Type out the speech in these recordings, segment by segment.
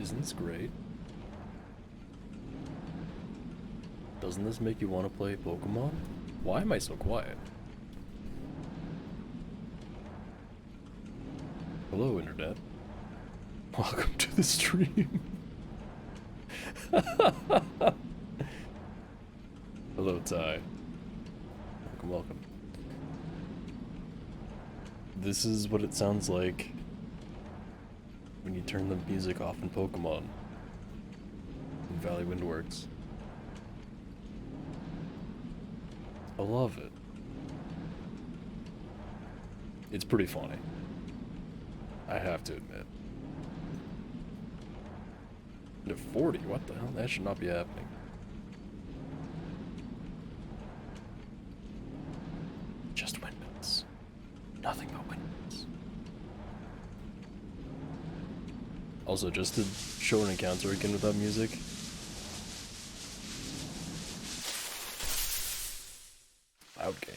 reasons, great. Doesn't this make you want to play Pokemon? Why am I so quiet? Hello, Internet. Welcome to the stream. Hello, Ty. Welcome, welcome. This is what it sounds like when you turn the music off in Pokemon. In Valley Windworks. I love it. It's pretty funny. I have to admit. To 40? What the hell? That should not be happening. Just windmills. Nothing but windmills. Also, just to show an encounter again without music. Loud game.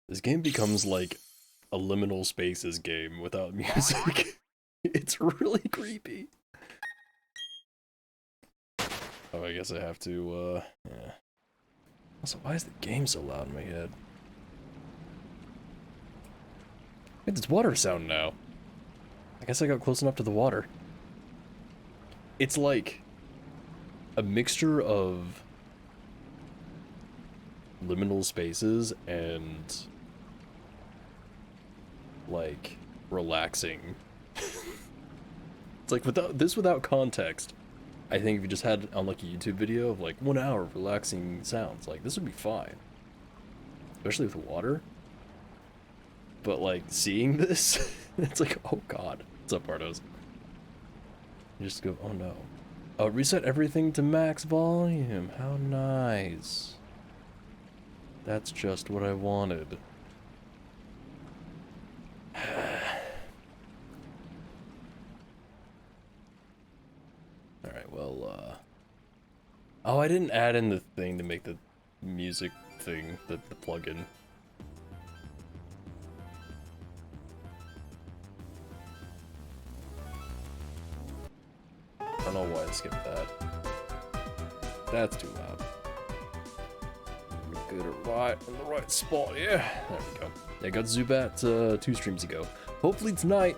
This game becomes like a liminal spaces game without music. It's really creepy. Oh, I guess I have to, yeah. Also, why is the game so loud in my head? It's water sound now. I guess I got close enough to the water. It's like a mixture of liminal spaces and like relaxing. It's like without context. I think if you just had on like a YouTube video of like 1 hour of relaxing sounds, like this would be fine. Especially with water. But like seeing this, it's like, oh god. What's up, Bardos? You just go, oh no. Oh, reset everything to max volume. How nice. That's just what I wanted. Alright, well, oh, I didn't add in the thing to make the music thing, the plugin. I don't know why I skipped that. That's too loud. Good or right in the right spot, yeah. There we go. I got Zubat 2 streams ago. Hopefully tonight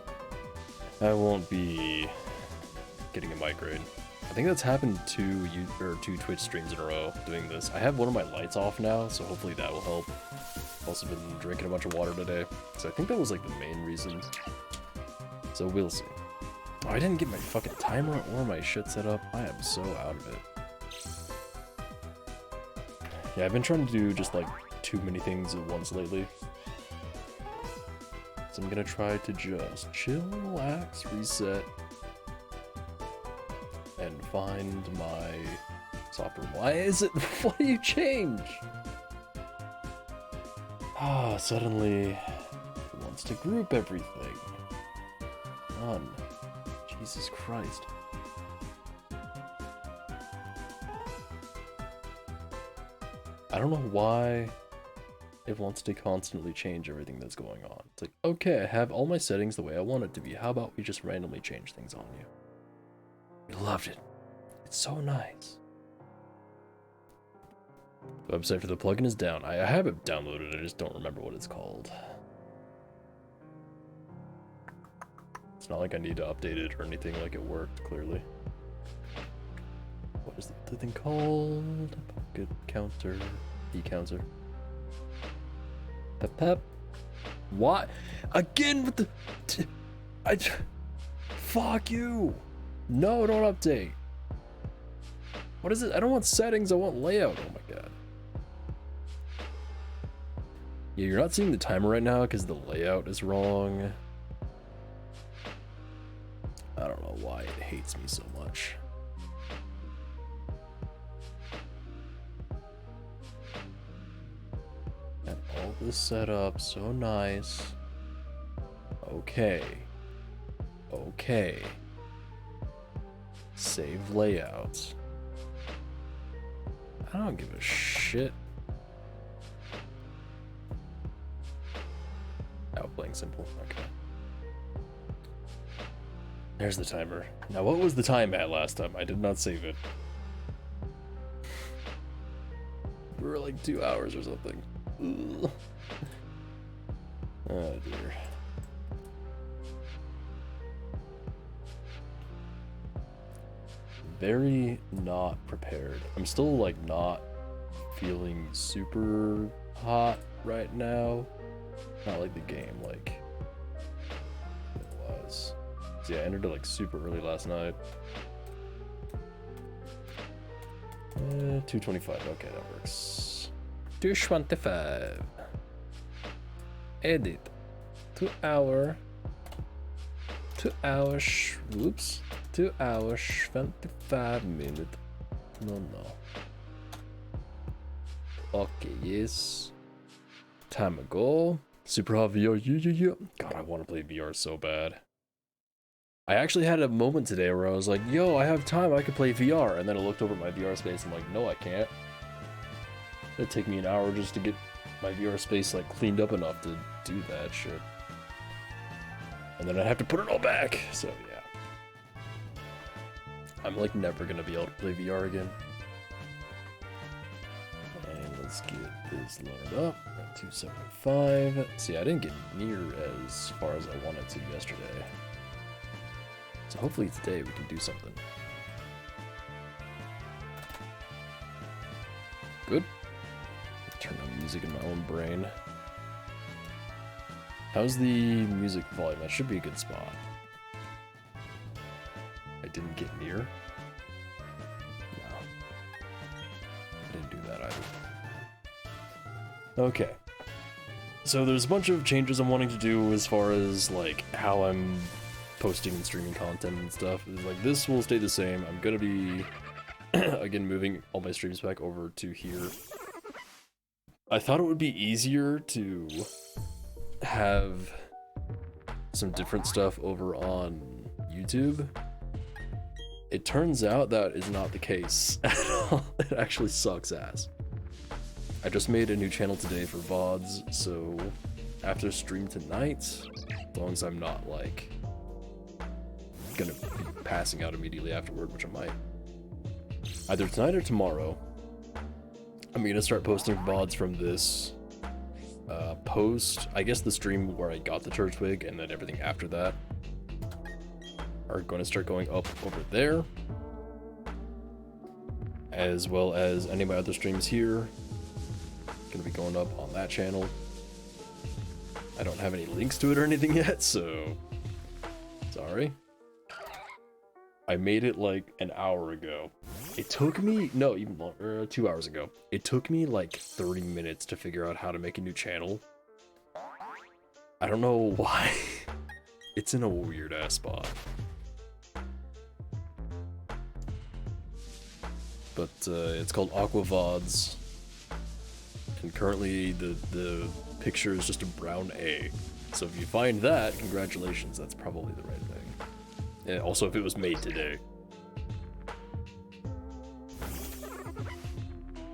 I won't be getting a migraine. I think that's happened two Twitch streams in a row doing this. I have one of my lights off now, so hopefully that will help. Also been drinking a bunch of water today, so I think that was like the main reason. So we'll see. Oh, I didn't get my fucking timer or my shit set up. I am so out of it. Yeah, I've been trying to do just like too many things at once lately. So I'm gonna try to just chill, relax, reset, and find my software. Why is it? Why do you change? Ah, suddenly it wants to group everything. None. Jesus Christ. I don't know why it wants to constantly change everything that's going on. It's like, okay, I have all my settings the way I want it to be. How about we just randomly change things on you? We loved it. It's so nice. The website for the plugin is down. I have it downloaded, I just don't remember what it's called. It's not like I need to update it or anything, like it worked, clearly. What is the other thing called? Pocket counter. E-counter. Pep. What? Again with the... Fuck you! No, don't update. What is it? I don't want settings, I want layout. Oh my god. Yeah, you're not seeing the timer right now because the layout is wrong. I don't know why it hates me so much. And all this setup, so nice. Okay. Okay. Save layouts. I don't give a shit. Playing simple. Okay. There's the timer. Now, what was the time at last time? I did not save it. We were like 2 hours or something. Ugh. Oh dear. Very not prepared. I'm still like not feeling super hot right now. Not like the game like it was. So yeah, I entered it like super early last night. 2:25. Okay, that works. 2:25. Edit. 2 hours. 2 hours. Whoops. 2 hours, 25 minutes. No. Okay, yes. Time ago. Super hot VR. Yeah. God, I want to play VR so bad. I actually had a moment today where I was like, yo, I have time, I could play VR. And then I looked over at my VR space and I'm like, no, I can't. It'd take me an hour just to get my VR space like cleaned up enough to do that shit. And then I'd have to put it all back. So yeah. I'm like never gonna be able to play VR again. And let's get this loaded up at 275. See, I didn't get near as far as I wanted to yesterday. So hopefully today we can do something. Good. Turn on music in my own brain. How's the music volume? That should be a good spot. I didn't get near. No. I didn't do that either. Okay. So there's a bunch of changes I'm wanting to do as far as like how I'm posting and streaming content and stuff. Like this will stay the same. I'm gonna be again moving all my streams back over to here. I thought it would be easier to have some different stuff over on YouTube. It turns out that is not the case at all. It actually sucks ass. I just made a new channel today for VODs, so after stream tonight, as long as I'm not like gonna be passing out immediately afterward, which I might, either tonight or tomorrow, I'm gonna start posting VODs from this post, I guess the stream where I got the church wig, and then everything after that are going to start going up over there, as well as any of my other streams here going to be going up on that channel. I don't have any links to it or anything yet, so sorry. I made it like an hour ago. It took me, no, even longer, 2 hours ago. It took me like 30 minutes to figure out how to make a new channel. I don't know why. It's in a weird ass spot. But it's called Aqua VODs. And currently the picture is just a brown A. So if you find that, congratulations, that's probably the right thing. And also if it was made today.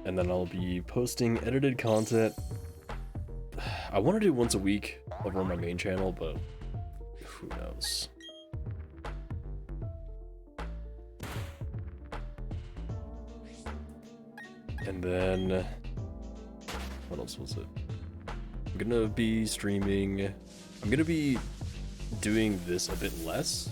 And then I'll be posting edited content. I want to do once a week over on my main channel, but who knows. And then, what else was it? I'm gonna be streaming, I'm gonna be doing this a bit less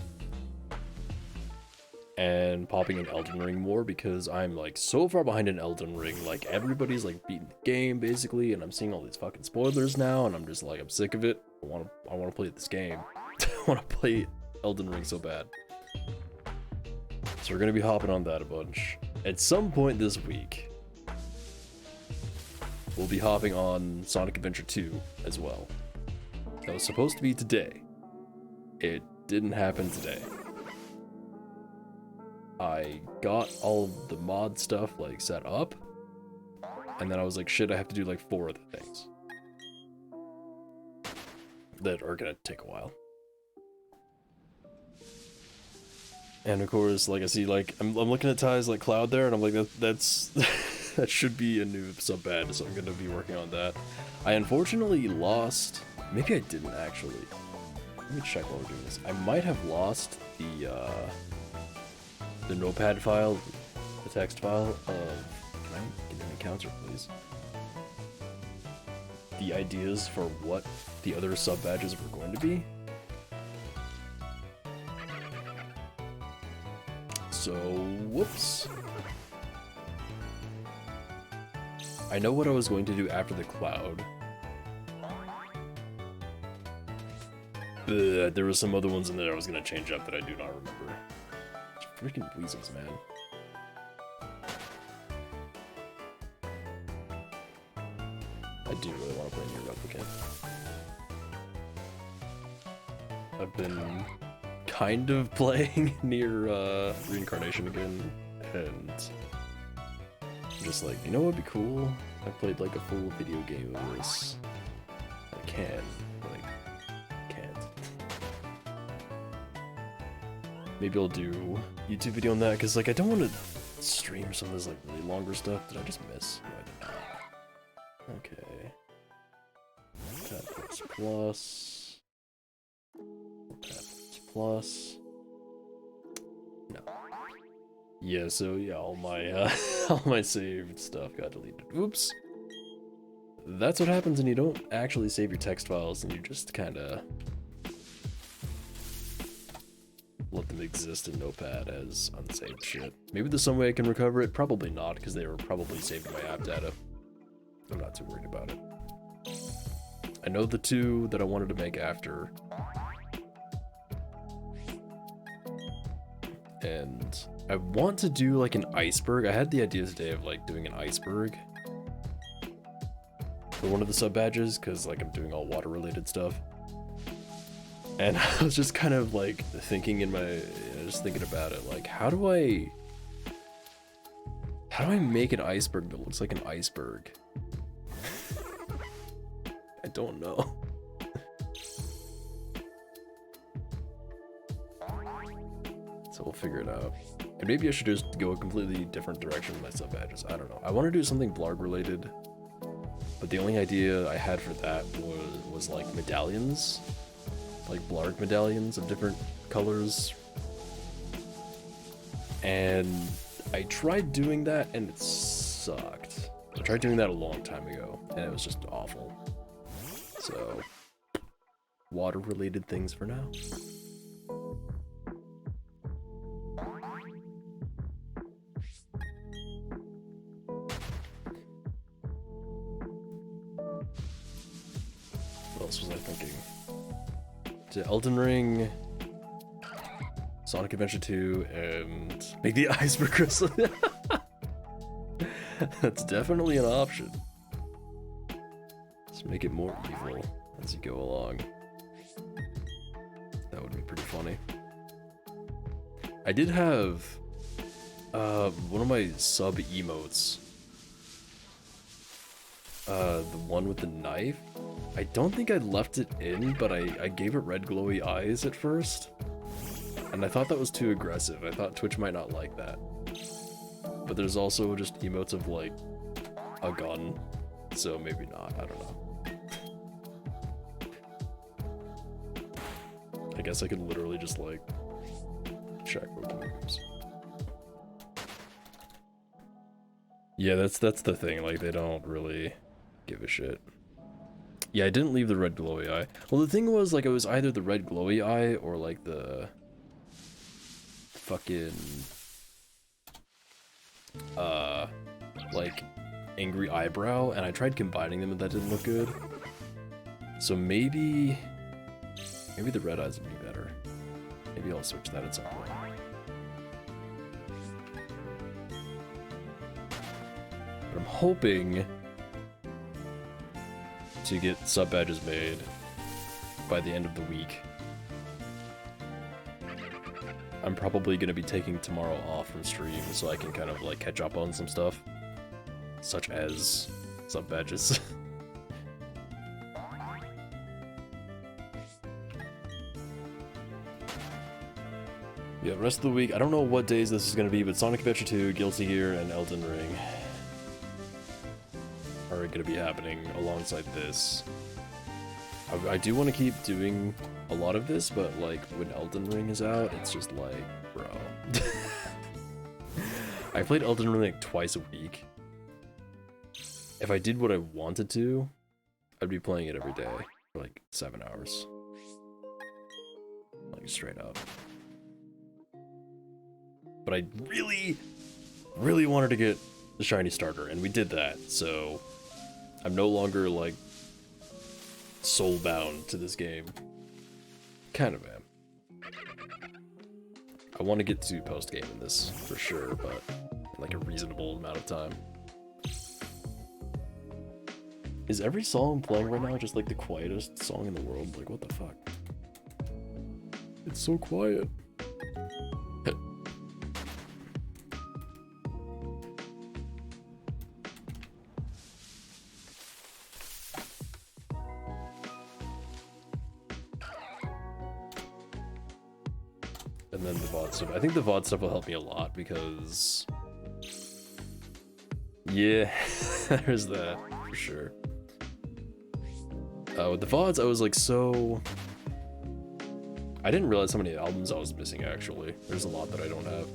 and popping in Elden Ring more because I'm like so far behind in Elden Ring. Like everybody's like beating the game basically, and I'm seeing all these fucking spoilers now, and I'm just like, I'm sick of it. I want to play this game. I want to play Elden Ring so bad. So we're gonna be hopping on that a bunch. At some point this week, we'll be hopping on Sonic Adventure 2 as well. That was supposed to be today. It didn't happen today. I got all of the mod stuff like set up, and then I was like, shit, I have to do like 4 other things that are gonna take a while. And of course, like I see, like I'm looking at Ty's like cloud there, and I'm like, that's that should be a new sub-bad, so I'm gonna be working on that. I unfortunately lost Maybe I didn't actually. Let me check while we're doing this. I might have lost the notepad file, the text file of. Can I get an encounter, please? The ideas for what the other sub badges were going to be. So, whoops. I know what I was going to do after the cloud. There were some other ones in there I was going to change up that I do not remember. Freaking weasels, man. I do really want to play Nier Replicant. I've been kind of playing Nier Reincarnation again, and I'm just like, you know what would be cool? I played like a full video game of this. I can, like, can't. Maybe I'll do a YouTube video on that, because like I don't want to stream some of this like really longer stuff that I just miss. No, I did not. Okay. Tab plus. Tab plus. No. Yeah, so yeah, all my all my saved stuff got deleted. Oops. That's what happens when you don't actually save your text files and you just kinda let them exist in Notepad as unsaved shit. Maybe there's some way I can recover it. Probably not, because they were probably saved in my app data. I'm not too worried about it. I know the two that I wanted to make after. And I want to do like an iceberg. I had the idea today of like doing an iceberg for one of the sub badges, because like I'm doing all water related stuff. And I was just kind of like thinking in my, just thinking about it, like how do I make an iceberg that looks like an iceberg? I don't know. So we'll figure it out. And maybe I should just go a completely different direction with my sub badges. I don't know. I want to do something Blarg related, but the only idea I had for that was like medallions, like Blarg medallions of different colors. And I tried doing that and it sucked. I tried doing that a long time ago and it was just awful. So, water related things for now. What else was I thinking? To Elden Ring, Sonic Adventure 2, and make the iceberg crystal. That's definitely an option. Let's make it more evil as you go along. That would be pretty funny. I did have one of my sub emotes. The one with the knife. I don't think I left it in, but I gave it red glowy eyes at first. And I thought that was too aggressive. I thought Twitch might not like that. But there's also just emotes of like a gun. So maybe not, I don't know. I guess I could literally just like check what moves. Yeah, that's the thing, like they don't really give a shit. Yeah, I didn't leave the red glowy eye. Well, the thing was, like, it was either the red glowy eye or like the fucking like angry eyebrow, and I tried combining them and that didn't look good. So maybe the red eyes would be better. Maybe I'll switch that at some point. But I'm hoping to get sub badges made by the end of the week. I'm probably going to be taking tomorrow off from stream so I can kind of like catch up on some stuff, such as sub badges. Yeah, rest of the week, I don't know what days this is going to be, but Sonic Adventure 2, Guilty Gear, and Elden Ring are going to be happening alongside this. I do want to keep doing a lot of this, but like when Elden Ring is out, it's just like, bro. I played Elden Ring like twice a week. If I did what I wanted to, I'd be playing it every day for like 7 hours. Like straight up. But I really, really wanted to get the shiny starter, and we did that, so I'm no longer like soul-bound to this game. Kind of am. I want to get to post-game in this, for sure, but in like a reasonable amount of time. Is every song playing right now just like the quietest song in the world? Like, what the fuck? It's so quiet. And then the VOD stuff. I think the VOD stuff will help me a lot because... yeah, there's that, for sure. With the VODs, I was like so... I didn't realize how many albums I was missing, actually. There's a lot that I don't have.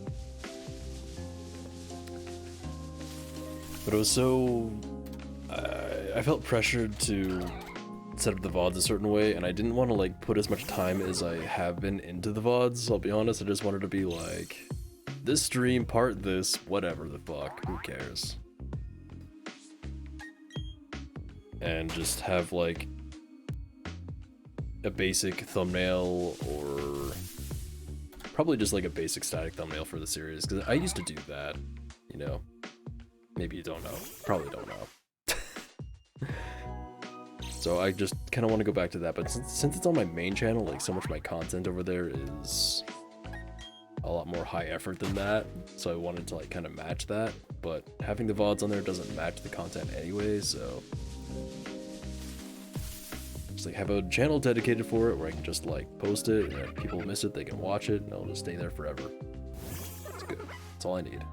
But it was so... I felt pressured to set up the VODs a certain way, and I didn't want to like put as much time as I have been into the VODs, I'll be honest. I just wanted to be like, this stream, part this, whatever the fuck, who cares? And just have like a basic thumbnail, or probably just like a basic static thumbnail for the series, because I used to do that, you know? Maybe you don't know, probably don't know. So I just kind of want to go back to that, but since it's on my main channel, like so much of my content over there is a lot more high effort than that, so I wanted to like kind of match that, but having the VODs on there doesn't match the content anyway, so just like have a channel dedicated for it where I can just like post it, and if people miss it, they can watch it, and it'll just stay there forever. It's good. That's all I need.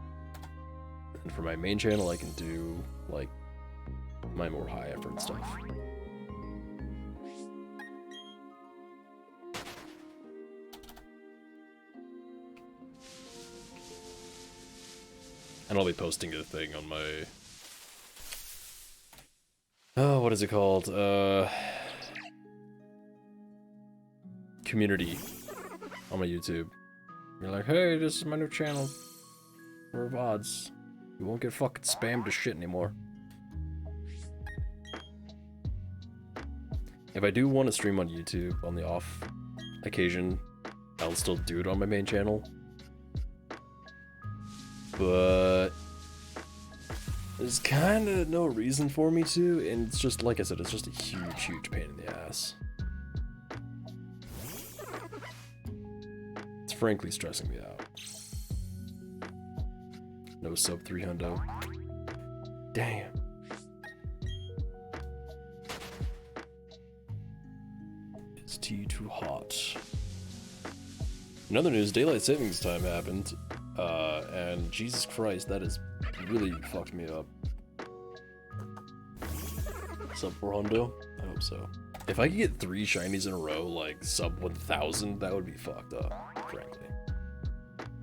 And for my main channel, I can do like my more high effort stuff. And I'll be posting a thing on my... oh, what is it called? Community on my YouTube. You're like, hey, this is my new channel for VODs. You won't get fucking spammed to shit anymore. If I do want to stream on YouTube on the off occasion, I'll still do it on my main channel. But there's kind of no reason for me to, and it's just, like I said, it's just a huge, huge pain in the ass. It's frankly stressing me out. No sub 300. Damn. Is tea too hot? In other news, daylight savings time happened. And Jesus Christ, that has really fucked me up. Sub 400? I hope so. If I could get 3 shinies in a row, like sub 1000, that would be fucked up, frankly.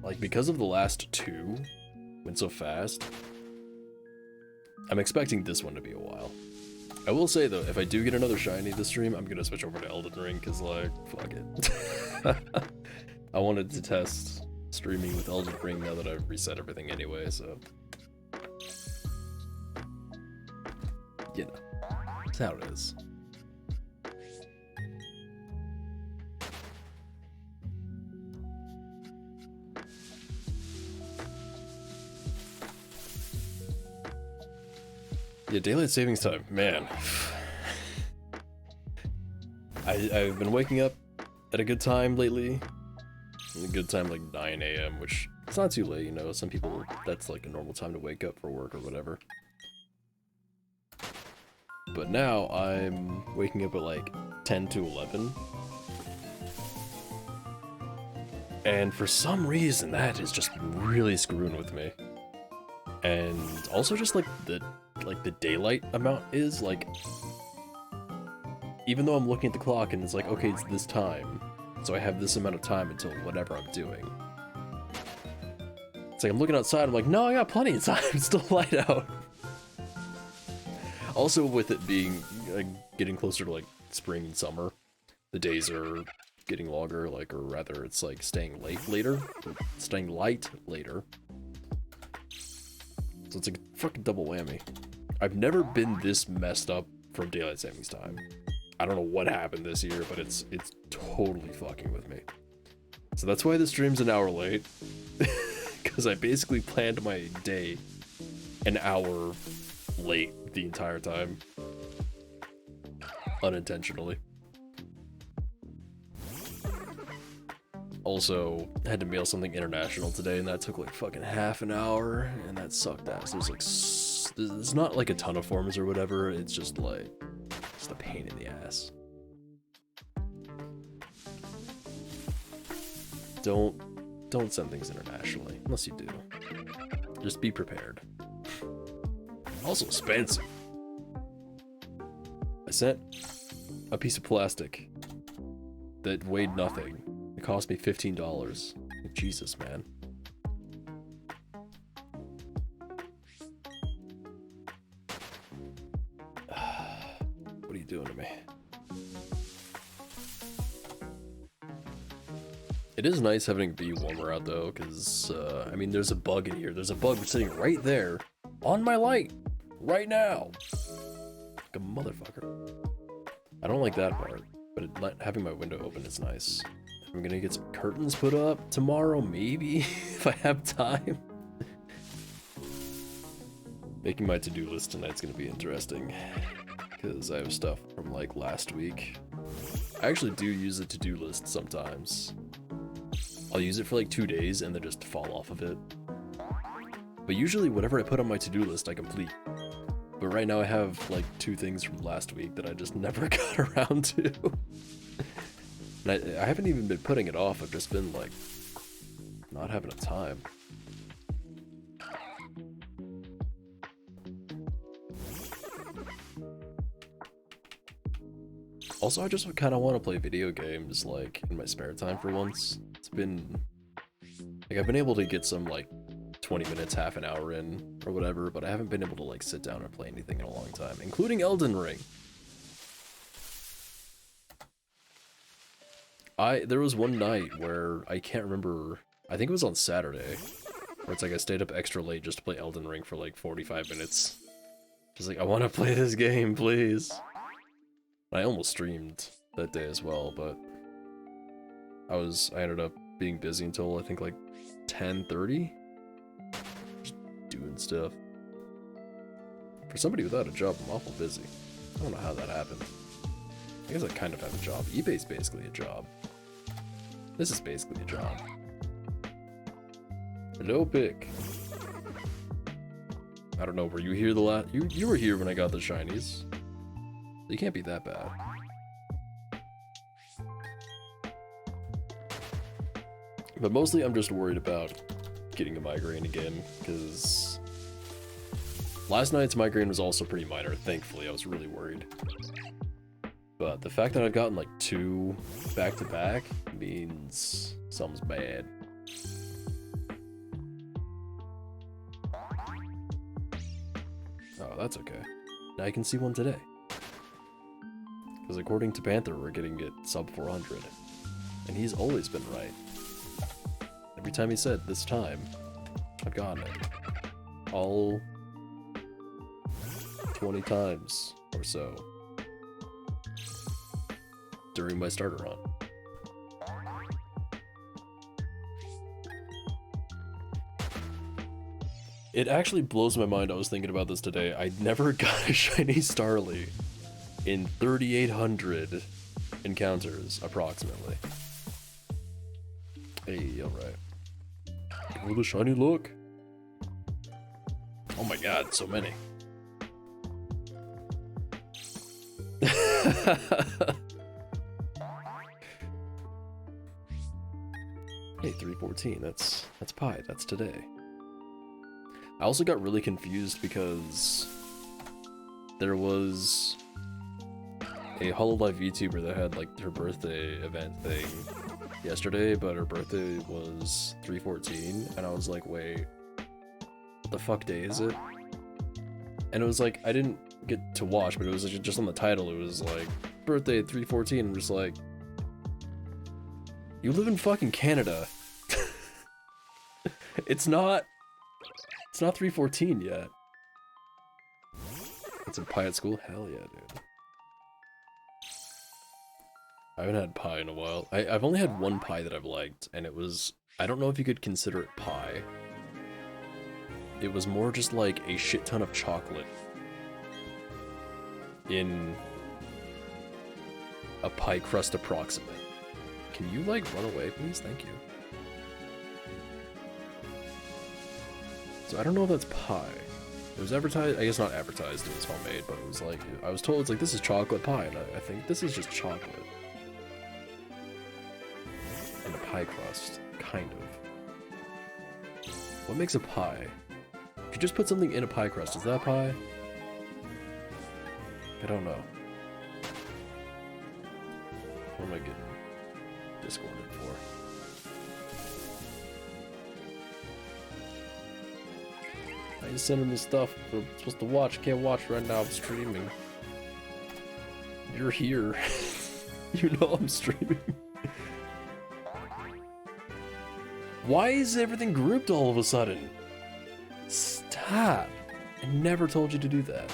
Like, because of the last 2 went so fast, I'm expecting this one to be a while. I will say though, if I do get another shiny this stream, I'm gonna switch over to Elden Ring, cause like, fuck it. I wanted to test streaming with Elden Ring now that I've reset everything anyway, so... you know, that's how it is. Yeah, daylight savings time, man. I've been waking up at a good time lately. A good time like 9 AM, which it's not too late, you know. Some people, that's like a normal time to wake up for work or whatever. But now I'm waking up at like 10 to 11. And for some reason that is just really screwing with me. And also just like the daylight amount is like, even though I'm looking at the clock and it's like, okay, it's this time, so I have this amount of time until whatever I'm doing. It's like I'm looking outside, I'm like, no, I got plenty of time, it's still light out. Also, with it being, getting closer to, like, spring and summer, the days are getting longer, like, or rather, it's, like, staying light later. So it's like a fucking double whammy. I've never been this messed up from daylight savings time. I don't know what happened this year, but it's totally fucking with me. So that's why the stream's an hour late. Because I basically planned my day an hour late the entire time. Unintentionally. Also, I had to mail something international today, and that took like fucking half an hour, and that sucked ass. There's like, it's not like a ton of forms or whatever, it's just like, just a pain in the ass. Don't send things internationally, unless you do. Just be prepared. Also expensive. I sent a piece of plastic that weighed nothing. It cost me $15. Jesus, man. What are you doing to me? It is nice having it be warmer out though, because, I mean, there's a bug in here. There's a bug sitting right there on my light right now. Like a motherfucker. I don't like that part, but having my window open is nice. I'm gonna get some curtains put up tomorrow, maybe, if I have time. Making my to-do list tonight's gonna be interesting, because I have stuff from, like, last week. I actually do use a to-do list sometimes. I'll use it for, like, 2 days and then just fall off of it. But usually, whatever I put on my to-do list, I complete. But right now I have, like, 2 things from last week that I just never got around to. And I haven't even been putting it off, I've just been, like, not having a time. Also, I just kind of want to play video games, like, in my spare time for once. It's been... like, I've been able to get some, like, 20 minutes, half an hour in, or whatever, but I haven't been able to, like, sit down and play anything in a long time, including Elden Ring. There was one night where, I can't remember, I think it was on Saturday, where it's like I stayed up extra late just to play Elden Ring for, like, 45 minutes. Just like, I want to play this game, please. I almost streamed that day as well, but I ended up being busy until I think like 10:30, just doing stuff. For somebody without a job, I'm awful busy. I don't know how that happened. I guess I kind of have a job. eBay's basically a job. This is basically a job. Hello, Pick. I don't know, were you here you were here when I got the shinies. You can't be that bad. But mostly I'm just worried about getting a migraine again, because last night's migraine was also pretty minor, thankfully. I was really worried. But the fact that I've gotten like 2 back-to-back means something's bad. Oh, that's okay. Now I can see one today. Because according to Panther, we're getting it sub 400. And he's always been right. Every time he said, this time, I've gotten it. All 20 times or so. During my starter run. It actually blows my mind. I was thinking about this today. I never got a shiny Starly in 3,800 encounters, approximately. Hey, alright. Oh, the shiny look. Oh my god, so many. Hey, 314, that's Pi, that's today. I also got really confused because there was a Hololive YouTuber that had like her birthday event thing yesterday, but her birthday was 3/14, and I was like, wait, what the fuck day is it? And it was like, I didn't get to watch, but it was like, just on the title, it was like, birthday 3/14, I'm just like, you live in fucking Canada. It's not 3/14 yet. It's a pie at school? Hell yeah, dude. I haven't had pie in a while. I've only had one pie that I've liked, and it was, I don't know if you could consider it pie. It was more just like a shit ton of chocolate in a pie crust approximate. Can you like run away, please? Thank you. So I don't know if that's pie. It was advertised, I guess not advertised, it was homemade, but it was like, I was told it's like, this is chocolate pie, and I think this is just chocolate. And a pie crust, kind of. What makes a pie? If you just put something in a pie crust, is that pie? I don't know. What am I getting discorded for? I just sent him the stuff I'm supposed to watch. Can't watch right now, I'm streaming. You're here. You know I'm streaming. Why is everything grouped all of a sudden? Stop. I never told you to do that.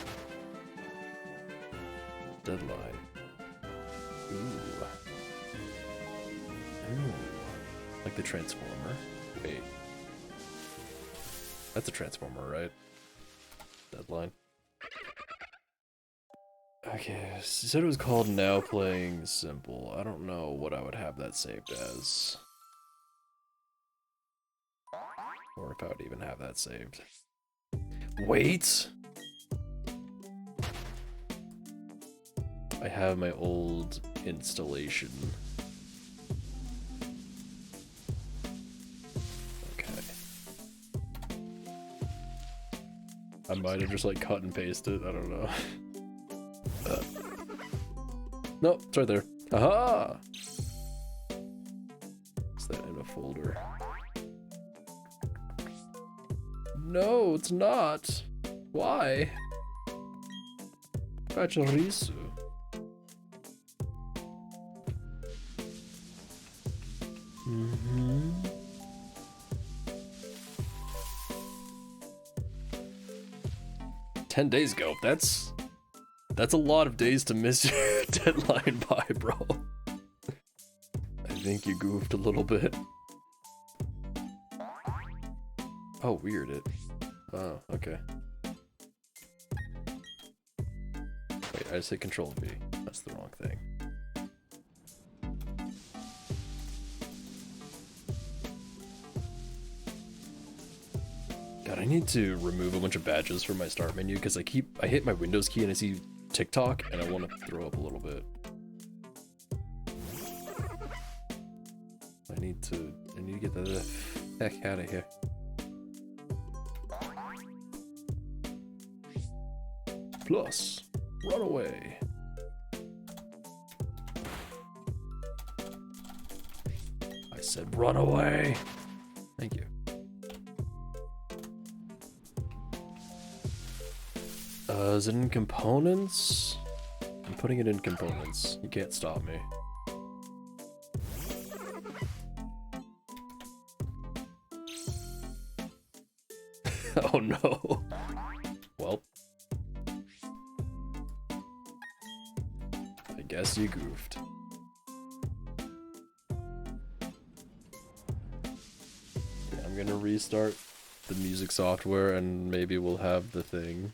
Deadline. Ooh. Ooh. Like the Transformer. Wait. That's a Transformer, right? Deadline. Okay, so you said it was called Now Playing Simple. I don't know what I would have that saved as. Or if I would even have that saved. Wait! I have my old installation. I might have just like cut and pasted, I don't know. Nope, it's right there. Aha! Is that in a folder? No, it's not. Why? Pachirisu. Mm-hmm. "10 days ago." That's a lot of days to miss your deadline by, bro. I think you goofed a little bit. Oh, weird. Oh, okay. Wait, I just hit Control V. That's the wrong thing. God, I need to remove a bunch of badges from my start menu because I hit my Windows key and I see TikTok and I want to throw up a little bit. I need to get the heck out of here. Plus, run away. I said run away. Thank you. Is it in components? I'm putting it in components. You can't stop me. Oh no. Well. I guess you goofed. Yeah, I'm gonna restart the music software and maybe we'll have the thing.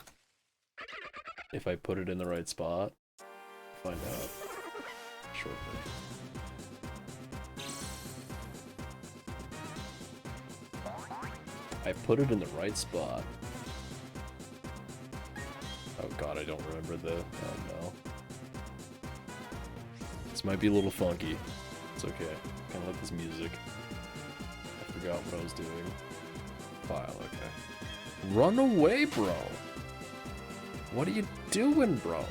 If I put it in the right spot. Find out shortly. I put it in the right spot. Oh god, I don't remember the... oh no. This might be a little funky. It's okay. Kinda like this music. I forgot what I was doing. File, okay. Run away, bro! What are you doing, bro?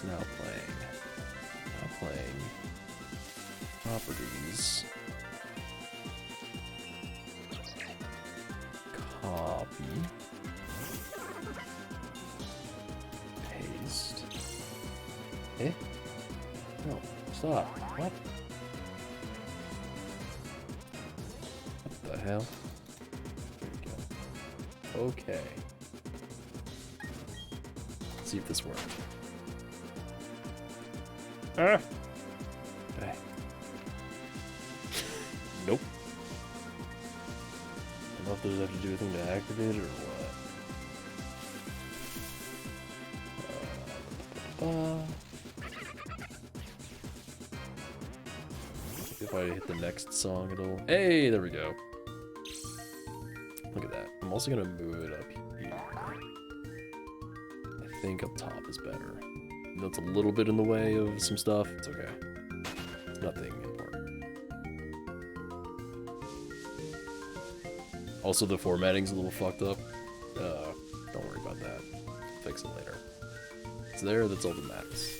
It's now playing. Now playing. Properties. Copy. Paste. Eh? No, stop. What? What the hell? There we go. Okay. Let's see if this worked. Ah! Okay. Nope. I don't know if those have to do anything to activate it or what. If I hit the next song, it'll... Hey, there we go. Look at that. I'm also gonna move it up here. I think up top is better. That's a little bit in the way of some stuff. It's okay. It's nothing important. Also, the formatting's a little fucked up. Don't worry about that. Fix it later. It's there, that's all that matters.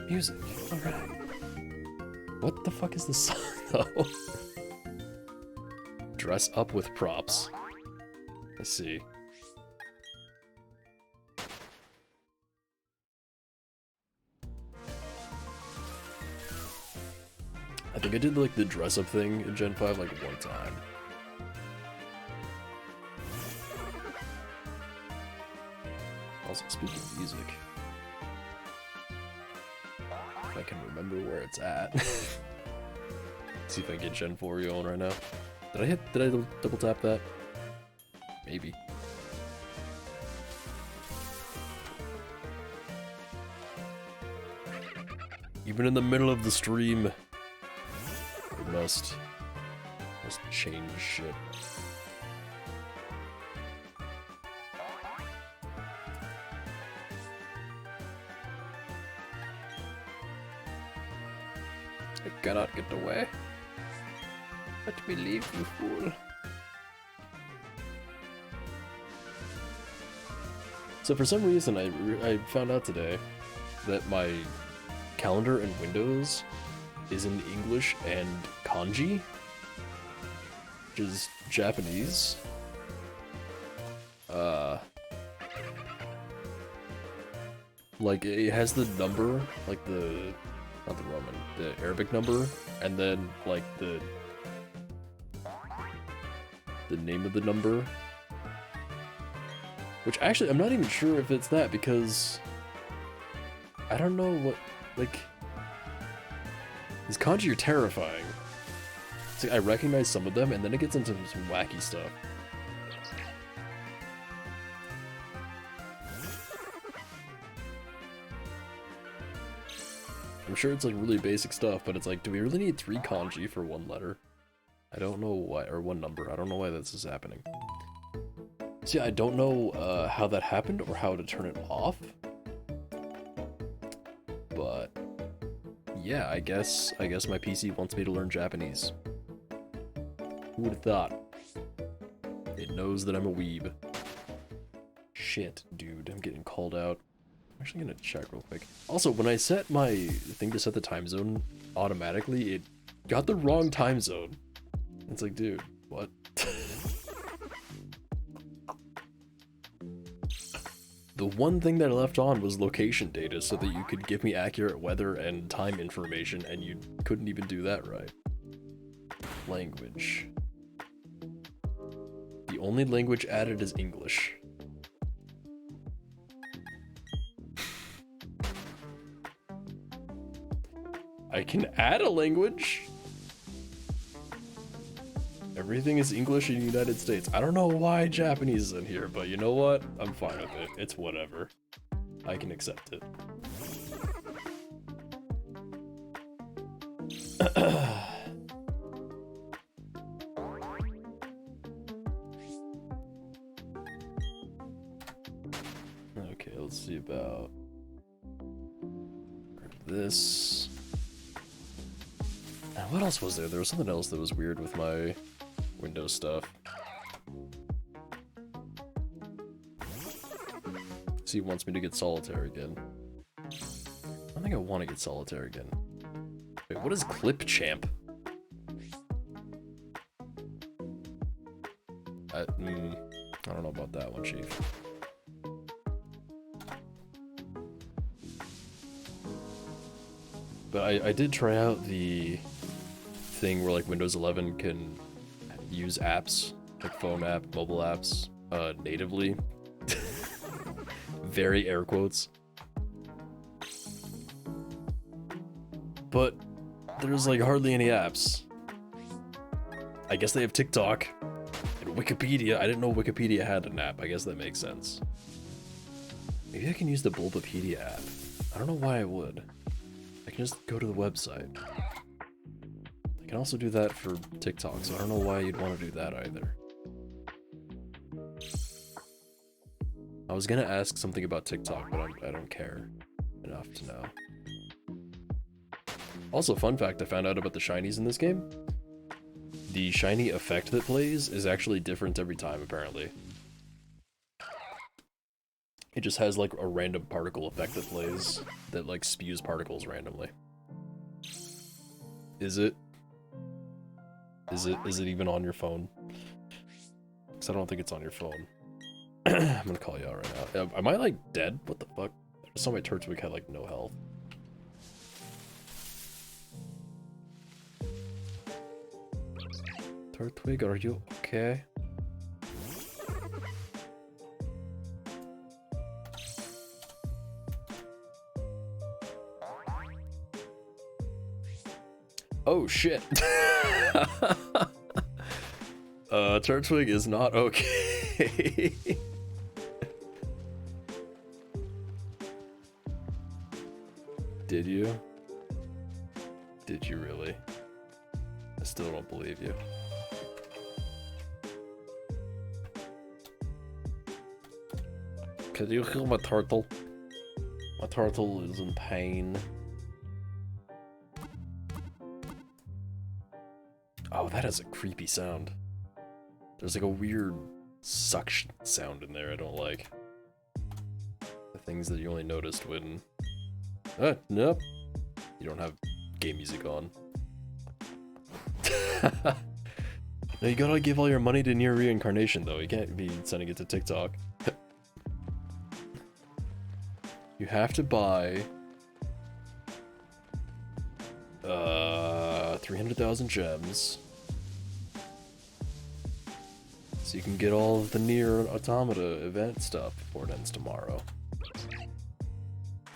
Music. Alright. What the fuck is this song, though? Dress up with props. I see. I think I did like the dress up thing in Gen 5 like one time. Also, speaking of music, if I can remember where it's at. See if I can get Gen 4 going right now. Did I double tap that? Maybe. Even in the middle of the stream, we must change shit. I cannot get away. Let me leave, you fool. So for some reason, I found out today that my calendar in Windows is in English and kanji, which is Japanese. Like it has the number, like not the Roman, the Arabic number, and then like the name of the number. Which actually, I'm not even sure if it's that, because I don't know what, like, these kanji are terrifying. It's like I recognize some of them, and then it gets into some wacky stuff. I'm sure it's like really basic stuff, but it's like, do we really need 3 kanji for 1 letter? I don't know why, or 1 number. I don't know why this is happening. See, I don't know how that happened or how to turn it off. But yeah, I guess my PC wants me to learn Japanese. Who would have thought? It knows that I'm a weeb. Shit, dude, I'm getting called out. I'm actually gonna check real quick. Also, when I set my thing to set the time zone automatically, it got the wrong time zone. It's like, dude, what? The one thing that I left on was location data so that you could give me accurate weather and time information, and you couldn't even do that right. Language. The only language added is English. I can add a language? Everything is English in the United States. I don't know why Japanese is in here, but you know what? I'm fine with it. It's whatever. I can accept it. Okay, let's see about this. And what else was there? There was something else that was weird with my Windows stuff. See, he wants me to get solitaire again. I don't think I want to get solitaire again. Wait, what is Clip Champ? I don't know about that one, Chief. But I did try out the thing where like Windows 11 can use apps, like phone app, mobile apps, natively. Very air quotes. But there's like hardly any apps. I guess they have TikTok and Wikipedia. I didn't know Wikipedia had an app. I guess that makes sense. Maybe I can use the Bulbapedia app. I don't know why I would. I can just go to the website. I can also do that for TikTok, so I don't know why you'd want to do that either. I was gonna ask something about TikTok, but I don't care enough to know. Also, fun fact I found out about the shinies in this game. The shiny effect that plays is actually different every time, apparently. It just has like a random particle effect that plays, that like spews particles randomly. Is it? Is it even on your phone? Because I don't think it's on your phone. I'm gonna call you out right now. Am I like dead? What the fuck? I just saw my Turtwig had like no health. Turtwig, are you okay? Oh shit. Turtwig is not okay. Did you? Did you really? I still don't believe you. Could you heal my turtle? My turtle is in pain. Oh, that is a creepy sound. There's like a weird suction sound in there I don't like. The things that you only noticed when... nope. You don't have game music on. No, you gotta give all your money to Near Reincarnation though. You can't be sending it to TikTok. You have to buy... 300,000 gems. So you can get all of the Nier Automata event stuff before it ends tomorrow.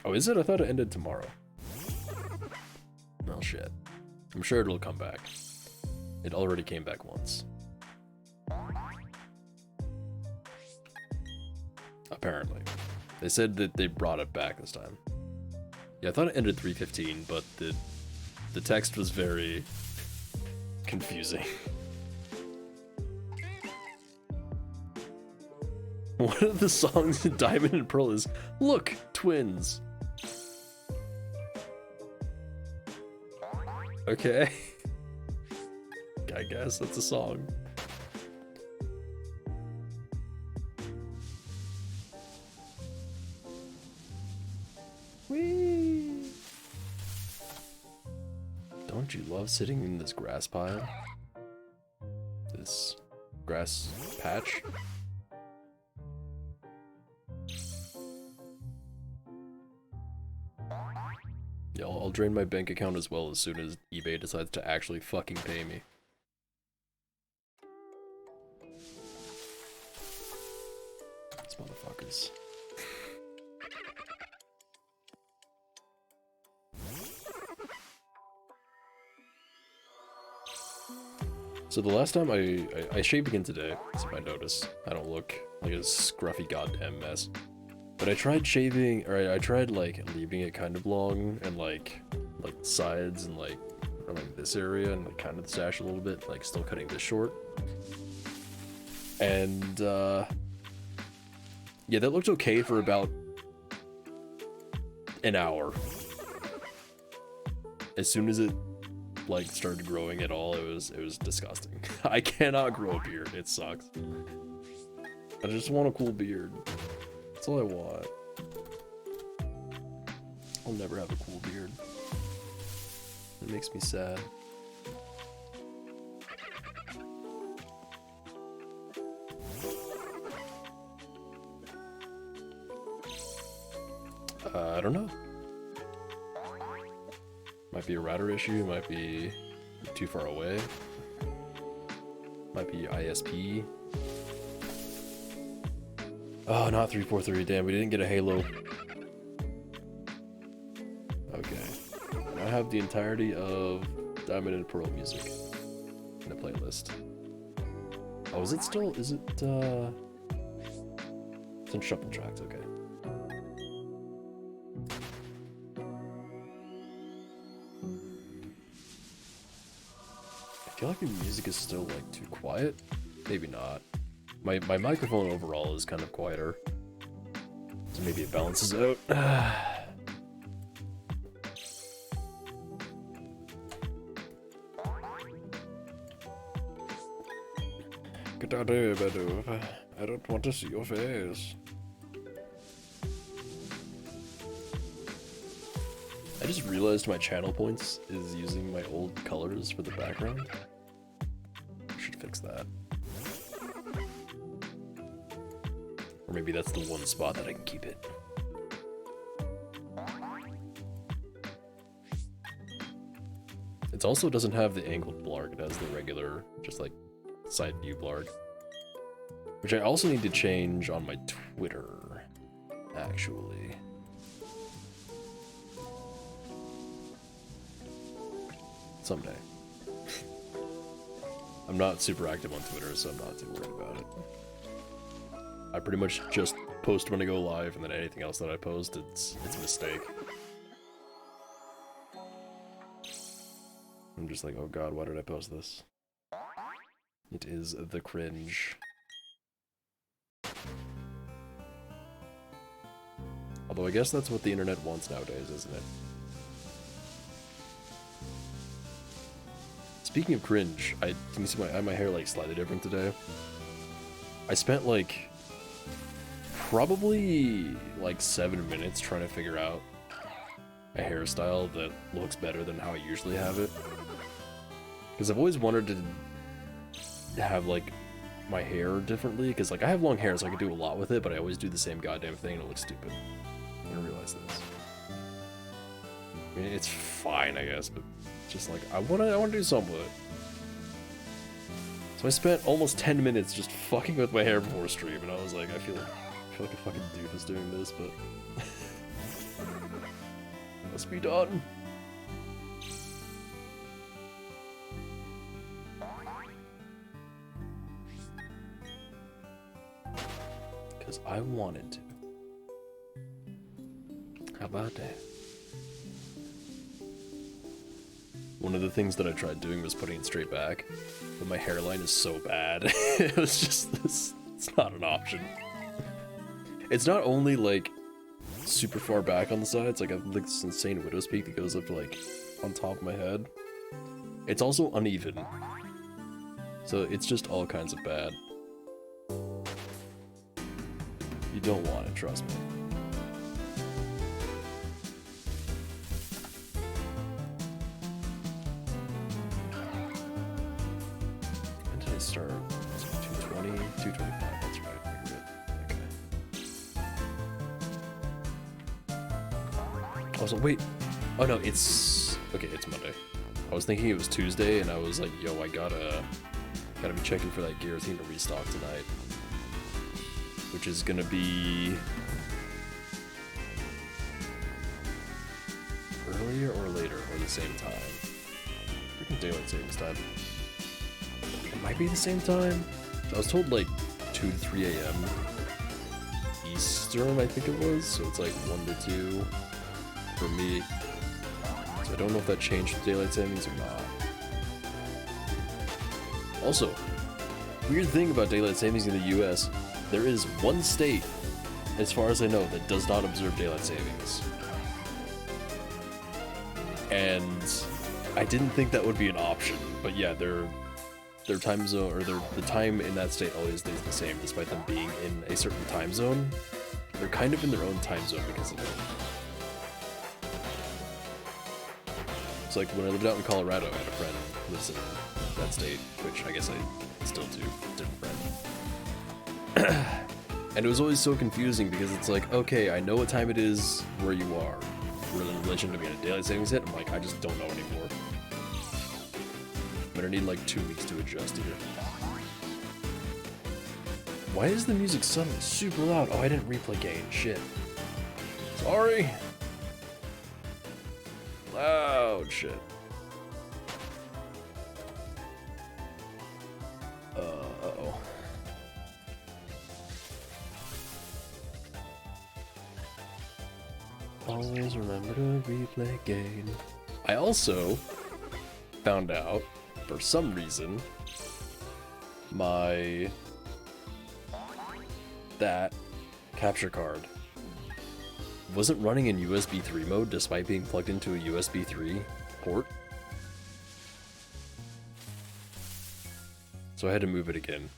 Oh, is it? I thought it ended tomorrow. Well, shit. I'm sure it'll come back. It already came back once. Apparently. They said that they brought it back this time. Yeah, I thought it ended 3:15, but the text was very confusing. One of the songs in Diamond and Pearl is, "Look, twins." Okay. I guess that's a song. Whee! Don't you love sitting in this grass pile? This grass patch? Yeah, I'll drain my bank account as well as soon as eBay decides to actually fucking pay me. These motherfuckers. So the last time I shaved again today, as you might notice, I don't look like a scruffy goddamn mess. But I tried shaving, or I tried like leaving it kind of long and like sides and like this area and like kind of the stash a little bit, like still cutting this short. And yeah, that looked okay for about an hour. As soon as it like started growing at all, it was disgusting. I cannot grow a beard, it sucks. I just want a cool beard. That's all I want. I'll never have a cool beard. It makes me sad. I don't know. Might be a router issue, might be too far away. Might be ISP. Oh, not 343. Damn, we didn't get a Halo. Okay. I have the entirety of Diamond and Pearl music in a playlist. Oh, is it still? Is it, it's in shuffle tracks, okay. I feel like the music is still, like, too quiet. Maybe not. My microphone overall is kind of quieter. So maybe it balances out. Get out of here, Badu. I don't want to see your face. I just realized my channel points is using my old colors for the background. I should fix that. Or maybe that's the one spot that I can keep it. It also doesn't have the angled blarg, it has the regular, just like, side view blarg. Which I also need to change on my Twitter, actually. Someday. I'm not super active on Twitter, so I'm not too worried about it. I pretty much just post when I go live, and then anything else that I post, it's a mistake. I'm just like, oh god, why did I post this? It is the cringe. Although I guess that's what the internet wants nowadays, isn't it? Speaking of cringe, can you see I have my hair like slightly different today? I spent like probably like 7 minutes trying to figure out a hairstyle that looks better than how I usually have it. Because I've always wanted to have like my hair differently, because like I have long hair so I can do a lot with it, but I always do the same goddamn thing and it looks stupid. I didn't realize this. I mean, it's fine, I guess, but just like I wanna do something with it. So I spent almost 10 minutes just fucking with my hair before stream, and I was like, I feel like a fucking doofus doing this, but must be done. Because I wanted to. How about that? One of the things that I tried doing was putting it straight back, but my hairline is so bad. It was just this. It's not an option. It's not only like super far back on the sides, like I have like this insane widow's peak that goes up to like on top of my head. It's also uneven. So it's just all kinds of bad. You don't want it, trust me. When did I start? 220, 225, that's right. Okay. Also, wait. Oh no, it's... Okay, it's Monday. I was thinking it was Tuesday, and I was like, yo, I gotta be checking for that guillotine to restock tonight. Which is gonna be... earlier or later, or the same time? Freaking daylight savings time. It might be the same time. I was told like 2 to 3 a.m. Eastern, I think it was, so it's like 1 to 2 for me. So I don't know if that changed with daylight savings or not. Also, weird thing about daylight savings in the US, there is one state, as far as I know, that does not observe daylight savings. And I didn't think that would be an option, but yeah, their time zone, or the time in that state always stays the same, despite them being in a certain time zone. they're kind of in their own time zone because of it. It's like when I lived out in Colorado, I had a friend who lives in that state, which I guess I still do, different friend. And it was always so confusing because it's like, okay, I know what time it is where you are, in relation to being a daylight savings hit. I'm like, I just don't know anymore. I'm gonna need like 2 weeks to adjust here. Why is the music suddenly super loud? Oh, I didn't replay gain. Shit. Sorry. Loud shit. Uh-oh. Always remember to replay gain. I also found out, for some reason, that capture card wasn't running in USB 3 mode despite being plugged into a USB 3 port. So I had to move it again.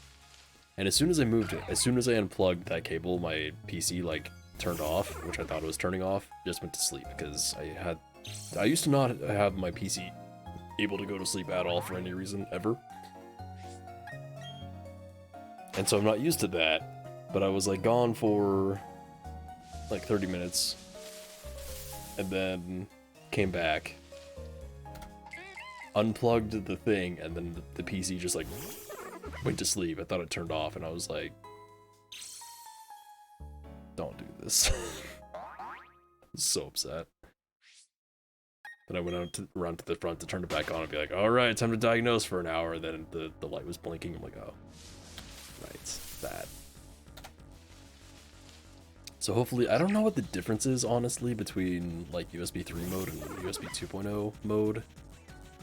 And as soon as I moved it, as soon as I unplugged that cable, my PC like turned off, which I thought it was turning off, just went to sleep because I used to not have my PC able to go to sleep at all for any reason, ever. And so I'm not used to that. But I was like gone for like 30 minutes and then came back, unplugged the thing, and then the PC just like went to sleep. I thought it turned off and I was like, don't do this. I was so upset. Then I went around to the front to turn it back on and be like, all right, time to diagnose for an hour. And then the light was blinking. I'm like, oh, right, that. So hopefully, I don't know what the difference is, honestly, between like USB 3 mode and USB 2.0 mode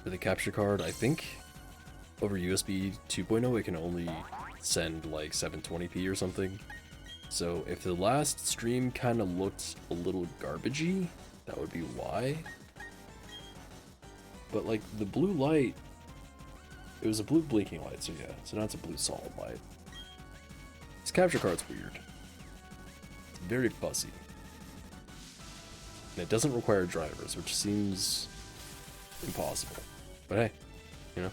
for the capture card. I think over USB 2.0 it can only send like 720p or something. So if the last stream kind of looked a little garbagey, that would be why. But like the blue light, it was a blue blinking light, so yeah, so now it's a blue solid light. This capture card's weird. Very fussy. And it doesn't require drivers, which seems impossible. But hey, you know.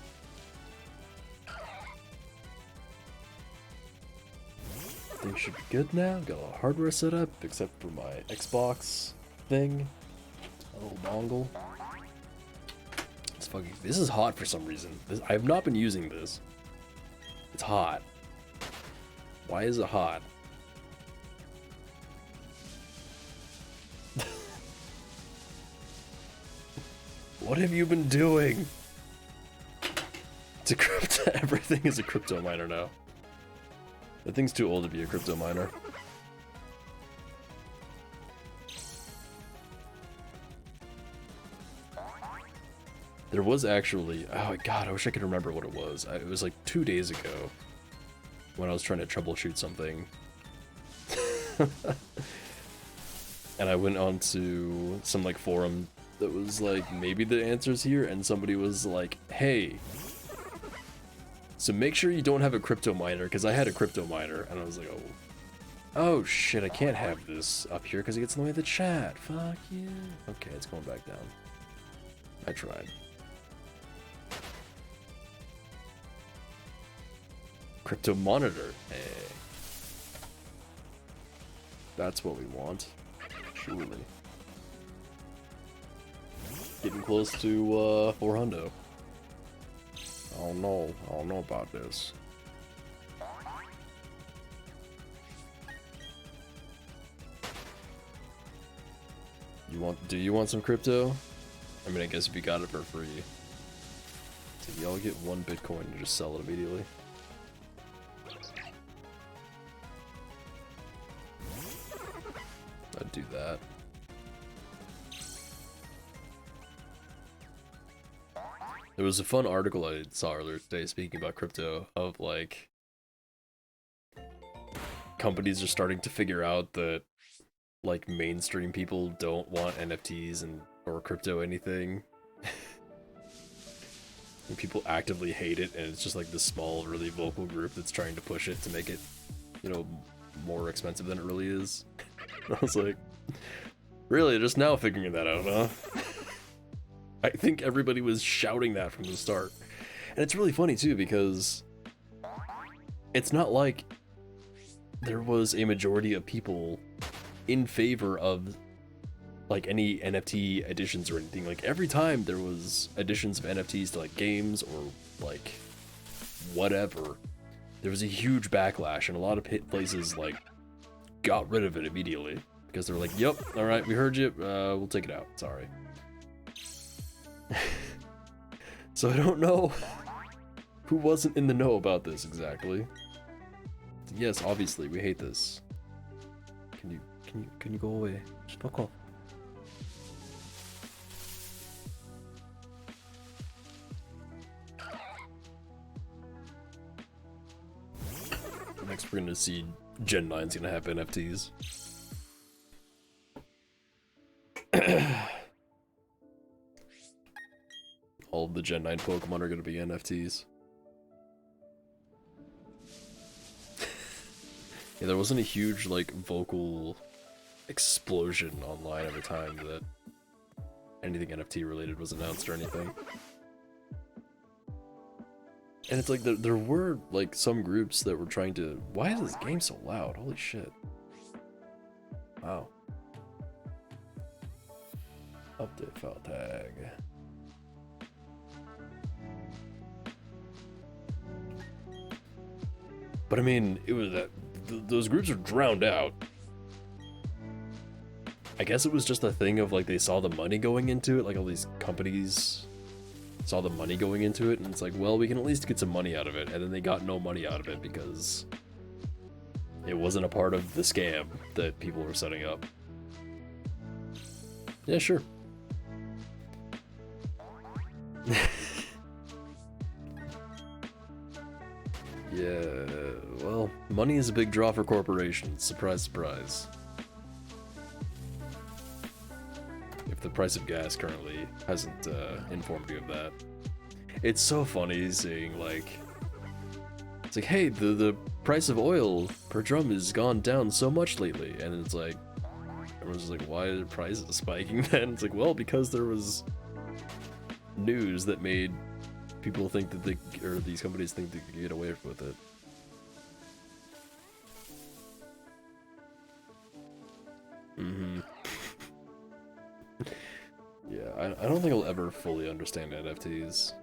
Things should be good now. Got all the hardware set up, except for my Xbox thing. A little dongle. It's fucking. This is hot for some reason. I have not been using this. It's hot. Why is it hot? What have you been doing? To crypto, everything is a crypto miner now. That thing's too old to be a crypto miner. There was actually, oh god, I wish I could remember what it was. It was like 2 days ago when I was trying to troubleshoot something. And I went on to some like forum that was like, maybe the answer's here, and somebody was like, hey, so make sure you don't have a crypto miner, because I had a crypto miner, and I was like, oh shit, I can't have this up here because it gets in the way of the chat. Fuck you. Okay, it's going back down. I tried. Crypto monitor. Hey. That's what we want. Surely. Getting close to 400. Oh no, I don't know about this. Do you want some crypto? I mean, I guess if you got it for free. So y'all get 1 Bitcoin and just sell it immediately. I'd do that. There was a fun article I saw earlier today speaking about crypto, of like companies are starting to figure out that like mainstream people don't want NFTs or crypto anything. And people actively hate it, and it's just like this small, really vocal group that's trying to push it to make it, you know, more expensive than it really is. I was like, really, just now figuring that out, huh? I think everybody was shouting that from the start. And it's really funny too, because it's not like there was a majority of people in favor of like any NFT additions or anything. Like every time there was additions of NFTs to like games or like whatever, there was a huge backlash, and a lot of places like got rid of it immediately because they're like, yep, all right, we heard you, we'll take it out, sorry. So I don't know who wasn't in the know about this exactly. Yes, obviously we hate this. Can you go away? Just fuck off. Next we're gonna see Gen 9's gonna have NFTs. All of the Gen 9 Pokemon are gonna be NFTs. Yeah, there wasn't a huge, like, vocal explosion online every time that anything NFT related was announced or anything. And it's like, there were, like, some groups that were trying to... Why is this game so loud? Holy shit. Wow. Update file tag. But I mean, it was that... those groups are drowned out. I guess it was just a thing of, like, they saw the money going into it, like, all these companies... saw the money going into it, and it's like, well, we can at least get some money out of it, and then they got no money out of it because it wasn't a part of the scam that people were setting up. Yeah, sure. Yeah, well, money is a big draw for corporations, surprise, surprise. If the price of gas currently hasn't informed you of that. It's so funny seeing, like, it's like, hey, the price of oil per drum has gone down so much lately, and it's like, everyone's just like, why are the prices spiking then? It's like, well, because there was news that made people think that they, or these companies think they could get away with it. Mm-hmm. Yeah, I don't think I'll ever fully understand NFTs.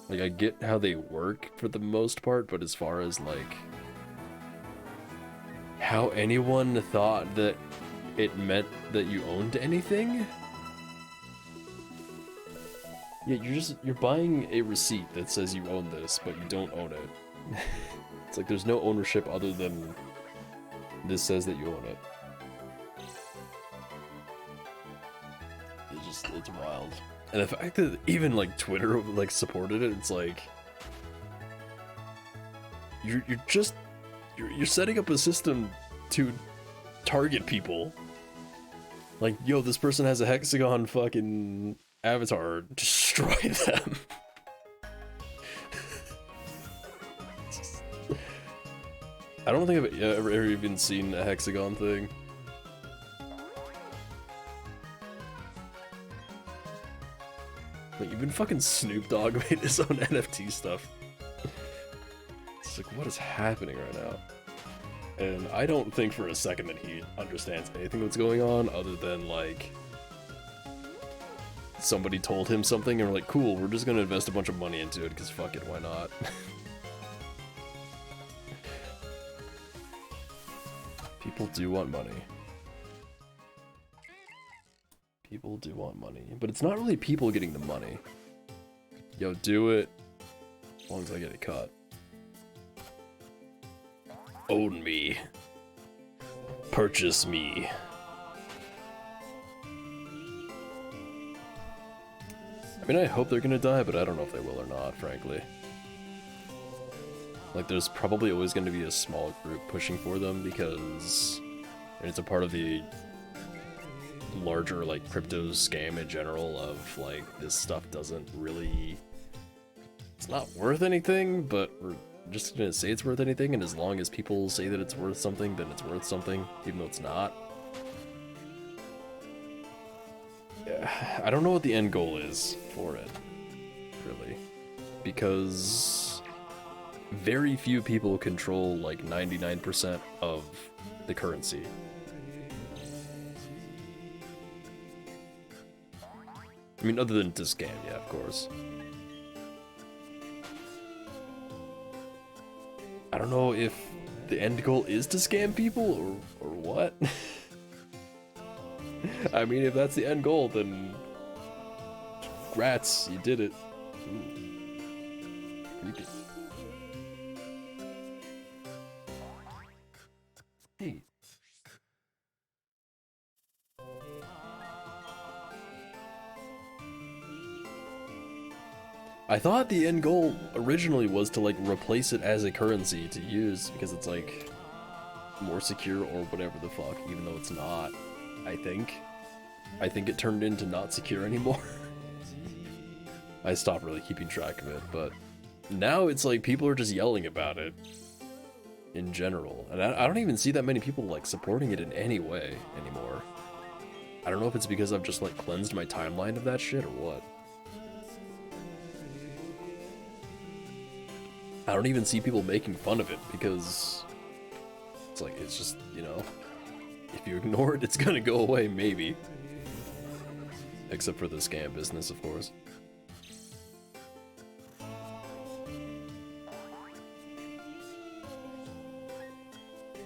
Like, I get how they work for the most part, but as far as, like, how anyone thought that it meant that you owned anything? Yeah, you're buying a receipt that says you own this, but you don't own it. It's like there's no ownership other than this says that you own it. It's wild. And the fact that even, like, Twitter, like, supported it, it's like... You're setting up a system to target people. Like, yo, this person has a hexagon fucking avatar, destroy them. I don't think I've ever even seen a hexagon thing. Like, even fucking Snoop Dogg made his own NFT stuff. It's like, what is happening right now? And I don't think for a second that he understands anything that's going on other than, like, somebody told him something and we're like, cool, we're just gonna invest a bunch of money into it because fuck it, why not? People do want money. People do want money, but it's not really people getting the money. Yo, do it, as long as I get it cut. Own me. Purchase me. I mean, I hope they're gonna die, but I don't know if they will or not, frankly. Like, there's probably always gonna be a small group pushing for them because it's a part of the larger, like, crypto scam in general of, like, this stuff doesn't really... It's not worth anything, but we're just gonna say it's worth anything, and as long as people say that it's worth something, then it's worth something, even though it's not. Yeah, I don't know what the end goal is for it, really, because very few people control like 99% of the currency. I mean, other than to scam, yeah, of course. I don't know if the end goal is to scam people or what. I mean, if that's the end goal, then congrats, you did it. Ooh. Creepy. Hey. I thought the end goal originally was to like replace it as a currency to use because it's like more secure or whatever the fuck, even though it's not. I think it turned into not secure anymore. I stopped really keeping track of it, but now it's like people are just yelling about it in general, and I don't even see that many people like supporting it in any way anymore. I don't know if it's because I've just like cleansed my timeline of that shit or what. I don't even see people making fun of it because it's like, it's just, you know, if you ignore it, it's gonna go away, maybe. Except for the scam business, of course.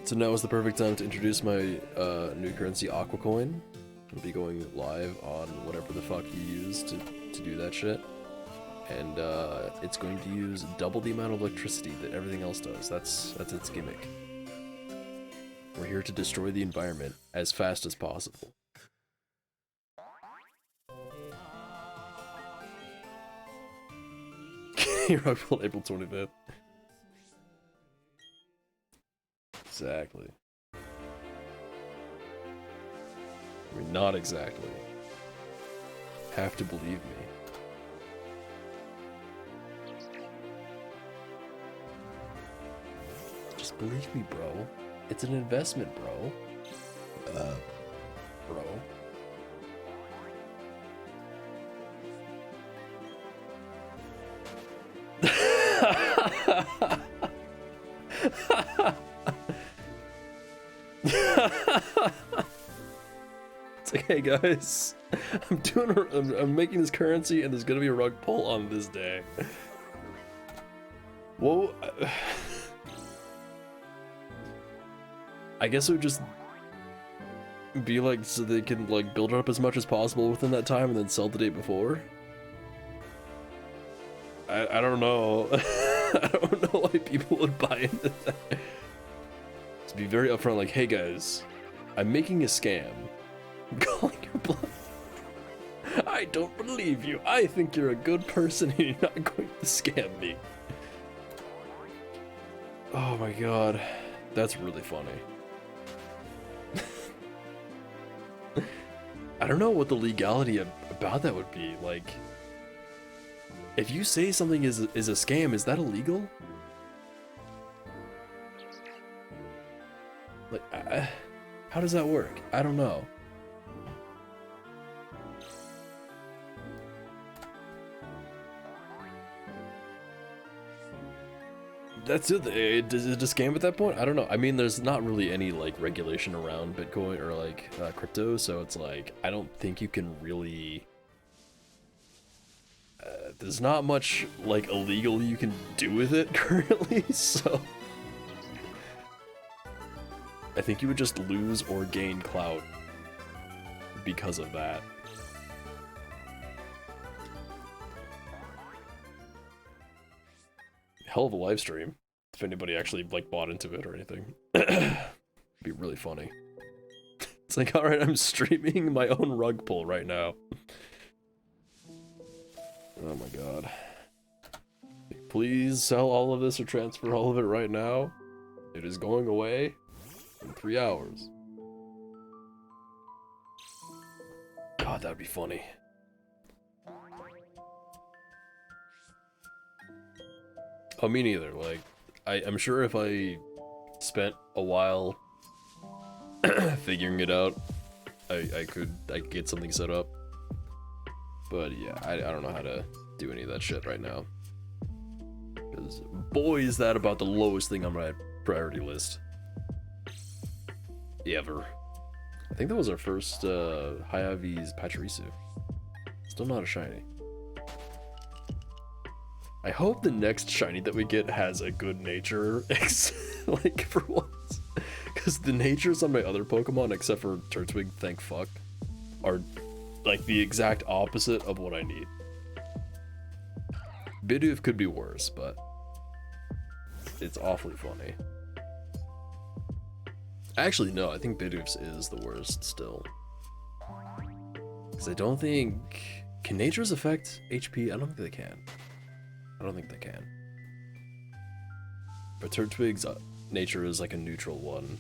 So now is the perfect time to introduce my new currency, Aqua Coin. I'll be going live on whatever the fuck you use to do that shit. And it's going to use double the amount of electricity that everything else does. That's its gimmick. We're here to destroy the environment as fast as possible. Hero April 25th. Exactly. I mean, not exactly. Have to believe me. Just believe me, bro. It's an investment, bro. Bro. It's like, hey guys, I'm making this currency, and there's gonna be a rug pull on this day. Whoa. I guess it would just be like so they can like build it up as much as possible within that time and then sell the day before. I don't know. I don't know why people would buy into that. To be very upfront, like, hey guys, I'm making a scam. I'm calling your bluff. I don't believe you. I think you're a good person and you're not going to scam me. Oh my god. That's really funny. I don't know what the legality about that would be. Like, if you say something is a scam, is that illegal? Like, how does that work? I don't know. That's it. Is it a scam at that point? I don't know. I mean, there's not really any like regulation around Bitcoin or like crypto, so it's like I don't think you can really. There's not much like illegal you can do with it currently, so I think you would just lose or gain clout because of that. Hell of a live stream, if anybody actually like bought into it or anything. It'd be really funny. It's like, alright, I'm streaming my own rug pull right now. Oh my god. Please sell all of this or transfer all of it right now. It is going away in 3 hours. God, that'd be funny. Oh, me neither. Like, I'm sure if I spent a while figuring it out, I could get something set up. But yeah, I don't know how to do any of that shit right now. Because boy, is that about the lowest thing on my priority list ever. I think that was our first Hayavi's Pachirisu. Still not a shiny. I hope the next shiny that we get has a good nature, like, for once. Because the natures on my other Pokemon, except for Turtwig, thank fuck, are, like, the exact opposite of what I need. Bidoof could be worse, but it's awfully funny. Actually, no, I think Bidoof's is the worst still. Because I don't think... Can natures affect HP? I don't think they can. I don't think they can. But Turtwig's nature is like a neutral one.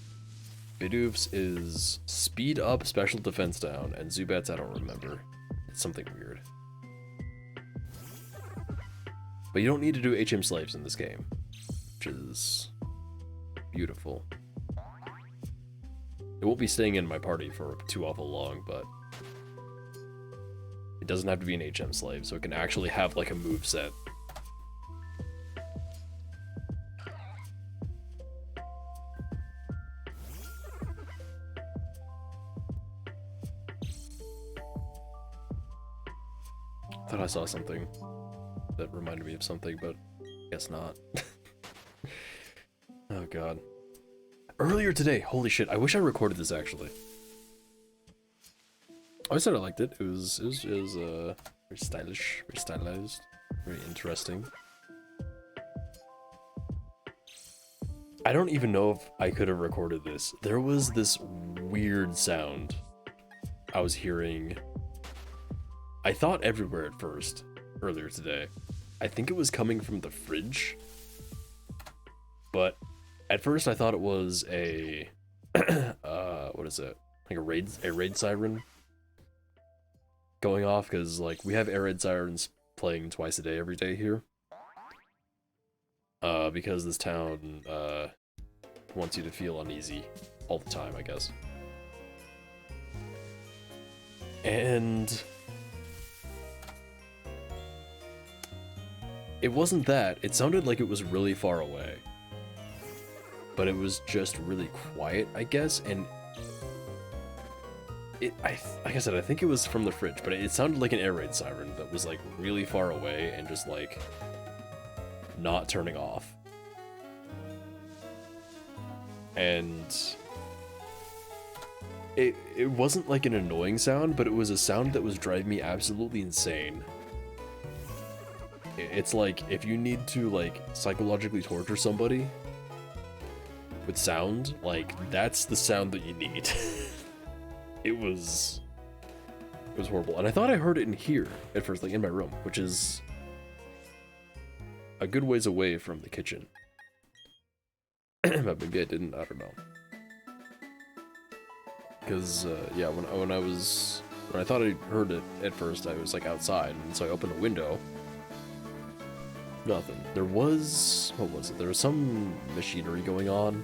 Bidoof's is speed up, special defense down, and Zubat's I don't remember. It's something weird. But you don't need to do HM slaves in this game, which is beautiful. It won't be staying in my party for too awful long, but it doesn't have to be an HM slave, so it can actually have like a move set. I thought I saw something that reminded me of something, but I guess not. Oh god. Earlier today, holy shit, I wish I recorded this actually. I said I liked it. It was very stylish, very stylized, very interesting. I don't even know if I could have recorded this. There was this weird sound I was hearing. I thought everywhere at first, earlier today. I think it was coming from the fridge. But at first I thought it was a what is it? Like a raid siren going off, because like we have air raid sirens playing twice a day every day here. Because this town wants you to feel uneasy all the time, I guess. And it wasn't that. It sounded like it was really far away. But it was just really quiet, I guess, and like I said, I think it was from the fridge, but it sounded like an air raid siren that was like really far away and just like not turning off. And it wasn't like an annoying sound, but it was a sound that was driving me absolutely insane. It's like if you need to like psychologically torture somebody with sound, like that's the sound that you need. It was horrible, and I thought I heard it in here at first, like in my room, which is a good ways away from the kitchen. But maybe I didn't, I don't know. Because yeah, when I thought I heard it at first, I was like outside, and so I opened a window. Nothing. There was, what was it? There was some machinery going on.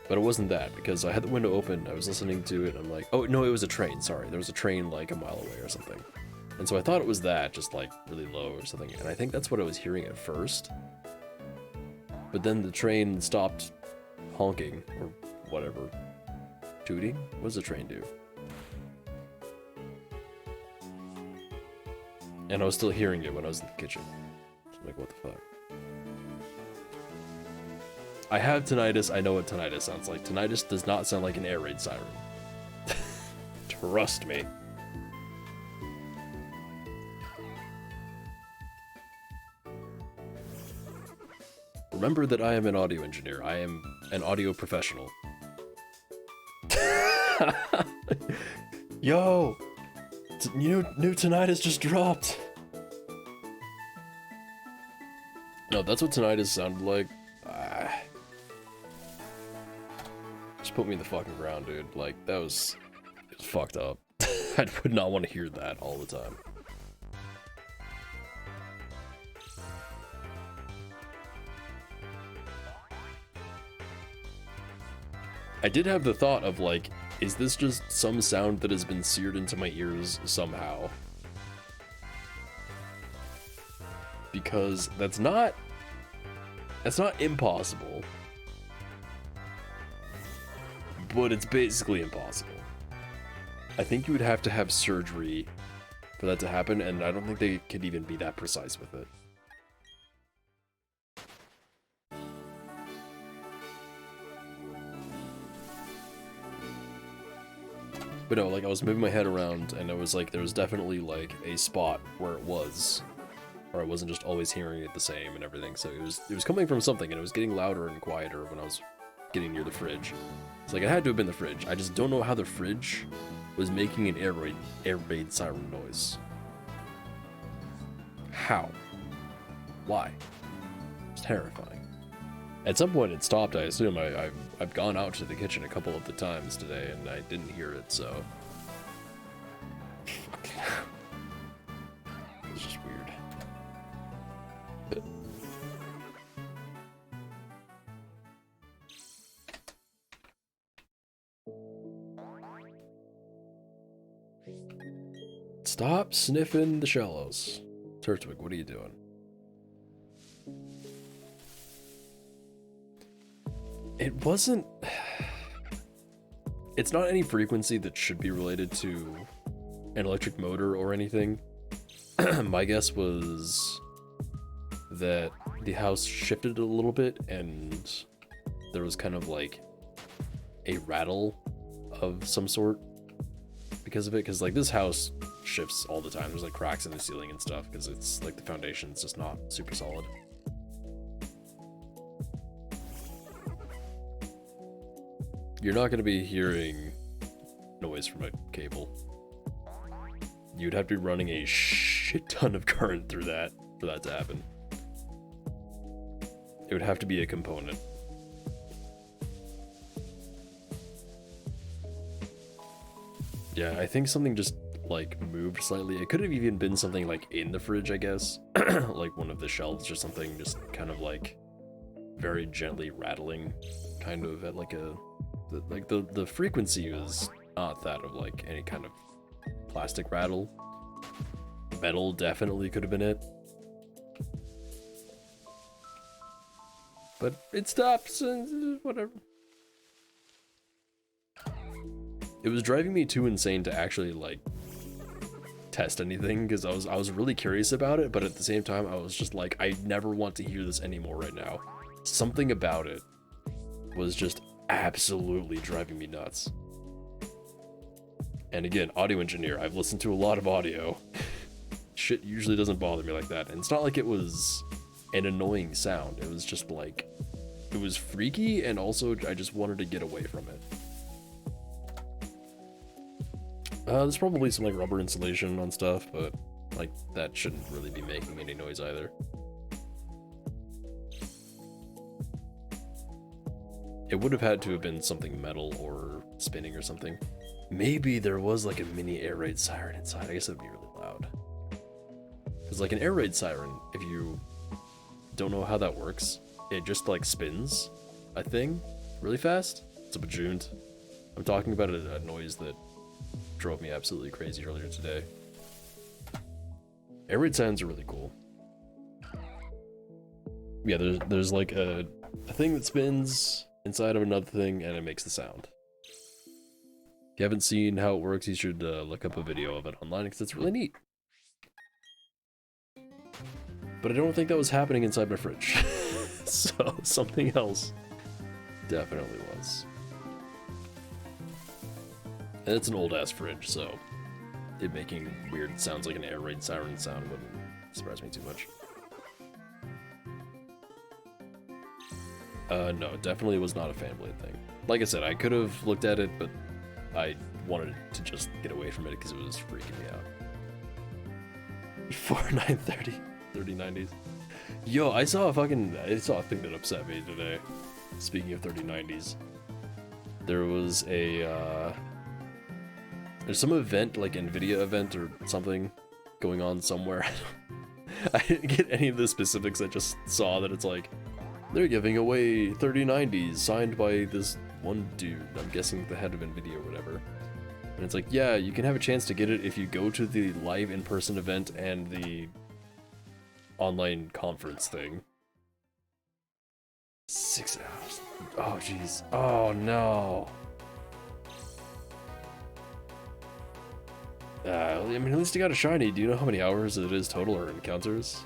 But it wasn't that, because I had the window open, I was listening to it, and I'm like, oh, no, it was a train, sorry. There was a train, like, a mile away or something. And so I thought it was that, just, like, really low or something, and I think that's what I was hearing at first. But then the train stopped honking, or whatever. Tooting? What does the train do? And I was still hearing it when I was in the kitchen. So I'm like, what the fuck? I have tinnitus, I know what tinnitus sounds like. Tinnitus does not sound like an air raid siren. Trust me. Remember that I am an audio engineer. I am an audio professional. Yo! New tinnitus just dropped! No, that's what tinnitus sounded like. Just put me in the fucking ground, dude. Like, it was fucked up. I would not want to hear that all the time. I did have the thought of like, is this just some sound that has been seared into my ears somehow? Because that's not impossible. But it's basically impossible. I think you would have to have surgery for that to happen, and I don't think they could even be that precise with it. But no, like, I was moving my head around, and it was like, there was definitely, like, a spot where it was, where I wasn't just always hearing it the same and everything, so it was coming from something, and it was getting louder and quieter when I was getting near the fridge. It's like, it had to have been the fridge. I just don't know how the fridge was making an air raid siren noise. How? Why? It's terrifying. At some point it stopped, I assume. I've gone out to the kitchen a couple of the times today, and I didn't hear it, so... It's just weird. Stop sniffing the shallows. Turtwig, what are you doing? It wasn't... It's not any frequency that should be related to an electric motor or anything. My guess was that the house shifted a little bit and there was kind of like a rattle of some sort because of it. Because like this house shifts all the time. There's like cracks in the ceiling and stuff because it's like the foundation's just not super solid. You're not going to be hearing noise from a cable. You'd have to be running a shit ton of current through that for that to happen. It would have to be a component. Yeah, I think something just like moved slightly. It could have even been something like in the fridge, I guess. Like one of the shelves or something, just kind of like very gently rattling, kind of at like a... Like the frequency was not that of like any kind of plastic rattle. Metal definitely could have been it. But it stops and whatever. It was driving me too insane to actually like test anything because I was really curious about it, but at the same time I was just like, I never want to hear this anymore right now. Something about it was just absolutely driving me nuts. And again, audio engineer, I've listened to a lot of audio. Shit usually doesn't bother me like that. And it's not like it was an annoying sound. It was just like, it was freaky, and also I just wanted to get away from it. There's probably some like rubber insulation on stuff, but like that shouldn't really be making any noise either. It would have had to have been something metal or spinning or something. Maybe there was like a mini air raid siren inside. I guess it would be really loud. Because like an air raid siren, if you don't know how that works, it just like spins a thing really fast. It's a bajount. I'm talking about a noise that drove me absolutely crazy earlier today. Air raid sounds are really cool. Yeah, there's like a thing that spins inside of another thing, and it makes the sound. If you haven't seen how it works, you should look up a video of it online, because it's really neat. But I don't think that was happening inside my fridge. So, something else definitely was. And it's an old-ass fridge, so it making weird sounds like an air raid siren sound wouldn't surprise me too much. No, it definitely was not a family thing. Like I said, I could have looked at it, but I wanted to just get away from it because it was freaking me out. 4930, 3090s. Yo, I saw a thing that upset me today. Speaking of 3090s. There was a, there's some event, like NVIDIA event or something, going on somewhere. I didn't get any of the specifics, I just saw that it's like, they're giving away 3090s signed by this one dude, I'm guessing the head of NVIDIA or whatever. And it's like, yeah, you can have a chance to get it if you go to the live in-person event and the online conference thing. 6 hours. Oh, jeez. Oh, no. I mean, at least you got a shiny. Do you know how many hours it is total or encounters?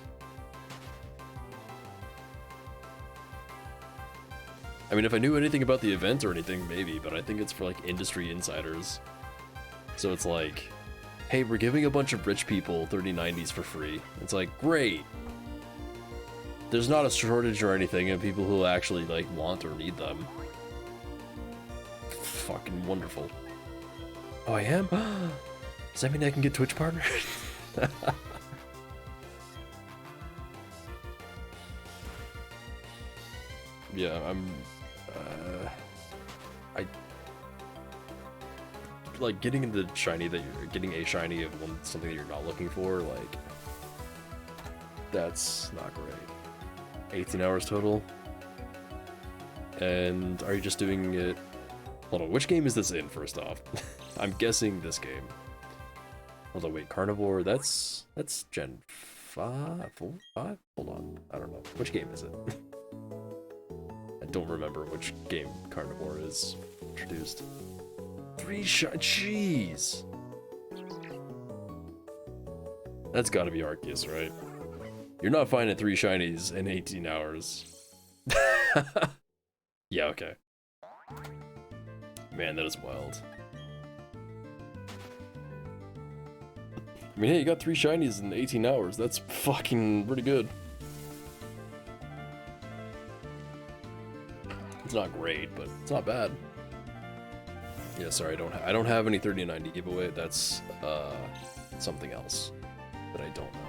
I mean, if I knew anything about the event or anything, maybe, but I think it's for, like, industry insiders. So it's like, hey, we're giving a bunch of rich people 3090s for free. It's like, great. There's not a shortage or anything of people who actually, like, want or need them. Fucking wonderful. Oh, I am? Does that mean I can get Twitch partners? Yeah, I like getting the shiny that you're getting a shiny of something that you're not looking for, like that's not great. 18 hours total. And are you just doing it? Hold on, which game is this in first off? I'm guessing this game. Hold on, wait, Carnivore, that's Gen 5, 4, 5? Hold on, I don't know. Which game is it? I don't remember which game Carnivore is introduced. 3 shot, jeez! That's gotta be Arceus, right? You're not finding 3 shinies in 18 hours. Yeah, okay. Man, that is wild. I mean, hey, you got 3 shinies in 18 hours. That's fucking pretty good. It's not great, but it's not bad. Yeah, sorry, I don't have any 3090 giveaway. That's something else that I don't know.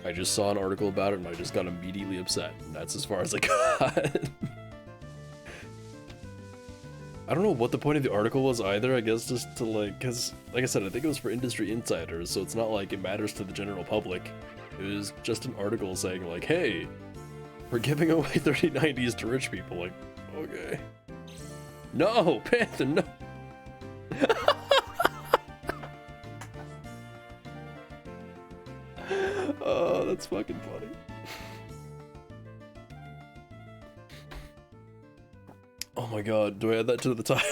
I just saw an article about it and I just got immediately upset. And that's as far as I got. I don't know what the point of the article was either, I guess just to like, cause like I said, I think it was for industry insiders, so it's not like it matters to the general public. It was just an article saying like, hey, we're giving away 3090s to rich people, like, okay. No, Panther, no. Oh, that's fucking funny. Oh my god, do I add that to the title?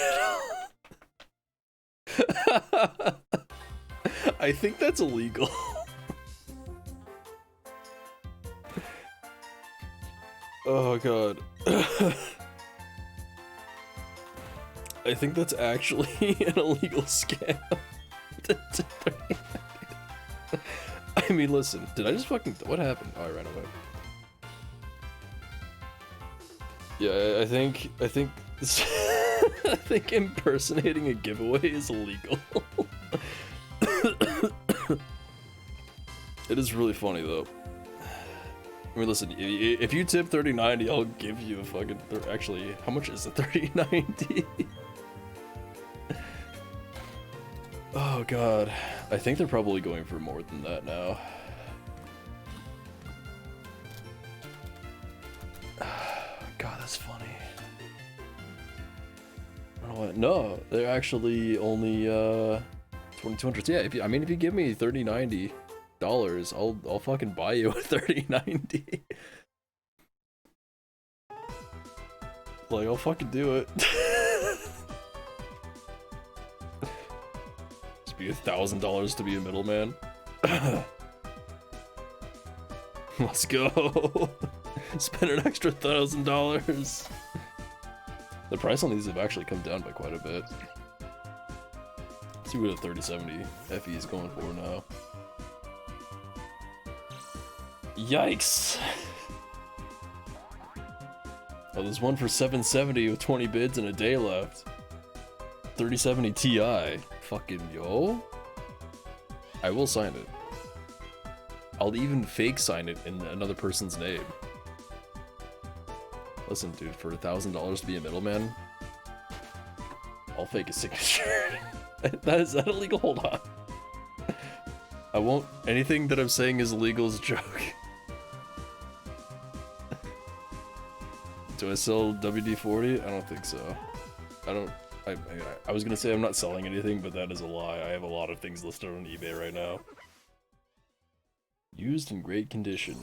I think that's illegal. Oh god. I think that's actually an illegal scam. I mean, listen, did I just fucking... What happened? Oh, I ran away. Yeah, I think I think impersonating a giveaway is illegal. It is really funny though. I mean, listen, if you tip 3090, I'll give you a fucking... Actually, how much is a 3090? Oh god, I think they're probably going for more than that now. God, that's funny. I don't know what, no, they're actually only 2200. Yeah, if you give me $30.90, I'll fucking buy you a 3090. Like, I'll fucking do it. Just be $1,000 to be a middleman. Let's go. Spend an extra $1,000. The price on these have actually come down by quite a bit. Let's see what a 3070 FE is going for now. Yikes! Oh, there's one for 770 with 20 bids and a day left. 3070 Ti. Fucking yo. I will sign it. I'll even fake sign it in another person's name. Listen, dude, for $1,000 to be a middleman, I'll fake a signature. Is that illegal? Hold on. I won't. Anything that I'm saying is illegal is a joke. Do I sell WD-40? I don't think so. I don't. I was gonna say I'm not selling anything, but that is a lie. I have a lot of things listed on eBay right now. Used in great condition.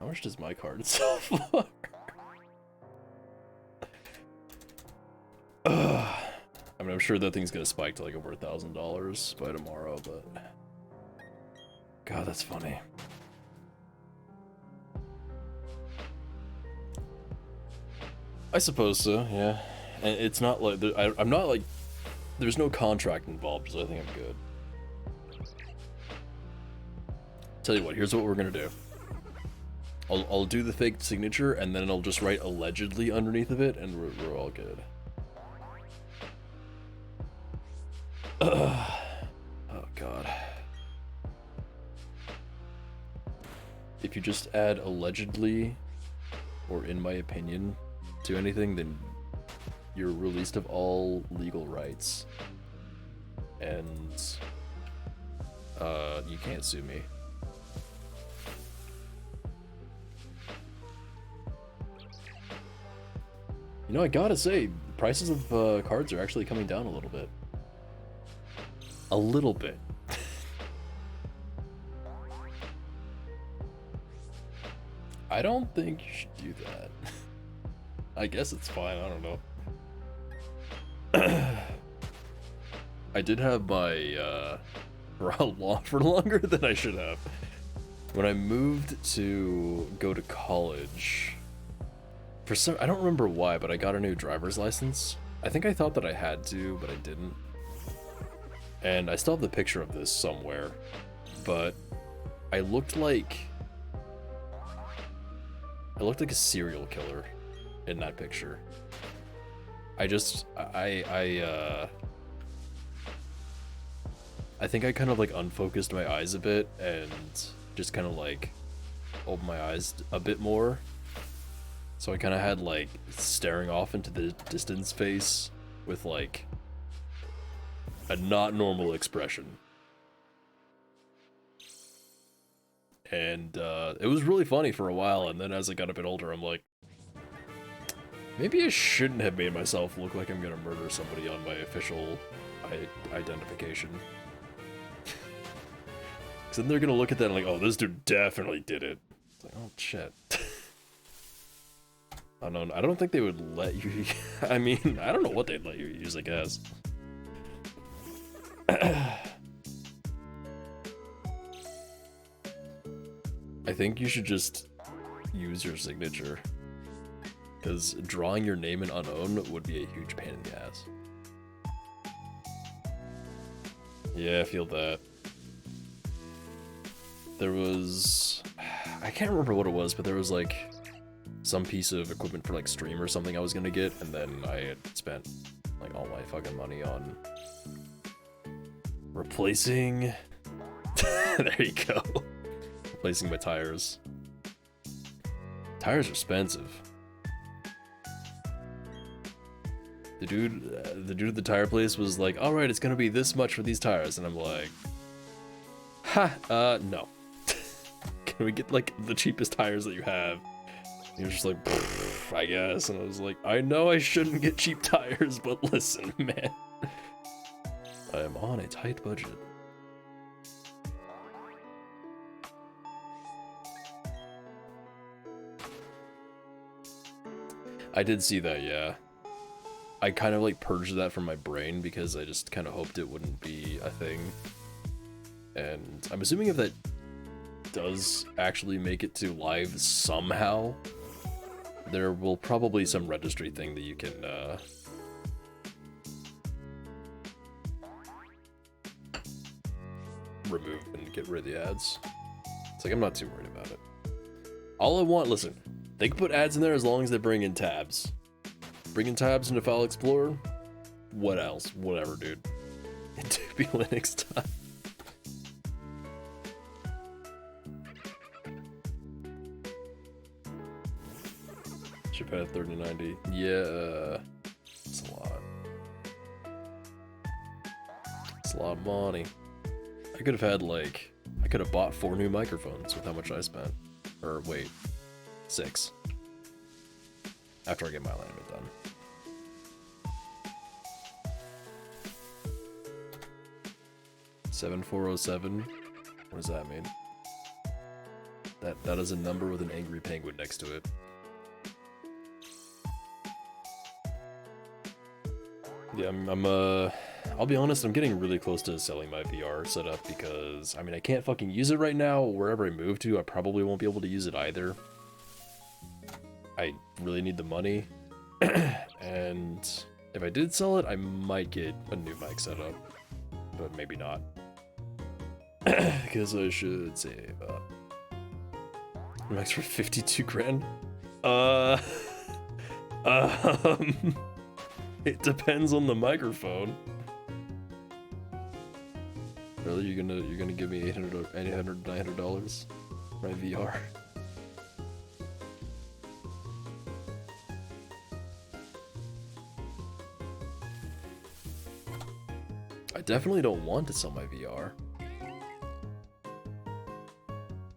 How much does my card sell for? I mean, I'm sure that thing's gonna spike to like over $1,000 by tomorrow, but God, that's funny. I suppose so, yeah. And it's not like I'm not like there's no contract involved, so I think I'm good. Tell you what, here's what we're gonna do. I'll do the fake signature, and then I'll just write allegedly underneath of it, and we're all good. Oh God. If you just add allegedly, or in my opinion, to anything, then you're released of all legal rights. And you can't sue me. You know, I gotta say, prices of cards are actually coming down a little bit. A little bit. I don't think you should do that. I guess it's fine, I don't know. I did have my, for longer than I should have. When I moved to go to college, for some, I don't remember why, but I got a new driver's license. I think I thought that I had to, but I didn't. And I still have the picture of this somewhere, but I looked like a serial killer in that picture. I think I kind of like unfocused my eyes a bit and just kind of like opened my eyes a bit more. So I kind of had like staring off into the distance face with like a not normal expression. And it was really funny for a while, and then as I got a bit older, I'm like, maybe I shouldn't have made myself look like I'm gonna murder somebody on my official identification. Because then they're gonna look at that and like, oh, this dude definitely did it. It's like, oh shit. I don't think they would let you. I mean, I don't know what they'd let you use, I guess. I think you should just use your signature, because drawing your name in unknown would be a huge pain in the ass. Yeah, I feel that. There was, I can't remember what it was, but there was like some piece of equipment for like stream or something I was gonna get, and then I had spent like all my fucking money on replacing there you go. Replacing my tires. Tires are expensive. The dude at the tire place was like, all right, it's gonna be this much for these tires, and I'm like, no. Can we get like the cheapest tires that you have? He was just like, I guess, and I was like, I know I shouldn't get cheap tires, but listen, man, I am on a tight budget. I did see that, yeah. I kind of like purged that from my brain because I just kind of hoped it wouldn't be a thing. And I'm assuming if that does actually make it to live somehow, there will probably some registry thing that you can remove and get rid of the ads. It's like, I'm not too worried about it. All I want, listen, they can put ads in there as long as they bring in tabs. Bring in tabs into File Explorer? What else? Whatever, dude. It do be Linux time. Should pay 3090. Yeah, it's a lot. It's a lot of money. I could have had like, I could have bought 4 new microphones with how much I spent. Or wait, 6. After I get my alignment done. $7,407. What does that mean? That is a number with an angry penguin next to it. Yeah, I'll be honest, I'm getting really close to selling my VR setup because, I mean, I can't fucking use it right now. Wherever I move to, I probably won't be able to use it either. I really need the money. And if I did sell it, I might get a new mic setup. But maybe not. Because I should save up. Max for 52 grand? It depends on the microphone. Really, you're gonna give me $800, $900 for my VR? I definitely don't want to sell my VR,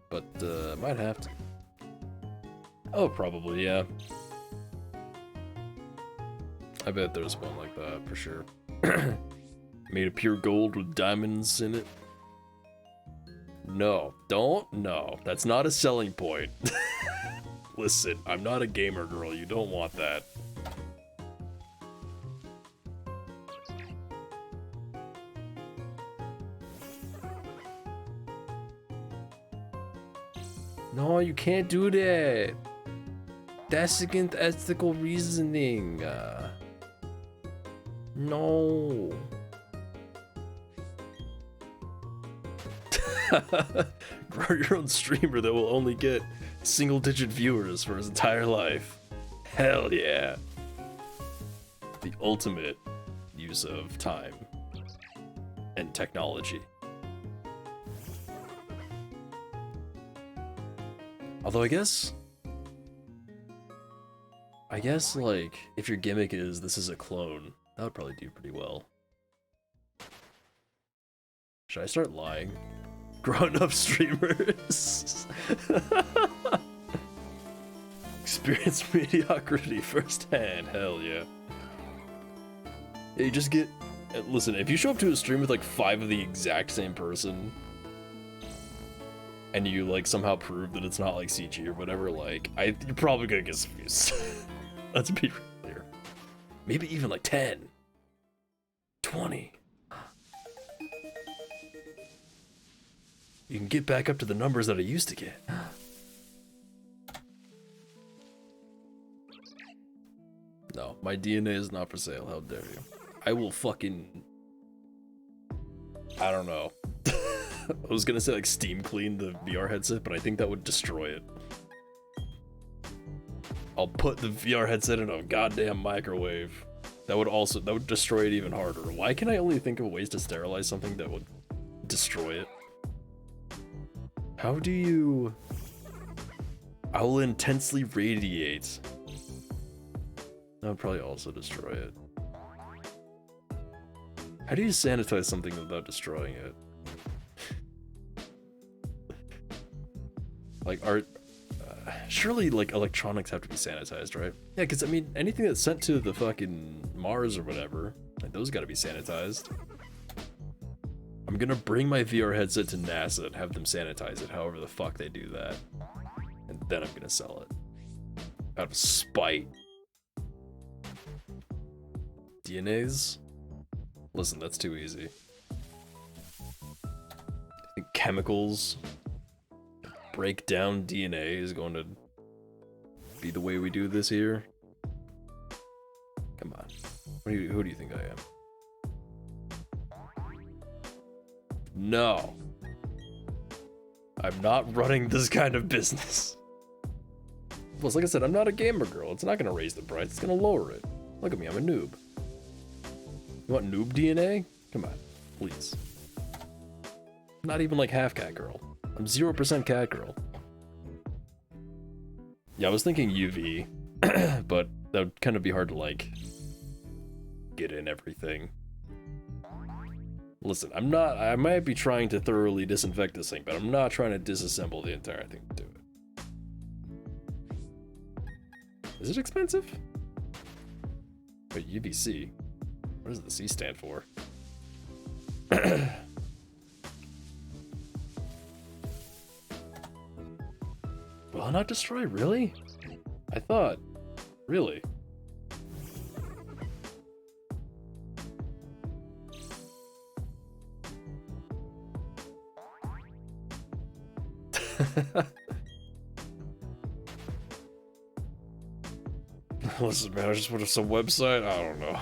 but might have to. Oh, probably, yeah. I bet there's one like that, for sure. Made of pure gold with diamonds in it. No, no, that's not a selling point. Listen, I'm not a gamer girl, you don't want that. No, you can't do that. That's against ethical reasoning. No. Grow your own streamer that will only get single-digit viewers for his entire life. Hell yeah. The ultimate use of time and technology. Although I guess, like, if your gimmick is this is a clone, that would probably do pretty well. Should I start lying? Grown-up streamers. Experience mediocrity firsthand, hell yeah. Yeah, you just get, listen, if you show up to a stream with like 5 of the exact same person, and you like somehow prove that it's not like CG or whatever, like, you're probably gonna get some views. Let's be clear. Maybe even like 10. 20. You can get back up to the numbers that I used to get. No, my DNA is not for sale, how dare you. I will fucking... I don't know. I was gonna say like steam clean the VR headset, but I think that would destroy it. I'll put the VR headset in a goddamn microwave. That would destroy it even harder. Why can I only think of ways to sterilize something that would destroy it? How do you... I will intensely radiate. That would probably also destroy it. How do you sanitize something without destroying it? Like, surely, like, electronics have to be sanitized, right? Yeah, because, I mean, anything that's sent to the fucking Mars or whatever, like, those gotta be sanitized. I'm gonna bring my VR headset to NASA and have them sanitize it, however the fuck they do that. And then I'm gonna sell it. Out of spite. DNAs? Listen, that's too easy. I think chemicals break down DNA is going to be the way we do this here. Come on. Who do you think I am? No. I'm not running this kind of business. Plus, like I said, I'm not a gamer girl. It's not going to raise the price. It's going to lower it. Look at me. I'm a noob. You want noob DNA? Come on. Please. I'm not even like half cat girl. I'm 0% cat girl. Yeah, I was thinking UV, but that would kind of be hard to, like, get in everything. Listen, I might be trying to thoroughly disinfect this thing, but I'm not trying to disassemble the entire thing to do it. Is it expensive? Wait, UBC. What does the C stand for? Will not destroy? Really? I thought. Really? Listen, man, I just went to some website. I don't know.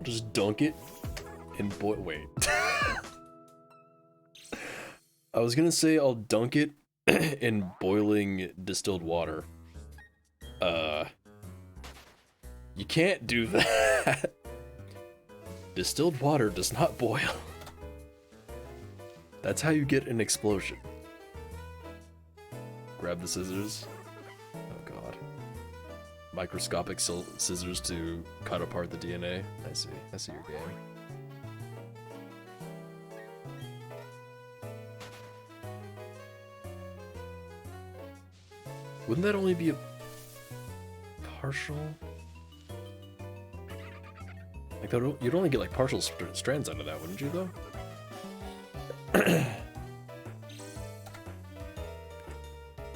Just dunk it in wait. I was gonna say I'll dunk it in boiling distilled water. You can't do that. Distilled water does not boil. That's how you get an explosion. Grab the scissors. Oh god. Microscopic scissors to cut apart the DNA. I see your game. Wouldn't that only be a partial? Like, you'd only get like partial strands out of that, wouldn't you, though?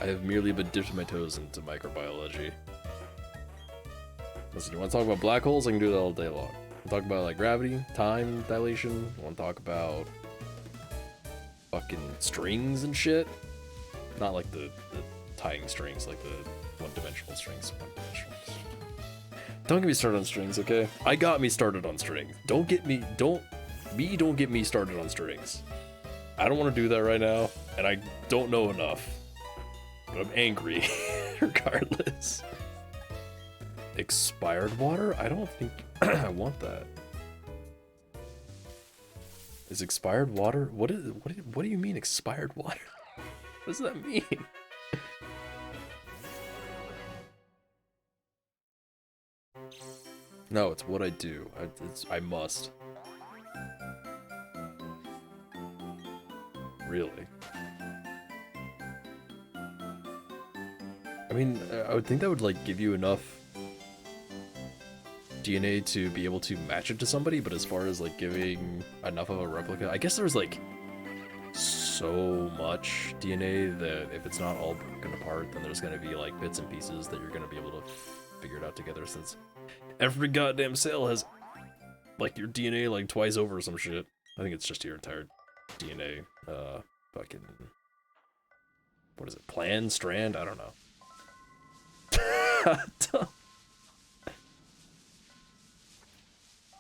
I have merely been dipping my toes into microbiology. Listen, you want to talk about black holes? I can do that all day long. Talk about like gravity, time dilation. Want to talk about fucking strings and shit? Not like the tying strings, like the one-dimensional strings. Don't get me started on strings, okay? I got me started on strings. Don't get me started on strings. I don't want to do that right now, and I don't know enough. But I'm angry, regardless. Expired water? I don't think I want that. Is expired water? What do you mean expired water? What does that mean? No, it's what I do. I must. Really? I mean, I would think that would like give you enough DNA to be able to match it to somebody, but as far as like giving enough of a replica, I guess there's like so much DNA that if it's not all broken apart, then there's gonna be like bits and pieces that you're gonna be able to figure it out together, since every goddamn cell has like your DNA like twice over or some shit. I think it's just your entire DNA. Fucking, what is it? Plan, strand? I don't know.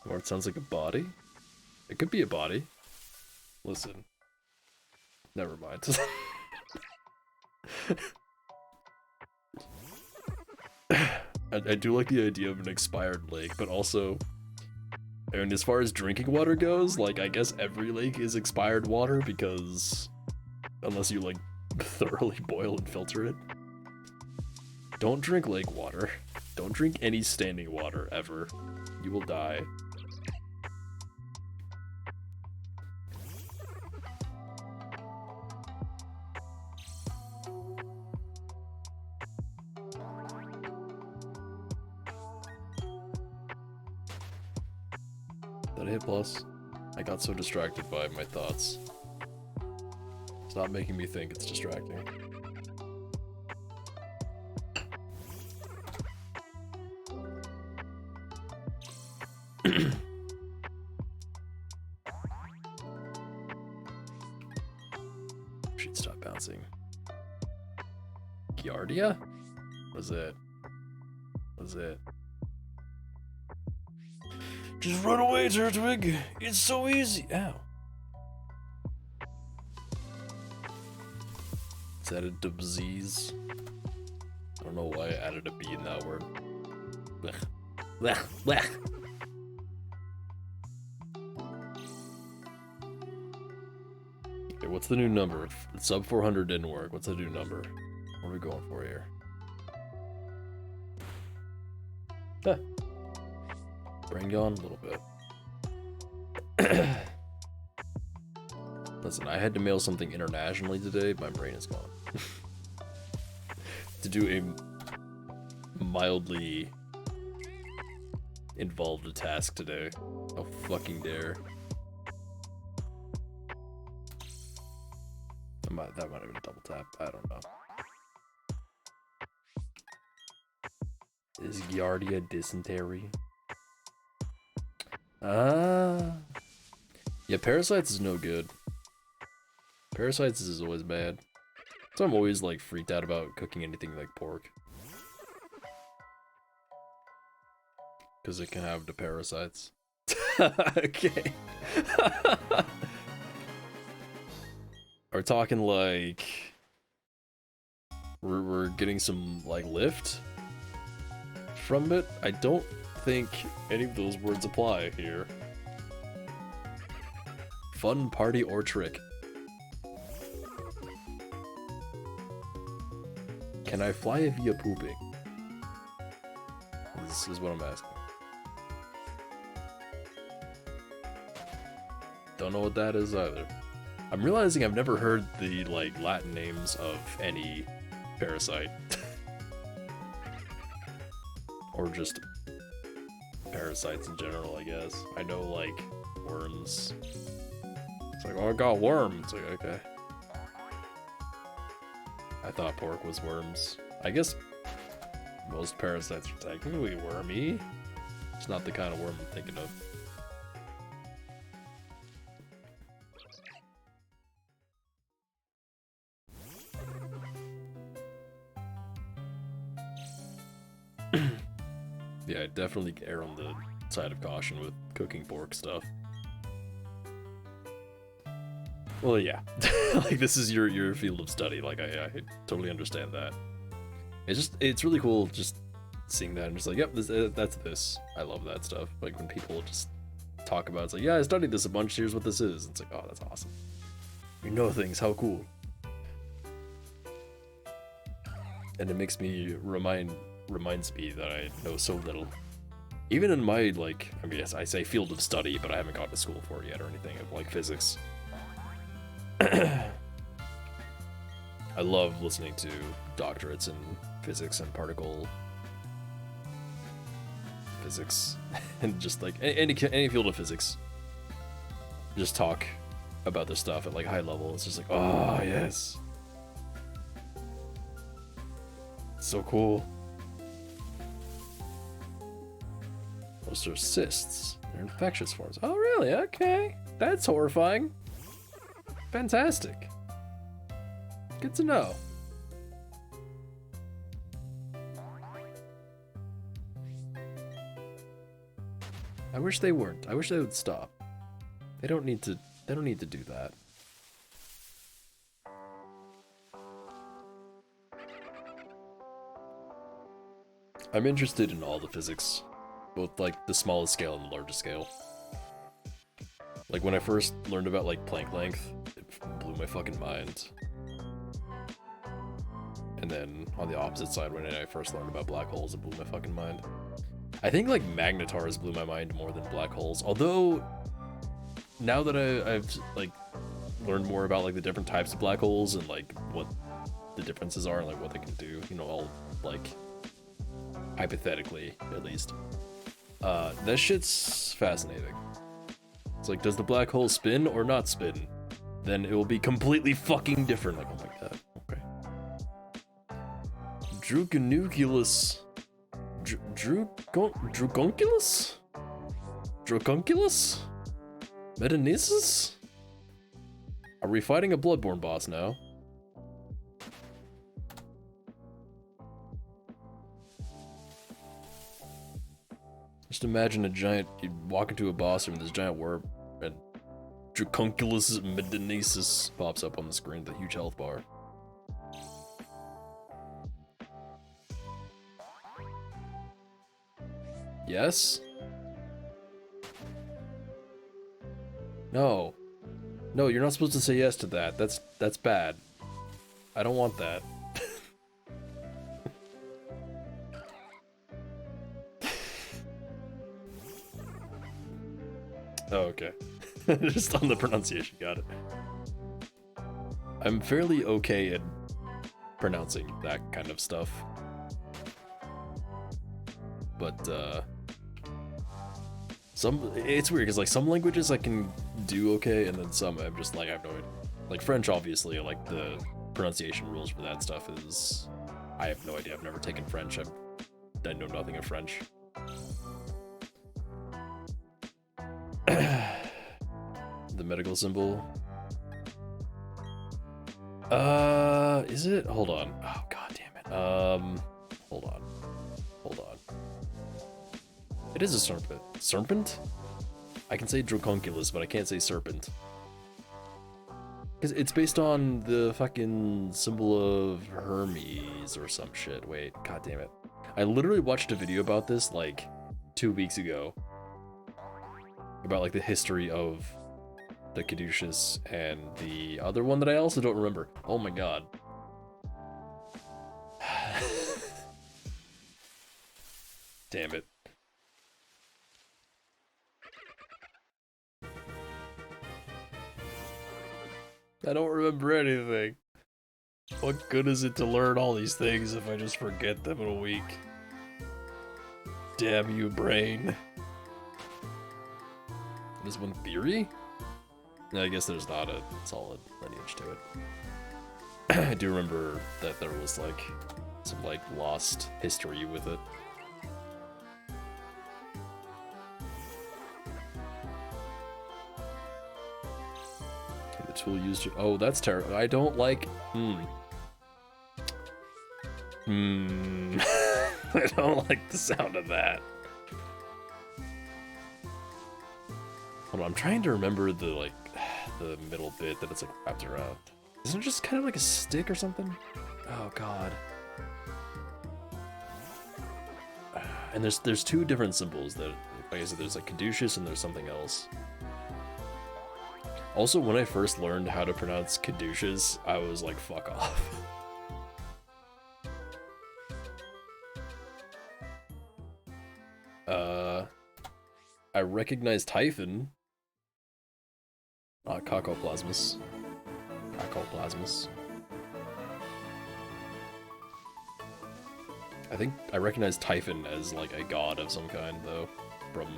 Or it sounds like a body. It could be a body. Listen. Never mind. I do like the idea of an expired lake, but also, and as far as drinking water goes, like, I guess every lake is expired water, because unless you like thoroughly boil and filter it. Don't drink lake water. Don't drink any standing water ever. You will die. Did I hit plus? I got so distracted by my thoughts. Stop making me think it's distracting. Should stop bouncing. Giardia? Was it? Just run away, Turtwig! It's so easy! Ow. Is that a dubzies? I don't know why I added a B in that word. Blech. Blech. Blech. Okay, what's the new number? Sub 400 didn't work. What's the new number? What are we going for here? Ah. Brain gone a little bit. Listen, I had to mail something internationally today. My brain is gone. To do a mildly involved task today. How fucking dare. That might have been a double tap. I don't know. Is Giardia dysentery? Yeah, parasites is no good. Parasites is always bad. So I'm always like freaked out about cooking anything like pork. Because it can have the parasites. Okay. We're talking like... We're getting some like lift from it. I don't think any of those words apply here. Fun, party, or trick. Can I fly via pooping? This is what I'm asking. Don't know what that is either. I'm realizing I've never heard the like Latin names of any parasite. Or just parasites in general, I guess. I know like worms. It's like, oh, I got worm. It's like, okay. I thought pork was worms. I guess most parasites are technically wormy. It's not the kind of worm I'm thinking of. Yeah, I definitely err on the side of caution with cooking pork stuff. Well, yeah. Like, this is your field of study. Like, I totally understand that. It's really cool just seeing that. I'm just like, yep, that's this. I love that stuff. Like, when people just talk about it, it's like, yeah, I studied this a bunch, here's what this is. It's like, oh, that's awesome. You know things, how cool. And it makes me reminds me that I know so little. Even in my, like, I mean, yes, I say field of study, but I haven't gone to school for it yet or anything, of, like, physics. I love listening to doctorates in physics and particle physics, and just, like, any field of physics. Just talk about this stuff at, like, high level. It's just like, oh, yes. So cool. Those are cysts. They're infectious forms. Oh, really? Okay. That's horrifying. Fantastic. Good to know. I wish they weren't. I wish they would stop. They don't need to do that. I'm interested in all the physics, both like the smallest scale and the largest scale. Like when I first learned about like Planck length, it blew my fucking mind. And then on the opposite side, when I first learned about black holes, it blew my fucking mind. I think like magnetars blew my mind more than black holes. Although now that I've like learned more about like the different types of black holes and like what the differences are and like what they can do, you know, all like hypothetically at least, that shit's fascinating. It's like, does the black hole spin or not spin? Then it will be completely fucking different. Like, oh my god, okay. Drugunculus. Dracunculus? Dracunculus? Metanesis? Are we fighting a Bloodborne boss now? Just imagine you walk into a boss room, this giant worm, and Dracunculus Metanesis pops up on the screen with a huge health bar. Yes? No. No, you're not supposed to say yes to that. That's bad. I don't want that. Oh, okay. Just on the pronunciation, got it. I'm fairly okay at pronouncing that kind of stuff. But, it's weird, because, like, some languages I can do okay, and then some I'm just, like, I have no idea. Like, French, obviously, like, the pronunciation rules for that stuff is... I have no idea, I've never taken French, I know nothing of French. The medical symbol. Is it? Hold on. Oh, god damn it. Hold on. It is a serpent. Serpent? I can say Draconculus, but I can't say serpent. Because it's based on the fucking symbol of Hermes or some shit. Wait, god damn it. I literally watched a video about this, like, 2 weeks ago. About, like, the history of the Caduceus and the other one that I also don't remember. Oh my god. Damn it. I don't remember anything. What good is it to learn all these things if I just forget them in a week? Damn you, brain. There's one theory? I guess there's not a solid lineage to it. I do remember that there was, like, some, like, lost history with it. Okay, the tool used to... Oh, that's terrible. I don't like... I don't like the sound of that. Hold on, I'm trying to remember the, like, the middle bit that it's, like, wrapped around. Isn't it just kind of like a stick or something? Oh, god. And there's two different symbols that, like I said, there's, like, Caduceus and there's something else. Also, when I first learned how to pronounce Caduceus, I was like, fuck off. I recognize Typhon. Cacoplasmus. Cacoplasmus. I think I recognize Typhon as, like, a god of some kind, though. From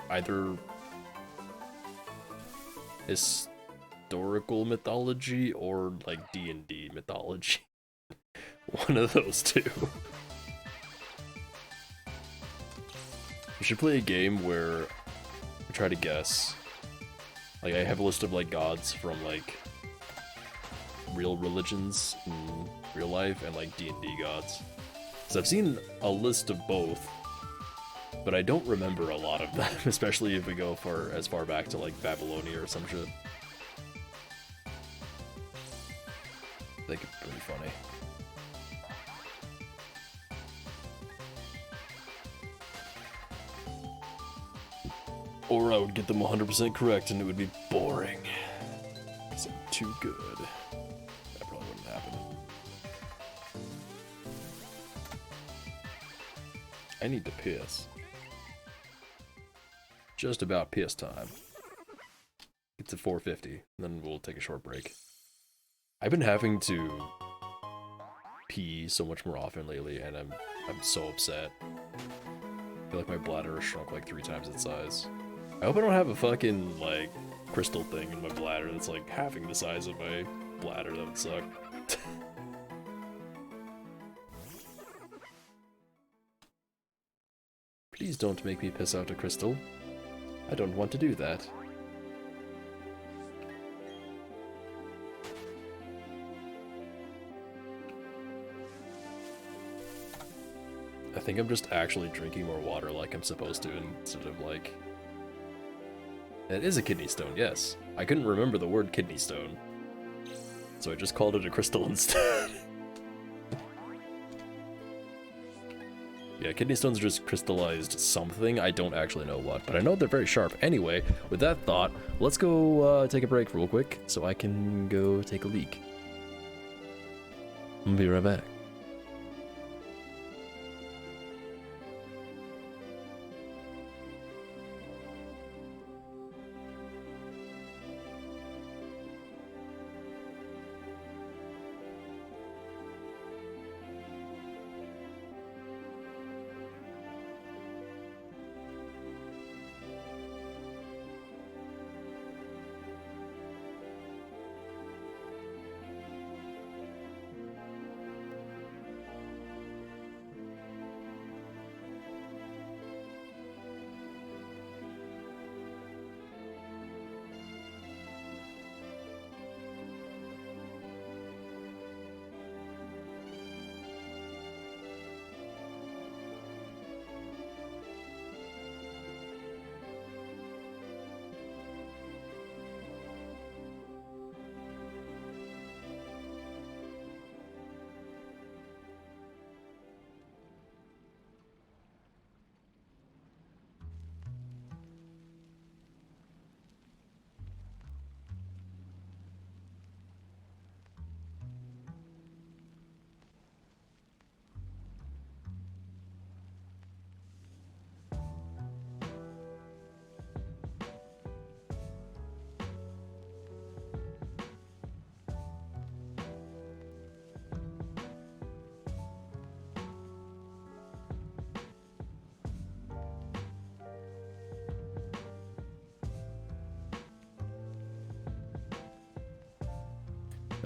either historical mythology or, like, D&D mythology. One of those two. We should play a game where I try to guess. Like, I have a list of, like, gods from, like, real religions in real life and, like, D&D gods. So I've seen a list of both, but I don't remember a lot of them, especially if we go as far back to, like, Babylonia or some shit. I think it's pretty funny. Or I would get them 100% correct and it would be boring. Because I'm too good. That probably wouldn't happen. I need to piss. Just about piss time. It's at 4:50, and then we'll take a short break. I've been having to pee so much more often lately, and I'm so upset. I feel like my bladder has shrunk like 3 times its size. I hope I don't have a fucking, like, crystal thing in my bladder that's, like, halving the size of my bladder. That would suck. Please don't make me piss out a crystal. I don't want to do that. I think I'm just actually drinking more water like I'm supposed to instead of, like... It is a kidney stone, yes. I couldn't remember the word kidney stone, so I just called it a crystal instead. Yeah, kidney stones are just crystallized something. I don't actually know what, but I know they're very sharp. Anyway, with that thought, let's go take a break real quick so I can go take a leak. I'll be right back.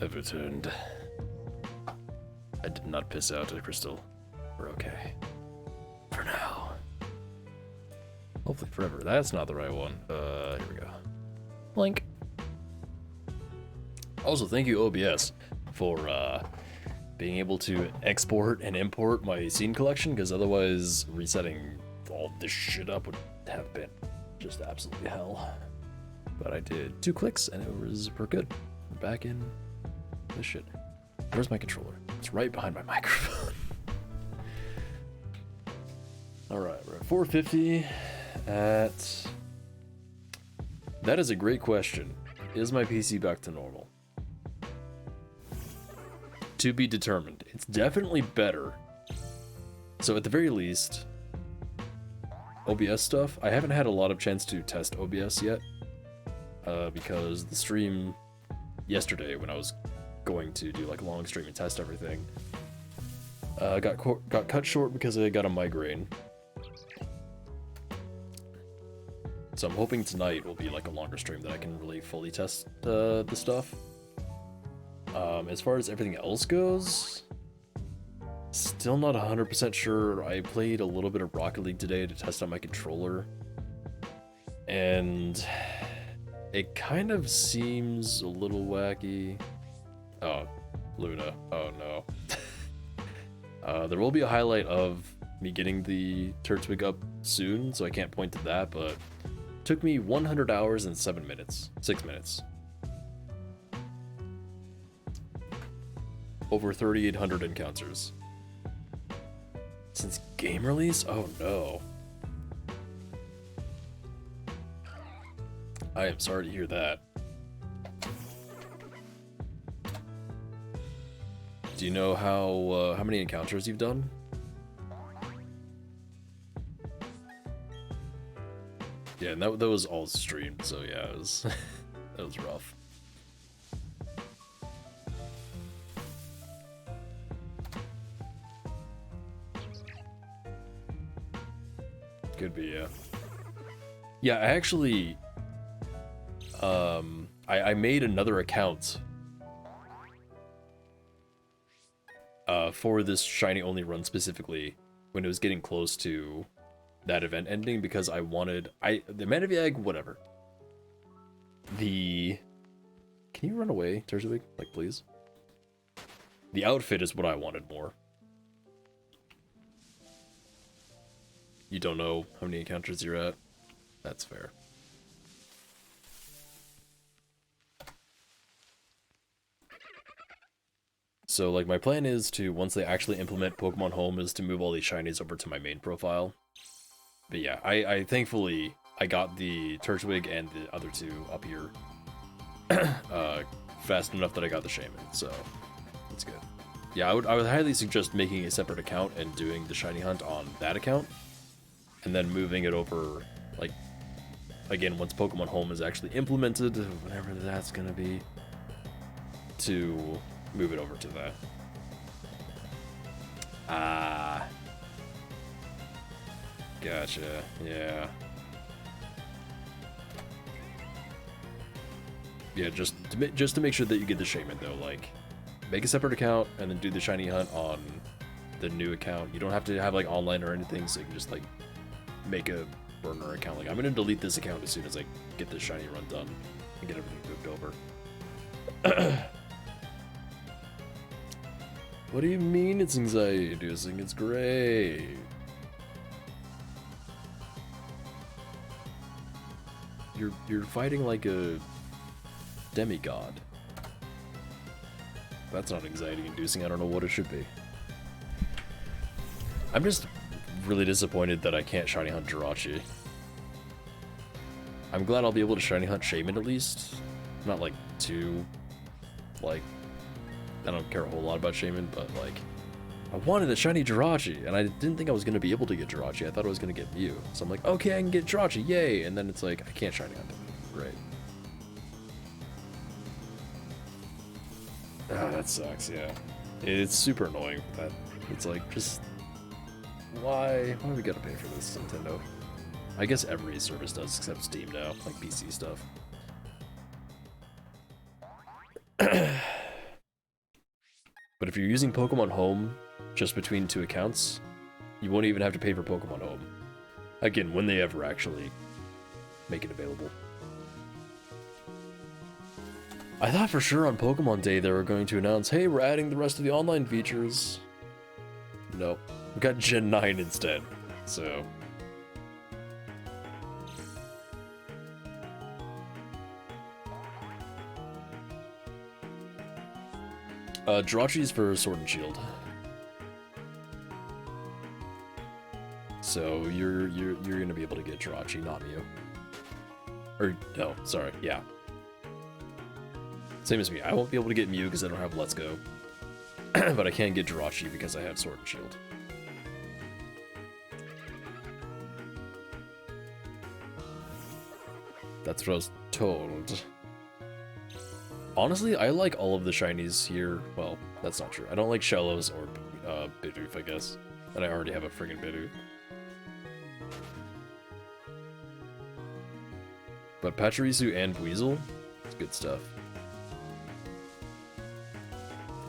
I've returned. I did not piss out a crystal. We're okay. For now. Hopefully forever. That's not the right one. Here we go. Link. Also, thank you OBS for being able to export and import my scene collection, because otherwise resetting all this shit up would have been just absolutely hell. But I did 2 clicks and we're good. We're back in this shit. Where's my controller? It's right behind my microphone. Alright, we're at 450 at... That is a great question. Is my PC back to normal? To be determined. It's definitely better. So at the very least, OBS stuff, I haven't had a lot of chance to test OBS yet. Because the stream yesterday, when I was going to do like a long stream and test everything, got cut short because I got a migraine. So I'm hoping tonight will be like a longer stream that I can really fully test the stuff. As far as everything else goes, still not 100% sure. I played a little bit of Rocket League today to test out my controller, and it kind of seems a little wacky. Oh, Luna. Oh no. There will be a highlight of me getting the Turtwig up soon, so I can't point to that, but it took me 100 hours and 6 minutes. Over 3,800 encounters. Since game release? Oh no. I am sorry to hear that. Do you know how many encounters you've done? Yeah, and that was all streamed, so yeah, it was that was rough. Could be, yeah. Yeah, I actually I made another account for this shiny only run specifically when it was getting close to that event ending, because I wanted the Manavig, whatever. Can you run away, Terzawig? Like, please. The outfit is what I wanted more. You don't know how many encounters you're at? That's fair. So, like, my plan is to, once they actually implement Pokemon Home, is to move all these shinies over to my main profile. But yeah, I thankfully, I got the Turtwig and the other 2 up here fast enough that I got the Shaman, so that's good. Yeah, I would highly suggest making a separate account and doing the shiny hunt on that account, and then moving it over, like, again, once Pokemon Home is actually implemented, whatever that's gonna be, to move it over to that. Ah. Gotcha, yeah. Yeah, just to make sure that you get the Shaman, though, like, make a separate account and then do the shiny hunt on the new account. You don't have to have, like, online or anything, so you can just, like, make a burner account. Like, I'm gonna delete this account as soon as I get this shiny run done and get everything moved over. What do you mean it's anxiety-inducing? It's great. You're fighting like a demigod. That's not anxiety-inducing. I don't know what it should be. I'm just really disappointed that I can't shiny hunt Jirachi. I'm glad I'll be able to shiny hunt Shaman at least. Not like too, like, I don't care a whole lot about Shaman, but like, I wanted a shiny Jirachi, and I didn't think I was going to be able to get Jirachi. I thought I was going to get Mew. So I'm like, okay, I can get Jirachi, yay! And then it's like, I can't shiny hunt him. Great. Ah, that sucks, yeah. It's super annoying that it's like, just, why do we gotta pay for this, Nintendo? I guess every service does except Steam now, like PC stuff. if you're using Pokemon Home just between 2 accounts, you won't even have to pay for Pokemon Home. Again, when they ever actually make it available. I thought for sure on Pokemon Day they were going to announce, hey, we're adding the rest of the online features. No, we got Gen 9 instead, so... Jirachi's for Sword and Shield. So you're gonna be able to get Jirachi, not Mew. Or no, sorry, yeah. Same as me. I won't be able to get Mew because I don't have Let's Go. But I can get Jirachi because I have Sword and Shield. That's what I was told. Honestly, I like all of the shinies here. Well, that's not true. I don't like Shellos or Bidoof, I guess. And I already have a friggin' Bidoof. But Pachirisu and Weasel, it's good stuff.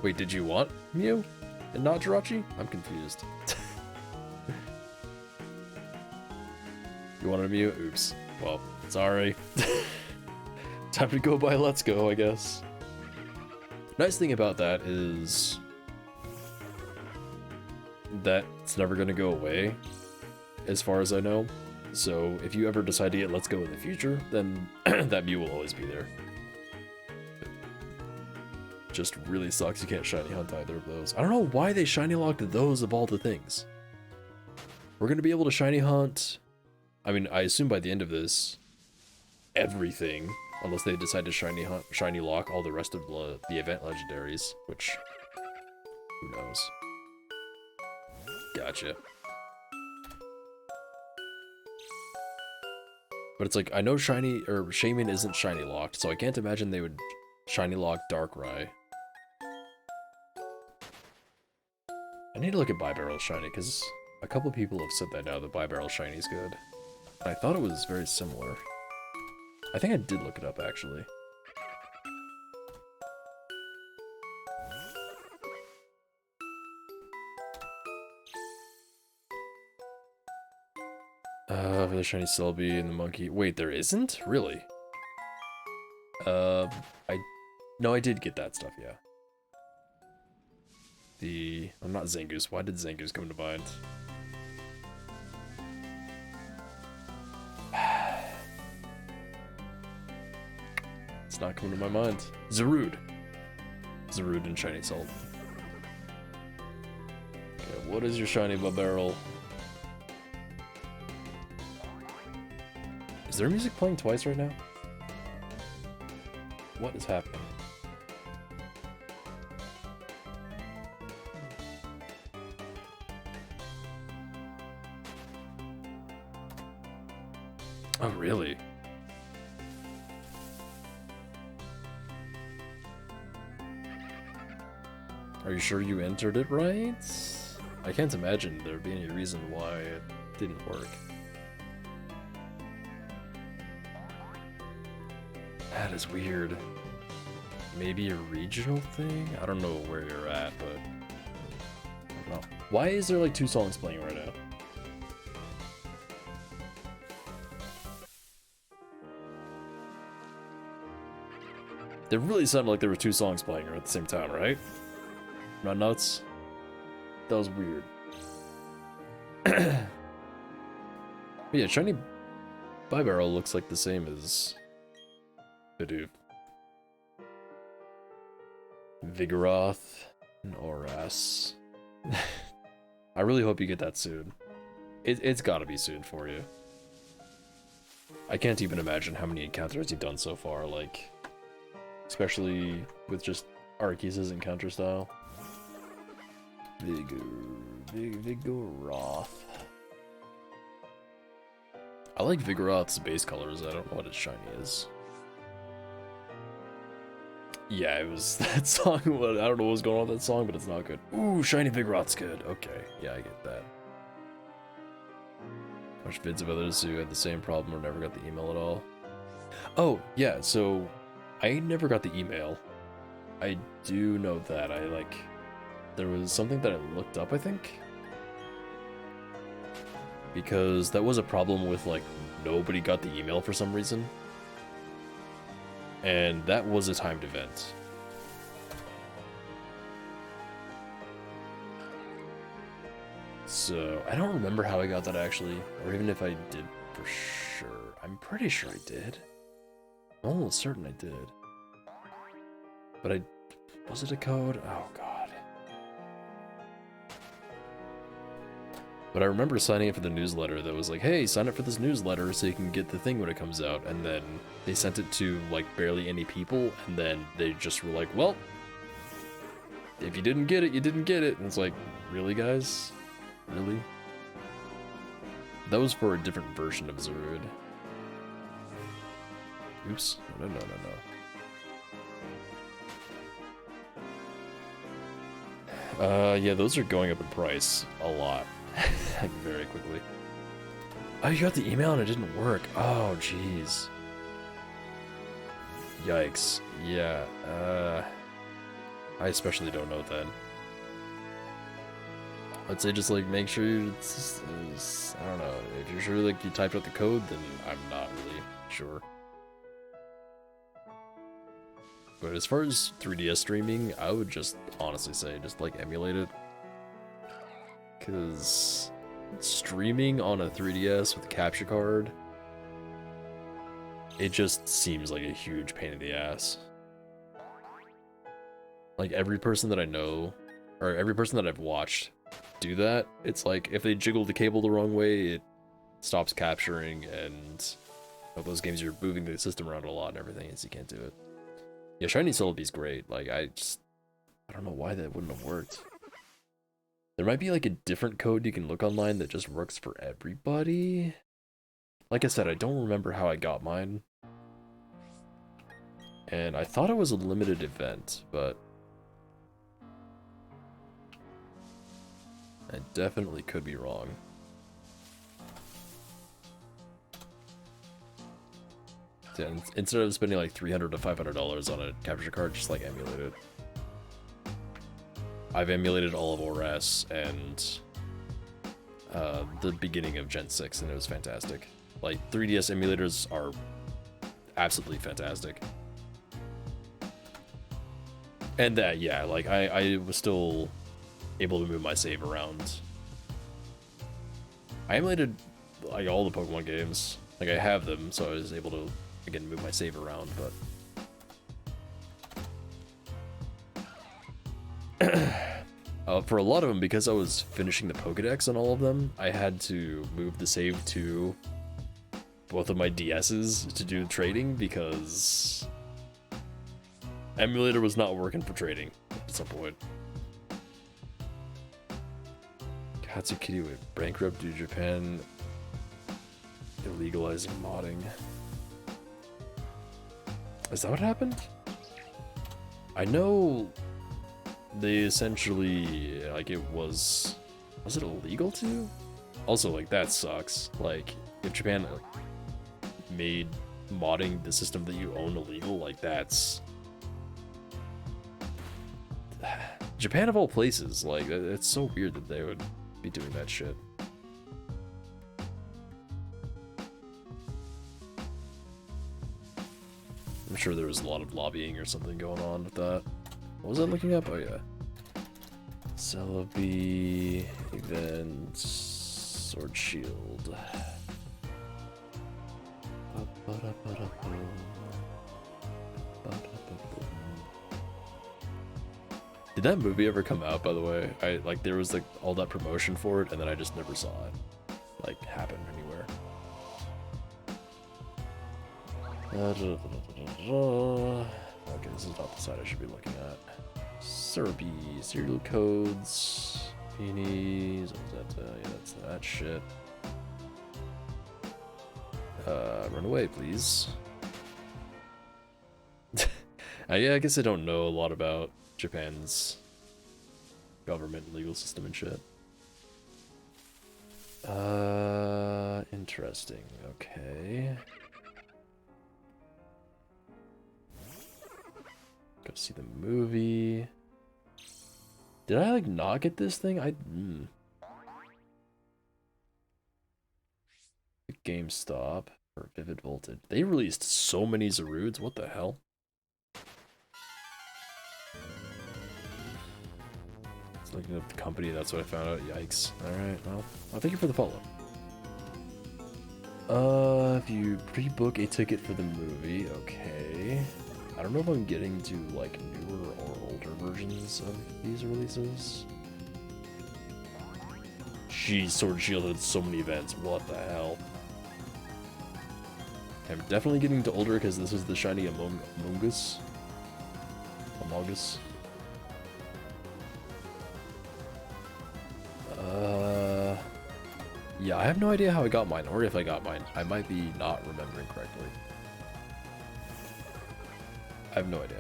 Wait, did you want Mew and not Jirachi? I'm confused. You wanted a Mew? Oops. Well, sorry. Time to go buy Let's Go, I guess. Nice thing about that is that's never going to go away, as far as I know. So if you ever decide to get Let's Go in the future, then that Mew will always be there. It just really sucks you can't shiny hunt either of those. I don't know why they shiny locked those of all the things. We're going to be able to shiny hunt, I mean, I assume by the end of this, everything. Unless they decide to shiny lock all the rest of the event legendaries, which, who knows. Gotcha. But it's like, I know Shaman isn't shiny locked, so I can't imagine they would shiny lock Darkrai. I need to look at Bibarel shiny, because a couple people have said that now, that Bibarel shiny is good. I thought it was very similar. I think I did look it up, actually. For the shiny Celebi and the monkey. Wait, there isn't? Really? No, I did get that stuff, yeah. I'm not Zangoose. Why did Zangoose come to mind? It's not coming to my mind. Zarude and shiny Salt. Okay, what is your shiny Bibarel? Is there music playing twice right now? What is happening? Oh, really? Are you sure you entered it right? I can't imagine there being any reason why it didn't work. That is weird. Maybe a regional thing? I don't know where you're at, but... I don't know. Why is there like 2 songs playing right now? It really sounded like there were 2 songs playing at the same time, right? Not nuts? That was weird. But yeah, shiny Bibarel looks like the same as Bidoof. Vigoroth and Oras. I really hope you get that soon. It's gotta be soon for you. I can't even imagine how many encounters you've done so far, like... Especially with just Arceus' encounter style. Vigoroth. I like Vigoroth's base colors, I don't know what its shiny is. Yeah, it was that song, I don't know what was going on with that song, but it's not good. Ooh, shiny Vigoroth's good, okay, yeah, I get that. Watched vids of others who had the same problem or never got the email at all. Oh, yeah, so I never got the email. I do know that, there was something that I looked up, I think. Because that was a problem with, like, nobody got the email for some reason. And that was a timed event. So, I don't remember how I got that actually, or even if I did for sure. I'm pretty sure I did. I'm almost certain I did. But was it a code? Oh god. But I remember signing up for the newsletter that was like, hey, sign up for this newsletter so you can get the thing when it comes out. And then they sent it to, like, barely any people, and then they just were like, well, if you didn't get it, you didn't get it. And it's like, really, guys? Really? That was for a different version of Zerud. Oops. No. Yeah, those are going up in price a lot. Like, very quickly. Oh, you got the email and it didn't work. Oh, jeez. Yikes. Yeah, I especially don't know then. I'd say just, like, make sure it's I don't know. If you're sure, like, you typed out the code, then I'm not really sure. But as far as 3DS streaming, I would just honestly say just, like, emulate it. Because streaming on a 3DS with a capture card, it just seems like a huge pain in the ass. Like, every person that I know, or every person that I've watched do that, it's like, if they jiggle the cable the wrong way, it stops capturing, and those games you're moving the system around a lot and everything, so you can't do it. Yeah, Shiny Celebi's great. Like, I don't know why that wouldn't have worked. There might be, like, a different code you can look online that just works for everybody. Like I said, I don't remember how I got mine. And I thought it was a limited event, but I definitely could be wrong. Yeah, instead of spending like $300 to $500 on a capture card, just like emulate it. I've emulated all of ORS and the beginning of Gen 6, and it was fantastic. Like, 3DS emulators are absolutely fantastic. And that, yeah, like, I was still able to move my save around. I emulated, like, all the Pokemon games. Like, I have them, so I was able to, again, move my save around, but... for a lot of them, because I was finishing the Pokedex on all of them, I had to move the save to both of my DSs to do trading, because emulator was not working for trading at some point. Katsukiri went bankrupt due to Japan illegalizing modding. Is that what happened? I know they essentially, like, it was it illegal to? Also, like, that sucks. Like, if Japan made modding the system that you own illegal, like, that's... Japan of all places, like, it's so weird that they would be doing that shit. I'm sure there was a lot of lobbying or something going on with that. What was I looking up? Oh yeah. Celebi event Sword Shield. Did that movie ever come out, by the way? There was like all that promotion for it, and then I just never saw it like happen anywhere. Okay, this is not the side I should be looking at. Syrupy, serial codes, beanies, what is that? Yeah, that's that shit. Run away, please. Yeah, I guess I don't know a lot about Japan's government and legal system and shit. Interesting, okay. Go see the movie. Did I, like, not get this thing? GameStop or Vivid Voltage. They released so many Zarudes. What the hell? It's looking up the company. That's what I found out. Yikes. Alright, well, thank you for the follow. If you pre-book a ticket for the movie, okay. I don't know if I'm getting to, like, newer or older versions of these releases. Jeez, Sword and Shield had so many events. What the hell? I'm definitely getting to older because this is the shiny Among Us. Among Us. Yeah, I have no idea how I got mine, or if I got mine. I might be not remembering correctly. I have no idea.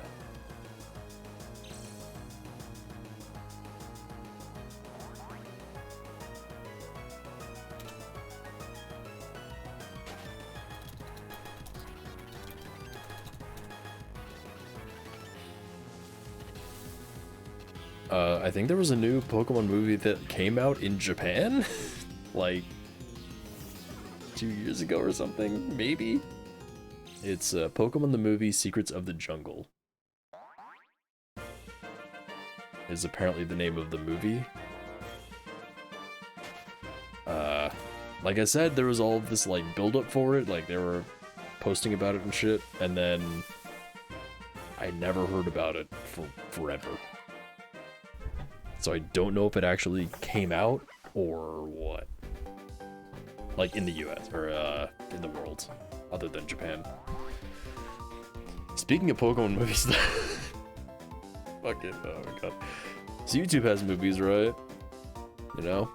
I think there was a new Pokemon movie that came out in Japan, like 2 years ago or something, maybe? It's Pokemon the Movie Secrets of the Jungle. Is apparently the name of the movie. Like I said, there was all this like build-up for it, like they were posting about it and shit, and then I never heard about it for forever. So I don't know if it actually came out or what. Like in the US or in the world, other than Japan. Speaking of Pokemon movies, fucking oh my god. So YouTube has movies, right? You know?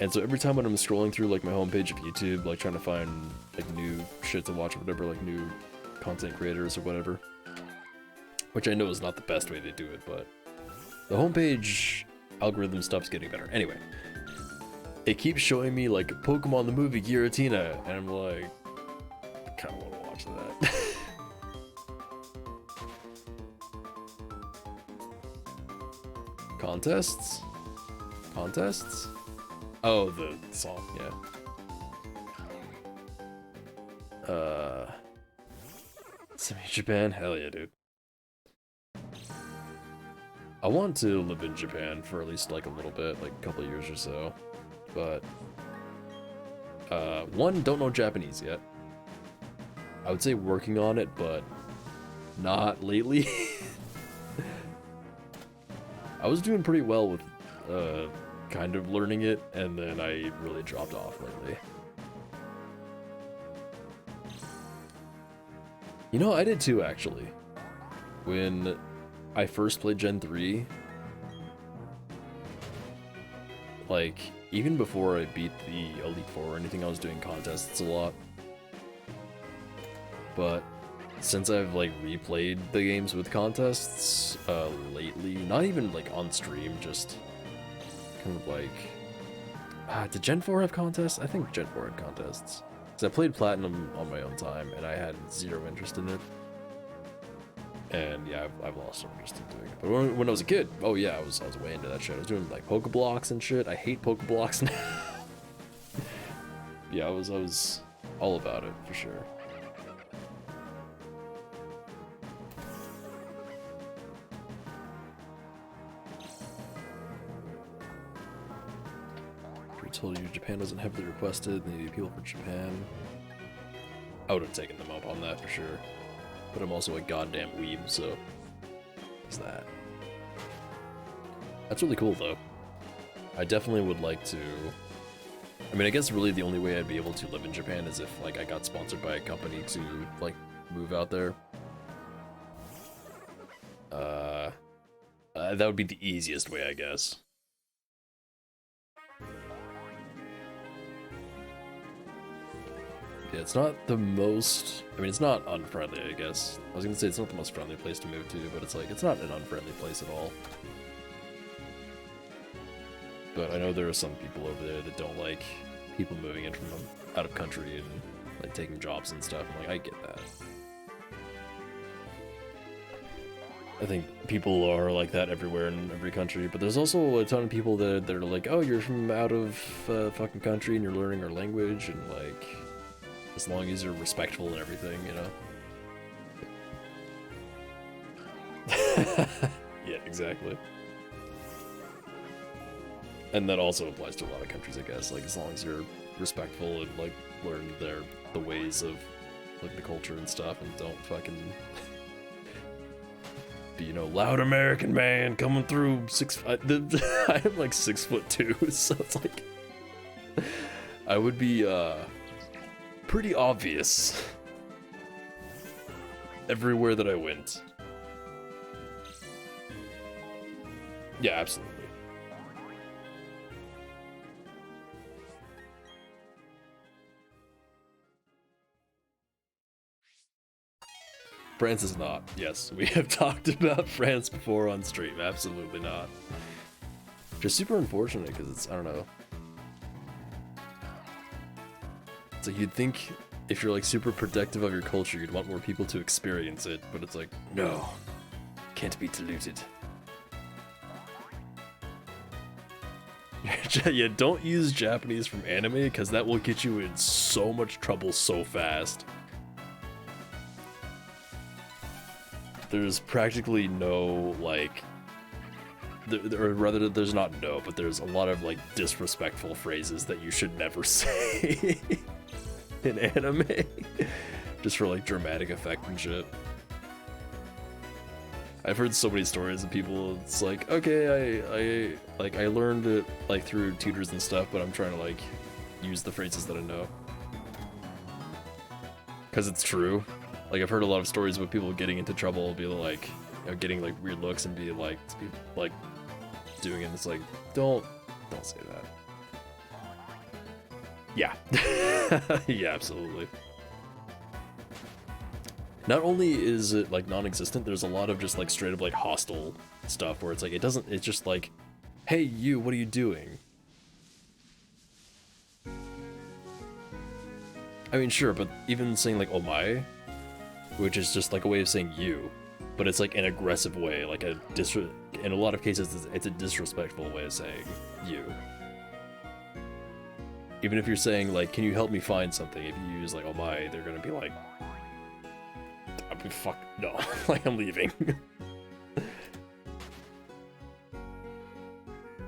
And so every time when I'm scrolling through like my homepage of YouTube, like trying to find like new shit to watch or whatever, like new content creators or whatever, which I know is not the best way to do it, but the homepage algorithm stuff's getting better. Anyway, it keeps showing me like Pokemon the movie Giratina, and I'm like, I kind of want to watch that. Contests? Contests? Oh, the song, yeah. Japan? Hell yeah, dude. I want to live in Japan for at least like a little bit, like a couple of years or so. But, one, don't know Japanese yet. I would say working on it, but not lately. I was doing pretty well with, kind of learning it, and then I really dropped off lately. You know, I did too, actually. When I first played Gen 3, like, even before I beat the Elite Four or anything, I was doing contests a lot. But since I've, like, replayed the games with contests, lately, not even, like, on stream, just kind of like... did Gen 4 have contests? I think Gen 4 had contests. Because I played Platinum on my own time, and I had zero interest in it. And yeah, I've lost some interest in doing it. But when I was a kid, oh yeah, I was way into that shit. I was doing like Pokeblocks and shit. I hate Pokeblocks now. Yeah, I was all about it for sure. I told you Japan wasn't heavily requested. They need appeal for Japan. I would have taken them up on that for sure. But I'm also a goddamn weeb, so there's that. That's really cool, though. I definitely would like to... I mean, I guess really the only way I'd be able to live in Japan is if, like, I got sponsored by a company to, like, move out there. That would be the easiest way, I guess. Yeah, it's not the most... I mean, it's not unfriendly, I guess. I was gonna say it's not the most friendly place to move to, but it's like, it's not an unfriendly place at all. But I know there are some people over there that don't like people moving in from out of country and, like, taking jobs and stuff. I'm like, I get that. I think people are like that everywhere in every country, but there's also a ton of people that are like, oh, you're from out of fucking country and you're learning our language, and like, as long as you're respectful and everything, you know? Yeah, exactly. And that also applies to a lot of countries, I guess. Like, as long as you're respectful and like learn the ways of like the culture and stuff, and don't fucking be, you know, loud American man coming through I am like 6'2", so it's like I would be pretty obvious everywhere that I went. Yeah, absolutely. France is not. Yes, we have talked about France before on stream. Absolutely not. Just super unfortunate because it's, I don't know. So you'd think if you're like super protective of your culture, you'd want more people to experience it, but it's like, no, can't be diluted. Yeah, don't use Japanese from anime because that will get you in so much trouble so fast. There's practically no, like, or rather, there's not no, but there's a lot of, like, disrespectful phrases that you should never say in anime. Just for, like, dramatic effect and shit. I've heard so many stories of people, it's like, okay, I learned it, like, through tutors and stuff, but I'm trying to, like, use the phrases that I know. Because it's true. Like, I've heard a lot of stories about people getting into trouble, be like, you know, getting like weird looks and be like doing it. And it's like, don't say that. Yeah. Yeah, absolutely. Not only is it like non-existent, there's a lot of just like straight up like hostile stuff where it's like, it's just like, hey you, what are you doing? I mean, sure, but even saying like, oh my, which is just like a way of saying you, but it's like an aggressive way, like in a lot of cases it's a disrespectful way of saying you. Even if you're saying like, can you help me find something, if you use like, oh my, they're gonna be like, fuck no, like I'm leaving.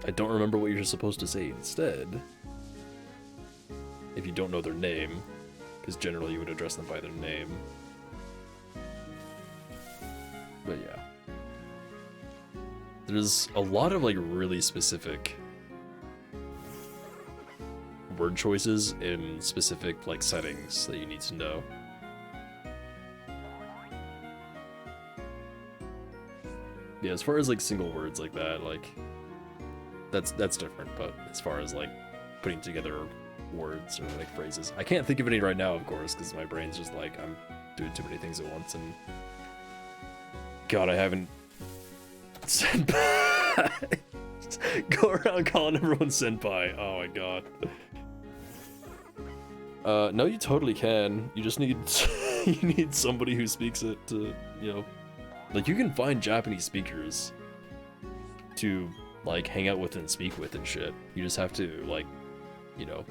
I don't remember what you're supposed to say instead, if you don't know their name, because generally you would address them by their name. But yeah. There's a lot of like really specific word choices in specific like settings that you need to know. Yeah, as far as like single words like that, like that's different, but as far as like putting together words or like phrases, I can't think of any right now, of course, because my brain's just like, I'm doing too many things at once, and God, I haven't senpai. Go around calling everyone senpai. Oh my God. No, you totally can. You just need you need somebody who speaks it to, you know, like you can find Japanese speakers to like hang out with and speak with and shit. You just have to like, you know,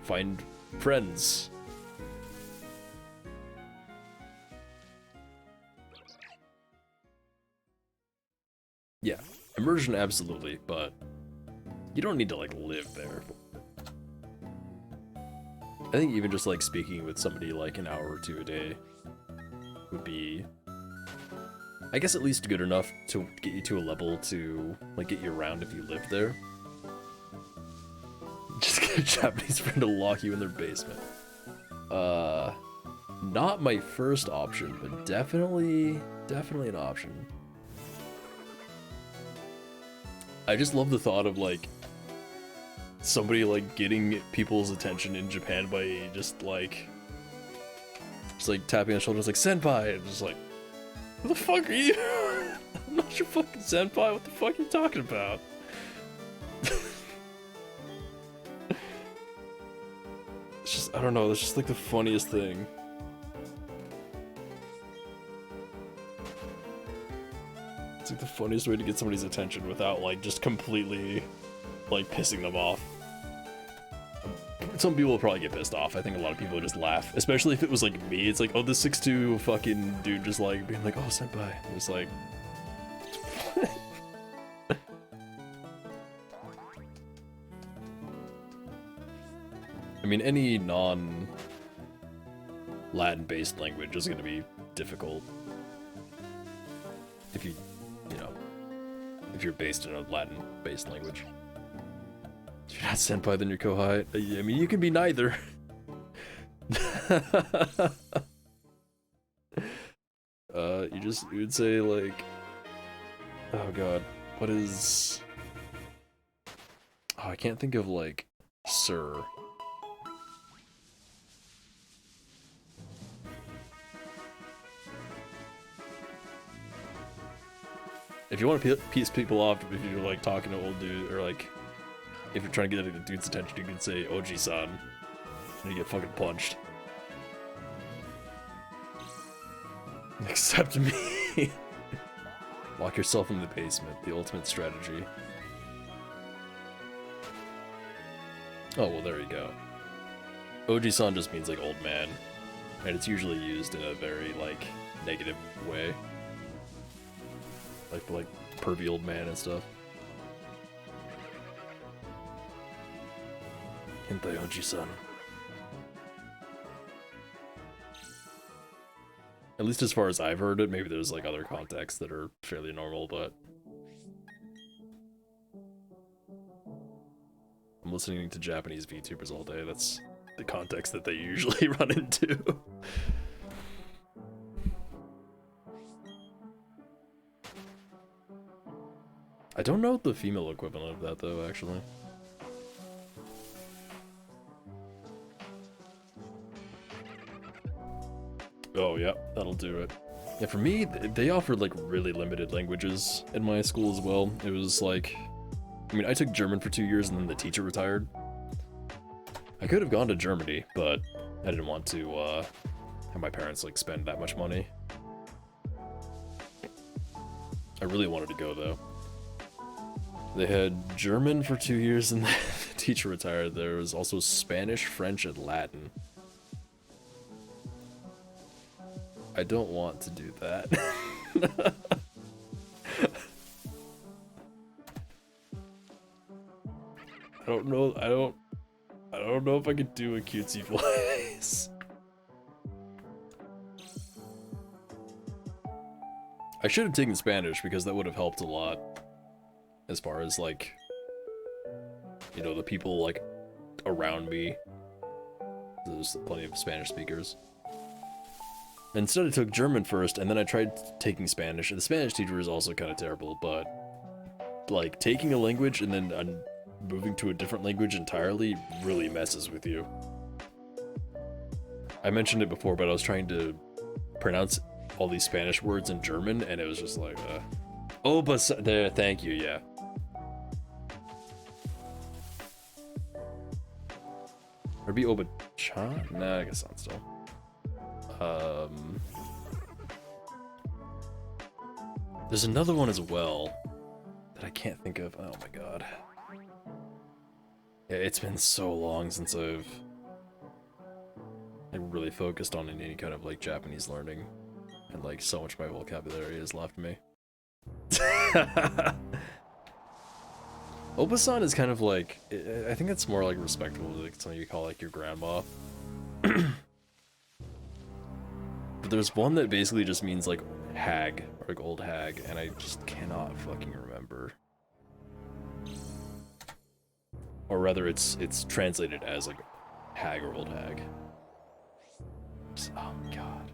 find friends. Yeah, immersion absolutely, but you don't need to like live there. I think even just like speaking with somebody like an hour or two a day would be, I guess, at least good enough to get you to a level to like get you around if you lived there. Just get a Japanese friend to lock you in their basement. Not my first option, but definitely an option. I just love the thought of like somebody like getting people's attention in Japan by just like tapping on the shoulder, like senpai, and just like, what the fuck are you? I'm not your fucking senpai. What the fuck are you talking about? It's just, I don't know. That's just like the funniest thing. funniest way to get somebody's attention without, like, just completely, like, pissing them off? Some people will probably get pissed off. I think a lot of people just laugh. Especially if it was, like, me. It's like, oh, the 6'2" fucking dude just, like, being like, oh, senpai. It's like... I mean, any non-Latin-based language is going to be difficult. If you know, if you're based in a Latin-based language. If you're not senpai, then you're kohai. I mean, you can be neither. You would say, like, oh god, what is... Oh, I can't think of, like, sir. If you want to piss people off, if you're, like, talking to old dude, or, like, if you're trying to get a dude's attention, you can say, Oji-san, and you get fucking punched. Except me. Lock yourself in the basement, the ultimate strategy. Oh, well, there you go. Oji-san just means, like, old man, and it's usually used in a very, like, negative way. Like pervy old man and stuff. Hentai Oji-san. At least as far as I've heard it, maybe there's like other contexts that are fairly normal, but... I'm listening to Japanese VTubers all day, that's the context that they usually run into. I don't know the female equivalent of that, though, actually. Oh, yeah, that'll do it. Yeah, for me, they offered, like, really limited languages in my school as well. It was, like... I mean, I took German for 2 years, and then the teacher retired. I could have gone to Germany, but I didn't want to, have my parents, like, spend that much money. I really wanted to go, though. They had German for 2 years and the teacher retired. There was also Spanish, French, and Latin. I don't want to do that. I don't know if I could do a cutesy voice. I should have taken Spanish because that would have helped a lot. As far as, like, you know, the people, like, around me. There's plenty of Spanish speakers. Instead I took German first, and then I tried taking Spanish, and the Spanish teacher was also kind of terrible, but, like, taking a language and then moving to a different language entirely really messes with you. I mentioned it before, but I was trying to pronounce all these Spanish words in German, and it was just like, oh, but there, thank you, yeah. Or be Oba-chan? Nah, I guess not still. There's another one as well that I can't think of. Oh my god. Yeah, it's been so long since I've really focused on any kind of, like, Japanese learning. And, like, so much of my vocabulary has left me. Oba-san is kind of like, I think it's more like respectable to, like, something you call, like, your grandma. But there's one that basically just means, like, hag, or like old hag, and I just cannot fucking remember. Or rather, it's translated as, like, hag or old hag. Just, oh my god.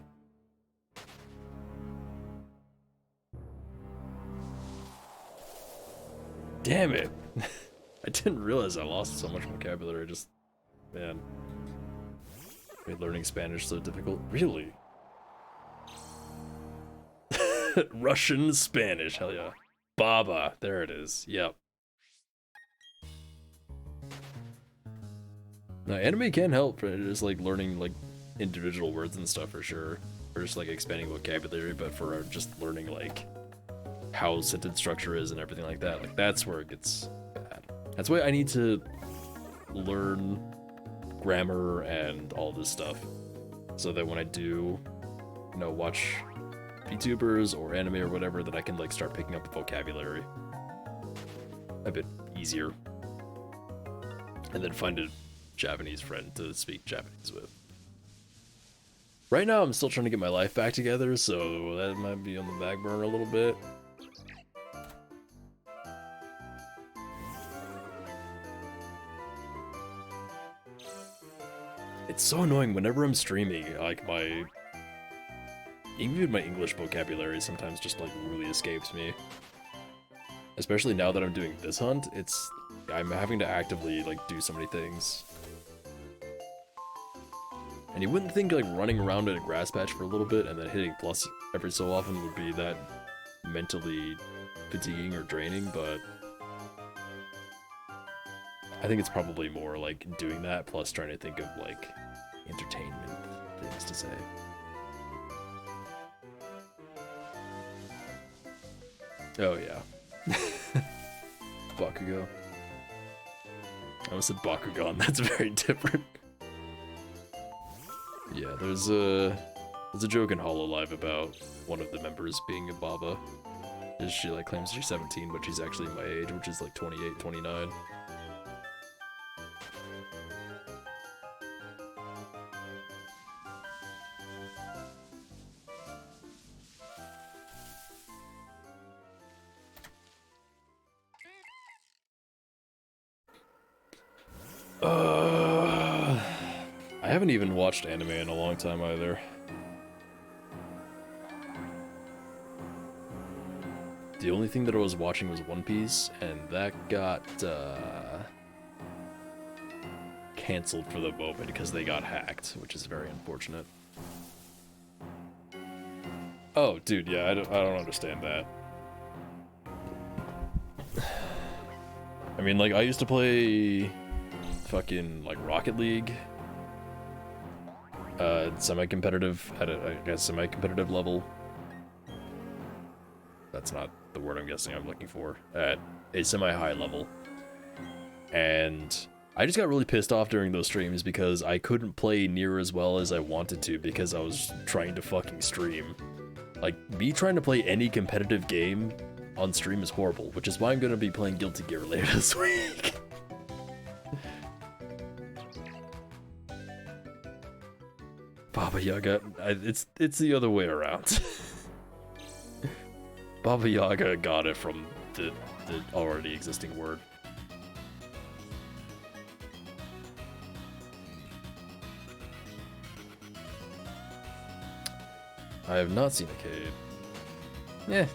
Damn it! I didn't realize I lost so much vocabulary, just... Man. Made learning Spanish so difficult. Really? Russian Spanish, hell yeah. Baba, there it is, yep. Now, anime can help for just, like, learning, like, individual words and stuff for sure. Or just, like, expanding vocabulary, but for just learning, like, how sentence structure is and everything like that. Like, that's where it gets bad. That's why I need to learn grammar and all this stuff, so that when I do, you know, watch VTubers or anime or whatever, that I can like start picking up the vocabulary a bit easier, and then find a Japanese friend to speak Japanese with. Right now, I'm still trying to get my life back together, so that might be on the back burner a little bit. It's so annoying whenever I'm streaming, like even my English vocabulary sometimes just like really escapes me. Especially now that I'm doing this hunt, I'm having to actively like do so many things. And you wouldn't think like running around in a grass patch for a little bit and then hitting plus every so often would be that mentally fatiguing or draining, but I think it's probably more like doing that plus trying to think of like entertainment things to say. Oh yeah. Bakugo. I almost said Bakugan, that's very different. Yeah, there's a joke in HoloLive about one of the members being a Baba. She like claims she's 17, but she's actually my age, which is like 28, 29. I haven't even watched anime in a long time either. The only thing that I was watching was One Piece, and that got canceled for the moment because they got hacked, which is very unfortunate. Oh, dude, yeah, I don't understand that. I mean, like, I used to play fucking, like, Rocket League. Semi-competitive, at a semi-competitive level. That's not the word I'm guessing I'm looking for. At a semi-high level. And I just got really pissed off during those streams because I couldn't play near as well as I wanted to because I was trying to fucking stream. Like, me trying to play any competitive game on stream is horrible, which is why I'm gonna be playing Guilty Gear later this week. Baba Yaga, it's the other way around. Baba Yaga got it from the already existing word. I have not seen a cave. Eh.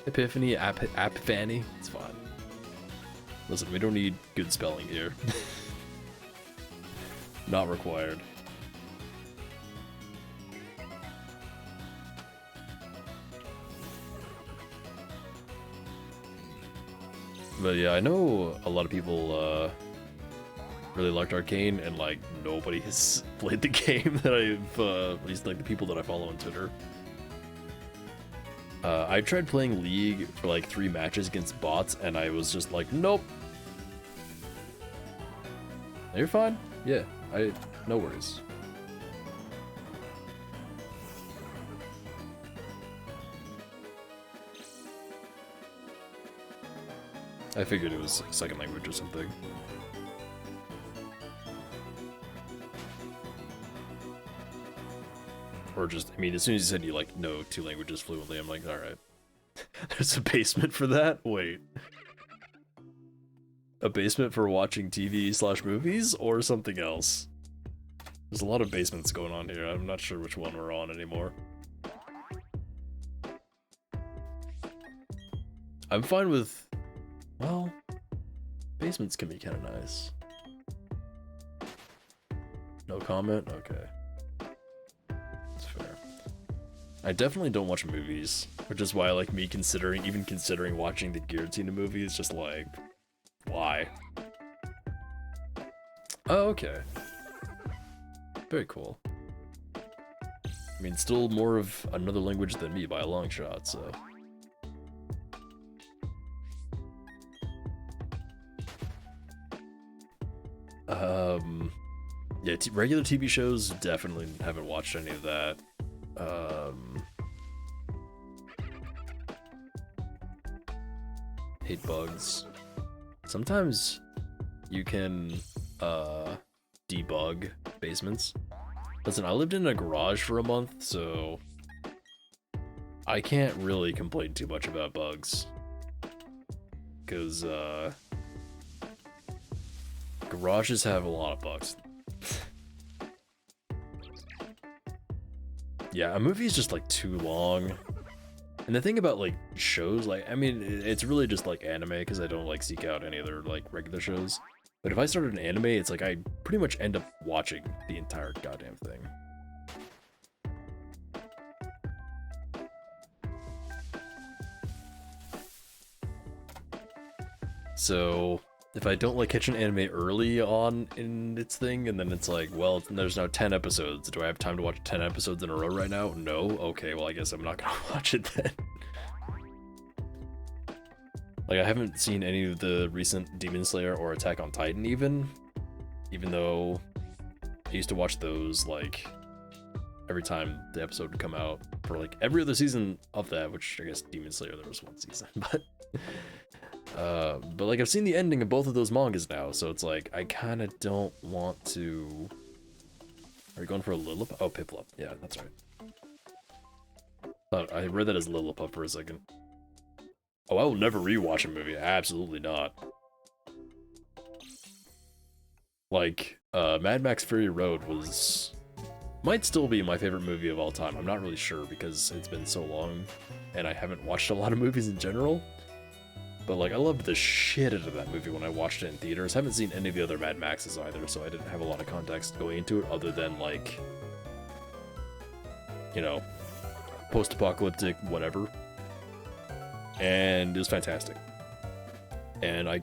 Epiphany, Apiphany, it's fine. Listen, we don't need good spelling here. Not required. But yeah, I know a lot of people really liked Arcane, and like nobody has played the game that I've, at least like the people that I follow on Twitter. I tried playing League for like 3 matches against bots, and I was just like, nope. You're fine. Yeah, no worries. I figured it was like second language or something. Or just, I mean, as soon as you said you like know 2 languages fluently, I'm like, alright. There's a basement for that? Wait. A basement for watching TV/movies or something else? There's a lot of basements going on here. I'm not sure which one we're on anymore. I'm fine with, well, basements can be kind of nice. No comment? Okay. That's fair. I definitely don't watch movies, which is why, like, me even considering watching the Guillotine movie is just like, why? Oh, okay. Very cool. I mean, still more of another language than me by a long shot, so. Yeah, regular TV shows, definitely haven't watched any of that. Hate bugs. Sometimes you can debug basements. Listen, I lived in a garage for a month, so I can't really complain too much about bugs. Because garages have a lot of bugs. Yeah, a movie is just like too long. And the thing about like shows, like, I mean, it's really just like anime because I don't like seek out any other like regular shows. But if I started an anime, it's like I pretty much end up watching the entire goddamn thing. So if I don't like catch an anime early on in its thing, and then it's like, well, there's now 10 episodes. Do I have time to watch 10 episodes in a row right now? No? Okay, well, I guess I'm not gonna watch it then. Like, I haven't seen any of the recent Demon Slayer or Attack on Titan even though I used to watch those, like, every time the episode would come out for, like, every other season of that, which I guess Demon Slayer, there was one season, but like, I've seen the ending of both of those mangas now, so it's like, I kind of don't want to... Are you going for a Lilliput? Oh, Piplup. Yeah, that's right. I read that as Lilliput for a second. Oh, I will never rewatch a movie. Absolutely not. Like, Mad Max Fury Road might still be my favorite movie of all time. I'm not really sure because it's been so long and I haven't watched a lot of movies in general. But, like, I loved the shit out of that movie when I watched it in theaters. I haven't seen any of the other Mad Maxes either, so I didn't have a lot of context going into it other than, like, you know, post-apocalyptic whatever. And it was fantastic. And I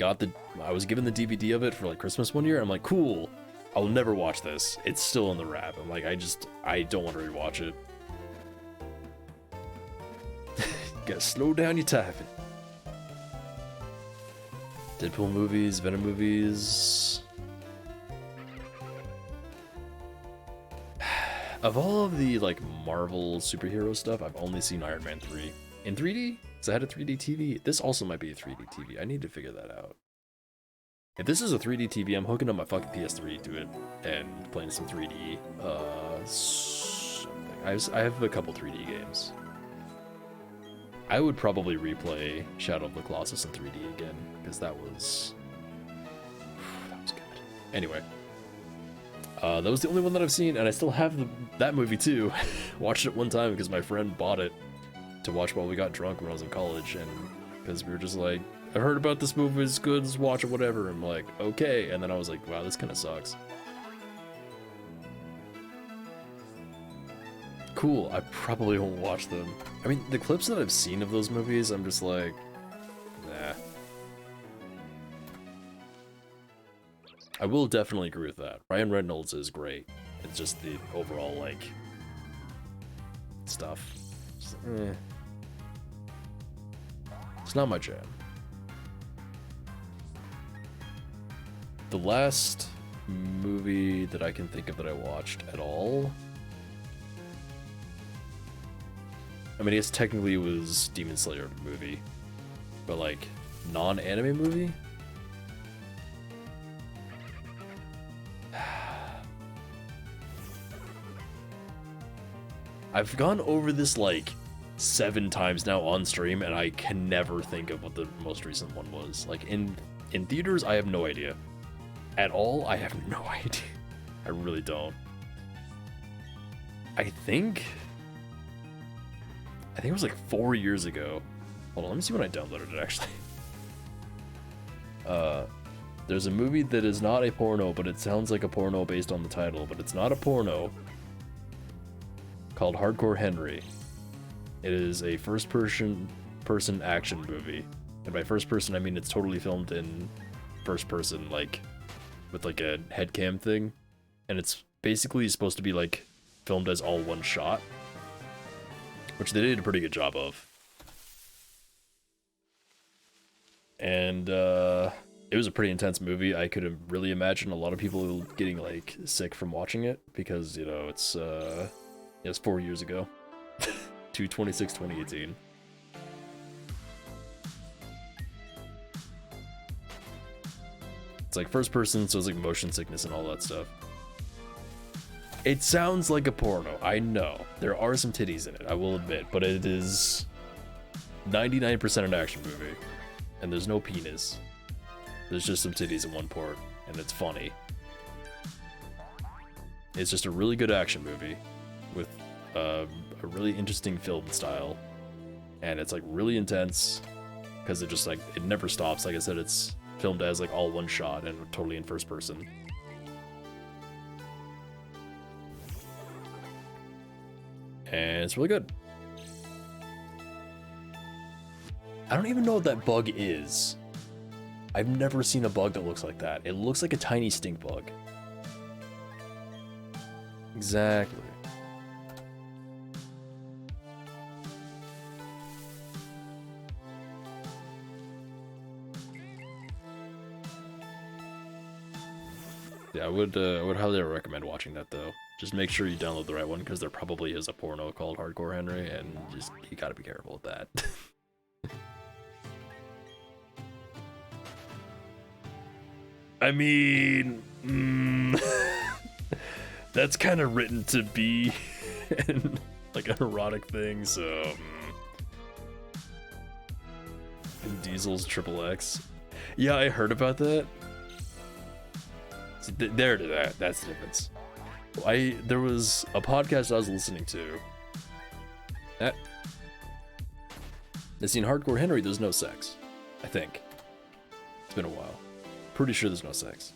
was given the DVD of it for, like, Christmas one year. I'm like, cool, I'll never watch this. It's still in the wrap. I'm like, I don't want to rewatch it. You gotta slow down your typing. Deadpool movies, Venom movies. Of all of the, like, Marvel superhero stuff, I've only seen Iron Man 3. In 3D? Because I had a 3D TV. This also might be a 3D TV. I need to figure that out. If this is a 3D TV, I'm hooking up my fucking PS3 to it and playing some 3D, something. I have a couple 3D games. I would probably replay Shadow of the Colossus in 3D again, because that was good. Anyway, that was the only one that I've seen, and I still have that movie too. Watched it one time because my friend bought it to watch while we got drunk when I was in college, and because we were just like, I heard about this movie, it's good, let's watch it, whatever. I'm like, okay, and then I was like, wow, this kind of sucks. Cool, I probably won't watch them. I mean, the clips that I've seen of those movies, I'm just like, nah. I will definitely agree with that. Ryan Reynolds is great. It's just the overall, like, stuff. Just, It's not my jam. The last movie that I can think of that I watched at all, I mean, I guess technically it was Demon Slayer movie, but like, non-anime movie? I've gone over this like 7 times now on stream, and I can never think of what the most recent one was. Like, in theaters, I have no idea. At all, I have no idea. I really don't. I think it was like 4 years ago. Hold on, let me see when I downloaded it, actually. There's a movie that is not a porno, but it sounds like a porno based on the title, but it's not a porno, called Hardcore Henry. It is a first-person action movie. And by first person, I mean it's totally filmed in first person, like, with like a headcam thing. And it's basically supposed to be like filmed as all one shot, which they did a pretty good job of. And it was a pretty intense movie. I could really imagine a lot of people getting like sick from watching it because, you know, it's 4 years ago. 2018. It's like first person, so it's like motion sickness and all that stuff. It sounds like a porno, I know. There are some titties in it, I will admit, but it is 99% an action movie. And there's no penis. There's just some titties in one part, and it's funny. It's just a really good action movie with a really interesting film style, and it's like really intense because it just like it never stops. Like I said, it's filmed as like all one shot and totally in first person. And it's really good. I don't even know what that bug is. I've never seen a bug that looks like that. It looks like a tiny stink bug. Exactly. Yeah, I would highly recommend watching that though. Just make sure you download the right one because there probably is a porno called Hardcore Henry, and just you gotta be careful with that. I mean, that's kind of written to be like an erotic thing, so. Vin Diesel's XXX. Yeah, I heard about that. So that's the difference. There was a podcast I was listening to. That's in Hardcore Henry, there's no sex. I think. It's been a while. Pretty sure there's no sex.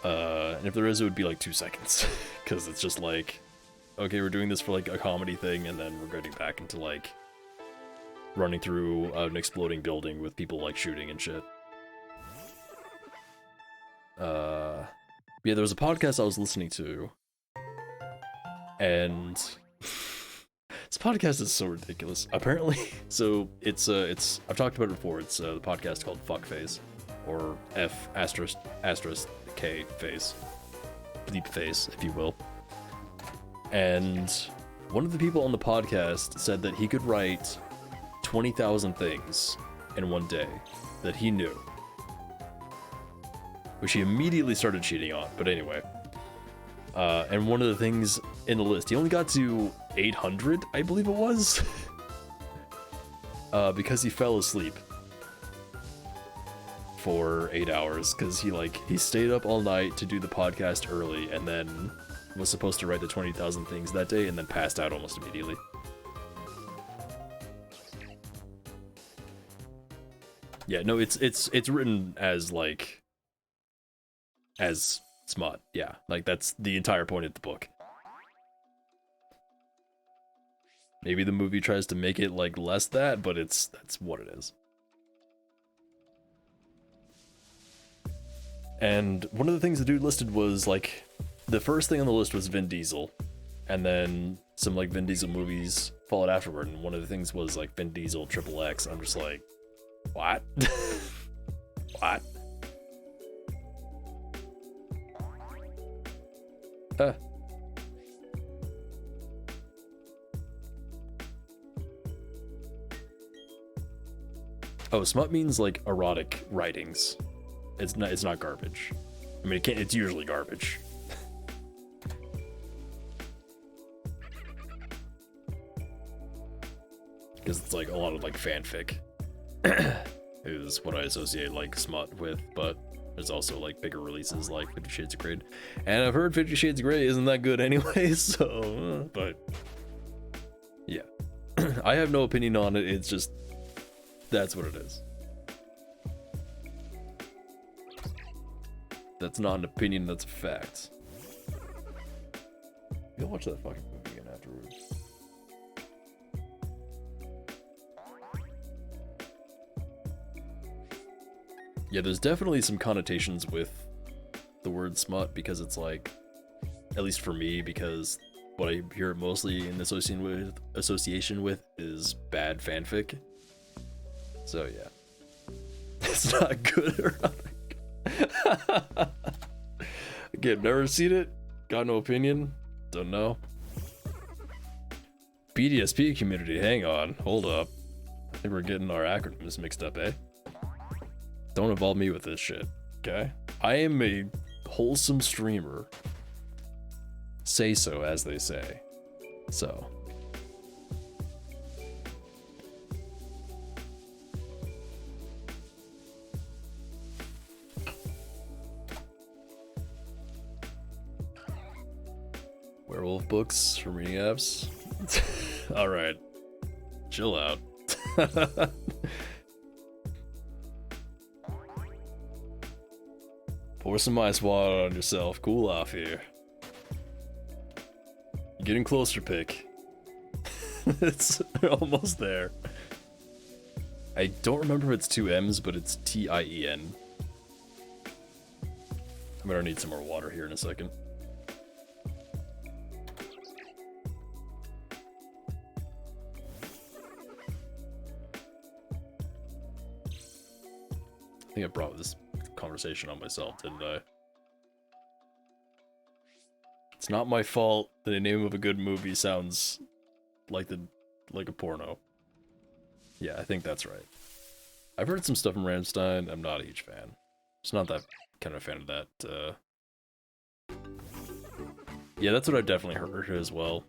And if there is, it would be like 2 seconds. Because it's just like, okay, we're doing this for like a comedy thing, and then we're getting back into like running through an exploding building with people like shooting and shit. Yeah, there was a podcast I was listening to, and this podcast is so ridiculous. Apparently, so it's I've talked about it before. It's the podcast called Fuckface, or F asterisk K face, bleep face, if you will. And one of the people on the podcast said that he could write 20,000 things in one day that he knew, which he immediately started cheating on. But anyway, and one of the things in the list, he only got to 800, I believe it was, because he fell asleep for 8 hours, because he stayed up all night to do the podcast early, and then was supposed to write the 20,000 things that day, and then passed out almost immediately. Yeah, no, it's written as like as smut. Yeah, like that's the entire point of the book. Maybe the movie tries to make it like less that, but that's what it is. And one of the things the dude listed was like, the first thing on the list was Vin Diesel, and then some like Vin Diesel movies followed afterward, and one of the things was like Vin Diesel XXX. I'm just like, what? What? Oh, smut means like erotic writings. It's not garbage. I mean, it's usually garbage. Because it's like a lot of like fanfic is what I associate like smut with, but there's also like bigger releases like 50 Shades of Grey. And I've heard 50 Shades of Grey isn't that good anyway, so, but yeah. I have no opinion on it, it's just, that's what it is. That's not an opinion, that's a fact. You'll watch that fucking movie again afterwards. Yeah, there's definitely some connotations with the word smut, because it's like, at least for me, because what I hear mostly in association with is bad fanfic. So yeah. It's not good erotic. Again, never seen it. Got no opinion. Don't know. BDSP community, hang on. Hold up. I think we're getting our acronyms mixed up, eh? Don't involve me with this shit, okay? I am a wholesome streamer. Say so, as they say. So. Werewolf books from reading apps. Alright. Chill out. Pour some ice water on yourself. Cool off here. You're getting closer, Pick. It's almost there. I don't remember if it's two M's, but it's T-I-E-N. I'm gonna need some more water here in a second. I think I brought this conversation on myself, didn't I? It's not my fault that the name of a good movie sounds like a porno. Yeah, I think that's right. I've heard some stuff from Rammstein. I'm not a huge fan. Just not that kind of fan of that. Yeah, that's what I definitely heard as well.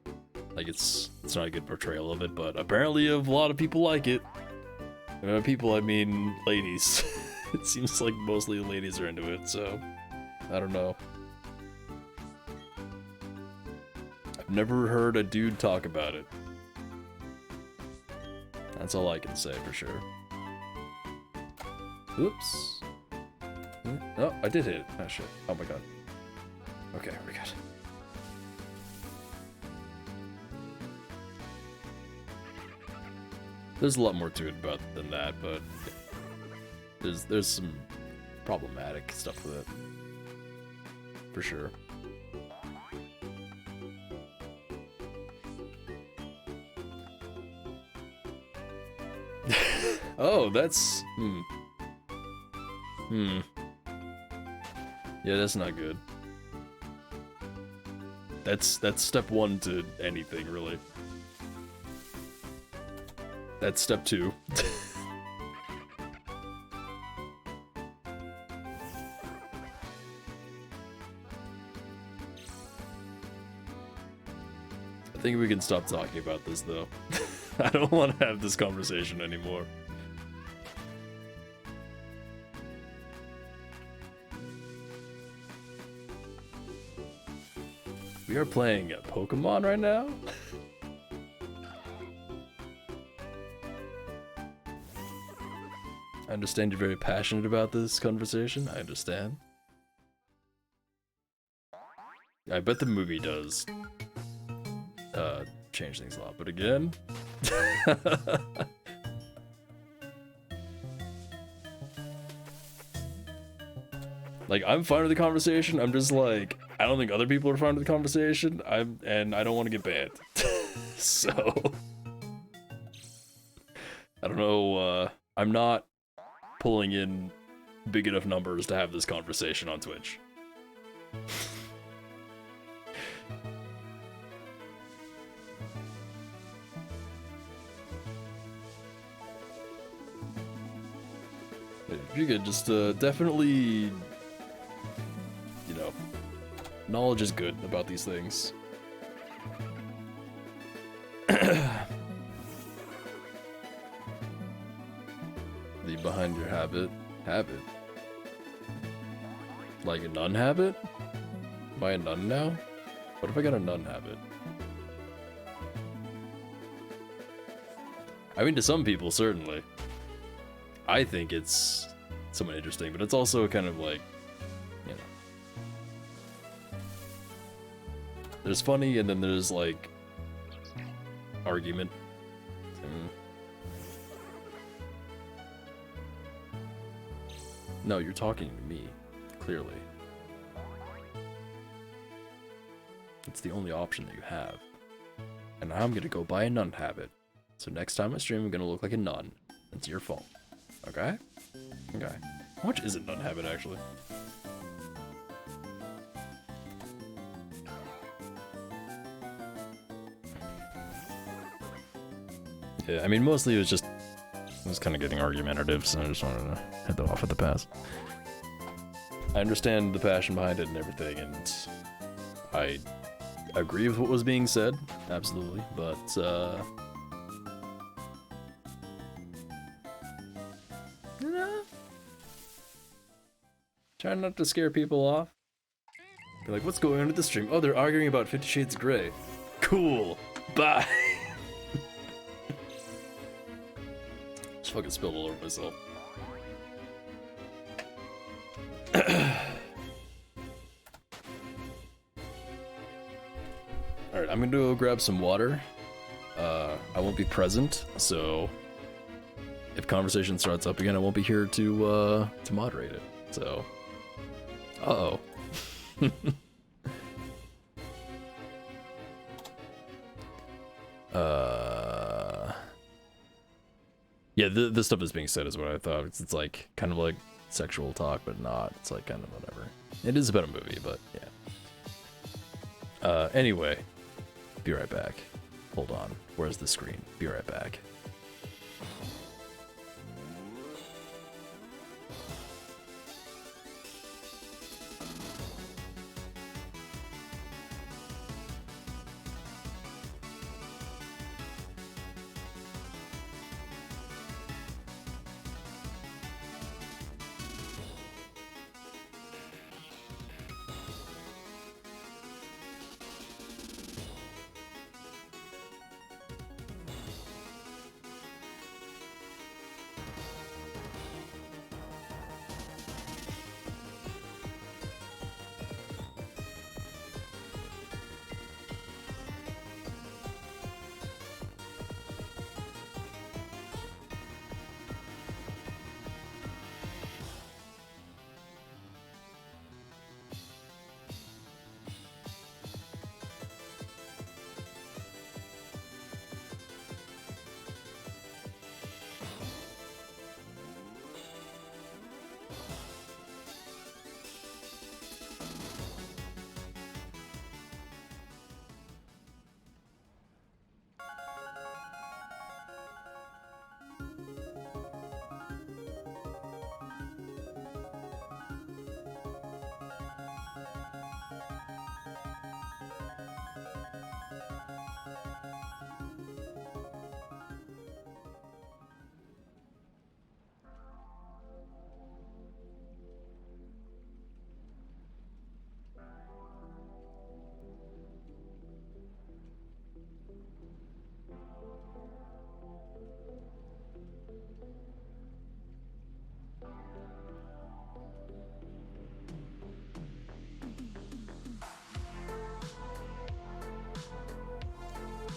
Like it's not a good portrayal of it, but apparently a lot of people like it. And by people, I mean ladies. It seems like mostly ladies are into it, so I don't know. I've never heard a dude talk about it. That's all I can say for sure. Oops. Oh, I did hit it. Oh shit. Oh my god. Okay, we're good. There's a lot more to it than that, but there's some problematic stuff with it. For sure. Oh, that's... Yeah, that's not good. That's step one to anything, really. That's step two. I think we can stop talking about this, though. I don't want to have this conversation anymore. We are playing Pokemon right now? I understand you're very passionate about this conversation. I understand. I bet the movie does change things a lot, but again... Like, I'm fine with the conversation, I'm just like, I don't think other people are fine with the conversation, and I don't want to get banned. So... I don't know, I'm not pulling in big enough numbers to have this conversation on Twitch. If you could just definitely, you know, knowledge is good about these things. Leave behind your habit. Habit? Like a nun habit? Am I a nun now? What if I got a nun habit? I mean, to some people, certainly. I think it's somewhat interesting, but it's also kind of like, you know. There's funny, and then there's like argument. No, you're talking to me, clearly. It's the only option that you have. And now I'm gonna go buy a nun habit. So next time I stream, I'm gonna look like a nun. It's your fault. Okay? Okay. How much is it in Unhabit, actually? Yeah, I mean, mostly it was just... I was kind of getting argumentative, so I just wanted to head that off at the pass. I understand the passion behind it and everything, and I agree with what was being said, absolutely, but, try not to scare people off. Be like, what's going on at the stream? Oh, they're arguing about 50 Shades of Grey. Cool. Bye. Just fucking spilled all over myself. Alright, I'm gonna go grab some water. I won't be present, so if conversation starts up again, I won't be here to moderate it. So, uh-oh. Yeah, this stuff is being said is what I thought. It's like, kind of like sexual talk, but not. It's like kind of whatever. It is about a movie, but yeah. Anyway, be right back. Hold on. Where's the screen? Be right back.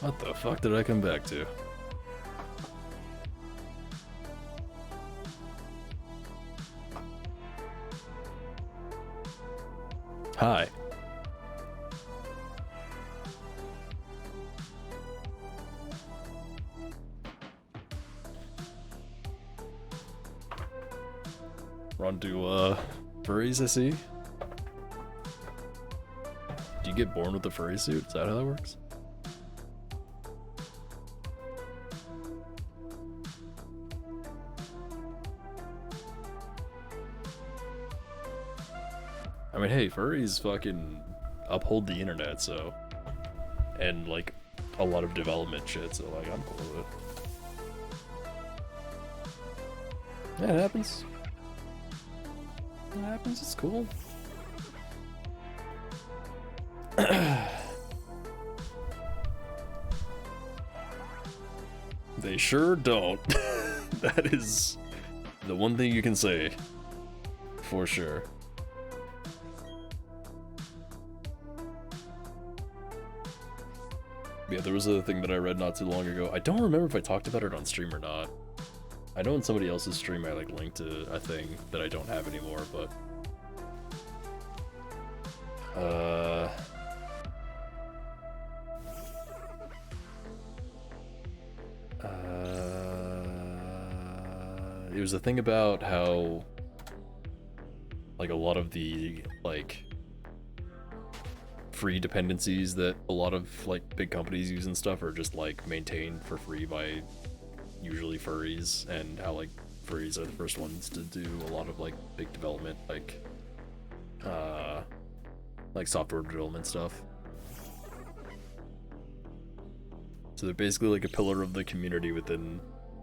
What the fuck did I come back to? Hi. We're on to, furries, I see. Do you get born with a furry suit? Is that how that works? I mean, hey, furries fucking uphold the internet, so... And, like, a lot of development shit, so, like, I'm cool with it. Yeah, it happens. It happens, it's cool. They sure don't. That is the one thing you can say. For sure. Yeah, there was a thing that I read not too long ago. I don't remember if I talked about it on stream or not. I know in somebody else's stream I like linked to a thing that I don't have anymore, but... It was a thing about how like a lot of the like free dependencies that a lot of like big companies use and stuff are just like maintained for free by usually furries, and how like furries are the first ones to do a lot of like big development, like software development stuff. So they're basically like a pillar of the community within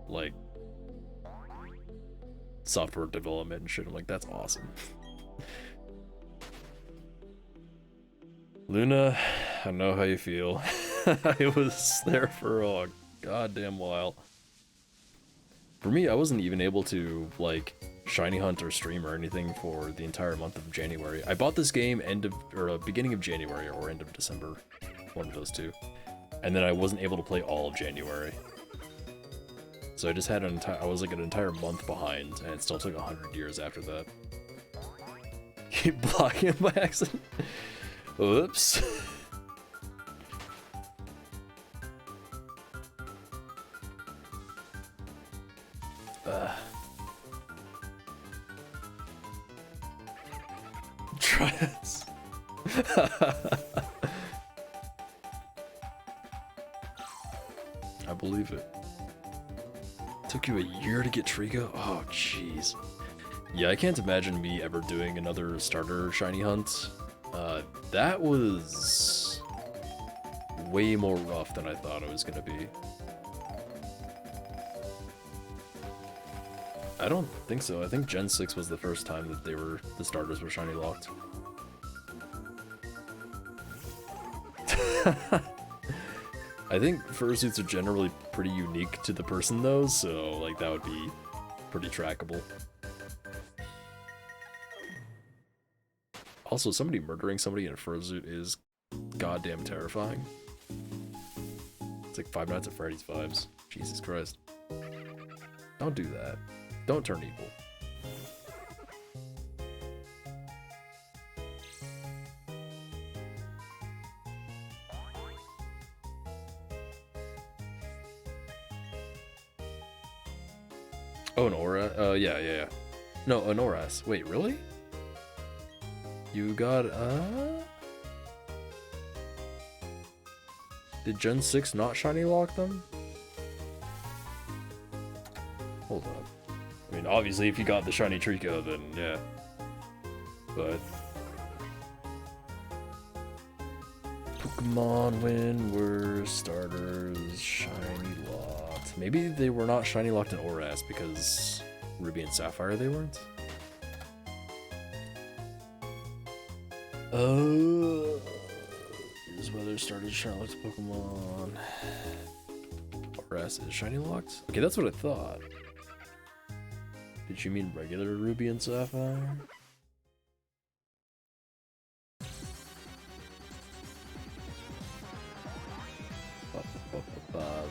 like software development and shit. I'm like, that's awesome. Luna, I know how you feel. I was there for a goddamn while. For me, I wasn't even able to like shiny hunt or stream or anything for the entire month of January. I bought this game beginning of January or end of December, one of those two, and then I wasn't able to play all of January. So I just had I was like an entire month behind, and it still took 100 years after that. Keep blocking it by accident. Oops. Try this. I believe it. Took you a year to get Trico? Oh, jeez. Yeah, I can't imagine me ever doing another starter shiny hunt. That was way more rough than I thought it was gonna be. I don't think so. I think Gen 6 was the first time that the starters were shiny locked. I think fursuits are generally pretty unique to the person though, so like that would be pretty trackable. Also, somebody murdering somebody in a fursuit is goddamn terrifying. It's like Five Nights at Freddy's vibes. Jesus Christ. Don't do that. Don't turn evil. Oh, an aura? Yeah. No, an Oras. Wait, really? You got, Did Gen 6 not shiny lock them? Hold up. I mean, obviously, if you got the shiny Trico, then yeah. But Pokemon when were starters shiny locked? Maybe they were not shiny locked in Oras because Ruby and Sapphire they weren't? Here's whether started shiny locked Pokemon. Oras is shiny locked? Okay, that's what I thought. Did you mean regular Ruby and Sapphire?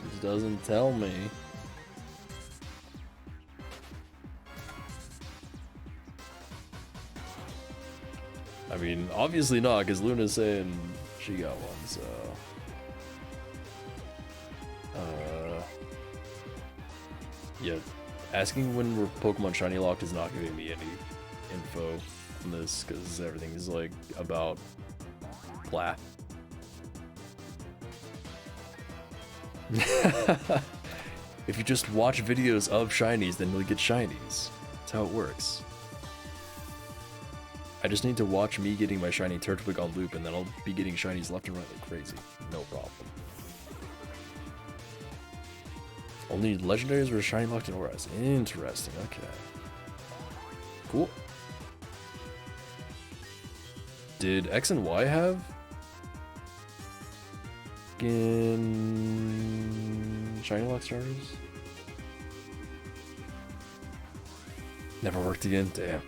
This doesn't tell me. I mean, obviously not, because Luna's saying she got one, so... Yeah, asking when we're Pokemon shiny locked is not giving me any info on this, because everything is, like, about blah. If you just watch videos of shinies, then you'll get shinies. That's how it works. I just need to watch me getting my shiny Turtwig on loop, and then I'll be getting shinies left and right like crazy. No problem. Only legendaries were shiny locked in Oras. Interesting, okay. Cool. Did X and Y have shiny lock starters? Never worked again? Damn.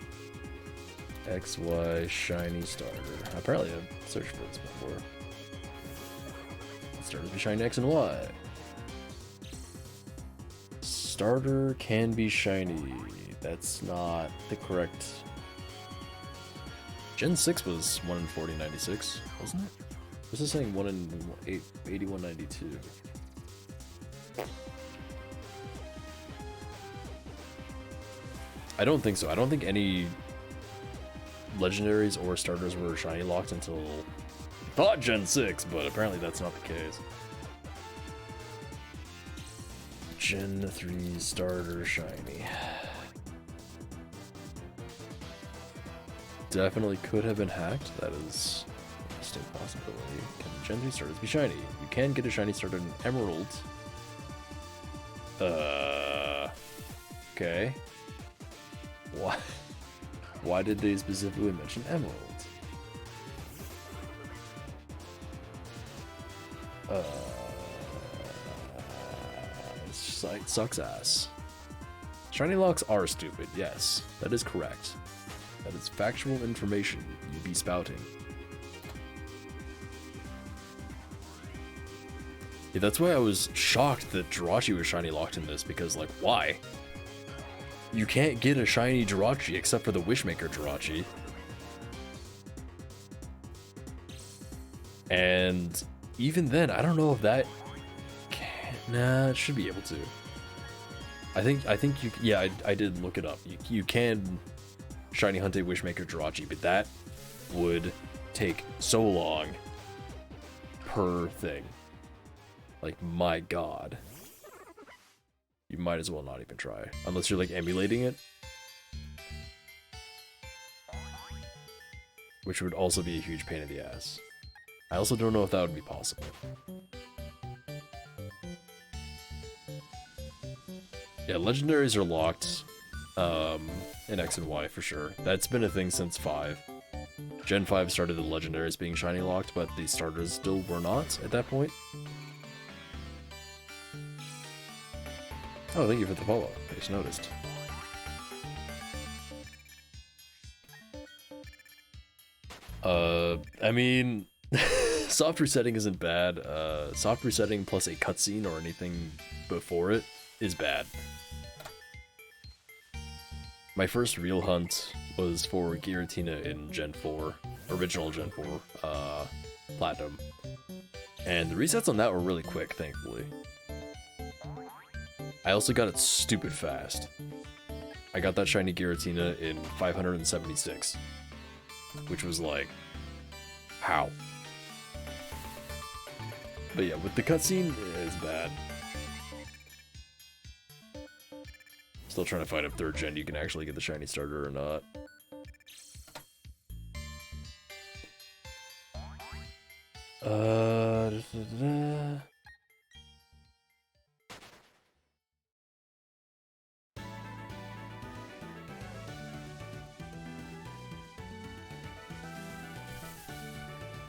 XY shiny starter. I probably have searched for this before. Starters be shiny X and Y. Starter can be shiny. That's not the correct. Gen 6 was 1 in 4096, wasn't it? This is saying 1 in 8192. I don't think so. I don't think any legendaries or starters were shiny locked until thought Gen 6, but apparently that's not the case. Gen 3 starter shiny. Definitely could have been hacked. That is a distinct possibility. Can Gen 3 starters be shiny? You can get a shiny starter in Emerald. Okay. Why? Why did they specifically mention Emerald? It's just like, sucks ass. Shiny locks are stupid, yes. That is correct. That is factual information you be spouting. Yeah, that's why I was shocked that Jirachi was shiny locked in this, because, like, why? You can't get a shiny Jirachi except for the Wishmaker Jirachi. And even then, I don't know if that can... Nah, it should be able to. I think you... Yeah, I did look it up. You can shiny hunt a Wishmaker Jirachi, but that would take so long per thing. Like, my god. You might as well not even try. Unless you're, like, emulating it. Which would also be a huge pain in the ass. I also don't know if that would be possible. Yeah, legendaries are locked in X and Y for sure. That's been a thing since 5. Gen 5 started the legendaries being shiny locked, but the starters still were not at that point. Oh, thank you for the follow. I just noticed. I mean, soft resetting isn't bad. Soft resetting plus a cutscene or anything before it is bad. My first real hunt was for Giratina in Gen 4, original Gen 4, Platinum. And the resets on that were really quick, thankfully. I also got it stupid fast. I got that shiny Giratina in 576. Which was like, how? But yeah, with the cutscene, it's bad. Still trying to find if 3rd gen you can actually get the shiny starter or not.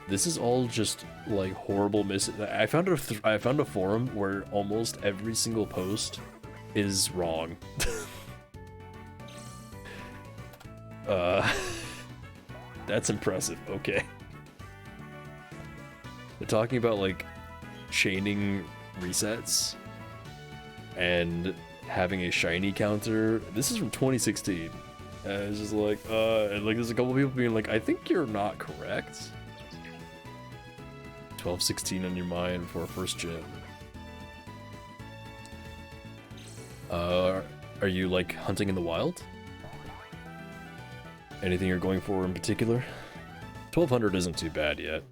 This is all just like horrible I found a forum where almost every single post is wrong. That's impressive. Okay. They're talking about like chaining resets and having a shiny counter. This is from 2016. It's just like, and like there's a couple people being like, I think you're not correct. 12-16 on your mind for 1st gen. Are you like hunting in the wild? Anything you're going for in particular? 1200 isn't too bad yet.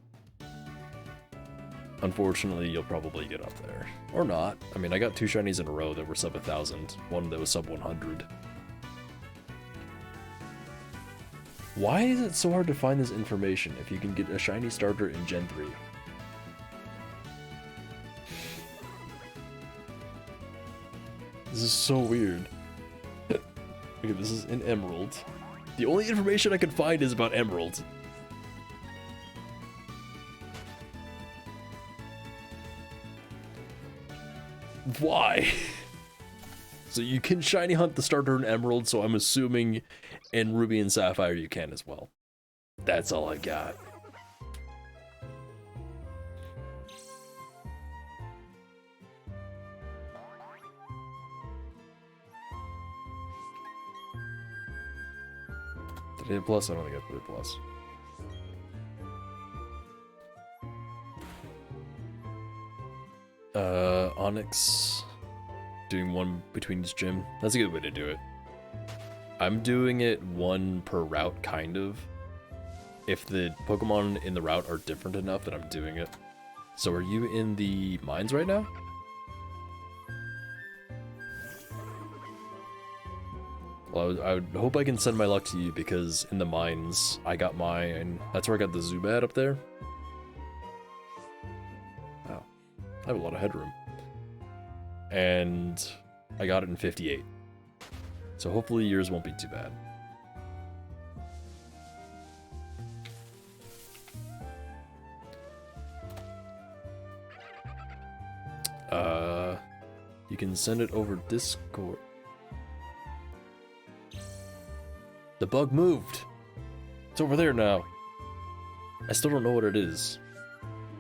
Unfortunately, you'll probably get up there. Or not. I mean, I got 2 shinies in a row that were sub 1000, one that was sub 100. Why is it so hard to find this information if you can get a shiny starter in Gen 3? This is so weird. Okay, this is in Emerald. The only information I could find is about Emerald. Why? So you can shiny hunt the starter in Emerald, so I'm assuming in Ruby and Sapphire you can as well. That's all I got. Did I hit plus? I don't think I put a plus. Onyx doing one between each gym. That's a good way to do it. I'm doing it one per route, kind of. If the Pokemon in the route are different enough, then I'm doing it. So are you in the mines right now? Well, I would hope I can send my luck to you, because in the mines, I got mine. That's where I got the Zubat up there. Wow. I have a lot of headroom. And I got it in 58. So hopefully yours won't be too bad. You can send it over Discord. The bug moved. It's over there now. I still don't know what it is.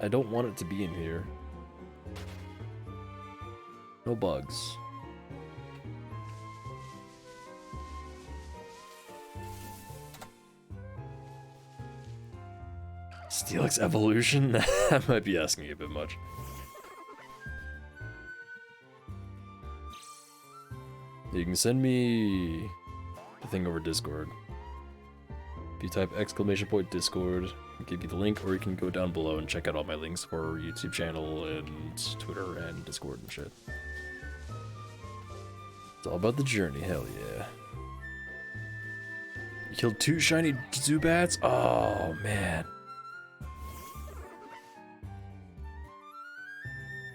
I don't want it to be in here. No bugs. Steelix evolution? That might be asking a bit much. You can send me the thing over Discord. If you type !Discord, I'll give you the link, or you can go down below and check out all my links for YouTube channel and Twitter and Discord and shit. It's all about the journey, hell yeah. You killed 2 shiny Zubats? Oh, man.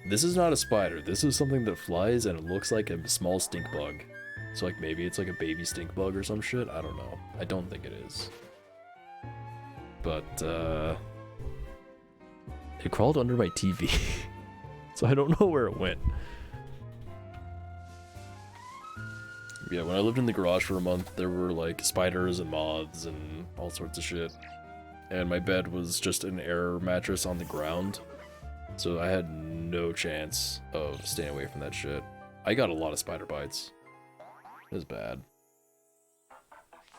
This is not a spider. This is something that flies and it looks like a small stink bug. So like maybe it's like a baby stink bug or some shit. I don't know. I don't think it is. But it crawled under my TV. So I don't know where it went. Yeah, when I lived in the garage for a month, there were like spiders and moths and all sorts of shit. And my bed was just an air mattress on the ground. So I had no chance of staying away from that shit. I got a lot of spider bites. It was bad.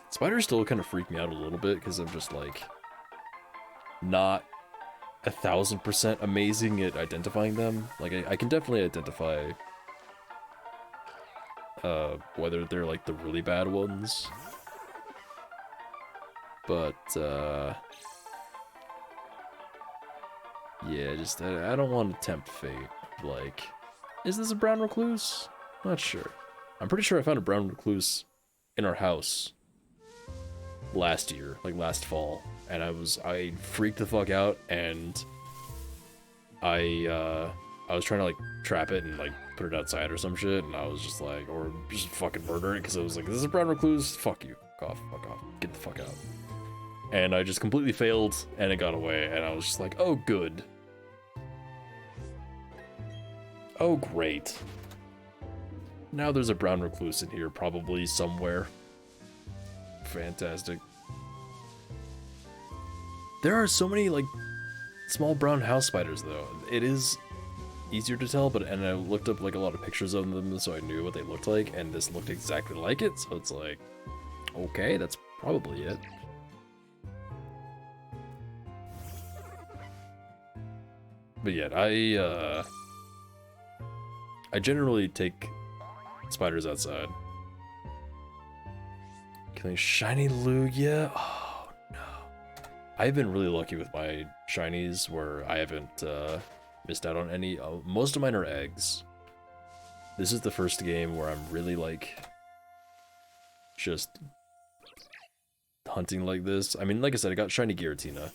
Spiders still kind of freak me out a little bit because I'm just like not 1000% amazing at identifying them. Like I can definitely identify whether they're like the really bad ones. But yeah, just I don't want to tempt fate. Like, is this a brown recluse? Not sure. I'm pretty sure I found a brown recluse in our house last year, like last fall, and I freaked the fuck out, and I was trying to like trap it and like put it outside or some shit, and I was just like, or just fucking murder it, because I was like, this is a brown recluse, fuck you, fuck off, get the fuck out. And I just completely failed, and it got away, and I was just like, oh good. Oh great. Now there's a brown recluse in here, probably somewhere. Fantastic. There are so many, like, small brown house spiders, though. It is easier to tell, and I looked up, like, a lot of pictures of them, so I knew what they looked like, and this looked exactly like it, so it's like, okay, that's probably it. But yeah, I generally take spiders outside. Killing shiny Lugia? Oh no. I've been really lucky with my shinies where I haven't missed out on any. Most of mine are eggs. This is the first game where I'm really like just hunting like this. I mean, like I said, I got shiny Giratina.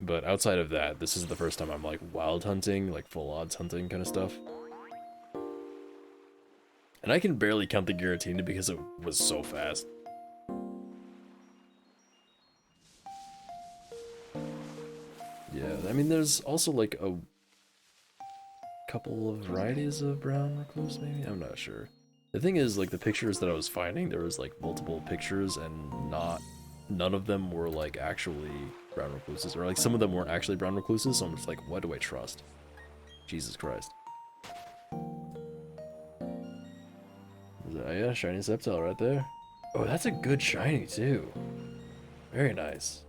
But outside of that, this is the first time I'm like wild hunting, like full odds hunting kind of stuff. And I can barely count the Giratina because it was so fast. Yeah, I mean there's also like a couple of varieties of brown recluse maybe? I'm not sure. The thing is, like the pictures that I was finding, there was like multiple pictures and none of them were like actually brown recluses, or like some of them weren't actually brown recluses, so I'm just like, what do I trust? Jesus Christ. Yeah, shiny Sceptile right there. Oh, that's a good shiny too. Very nice.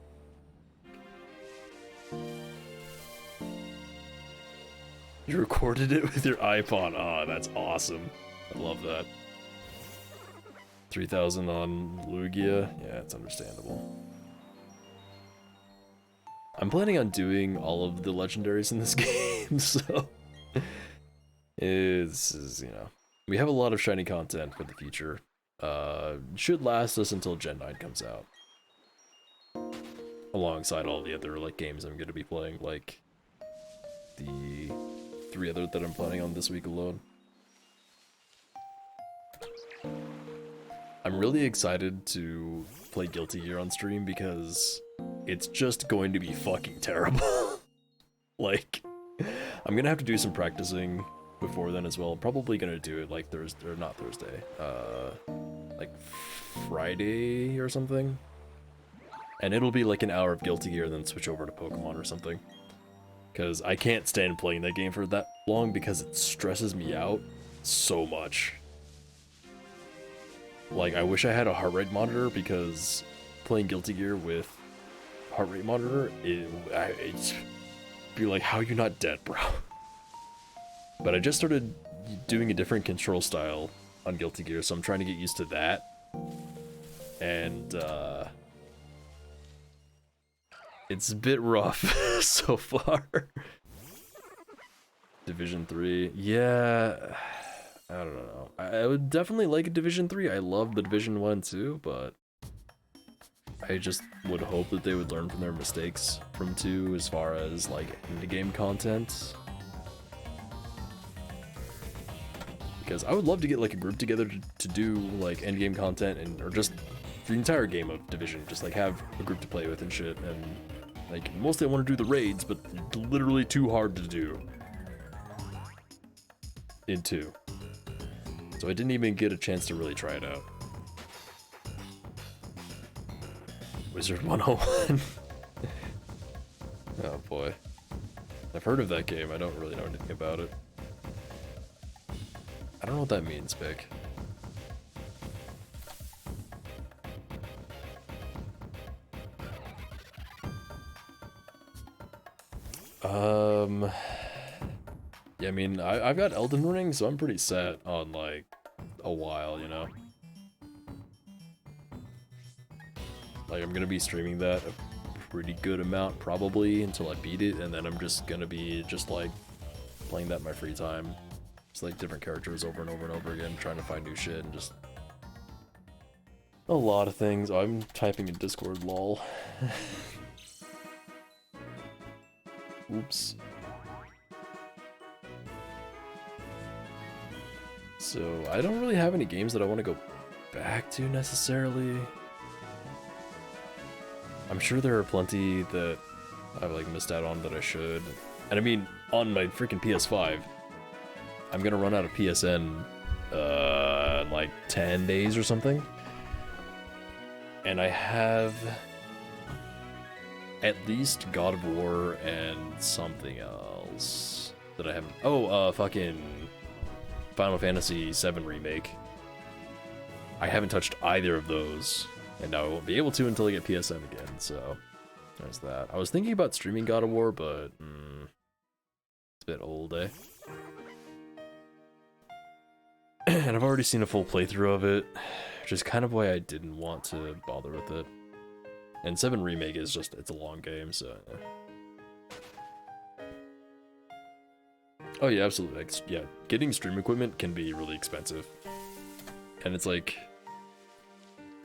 You recorded it with your iPod. Oh, that's awesome. I love that. 3,000 on Lugia. Yeah, it's understandable. I'm planning on doing all of the legendaries in this game, so it's, you know, we have a lot of shiny content for the future. Should last us until Gen 9 comes out. Alongside all the other like games I'm gonna be playing, like the 3 other that I'm planning on this week alone. I'm really excited to play Guilty Gear on stream because it's just going to be fucking terrible. Like, I'm gonna have to do some practicing before then as well. I'm probably gonna do it like Thursday, or not Thursday, like Friday or something. And it'll be like an hour of Guilty Gear, then switch over to Pokemon or something. Because I can't stand playing that game for that long because it stresses me out so much. Like, I wish I had a heart rate monitor because playing Guilty Gear with heart rate monitor, it's be like, how are you not dead, bro? But I just started doing a different control style on Guilty Gear, so I'm trying to get used to that. And, it's a bit rough so far. Division 3, yeah, I don't know. I would definitely like a Division 3. I love the Division 1 too, but I just would hope that they would learn from their mistakes from 2 as far as like end-game content. Because I would love to get like a group together to do like end-game content and or just the entire game of Division, just like have a group to play with and shit. And like mostly I want to do the raids, but it's literally too hard to do in 2. So I didn't even get a chance to really try it out. Wizard 101. Oh boy. I've heard of that game, I don't really know anything about it. I don't know what that means, Vic. Yeah, I mean, I've got Elden Ring, so I'm pretty set on, like, a while, you know? Like, I'm gonna be streaming that a pretty good amount, probably, until I beat it, and then I'm just gonna be, just, like, playing that in my free time. Just, like, different characters over and over and over again, trying to find new shit, and just... a lot of things. Oh, I'm typing in Discord, lol. Oops. So, I don't really have any games that I want to go back to, necessarily. I'm sure there are plenty that I've, like, missed out on that I should. And I mean, on my freaking PS5, I'm gonna run out of PSN, in, like, 10 days or something. And I have... at least God of War and something else that I haven't... oh, fucking Final Fantasy VII Remake. I haven't touched either of those, and now I won't be able to until I get PSN again, so there's that. I was thinking about streaming God of War, but it's a bit old, eh? And I've already seen a full playthrough of it, which is kind of why I didn't want to bother with it. And 7 Remake is just, it's a long game, so... oh yeah, absolutely. Like, yeah, getting stream equipment can be really expensive. And it's like...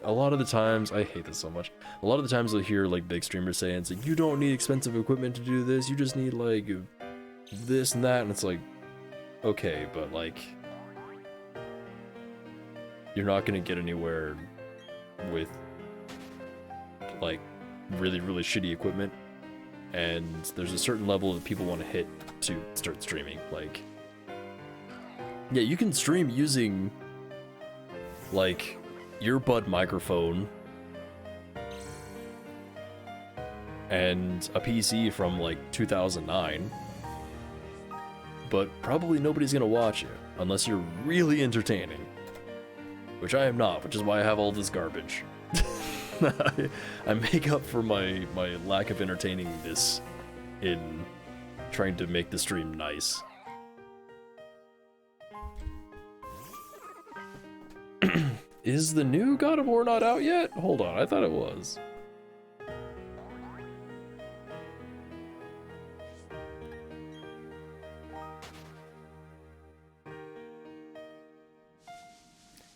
a lot of the times, I hate this so much, a lot of the times I'll hear like big streamers saying, it's like, you don't need expensive equipment to do this, you just need like this and that, and it's like, okay, but like... you're not gonna get anywhere with like really shitty equipment, and there's a certain level that people want to hit to start streaming. Like, yeah, you can stream using like earbud microphone and a PC from like 2009, but probably nobody's gonna watch it unless you're really entertaining, which I am not, which is why I have all this garbage. I make up for my lack of entertainingness in trying to make the stream nice. Is the new God of War not out yet? Hold on, I thought it was.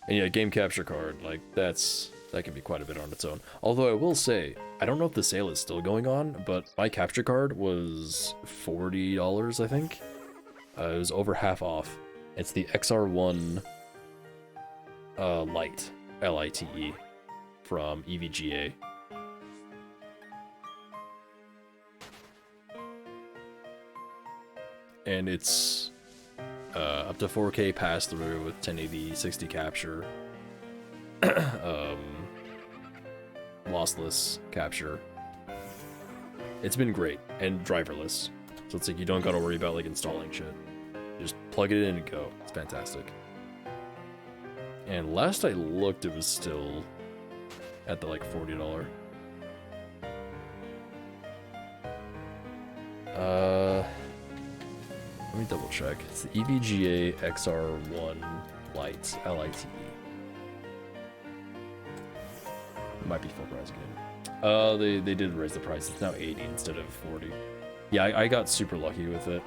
And yeah, game capture card, like, that can be quite a bit on its own. Although I will say, I don't know if the sale is still going on, but my capture card was $40, I think. It was over half off. It's the XR1 Lite, L-I-T-E, from EVGA. And it's up to 4K pass-through with 1080 60 capture, lossless capture. It's been great, and driverless, so it's like you don't gotta worry about like installing shit. You just plug it in and go. It's fantastic. And last I looked, it was still at the like $40. Let me double check. It's the EVGA XR1 Lite, L-I-T-E. Might be full price again. They did raise the price. It's now 80 instead of 40. Yeah, I got super lucky with it,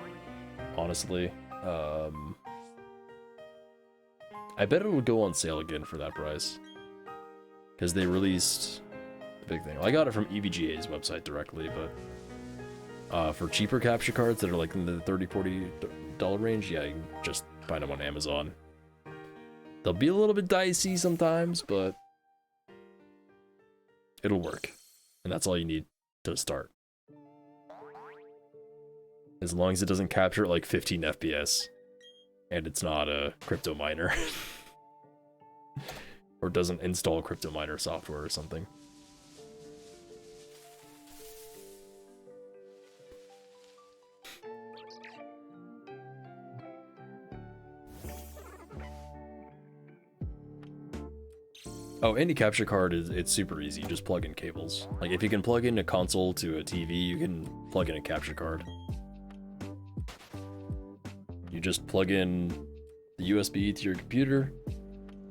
honestly. I bet it would go on sale again for that price, because they released a big thing. Well, I got it from EVGA's website directly, but for cheaper capture cards that are like in the $30-$40 range, yeah, you can just find them on Amazon. They'll be a little bit dicey sometimes, but it'll work. And that's all you need to start. As long as it doesn't capture at like 15 FPS. And it's not a crypto miner. Or doesn't install crypto miner software or something. Oh, any capture card it's super easy. You just plug in cables. Like if you can plug in a console to a TV, you can plug in a capture card. You just plug in the USB to your computer,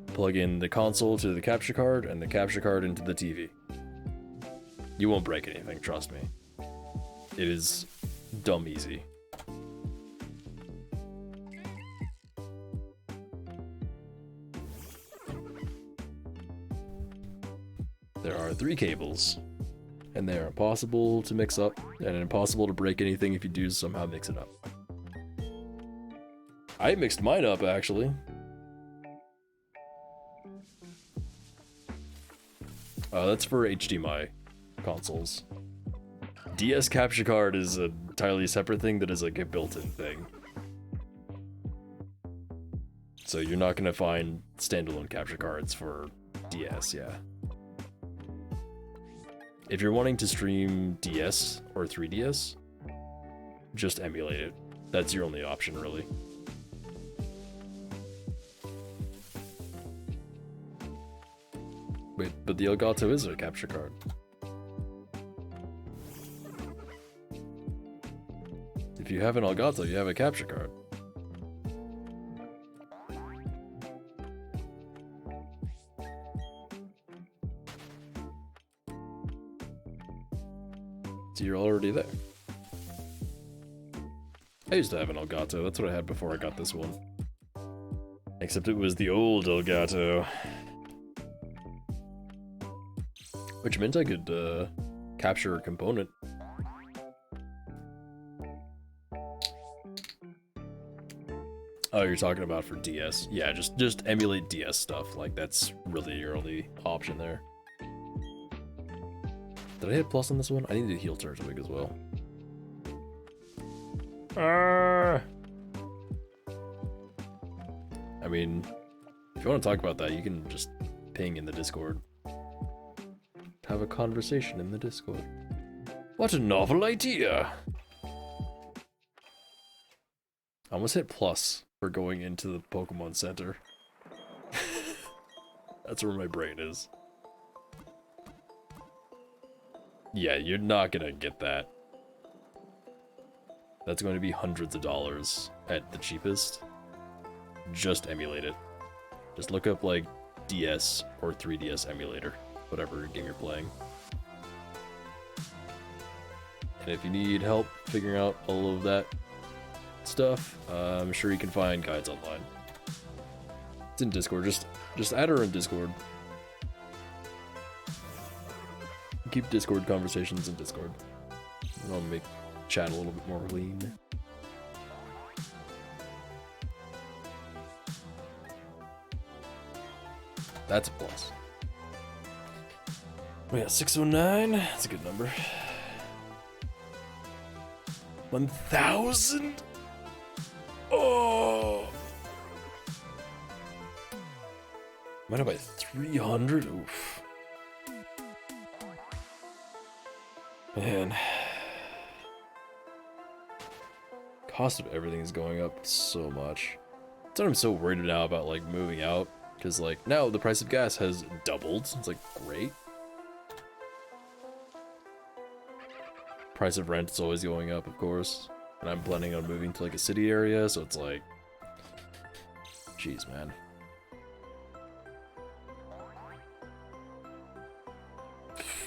plug in the console to the capture card, and the capture card into the TV. You won't break anything, trust me. It is dumb easy. There are 3 cables, and they are impossible to mix up, and impossible to break anything if you do somehow mix it up. I mixed mine up, actually. That's for HDMI consoles. DS capture card is an entirely separate thing that is like a built-in thing. So you're not gonna find standalone capture cards for DS, yeah. If you're wanting to stream DS or 3DS, just emulate it. That's your only option, really. Wait, but the Elgato is a capture card. If you have an Elgato, you have a capture card. So you're already there. I used to have an Elgato, that's what I had before I got this one. Except it was the old Elgato. Which meant I could capture a component. Oh, you're talking about for DS. Yeah, just emulate DS stuff. Like, that's really your only option there. Did I hit plus on this one? I need to heal Turtwig as well. I mean, if you want to talk about that, you can just ping in the Discord. Have a conversation in the Discord. What a novel idea! I almost hit plus for going into the Pokemon Center. That's where my brain is. Yeah, you're not gonna get that. That's going to be hundreds of dollars at the cheapest. Just emulate it. Just look up, like, DS or 3DS emulator, whatever game you're playing. And if you need help figuring out all of that stuff, I'm sure you can find guides online. It's in Discord. Just add her in Discord. Keep Discord conversations in Discord. I'll make chat a little bit more lean. That's a plus. We got 609. That's a good number. 1,000? Oh! Might have by 300? Oof. Man. Cost of everything is going up so much. That's why I'm so worried now about, like, moving out. Because, like, now the price of gas has doubled. It's, like, great. Price of rent is always going up, of course. And I'm planning on moving to, like, a city area, so it's like... Jeez, man.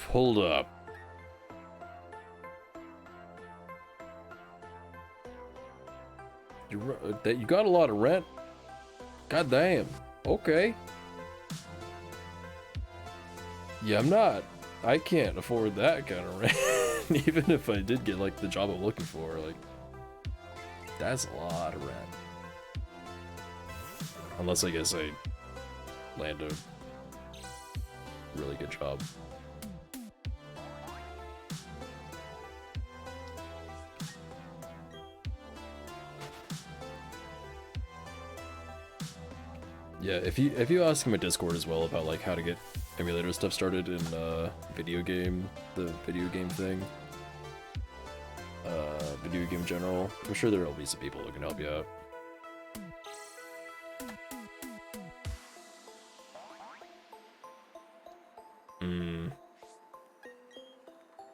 Hold up. You got a lot of rent? God damn. Okay. Yeah, I can't afford that kind of rent. Even if I did get, like, the job I'm looking for, like, that's a lot of rent. Unless, I guess, I land a really good job. Yeah, if you ask my Discord as well about, like, how to get emulator stuff started in the video game thing, video game general, I'm sure there'll be some people who can help you out.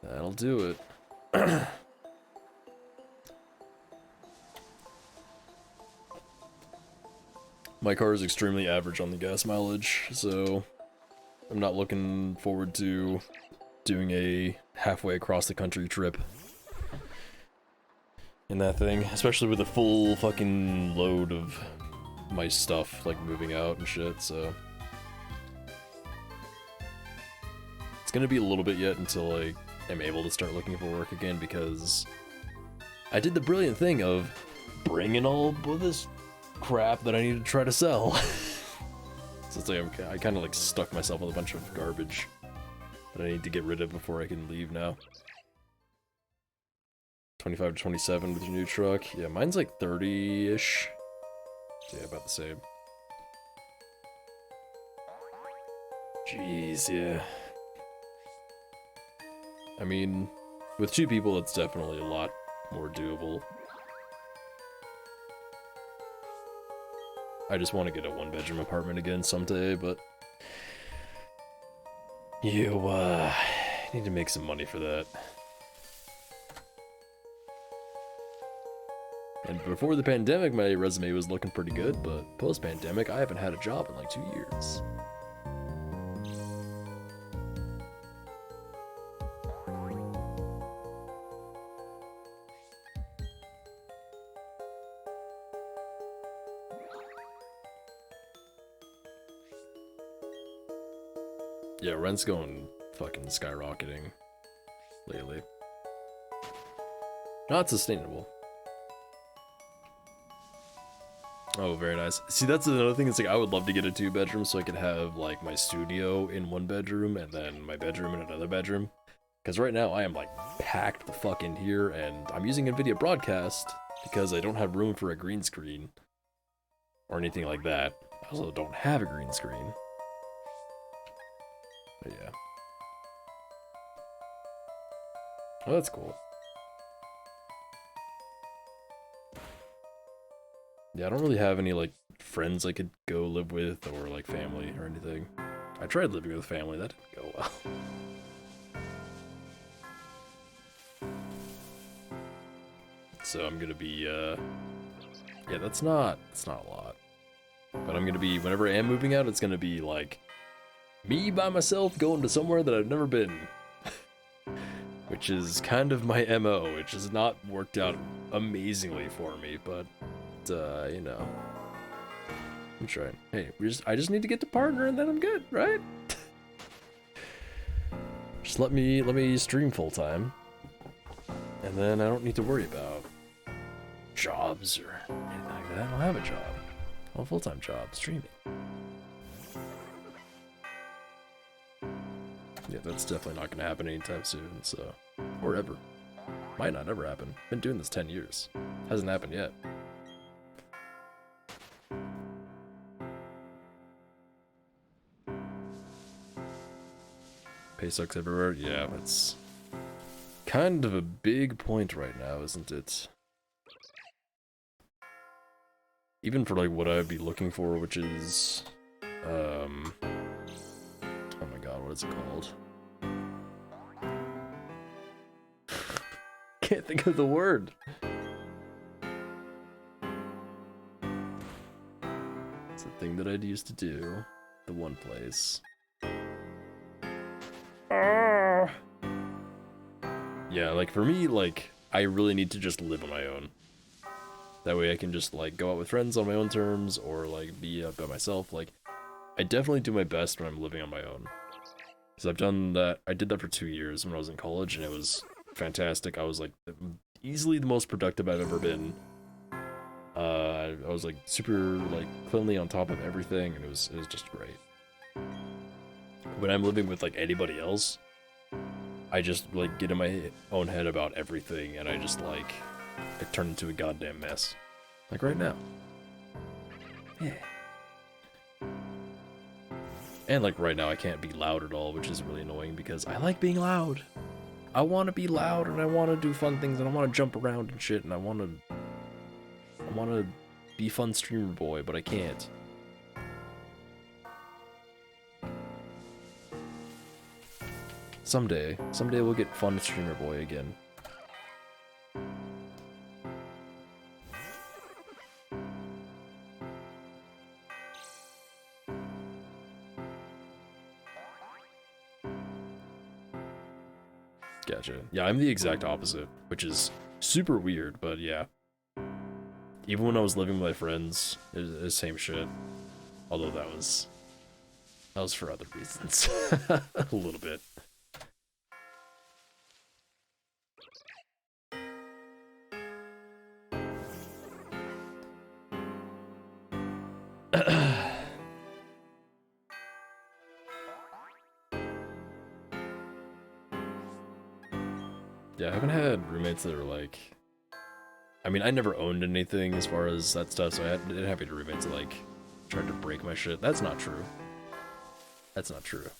That'll do it. My car is extremely average on the gas mileage, so I'm not looking forward to doing a halfway across the country trip in that thing, especially with a full fucking load of my stuff, like, moving out and shit, so... It's gonna be a little bit yet until I am able to start looking for work again, because I did the brilliant thing of bringing all of this crap that I need to try to sell. So it's like I kind of, like, stuck myself with a bunch of garbage that I need to get rid of before I can leave now. 25 to 27 with your new truck. Yeah, mine's like 30-ish. So yeah, about the same. Jeez, yeah. I mean, with 2 people, it's definitely a lot more doable. I just want to get a 1-bedroom apartment again someday, but you need to make some money for that. And before the pandemic, my resume was looking pretty good, but post-pandemic, I haven't had a job in like 2 years. Yeah, rent's going fucking skyrocketing lately. Not sustainable. Oh, very nice. See, that's another thing. It's like I would love to get a 2-bedroom so I could have, like, my studio in 1 bedroom and then my bedroom in another bedroom. Because right now I am, like, packed the fuck in here, and I'm using NVIDIA Broadcast because I don't have room for a green screen or anything like that. I also don't have a green screen. But yeah. Oh, that's cool. Yeah, I don't really have any, like, friends I could go live with or, like, family or anything. I tried living with family, that didn't go well. So I'm gonna be, yeah, that's not a lot. But I'm gonna be, whenever I am moving out, it's gonna be like me by myself going to somewhere that I've never been. Which is kind of my MO, which has not worked out amazingly for me, but you know, I'm trying. Hey, I just need to get to partner and then I'm good, right? Just let me stream full time, and then I don't need to worry about jobs or anything like that. I don't have a job. I have a full-time job streaming. Yeah, that's definitely not gonna happen anytime soon, so, or ever. Might not ever happen. Been doing this 10 years. Hasn't happened yet. Pay sucks everywhere? Yeah, that's kind of a big point right now, isn't it? Even for like what I'd be looking for, which is, oh my god, what is it called? Can't think of the word. It's a thing that I'd used to do. The one place. Yeah, like for me, like, I really need to just live on my own. That way I can just, like, go out with friends on my own terms, or, like, be by myself. Like, I definitely do my best when I'm living on my own. Because I've done that, I did that for 2 years when I was in college, and it was fantastic. I was, like, easily the most productive I've ever been. I was, like, super, like, cleanly on top of everything, and it was just great. When I'm living with, like, anybody else, I just, like, get in my own head about everything, and I just, like, I turn into a goddamn mess. Like right now. Yeah. And, like, right now I can't be loud at all, which is really annoying, because I like being loud. I want to be loud, and I want to do fun things, and I want to jump around and shit, and I want to be fun streamer boy, but I can't. Someday we'll get fun streamer boy again. Gotcha. Yeah, I'm the exact opposite, which is super weird, but yeah. Even when I was living with my friends, it was the same shit. Although that was for other reasons. A little bit. Yeah, I haven't had roommates that are like... I mean, I never owned anything as far as that stuff, so I didn't have any roommates that, like, tried to break my shit. That's not true. That's not true.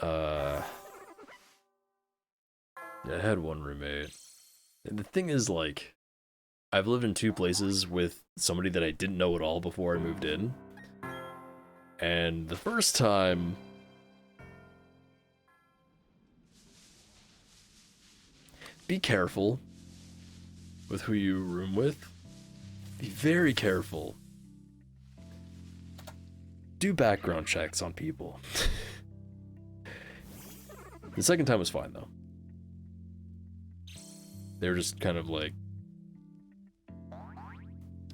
Yeah, I had one roommate. And the thing is, like, I've lived in 2 places with somebody that I didn't know at all before I moved in. And the first time... Be careful with who you room with. Be very careful. Do background checks on people. The second time was fine, though. They were just kind of like...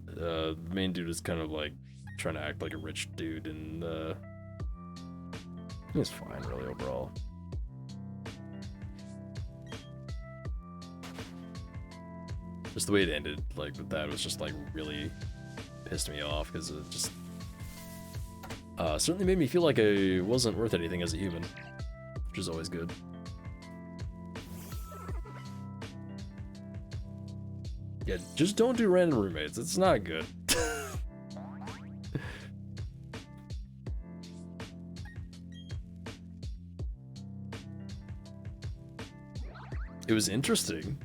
the main dude was kind of like trying to act like a rich dude, and it was fine, really, overall. Just the way it ended, like, with that was just, like, really pissed me off, because it just certainly made me feel like I wasn't worth anything as a human, which is always good. Yeah, just don't do random roommates. It's not good. It was interesting.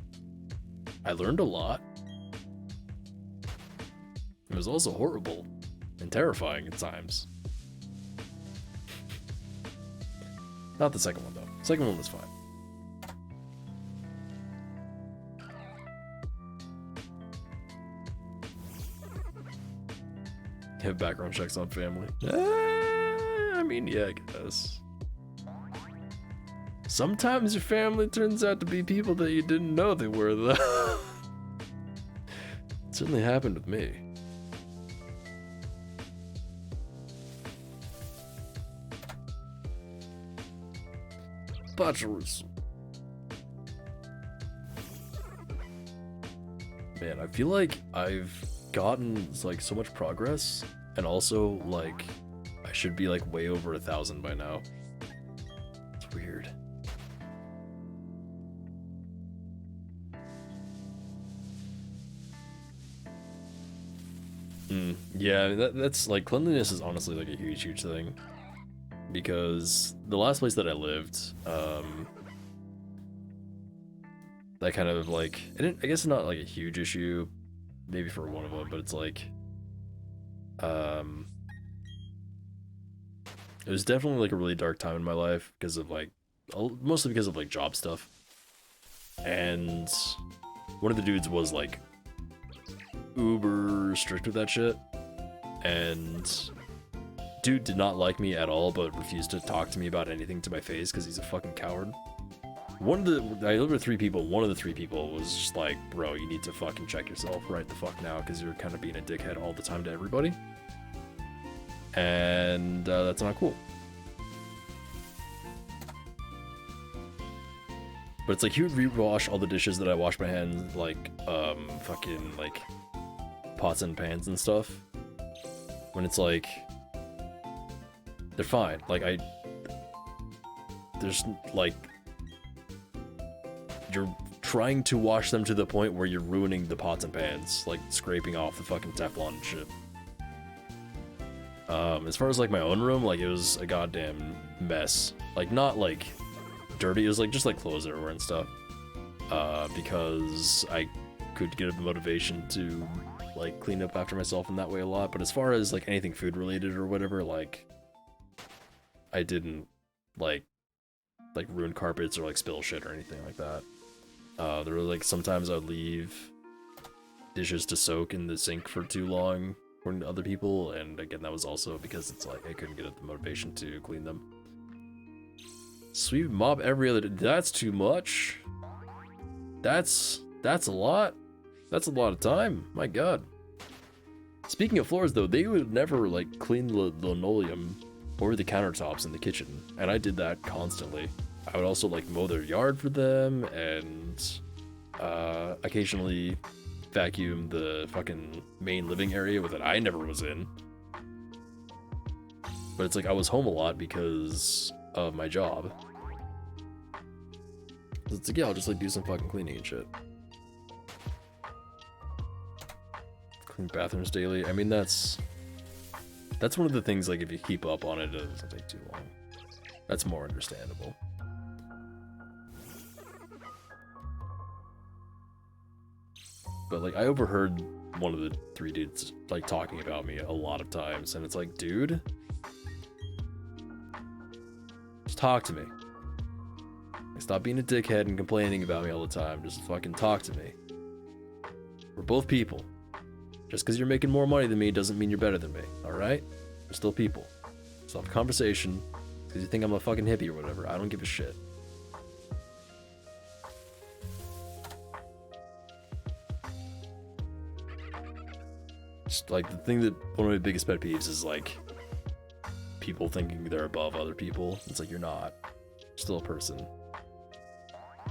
I learned a lot. It was also horrible and terrifying at times. Not the second one, though. The second one was fine. have background checks on family. I mean, yeah, I guess. Sometimes your family turns out to be people that you didn't know they were, though. It certainly happened with me. Bachelors. Man, I feel like I've gotten like so much progress, and also like I should be like way over 1,000 by now. It's weird. Yeah, that's like cleanliness is honestly like a huge thing, because the last place that I lived, that kind of like, I guess it's not like a huge issue, maybe for one of them, but it's like, it was definitely like a really dark time in my life because of like, mostly because of like job stuff, and one of the dudes was like uber strict with that shit, and dude did not like me at all, but refused to talk to me about anything to my face because he's a fucking coward. I lived with 3 people. One of the 3 people was just like, bro, you need to fucking check yourself right the fuck now, because you're kind of being a dickhead all the time to everybody. And that's not cool. But it's like he would rewash all the dishes that I wash my hands, like, fucking, like, pots and pans and stuff. When it's like, they're fine. Like, there's, like, you're trying to wash them to the point where you're ruining the pots and pans, like, scraping off the fucking Teflon and shit. As far as, like, my own room, like, it was a goddamn mess. Like, not, like, dirty, it was, like, just, like, clothes everywhere and stuff. Because I could get a motivation to, like, clean up after myself in that way a lot. But as far as, like, anything food-related or whatever, like, I didn't, like, ruin carpets or, like, spill shit or anything like that. There were, like, sometimes I'd leave dishes to soak in the sink for too long, according to other people, and again, that was also because it's like I couldn't get the motivation to clean them. Sweep mop every other day. That's too much. That's a lot. That's a lot of time. My god. Speaking of floors, though, they would never, like, clean the linoleum or the countertops in the kitchen, and I did that constantly. I would also, like, mow their yard for them, and occasionally vacuum the fucking main living area that I never was in. But it's like I was home a lot because of my job. It's like, yeah, I'll just, like, do some fucking cleaning and shit. Clean bathrooms daily. I mean, that's one of the things, like, if you keep up on it, it doesn't take too long. That's more understandable. But, like, I overheard one of the 3 dudes, like, talking about me a lot of times, and it's like, dude, just talk to me. Like, stop being a dickhead and complaining about me all the time. Just fucking talk to me. We're both people. Just because you're making more money than me doesn't mean you're better than me, alright? We're still people. Stop the conversation because you think I'm a fucking hippie or whatever. I don't give a shit. Just, like, the thing that one of my biggest pet peeves is, like, people thinking they're above other people. It's like, you're not. You're still a person.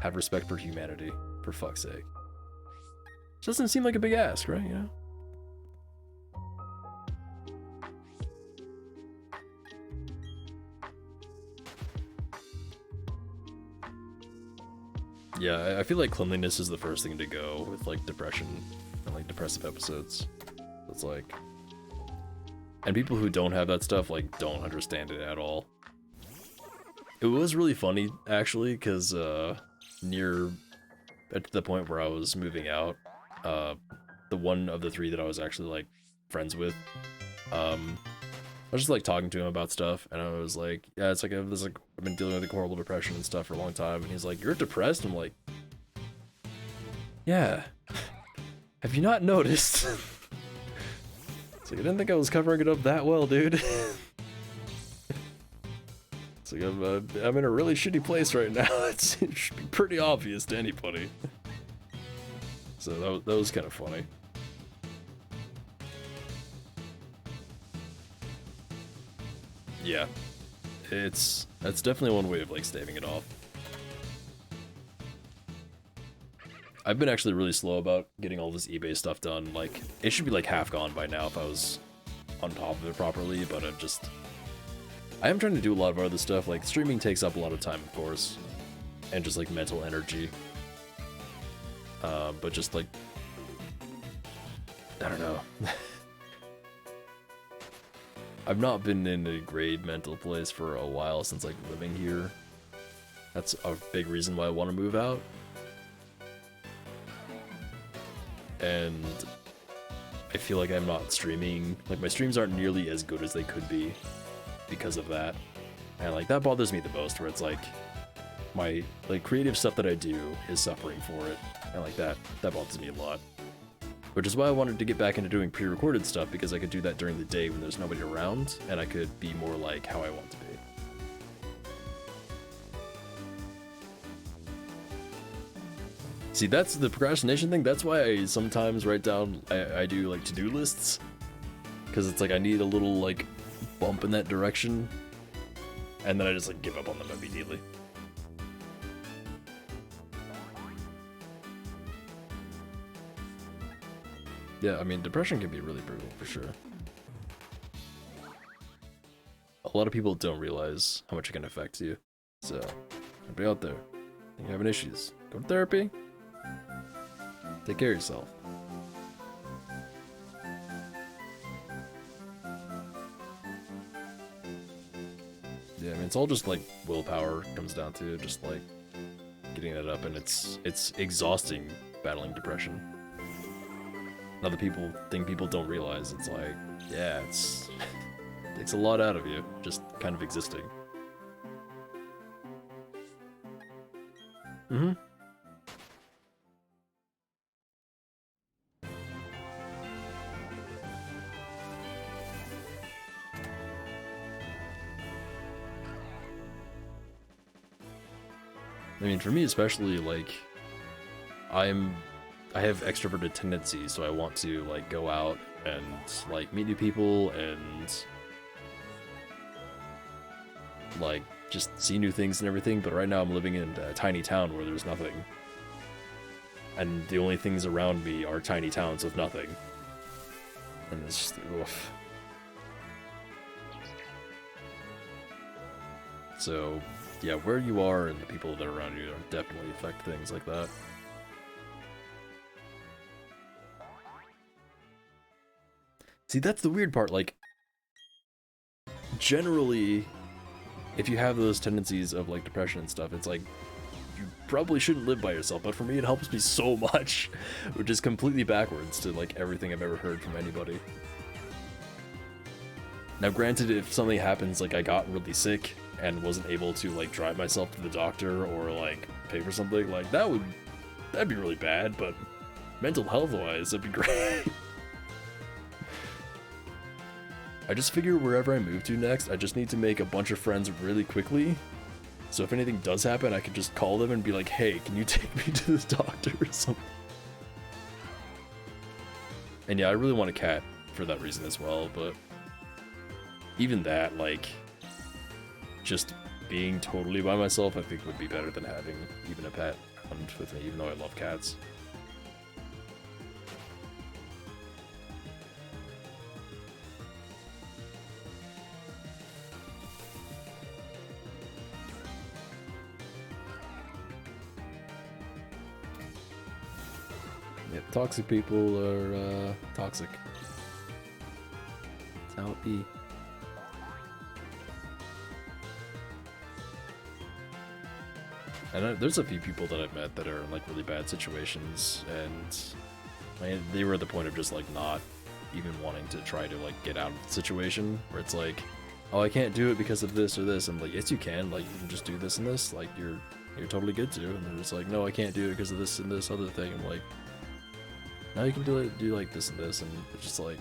Have respect for humanity, for fuck's sake. It doesn't seem like a big ask, right? You know? Yeah, I feel like cleanliness is the first thing to go with, like, depression and, like, depressive episodes. It's like, and people who don't have that stuff, like, don't understand it at all. It was really funny, actually, because near at the point where I was moving out, the one of the 3 that I was actually, like, friends with, I was just, like, talking to him about stuff, and I was like, yeah, it's like, I've been dealing with, like, horrible depression and stuff for a long time, and he's like, you're depressed? I'm like, yeah. Have you not noticed? So I didn't think I was covering it up that well, dude. It's like I'm in a really shitty place right now. It should be pretty obvious to anybody. So that was kind of funny. Yeah, that's definitely one way of like staving it off. I've been actually really slow about getting all this eBay stuff done. Like, it should be like half gone by now if I was on top of it properly, but I am trying to do a lot of other stuff. Like, streaming takes up a lot of time, of course, and just like mental energy. But just like, I don't know. I've not been in a great mental place for a while since like living here. That's a big reason why I want to move out. And I feel like I'm not streaming, like my streams aren't nearly as good as they could be because of that. And like that bothers me the most, where it's like my like creative stuff that I do is suffering for it. And like that bothers me a lot. Which is why I wanted to get back into doing pre-recorded stuff, because I could do that during the day when there's nobody around, and I could be more like how I want to be. See, that's the procrastination thing. That's why I sometimes write down, I do like to-do lists, because it's like I need a little like bump in that direction, and then I just like give up on them immediately. Yeah, I mean, depression can be really brutal, for sure. A lot of people don't realize how much it can affect you. So, everybody out there, if you're having issues, go to therapy. Take care of yourself. Yeah, I mean, it's all just like willpower comes down to, just like getting that up, and it's exhausting battling depression. Other people don't realize, it's like, yeah, it takes a lot out of you, just kind of existing. Mm-hmm. I mean, for me especially, like, I have extroverted tendencies, so I want to like go out and like meet new people and like just see new things and everything. But right now I'm living in a tiny town where there's nothing, and the only things around me are tiny towns with nothing, and it's just oof. So yeah, where you are and the people that are around you definitely affect things like that. See, that's the weird part, like, generally, if you have those tendencies of, like, depression and stuff, it's like, you probably shouldn't live by yourself, but for me it helps me so much, which is completely backwards to, like, everything I've ever heard from anybody. Now, granted, if something happens, like, I got really sick and wasn't able to, like, drive myself to the doctor or, like, pay for something, like, that'd be really bad, but mental health-wise, that'd be great. I just figure wherever I move to next, I just need to make a bunch of friends really quickly. So if anything does happen, I can just call them and be like, hey, can you take me to the doctor or something? And yeah, I really want a cat for that reason as well, but even that, like, just being totally by myself, I think would be better than having even a pet around with me, even though I love cats. Yeah, toxic people are toxic. That's how it be. And there's a few people that I've met that are in like really bad situations, and they were at the point of just like not even wanting to try to like get out of the situation, where it's like, oh, I can't do it because of this or this. I'm like, yes, you can. Like, you can just do this and this. Like, you're totally good to. And they're just like, no, I can't do it because of this and this other thing. I'm like, now you can do like this and this, and it's just like,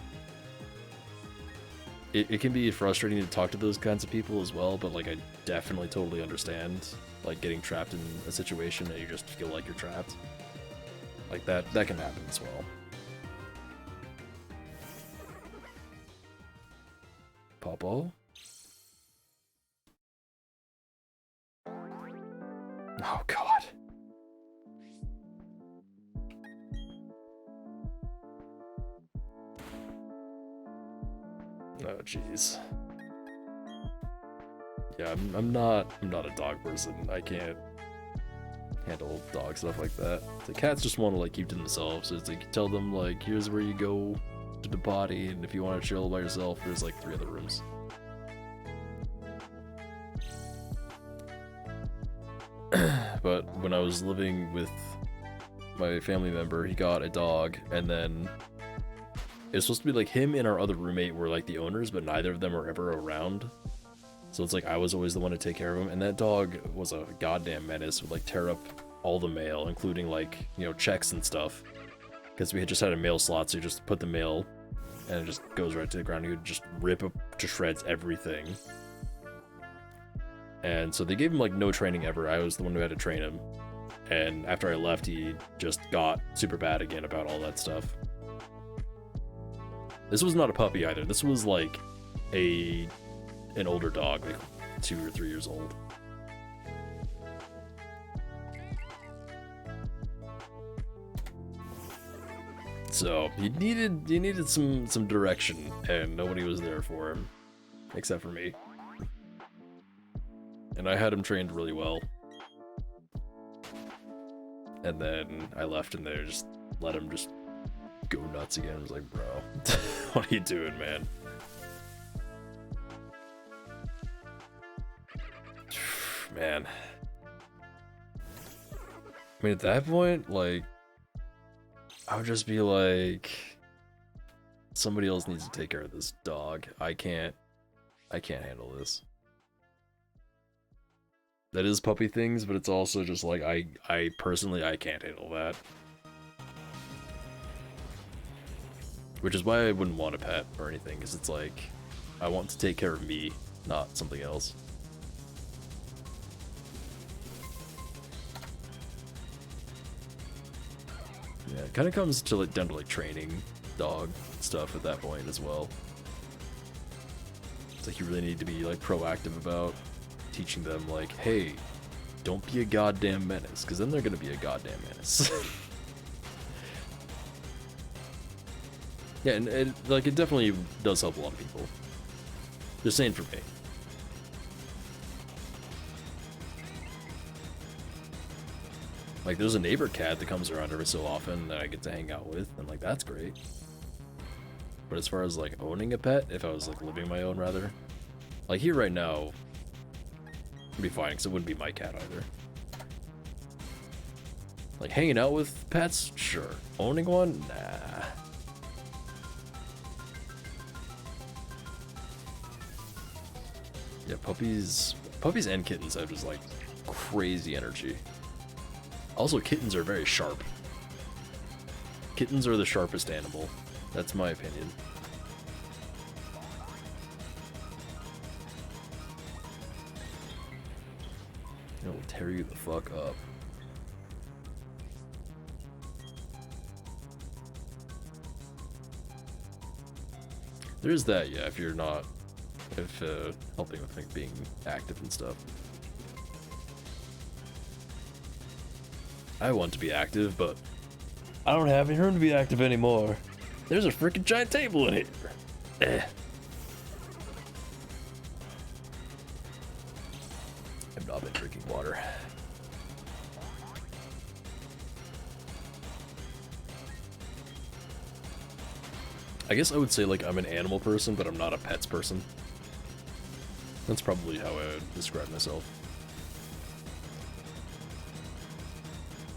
it can be frustrating to talk to those kinds of people as well, but like I definitely totally understand like getting trapped in a situation and you just feel like you're trapped. Like that can happen as well. Popo? Oh god. Oh jeez. Yeah, I'm not a dog person. I can't handle dog stuff like that. The cats just want to like keep to themselves. So it's like you tell them like here's where you go to the potty, and if you want to chill by yourself, there's like 3 other rooms. But when I was living with my family member, he got a dog, and then it's supposed to be like him and our other roommate were like the owners, but neither of them were ever around. So it's like I was always the one to take care of him, and that dog was a goddamn menace. Would like tear up all the mail, including like, you know, checks and stuff. Because we had just had a mail slot, so you just put the mail and it just goes right to the ground. He would just rip up to shreds everything. And so they gave him like no training ever. I was the one who had to train him. And after I left, he just got super bad again about all that stuff. This was not a puppy either. This was like an older dog, like 2 or 3 years old. So he needed some direction, and nobody was there for him, except for me. And I had him trained really well. And then I left, and they just let him just go nuts again. I was like, bro, what are you doing, man? Man. I mean, at that point, like, I would just be like, somebody else needs to take care of this dog. I can't handle this. That is puppy things, but it's also just like, I personally, I can't handle that. Which is why I wouldn't want a pet or anything, because it's like, I want to take care of me, not something else. Yeah, it kind of comes to like down to like training dog stuff at that point as well. It's like you really need to be like proactive about teaching them like, hey, don't be a goddamn menace, because then they're gonna be a goddamn menace. Yeah, and it definitely does help a lot of people. Just saying for me. Like, there's a neighbor cat that comes around every so often that I get to hang out with, and like, that's great. But as far as like owning a pet, if I was like living my own rather, like here right now, it'd be fine because it wouldn't be my cat either. Like hanging out with pets, sure. Owning one, nah. Yeah, puppies and kittens have just like crazy energy. Also, kittens are very sharp. Kittens are the sharpest animal. That's my opinion. It'll tear you the fuck up. There's that, yeah, if helping with like being active and stuff. I want to be active, but I don't have any room to be active anymore. There's a freaking giant table in here. I've not been drinking water. I guess I would say like I'm an animal person, but I'm not a pets person. That's probably how I would describe myself.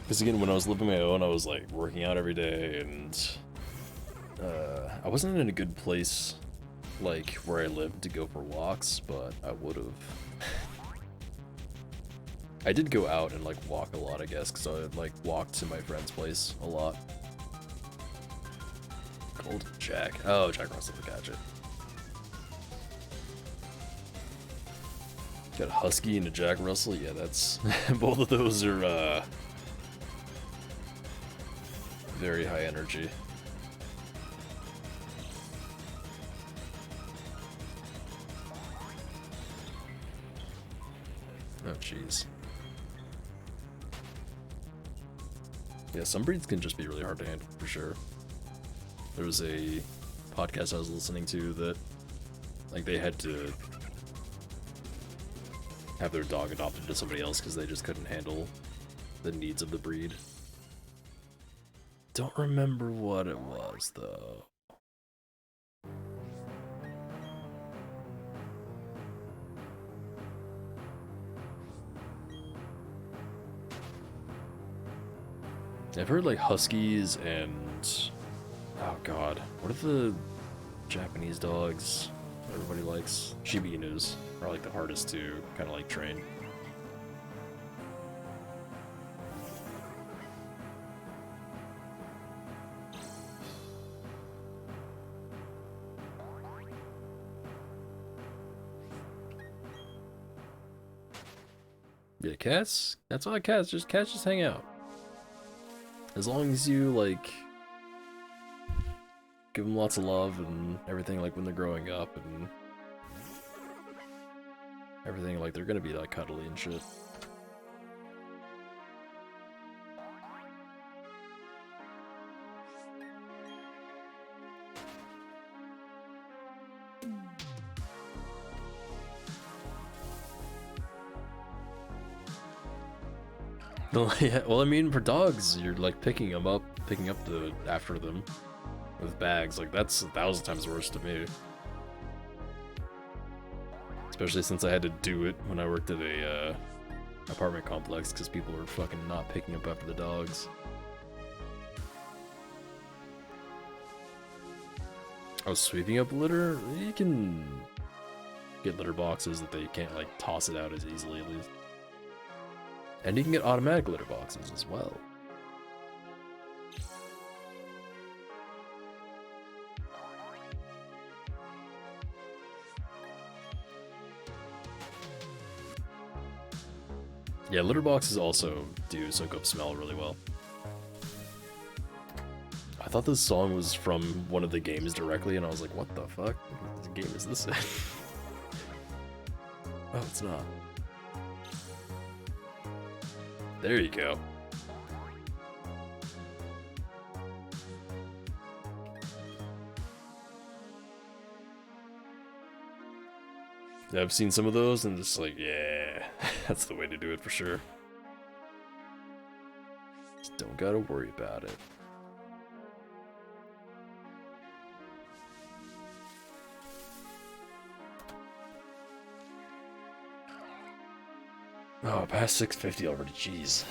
Because again, when I was living my own, I was like working out every day, and I wasn't in a good place like where I lived to go for walks, but I would have. I did go out and like walk a lot, I guess, because I would like walk to my friend's place a lot. Golden Jack. Oh, Jack Russell, gotcha. Got a Husky and a Jack Russell. Yeah, that's both of those are very high energy. Oh jeez. Yeah, some breeds can just be really hard to handle for sure. There was a podcast I was listening to that, like, they had to have their dog adopted to somebody else because they just couldn't handle the needs of the breed. Don't remember what it was though. I've heard like Huskies and, oh god, what are the Japanese dogs everybody likes? Shiba Inus are like the hardest to kind of like train. Yeah, cats, that's why cats just hang out. As long as you, like, give them lots of love and everything, like, when they're growing up and everything, like, they're gonna be, like, cuddly and shit. Yeah, well, I mean, for dogs, you're, like, picking up after them with bags. Like, that's 1,000 times worse to me. Especially since I had to do it when I worked at a apartment complex because people were fucking not picking up after the dogs. I was sweeping up litter. You can get litter boxes that they can't, like, toss it out as easily, at least. And you can get automatic litter boxes as well. Yeah, litter boxes also do soak up smell really well. I thought this song was from one of the games directly, and I was like, what the fuck? What game is this in? Oh, it's not. There you go. Yeah, I've seen some of those and just like, yeah, that's the way to do it for sure. Just don't gotta worry about it. Oh, past 650 already, jeez.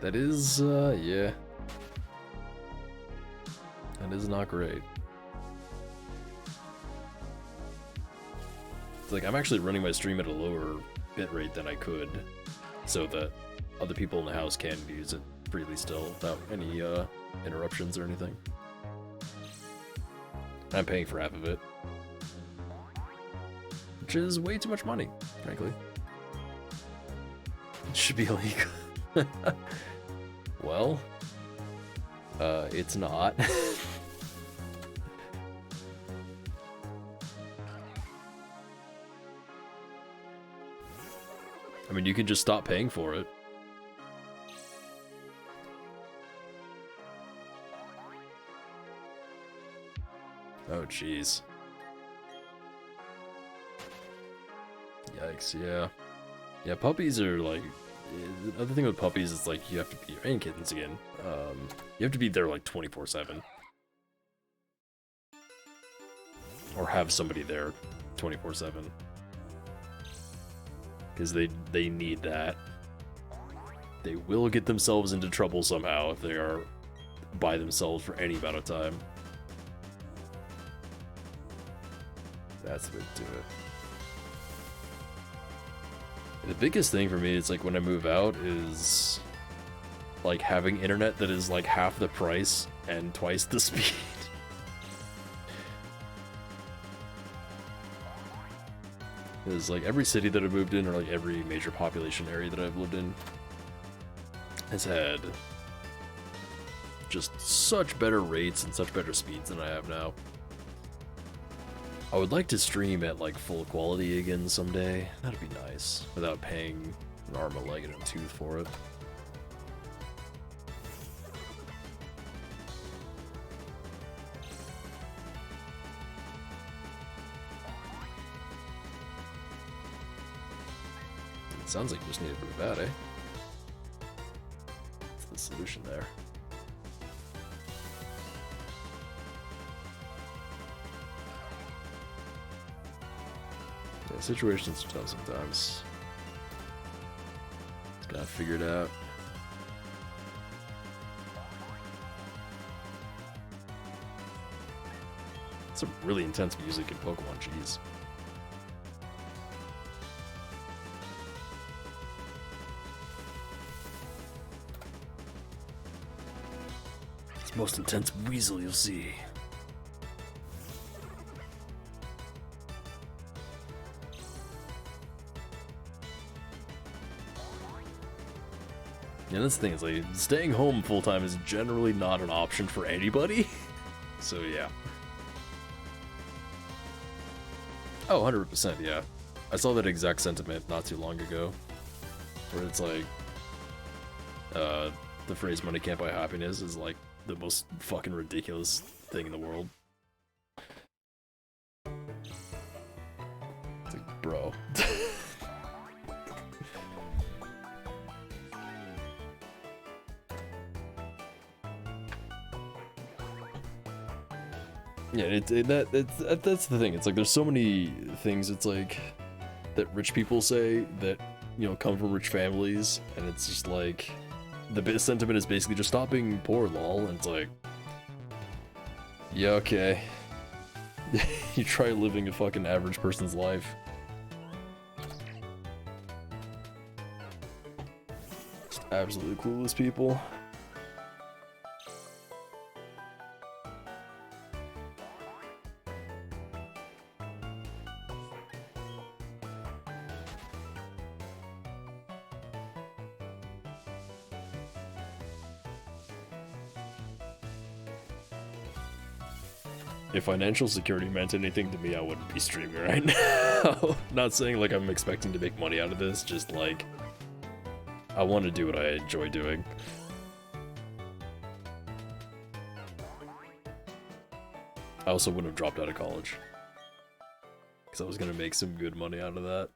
That is, yeah. That is not great. It's like, I'm actually running my stream at a lower bitrate than I could, so that other people in the house can use it freely still, without any, interruptions or anything. I'm paying for half of it. Which is way too much money, frankly. It should be illegal. Well, it's not. I mean, you can just stop paying for it. Oh, jeez. Yikes, yeah. Yeah, puppies are like... The other thing with puppies is like you have to be... And kittens again. You have to be there like 24/7. Or have somebody there 24/7. Because they need that. They will get themselves into trouble somehow if they are by themselves for any amount of time. That's the way to do it. The biggest thing for me is like when I move out is like having internet that is like half the price and twice the speed. Is like every city that I've moved in, or like every major population area that I've lived in, has had just such better rates and such better speeds than I have now. I would like to stream at like full quality again someday. That'd be nice, without paying an arm, a leg, and a tooth for it. It sounds like you just need it pretty bad, eh? What's the solution there? Yeah, situations are tough sometimes. Just gotta figure it out. Some really intense music in Pokemon, jeez. It's the most intense weasel you'll see. Yeah, that's the thing, is like, staying home full-time is generally not an option for anybody. So yeah. Oh, 100%, yeah. I saw that exact sentiment not too long ago, where it's like, the phrase "money can't buy happiness" is like the most fucking ridiculous thing in the world. It's like, bro. Yeah, that's the thing. It's like there's so many things. It's like that rich people say that, you know, come from rich families, and it's just like the sentiment is basically just stop being poor, lol. And it's like, yeah, okay. You try living a fucking average person's life. Just absolutely clueless people. If financial security meant anything to me, I wouldn't be streaming right now. Not saying like I'm expecting to make money out of this, just like I want to do what I enjoy doing. I also wouldn't have dropped out of college, because I was going to make some good money out of that.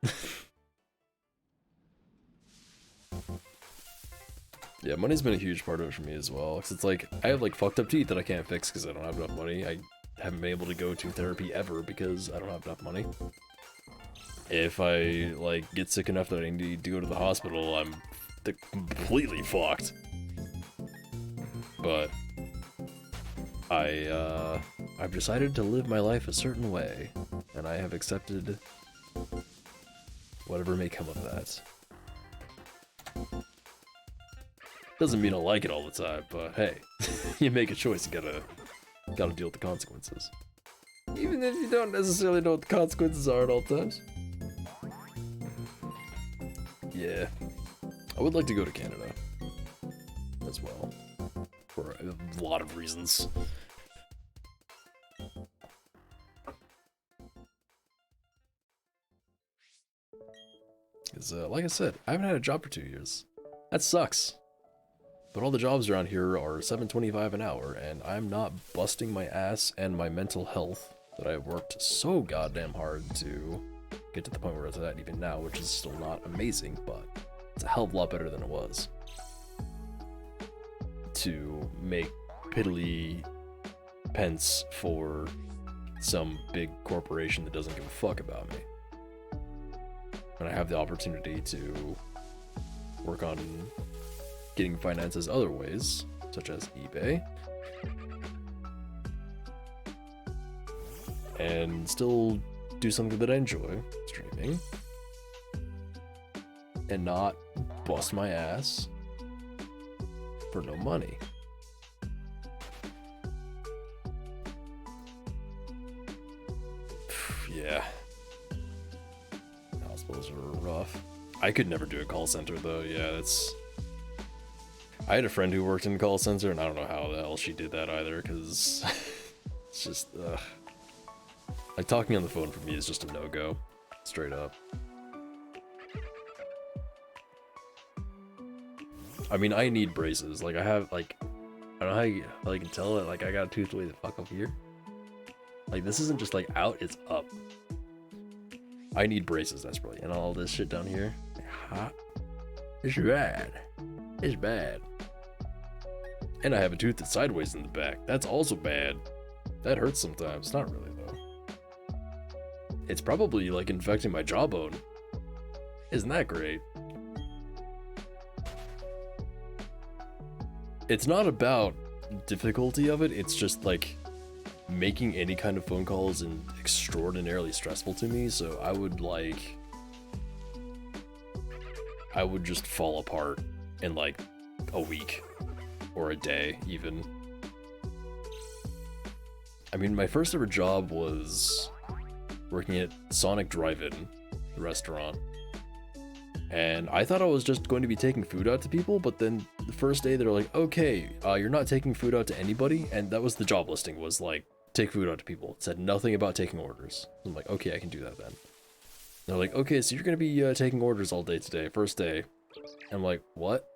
Yeah, money's been a huge part of it for me as well, because it's like, I have like fucked up teeth that I can't fix because I don't have enough money. I haven't been able to go to therapy ever because I don't have enough money. If I like get sick enough that I need to go to the hospital, I'm completely fucked. But I've decided to live my life a certain way, and I have accepted whatever may come of that. Doesn't mean I like it all the time, but hey, you make a choice, you gotta deal with the consequences. Even if you don't necessarily know what the consequences are at all times. Yeah. I would like to go to Canada as well, for a lot of reasons. Because, like I said, I haven't had a job for 2 years. That sucks. But all the jobs around here are $7.25 an hour, and I'm not busting my ass and my mental health that I worked so goddamn hard to get to the point where it's at even now, which is still not amazing, but it's a hell of a lot better than it was. To make piddly pence for some big corporation that doesn't give a fuck about me. And I have the opportunity to work on getting finances other ways, such as eBay, and still do something that I enjoy, streaming, and not bust my ass for no money. Yeah. Hospitals are rough. I could never do a call center though. Yeah, that's. I had a friend who worked in a call center, and I don't know how the hell she did that either, because it's just, like, talking on the phone for me is just a no-go. Straight up. I mean, I need braces. Like, I have, like, I don't know how you can tell it, like, I got a tooth way the fuck up here. Like, this isn't just, like, out, it's up. I need braces desperately. And all this shit down here, hot. It's bad. It's bad. And I have a tooth that's sideways in the back. That's also bad. That hurts sometimes. Not really, though. It's probably, like, infecting my jawbone. Isn't that great? It's not about difficulty of it. It's just, like, making any kind of phone call is extraordinarily stressful to me. So I would just fall apart in, like, a week. Or a day, even. I mean, my first ever job was working at Sonic Drive-In, the restaurant. And I thought I was just going to be taking food out to people, but then the first day they're like, okay, you're not taking food out to anybody, and that was the job listing, was like, take food out to people. It said nothing about taking orders. I'm like, okay, I can do that then. They're like, okay, so you're gonna be taking orders all day today, first day. I'm like, what?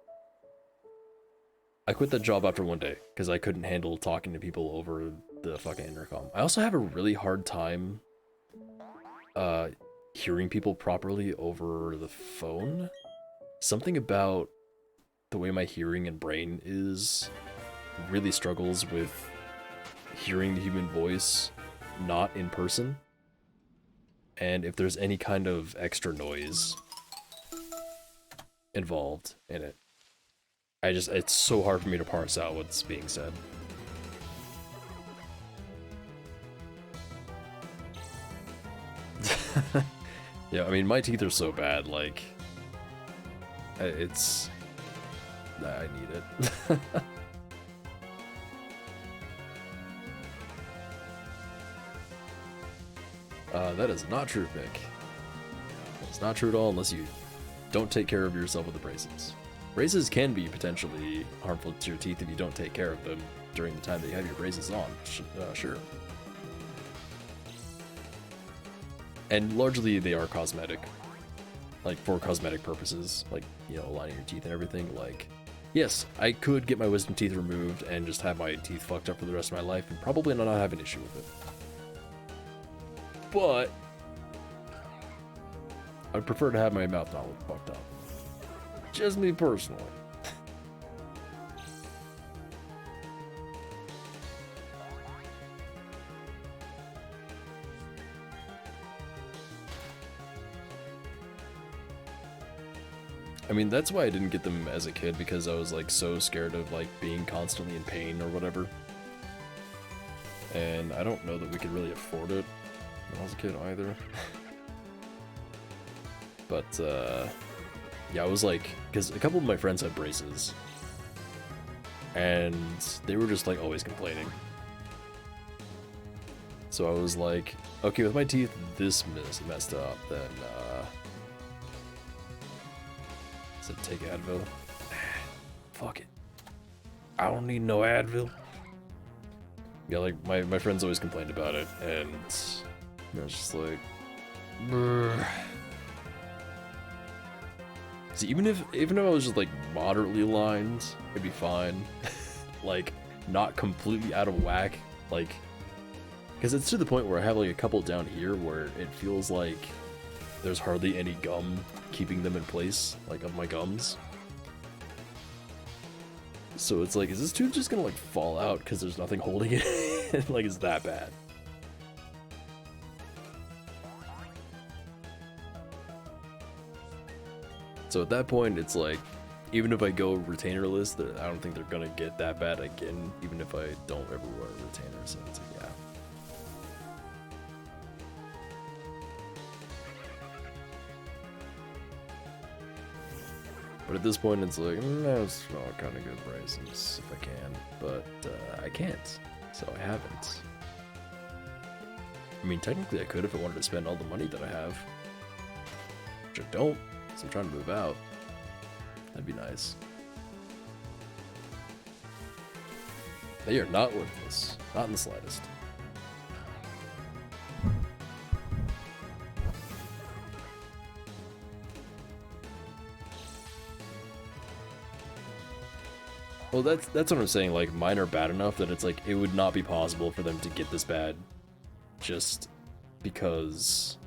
I quit that job after one day because I couldn't handle talking to people over the fucking intercom. I also have a really hard time hearing people properly over the phone. Something about the way my hearing and brain is really struggles with hearing the human voice not in person. And if there's any kind of extra noise involved in it, it's so hard for me to parse out what's being said. Yeah, I mean, my teeth are so bad, like, I need it. That is not true, Vic. It's not true at all unless you don't take care of yourself with the braces. Braces can be potentially harmful to your teeth if you don't take care of them during the time that you have your braces on, sure. And largely they are cosmetic, like for cosmetic purposes, like, you know, aligning your teeth and everything. Like, yes, I could get my wisdom teeth removed and just have my teeth fucked up for the rest of my life and probably not have an issue with it. But I'd prefer to have my mouth not look fucked up. Just me personally. I mean, that's why I didn't get them as a kid, because I was like so scared of like being constantly in pain or whatever. And I don't know that we could really afford it when I was a kid either. But yeah, I was like, because a couple of my friends had braces, and they were just like always complaining. So I was like, okay, with my teeth this messed up, then I said take Advil. Fuck it, I don't need no Advil. Yeah, like my friends always complained about it, and I was just like, brr. See, even if I was just like moderately aligned, it'd be fine. Like, not completely out of whack, like, because it's to the point where I have like a couple down here where it feels like there's hardly any gum keeping them in place, like of my gums. So it's like, is this tooth just gonna like fall out because there's nothing holding it? Like, it's that bad. So at that point, it's like, even if I go retainerless, I don't think they're gonna get that bad again, even if I don't ever wear a retainer, so it's like, yeah. But But at this point, it's like, it's all kind of good braces if I can, but I can't, so I haven't. I mean, technically I could if I wanted to spend all the money that I have, which I don't, because I'm trying to move out. That'd be nice. They are not worthless, not in the slightest. Well, that's what I'm saying, like, mine are bad enough that it's like, it would not be possible for them to get this bad just because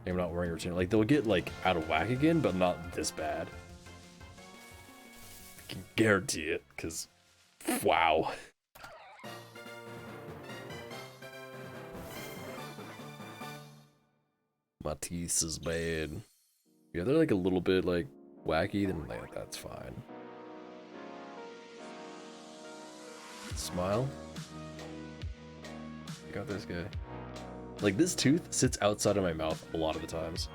I'm not wearing a retainer. Like, they'll get, like, out of whack again, but not this bad. I can guarantee it, because, wow. My teeth is bad. Yeah, they're, like, a little bit, like, wacky, then, like, that's fine. Smile. Got this guy. Like, this tooth sits outside of my mouth a lot of the times.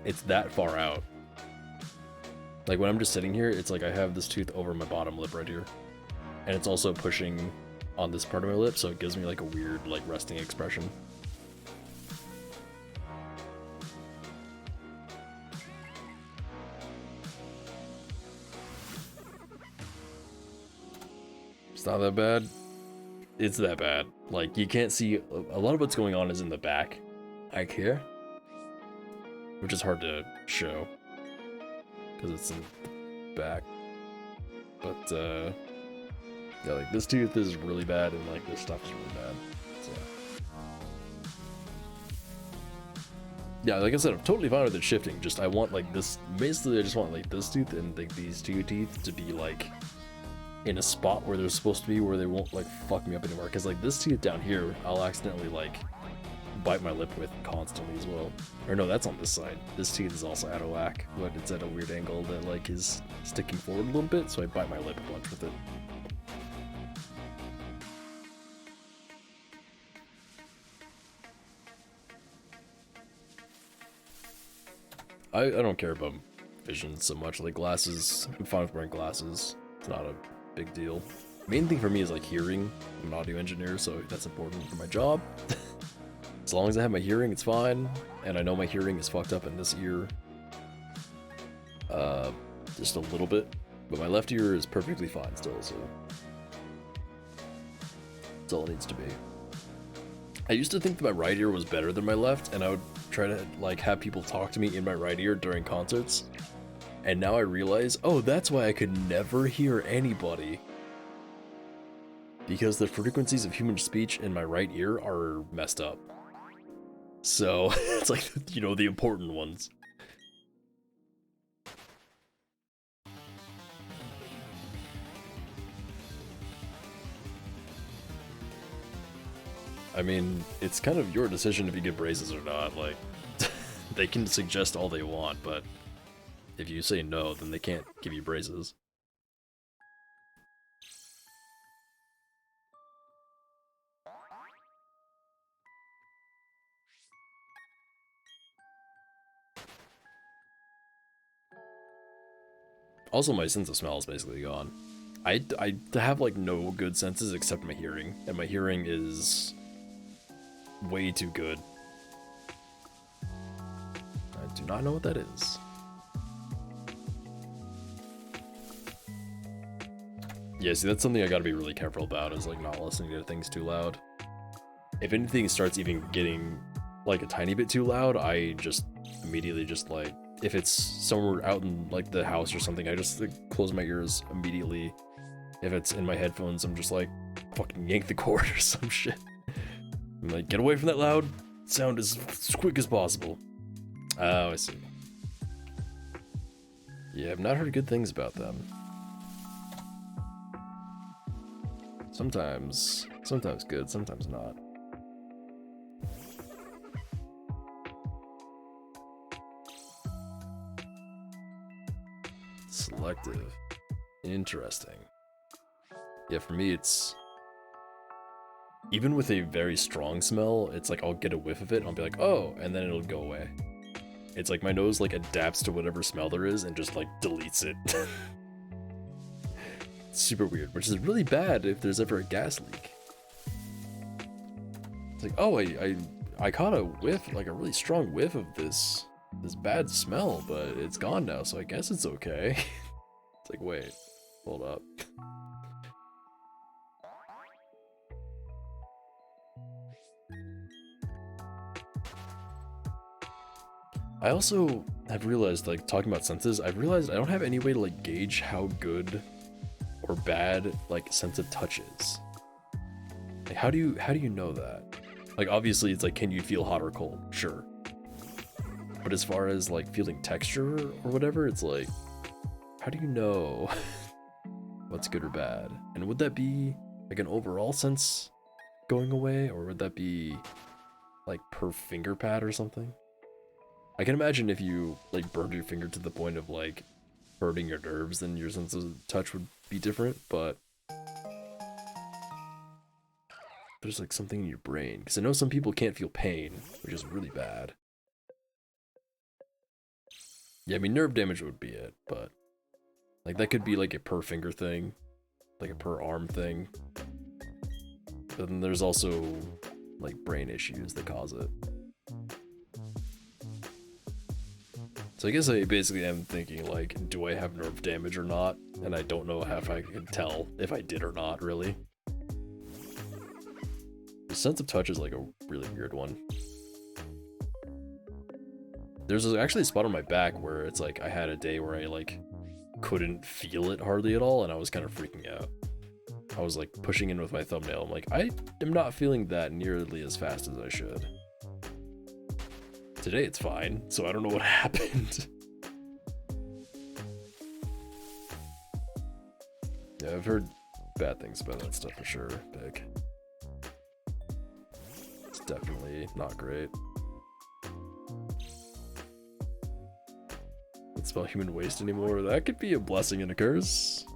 It's that far out. Like, when I'm just sitting here, it's like I have this tooth over my bottom lip right here. And it's also pushing on this part of my lip, so it gives me like a weird, like, resting expression. It's not that bad. It's that bad. Like, you can't see, a lot of what's going on is in the back. I care. Which is hard to show. Because it's in the back. But, yeah, like, this tooth is really bad, and, like, this stuff is really bad. So. Yeah, like I said, I'm totally fine with it shifting. Just, I want, like, this, basically, I just want, like, this tooth and, like, these two teeth to be, like, in a spot where they're supposed to be, where they won't, like, fuck me up anymore. Because, like, this tooth down here, I'll accidentally, like, bite my lip with constantly as well. Or no, that's on this side. This tooth is also out of whack, but it's at a weird angle that, like, is sticking forward a little bit, so I bite my lip a bunch with it. I don't care about vision so much. Like, glasses, I'm fine with wearing glasses. It's not a big deal. Main thing for me is, like, hearing. I'm an audio engineer, so that's important for my job. As long as I have my hearing, it's fine. And I know my hearing is fucked up in this ear. Just a little bit. But my left ear is perfectly fine still, so that's all it needs to be. I used to think that my right ear was better than my left, and I would try to, like, have people talk to me in my right ear during concerts. And now I realize, oh, that's why I could never hear anybody. Because the frequencies of human speech in my right ear are messed up. So, it's like, you know, the important ones. I mean, it's kind of your decision if you get braces or not. Like, they can suggest all they want, but if you say no, then they can't give you braces. Also, my sense of smell is basically gone. I have, like, no good senses except my hearing, and my hearing is way too good. I do not know what that is. Yeah, see, that's something I gotta be really careful about, is, like, not listening to things too loud. If anything starts even getting, like, a tiny bit too loud, I just immediately just, like, if it's somewhere out in, like, the house or something, I just, like, close my ears immediately. If it's in my headphones, I'm just like, fucking yank the cord or some shit. I'm like, get away from that loud sound as quick as possible. Oh, I see. Yeah, I've not heard good things about them. Sometimes good, sometimes not. Selective. Interesting. Yeah, for me it's... Even with a very strong smell, it's like I'll get a whiff of it and I'll be like, oh, and then it'll go away. It's like my nose like adapts to whatever smell there is and just like deletes it. It's super weird, which is really bad if there's ever a gas leak. It's like, oh, I caught a whiff, like a really strong whiff of this bad smell, but it's gone now, so I guess it's okay. It's like, wait, hold up. I also have realized, like, talking about senses, I've realized I don't have any way to, like, gauge how good or bad, like, sense of touch is. Like, how do you know that? Like, obviously, it's like, can you feel hot or cold? Sure. But as far as, like, feeling texture or whatever, it's like, how do you know what's good or bad? And would that be, like, an overall sense going away? Or would that be, like, per finger pad or something? I can imagine if you, like, burned your finger to the point of, like, hurting your nerves, then your sense of touch would be different, but there's, like, something in your brain. Because I know some people can't feel pain, which is really bad. Yeah, I mean, nerve damage would be it, but, like, that could be, like, a per finger thing, like a per arm thing. But then there's also, like, brain issues that cause it. So I guess I basically am thinking, like, do I have nerve damage or not? And I don't know if I can tell if I did or not, really. The sense of touch is, like, a really weird one. There's actually a spot on my back where it's like I had a day where I, like, couldn't feel it hardly at all, and I was kind of freaking out. I was, like, pushing in with my thumbnail. I'm like, I am not feeling that nearly as fast as I should. Today it's fine, so I don't know what happened. Yeah, I've heard bad things about that stuff for sure, Big. It's definitely not great. Don't smell human waste anymore. That could be a blessing and a curse.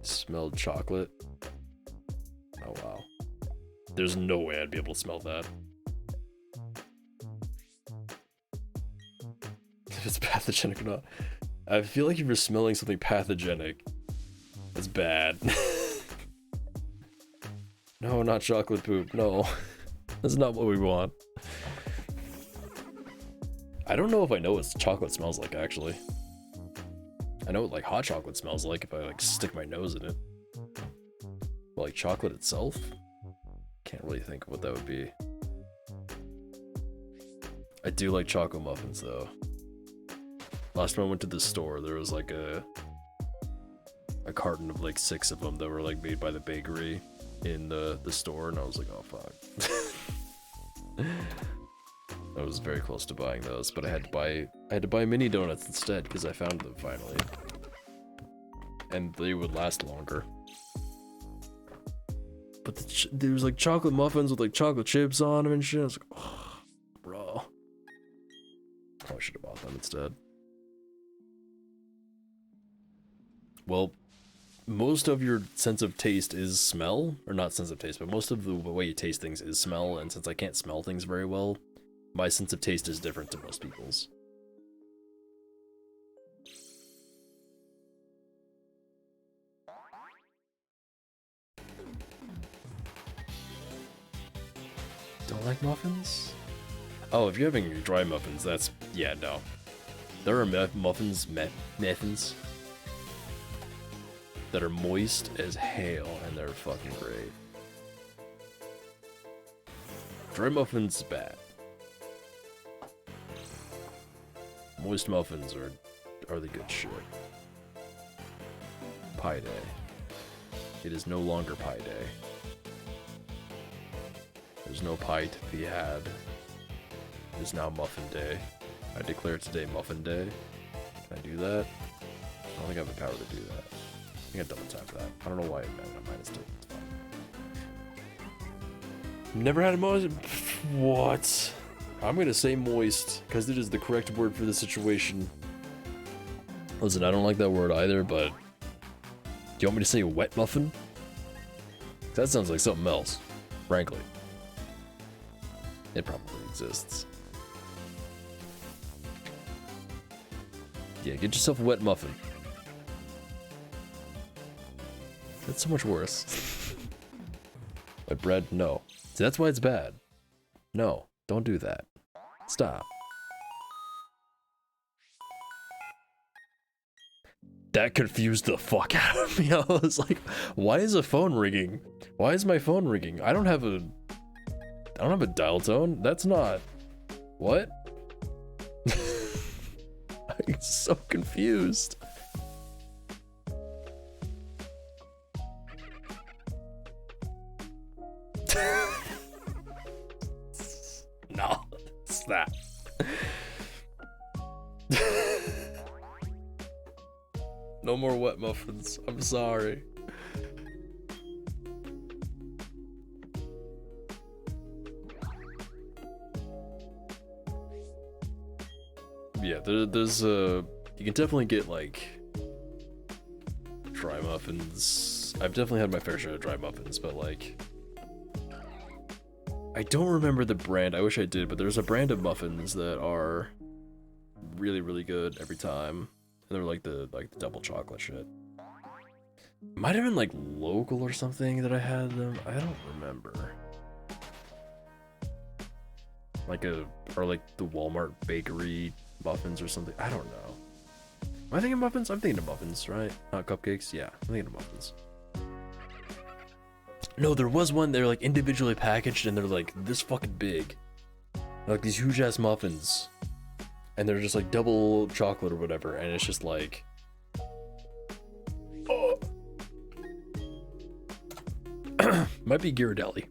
Smelled chocolate. Oh wow. There's no way I'd be able to smell that. If it's pathogenic or not. I feel like if you're smelling something pathogenic, that's bad. No, not chocolate poop. No. That's not what we want. I don't know if I know what chocolate smells like, actually. I know what, like, hot chocolate smells like if I, like, stick my nose in it. But, like, chocolate itself? Can't really think of what that would be. I do like chocolate muffins, though. Last time I went to the store, there was, like, a carton of, like, 6 of them that were, like, made by the bakery in the store, and I was like, oh, fuck. I was very close to buying those, but I had to buy mini donuts instead because I found them finally, and they would last longer. But there was like chocolate muffins with like chocolate chips on them and shit. I was like, oh, bro, I should have bought them instead. Well, most of your sense of taste is smell, or not sense of taste, but most of the way you taste things is smell, and since I can't smell things very well, my sense of taste is different to most people's. Don't like muffins? Oh, if you're having your dry muffins, that's, yeah, no. There are muffins that are moist as hell, and they're fucking great. Dry muffins, bad. Moist muffins are the good shit. Pie day. It is no longer pie day. There's no pie to be had. It is now muffin day. I declare today muffin day. Can I do that? I don't think I have the power to do that. I think I double tap that. I don't know why I minus 2. It's fine. Never had a moist. What? I'm gonna say moist because it is the correct word for the situation. Listen, I don't like that word either, but do you want me to say wet muffin? That sounds like something else, frankly. It probably exists. Yeah, get yourself a wet muffin. That's so much worse. Wet bread? No. See, that's why it's bad. No, don't do that. Stop. That confused the fuck out of me. I was like, why is a phone ringing? Why is my phone ringing? I don't have a dial tone. That's not... What? I'm so confused. No, it's that. No more wet muffins. I'm sorry. Yeah, there's you can definitely get like dry muffins. I've definitely had my fair share of dry muffins, but like I don't remember the brand. I wish I did, but there's a brand of muffins that are really, really good every time. And they're like the double chocolate shit. Might have been like local or something that I had them. I don't remember. Like or like the Walmart bakery muffins or something. I don't know. Am I thinking muffins? I'm thinking of muffins, right? Not cupcakes? Yeah, I'm thinking of muffins. No, there was one, they're like individually packaged and they're like this fucking big. They're like these huge ass muffins. And they're just like double chocolate or whatever, and it's just like... Oh. Might be Ghirardelli.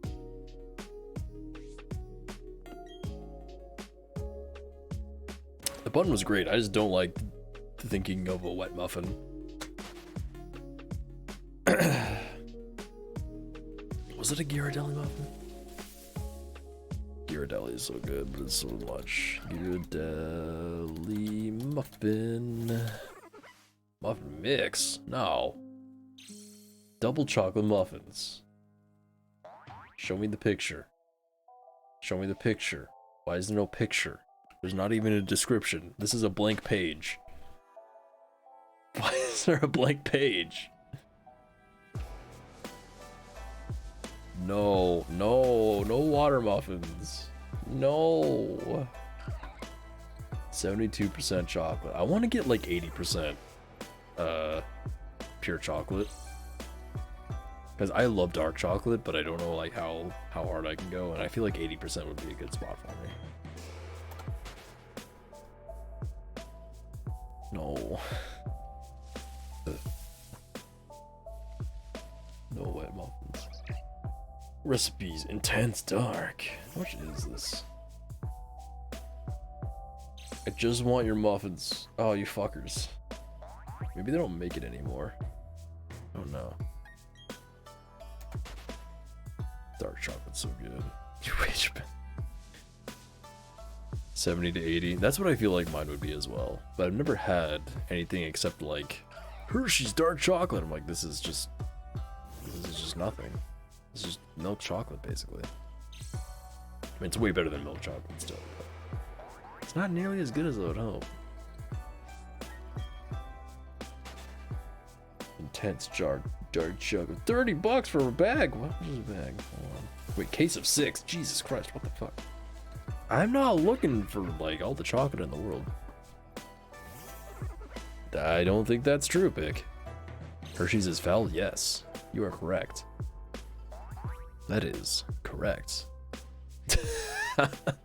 The bun was great, I just don't like thinking of a wet muffin. Was it a Ghirardelli muffin? Ghirardelli is so good, but it's so much. Ghirardelli muffin. Muffin mix? No. Double chocolate muffins. Show me the picture. Show me the picture. Why is there no picture? There's not even a description. This is a blank page. Why is there a blank page? No, no, no water muffins. No. 72% chocolate. I want to get like 80% pure chocolate. Because I love dark chocolate, but I don't know like how hard I can go, and I feel like 80% would be a good spot for me. No. No wet muffins. Recipes, intense dark. How much is this? I just want your muffins. Oh, you fuckers. Maybe they don't make it anymore. Oh no. Dark chocolate's so good. 70 to 80. That's what I feel like mine would be as well. But I've never had anything except like Hershey's dark chocolate. I'm like, this is just nothing. It's just milk chocolate, basically. I mean, it's way better than milk chocolate still, but it's not nearly as good as I would hope. Intense dark chocolate. $30 for a bag. What is a bag? Hold on. Wait, case of 6. Jesus Christ, what the fuck? I'm not looking for like all the chocolate in the world. I don't think that's true, Pick. Hershey's is foul? Yes. You are correct. That is correct.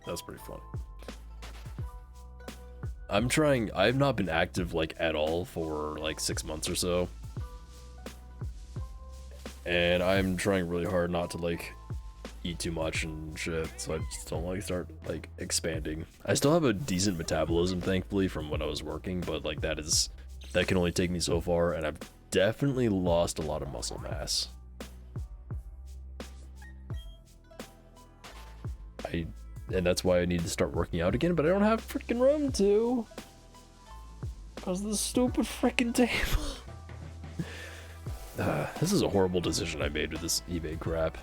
That's pretty funny. I've not been active like at all for like 6 months or so. And I'm trying really hard not to like eat too much and shit, so I just don't like start like expanding. I still have a decent metabolism, thankfully, from when I was working, but like that can only take me so far, and I've definitely lost a lot of muscle mass. And that's why I need to start working out again, but I don't have freaking room to. Because of this stupid freaking table. This is a horrible decision I made with this eBay crap.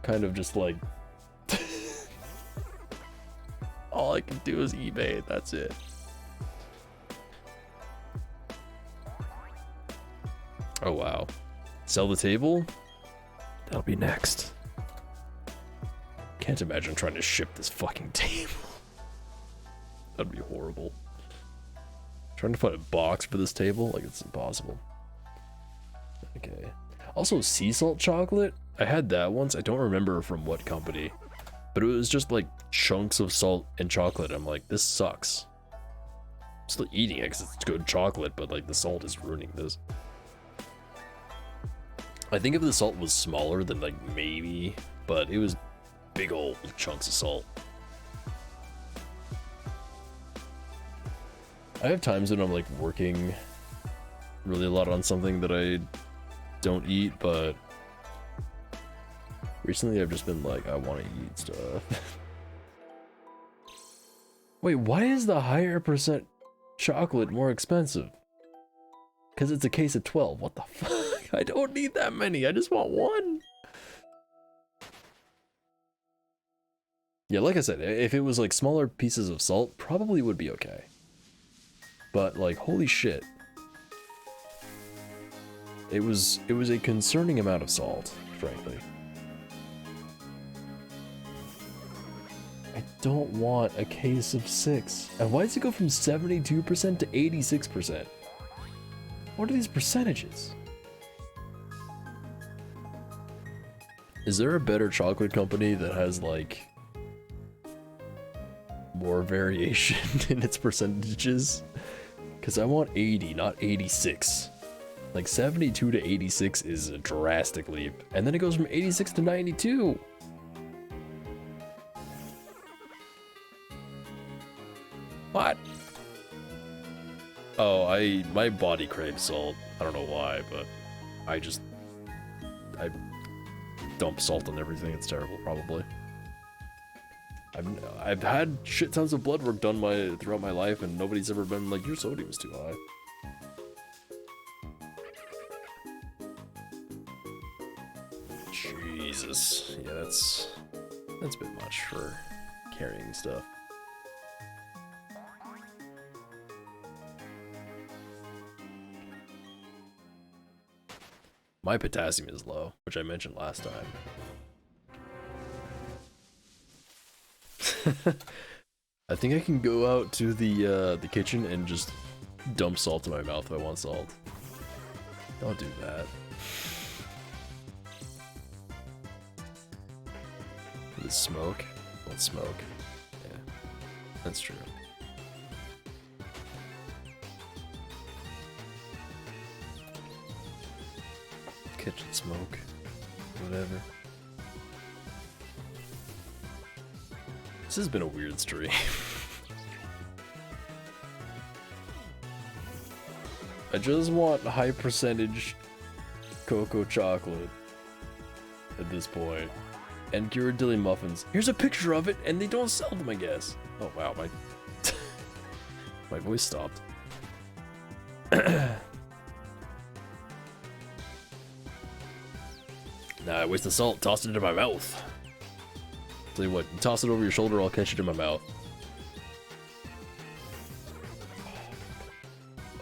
Kind of just like... all I can do is eBay. That's it. Oh, wow. Sell the table? That'll be next. Can't imagine trying to ship this fucking table. That'd be horrible. Trying to find a box for this table? Like, it's impossible. Okay. Also, sea salt chocolate? I had that once. I don't remember from what company. But it was just like chunks of salt and chocolate. I'm like, this sucks. I'm still eating it because it's good chocolate, but like the salt is ruining this. I think if the salt was smaller, then like maybe, but it was big old chunks of salt. I have times when I'm like working really a lot on something that I don't eat, but recently I've just been like, I want to eat stuff. Wait, why is the higher percent chocolate more expensive? Because it's a case of 12. What the fuck? I don't need that many. I just want one. Yeah, like I said, if it was like smaller pieces of salt, probably would be okay. But like, holy shit. It was a concerning amount of salt, frankly. I don't want a case of 6. And why does it go from 72% to 86%? What are these percentages? Is there a better chocolate company that has like more variation in its percentages? Because I want 80, not 86. Like 72 to 86 is a drastic leap. And then it goes from 86 to 92. What? Oh, my body craves salt. I don't know why, but I dump salt on everything. It's terrible, probably. I've had shit tons of blood work done throughout my life, and nobody's ever been like, your sodium's too high. Jesus, yeah, that's a bit much for carrying stuff. My potassium is low, which I mentioned last time. I think I can go out to the kitchen and just dump salt in my mouth if I want salt. Don't do that. The smoke? What smoke? Yeah, that's true. Kitchen smoke, whatever. This has been a weird stream. I just want high percentage cocoa chocolate at this point. And Ghirardelli muffins. Here's a picture of it, and they don't sell them, I guess. Oh wow, my voice stopped. Nah, I waste the salt, toss it into my mouth. Tell you what, you toss it over your shoulder, I'll catch it in my mouth.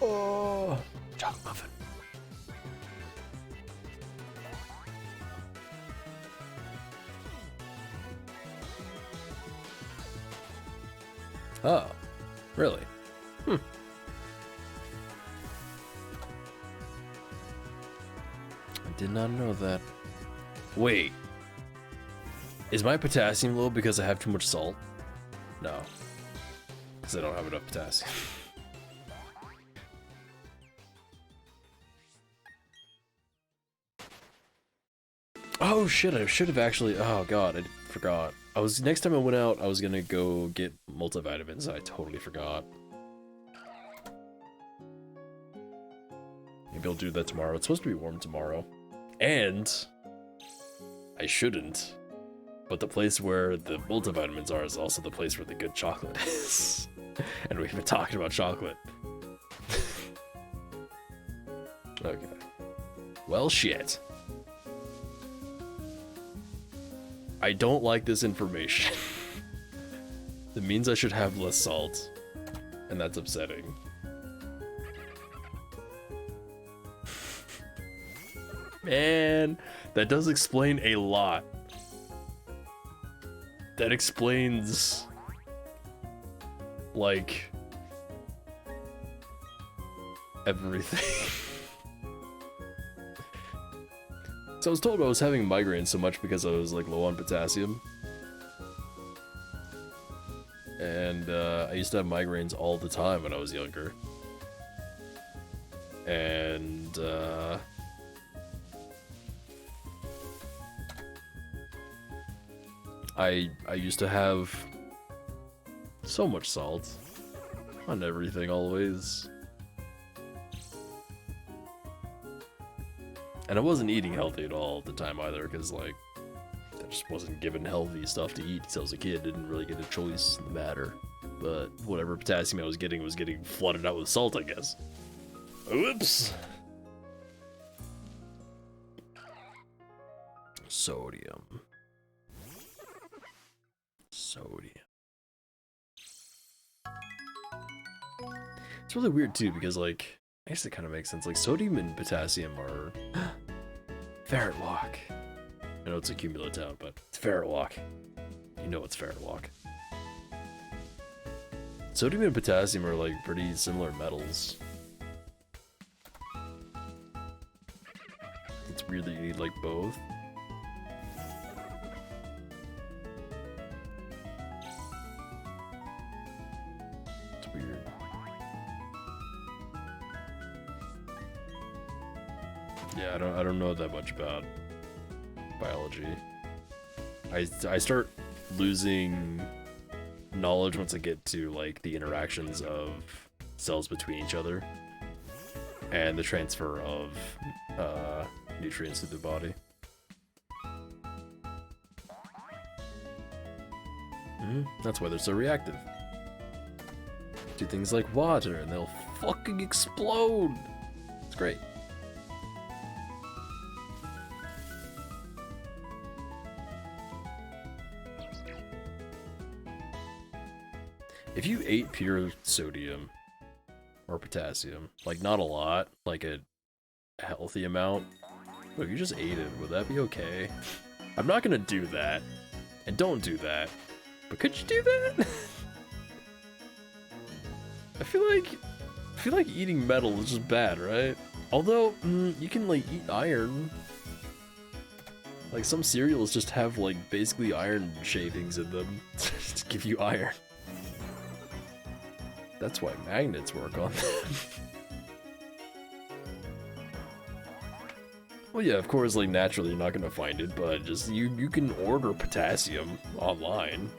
Oh, chocolate muffin. Oh, really? Hmm. I did not know that. Wait. Is my potassium low because I have too much salt? No. Because I don't have enough potassium. Oh shit, I should have actually... Oh god, I forgot. Next time I went out, I was gonna go get multivitamins. I totally forgot. Maybe I'll do that tomorrow. It's supposed to be warm tomorrow. And... I shouldn't. But the place where the multivitamins are is also the place where the good chocolate is. And we've been talking about chocolate. Okay. Well, shit. I don't like this information. It means I should have less salt, and that's upsetting. Man, that does explain a lot. That explains, like, everything. So I was told I was having migraines so much because I was, like, low on potassium. And I used to have migraines all the time when I was younger. And I used to have so much salt on everything always. And I wasn't eating healthy at all at the time either, because, like, I just wasn't given healthy stuff to eat. So as a kid, didn't really get a choice in the matter. But whatever potassium I was getting flooded out with salt, I guess. Oops. Sodium. It's really weird too, because, like, I guess it kind of makes sense. Like, sodium and potassium are ferret walk. I know it's a cumulatown, but it's ferret walk. You know it's ferret walk. Sodium and potassium are, like, pretty similar metals. It's weird that you need, like, both. It's weird. Yeah, I don't know that much about biology. I start losing knowledge once I get to, like, the interactions of cells between each other and the transfer of nutrients to the body. That's why they're so reactive. Do things like water and they'll fucking explode. It's great. If you ate pure sodium or potassium, like, not a lot, like a healthy amount, but if you just ate it, would that be okay? I'm not gonna do that, and don't do that, but could you do that? I feel like eating metal is just bad, right? Although, you can, like, eat iron. Like, some cereals just have, like, basically iron shavings in them to give you iron. That's why magnets work on them. Well, yeah, of course, like, naturally you're not gonna find it, but just, you can order potassium online.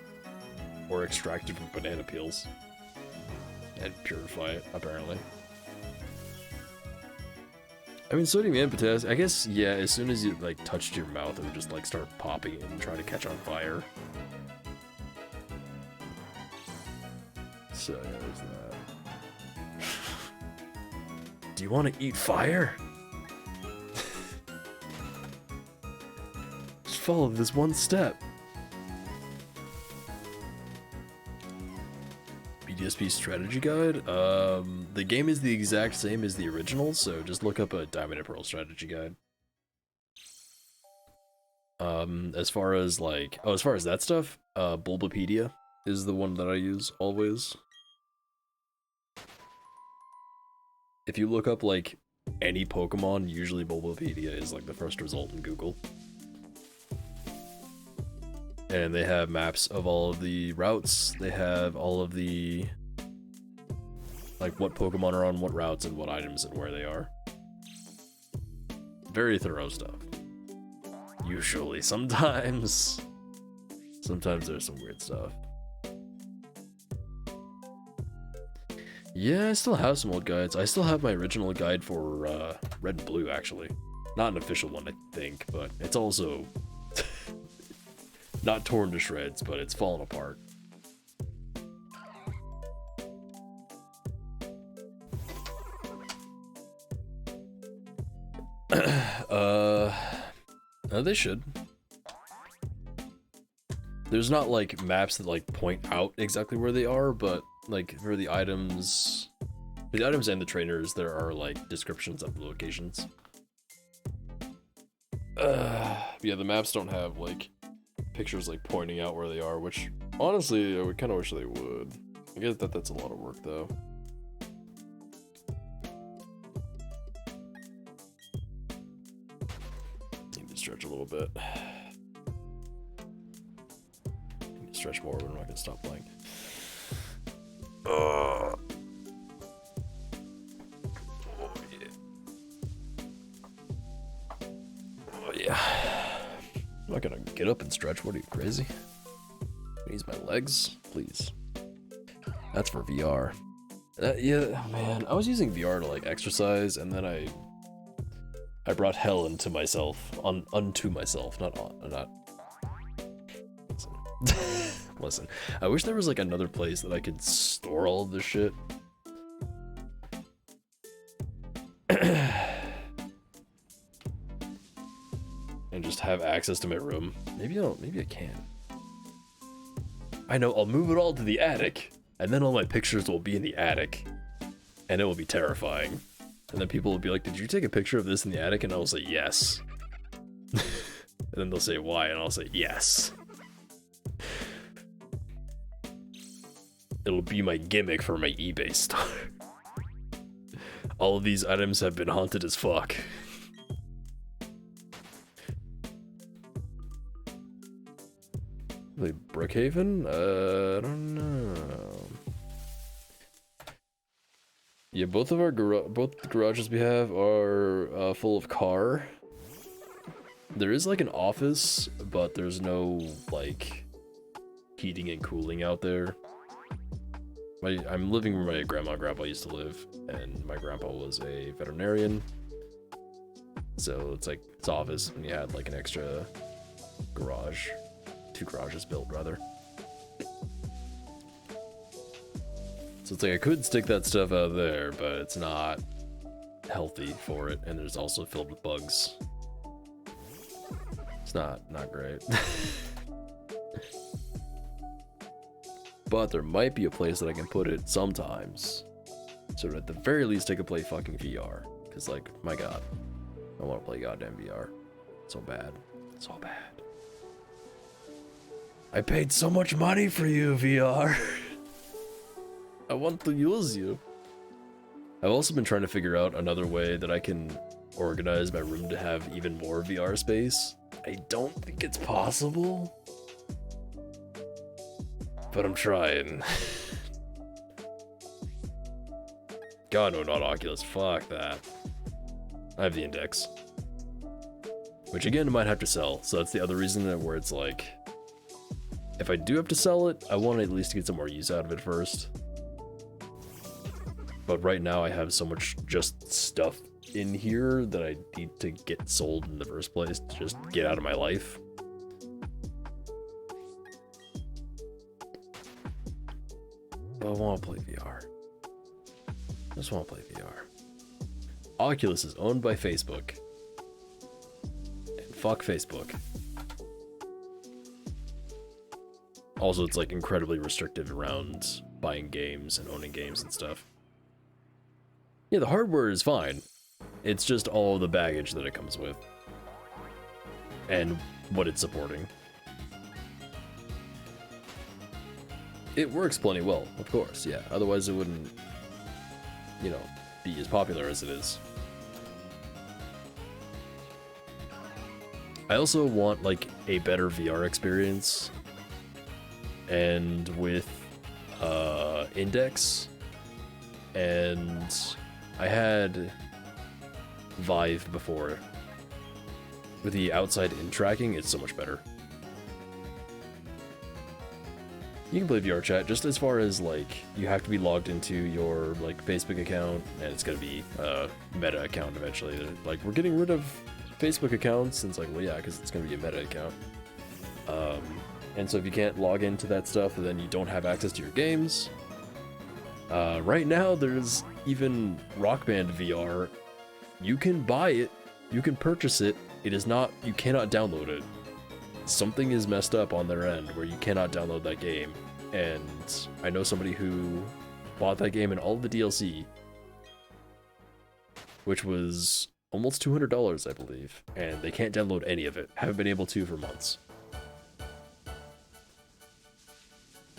Or extract it from banana peels. And purify it, apparently. I mean, sodium and potassium, I guess, yeah, as soon as you, like, touched your mouth, it would just, like, start popping and try to catch on fire. So, yeah, there's that. Do you want to eat fire? Just follow this one step. BDSP strategy guide? The game is the exact same as the original, so just look up a Diamond and Pearl strategy guide. As far as, like, as far as that stuff, Bulbapedia is the one that I use always. If you look up, like, any Pokemon, usually Bulbapedia is, like, the first result in Google. And they have maps of all of the routes, they have all of the, like, what Pokemon are on what routes and what items and where they are. Very thorough stuff. Usually, sometimes there's some weird stuff. Yeah, I still have some old guides. I still have my original guide for Red and Blue, actually. Not an official one, I think, but it's also not torn to shreds, but it's fallen apart. They should. There's not like maps that like point out exactly where they are, but like for the items and the trainers, there are like descriptions of the locations. Yeah, the maps don't have like pictures like pointing out where they are, which honestly I would kind of wish they would. I get that that's a lot of work though. Need to stretch a little bit. Need to stretch more, but I'm not gonna stop playing. Oh yeah. Oh yeah. I'm not gonna get up and stretch. What are you, crazy? Use my legs, please. That's for VR. Yeah, man. I was using VR to like exercise, and then I brought hell into myself, unto myself, not. Listen. Listen. I wish there was like another place that I could store all of this shit. And just have access to my room. Maybe I can. I know, I'll move it all to the attic, and then all my pictures will be in the attic, and it will be terrifying. And then people will be like, did you take a picture of this in the attic? And I'll say, yes. And then they'll say, why? And I'll say, yes. It'll be my gimmick for my eBay store. All of these items have been haunted as fuck. Like Brookhaven? I don't know. Yeah, both of both the garages we have are full of car. There is like an office, but there's no like heating and cooling out there. I'm living where my grandma and grandpa used to live, and my grandpa was a veterinarian. So it's like it's office, and you had like an extra garage. 2 garages built, rather. So it's like I could stick that stuff out there, but it's not healthy for it, and there's also filled with bugs. It's not great. But there might be a place that I can put it sometimes. So at the very least I could play fucking VR. Cause like, my god. I wanna play goddamn VR. So bad. So bad. I paid so much money for you, VR. I want to use you. I've also been trying to figure out another way that I can organize my room to have even more VR space. I don't think it's possible, but I'm trying. God, no, not Oculus. Fuck that. I have the Index. Which again, I might have to sell, so that's the other reason where it's like, if I do have to sell it, I want to at least get some more use out of it first. But right now I have so much just stuff in here that I need to get sold in the first place to just get out of my life. But I want to play VR. I just want to play VR. Oculus is owned by Facebook. And fuck Facebook. Also, it's like incredibly restrictive around buying games and owning games and stuff. Yeah, the hardware is fine. It's just all the baggage that it comes with. And what it's supporting. It works plenty well, of course, yeah. Otherwise it wouldn't, you know, be as popular as it is. I also want, like, a better VR experience. And with Index, and I had Vive before. With the outside in tracking, it's so much better. You can play VR chat just as far as like you have to be logged into your like Facebook account, and it's gonna be a Meta account eventually. Like we're getting rid of Facebook accounts, and it's like, well, yeah, because it's gonna be a Meta account. And so if you can't log into that stuff, then you don't have access to your games. Right now, there's even Rock Band VR. You can buy it, you can purchase it. It is not, you cannot download it. something is messed up on their end where you cannot download that game. And I know somebody who bought that game and all of the DLC, which was almost $200, I believe, and they can't download any of it. Haven't been able to for months.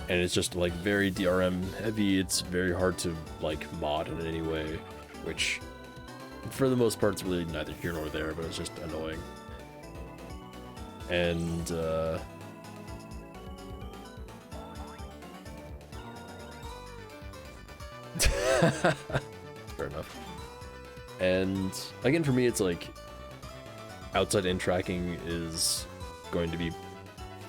And it's just like very DRM heavy. It's very hard to like mod in any way, which for the most part it's really neither here nor there, but it's just annoying. And fair enough. And again, for me, it's like outside-in tracking is going to be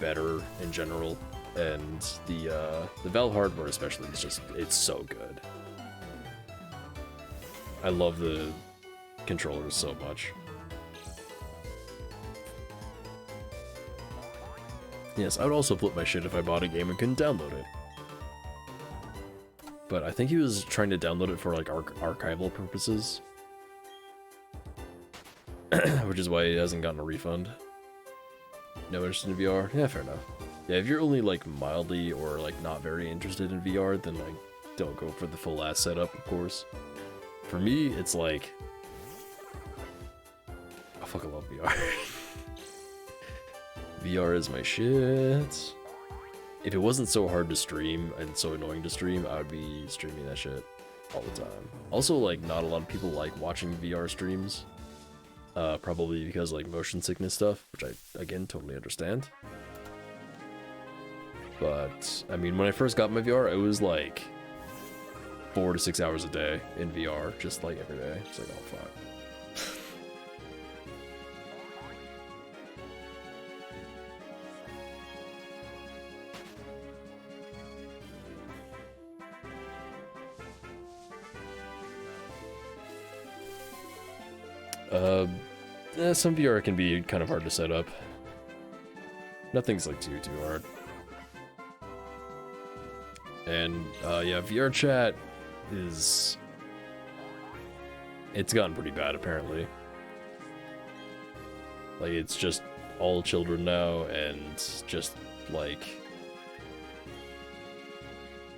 better in general, and the Valve hardware especially is just, it's so good. I love the controllers so much. Yes, I would also flip my shit if I bought a game and couldn't download it. But I think he was trying to download it for like archival purposes. Which is why he hasn't gotten a refund. No interest in VR? Yeah, fair enough. Yeah, if you're only like mildly or like not very interested in VR, then like don't go for the full ass setup, of course. For me, it's like I fucking love VR. VR is my shit. If it wasn't so hard to stream and so annoying to stream, I would be streaming that shit all the time. Also, like, not a lot of people like watching VR streams. Probably because, like, motion sickness stuff, which I, again, totally understand. But, I mean, when I first got my VR, it was, like, 4 to 6 hours a day in VR, just, like, every day. It's like, oh, fuck. Some VR can be kind of hard to set up. Nothing's like too hard. And yeah, VR chat is, it's gotten pretty bad apparently. Like, it's just all children now, and just like,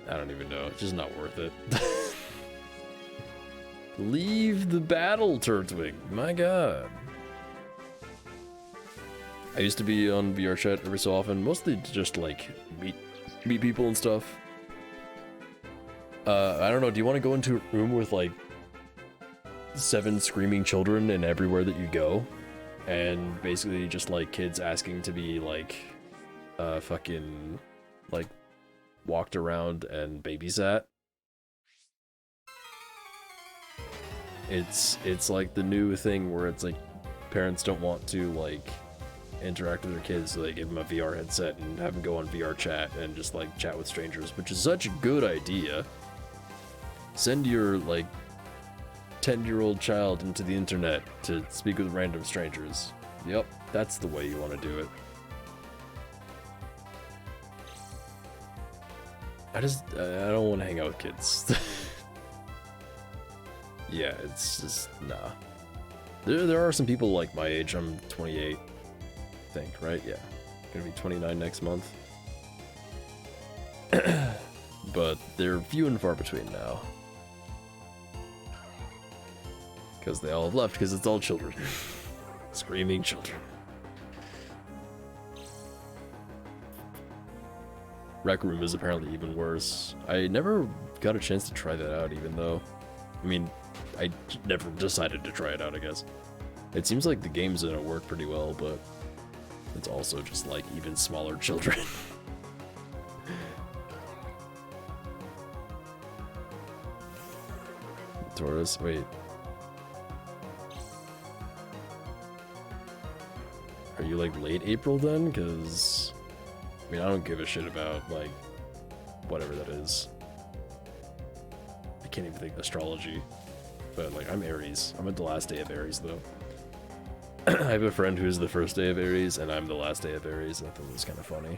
I don't even know, it's just not worth it. Leave the battle, Turtwig, my god. I used to be on VR chat every so often, mostly to just like meet people and stuff. I don't know, do you want to go into a room with like 7 screaming children and everywhere that you go? And basically just like kids asking to be like fucking like walked around and babysat? It's like the new thing where it's like parents don't want to like interact with their kids, so they give them a VR headset and have them go on VR chat and just like chat with strangers, which is such a good idea. Send your like 10-year-old child into the internet to speak with random strangers. Yep, that's the way you want to do it. I don't want to hang out with kids. Yeah, it's just, nah. There are some people like my age. I'm 28, I think, right? Yeah. Gonna be 29 next month. But they're few and far between now. Because they all have left, because it's all children. Screaming children. Rec Room is apparently even worse. I never got a chance to try that out, even though, I mean, I never decided to try it out, I guess. It seems like the game's gonna work pretty well, but it's also just like even smaller children. Taurus, wait. Are you like late April then? Because, I mean, I don't give a shit about like whatever that is. I can't even think of astrology. But like, I'm Aries. I'm at the last day of Aries though. I have a friend who's the first day of Aries, and I'm the last day of Aries, and I thought it was kind of funny.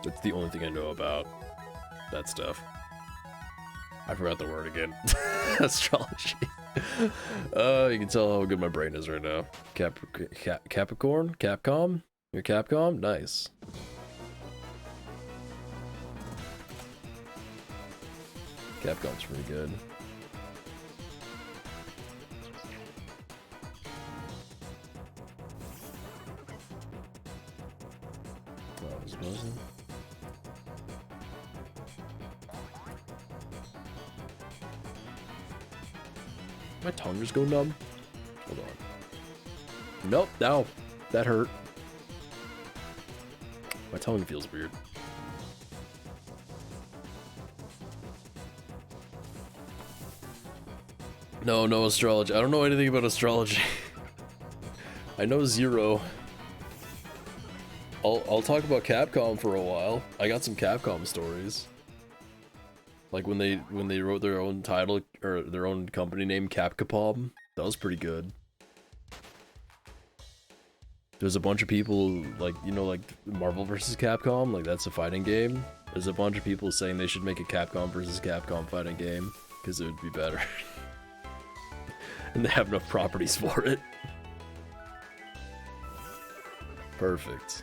That's the only thing I know about that stuff. I forgot the word again. Astrology. You can tell how good my brain is right now. Capricorn? Capcom? You're Capcom? Nice. Capcom's pretty good. Oh, I was buzzing. My tongue just go numb? Hold on. Nope, no. That hurt. My tongue feels weird. No, no astrology. I don't know anything about astrology. I know zero. I'll talk about Capcom for a while. I got some Capcom stories. Like when they wrote their own title or their own company name, Capcom. That was pretty good. There's a bunch of people like, you know, like Marvel vs. Capcom, like that's a fighting game. There's a bunch of people saying they should make a Capcom vs. Capcom fighting game because it would be better. And they have enough properties for it. Perfect.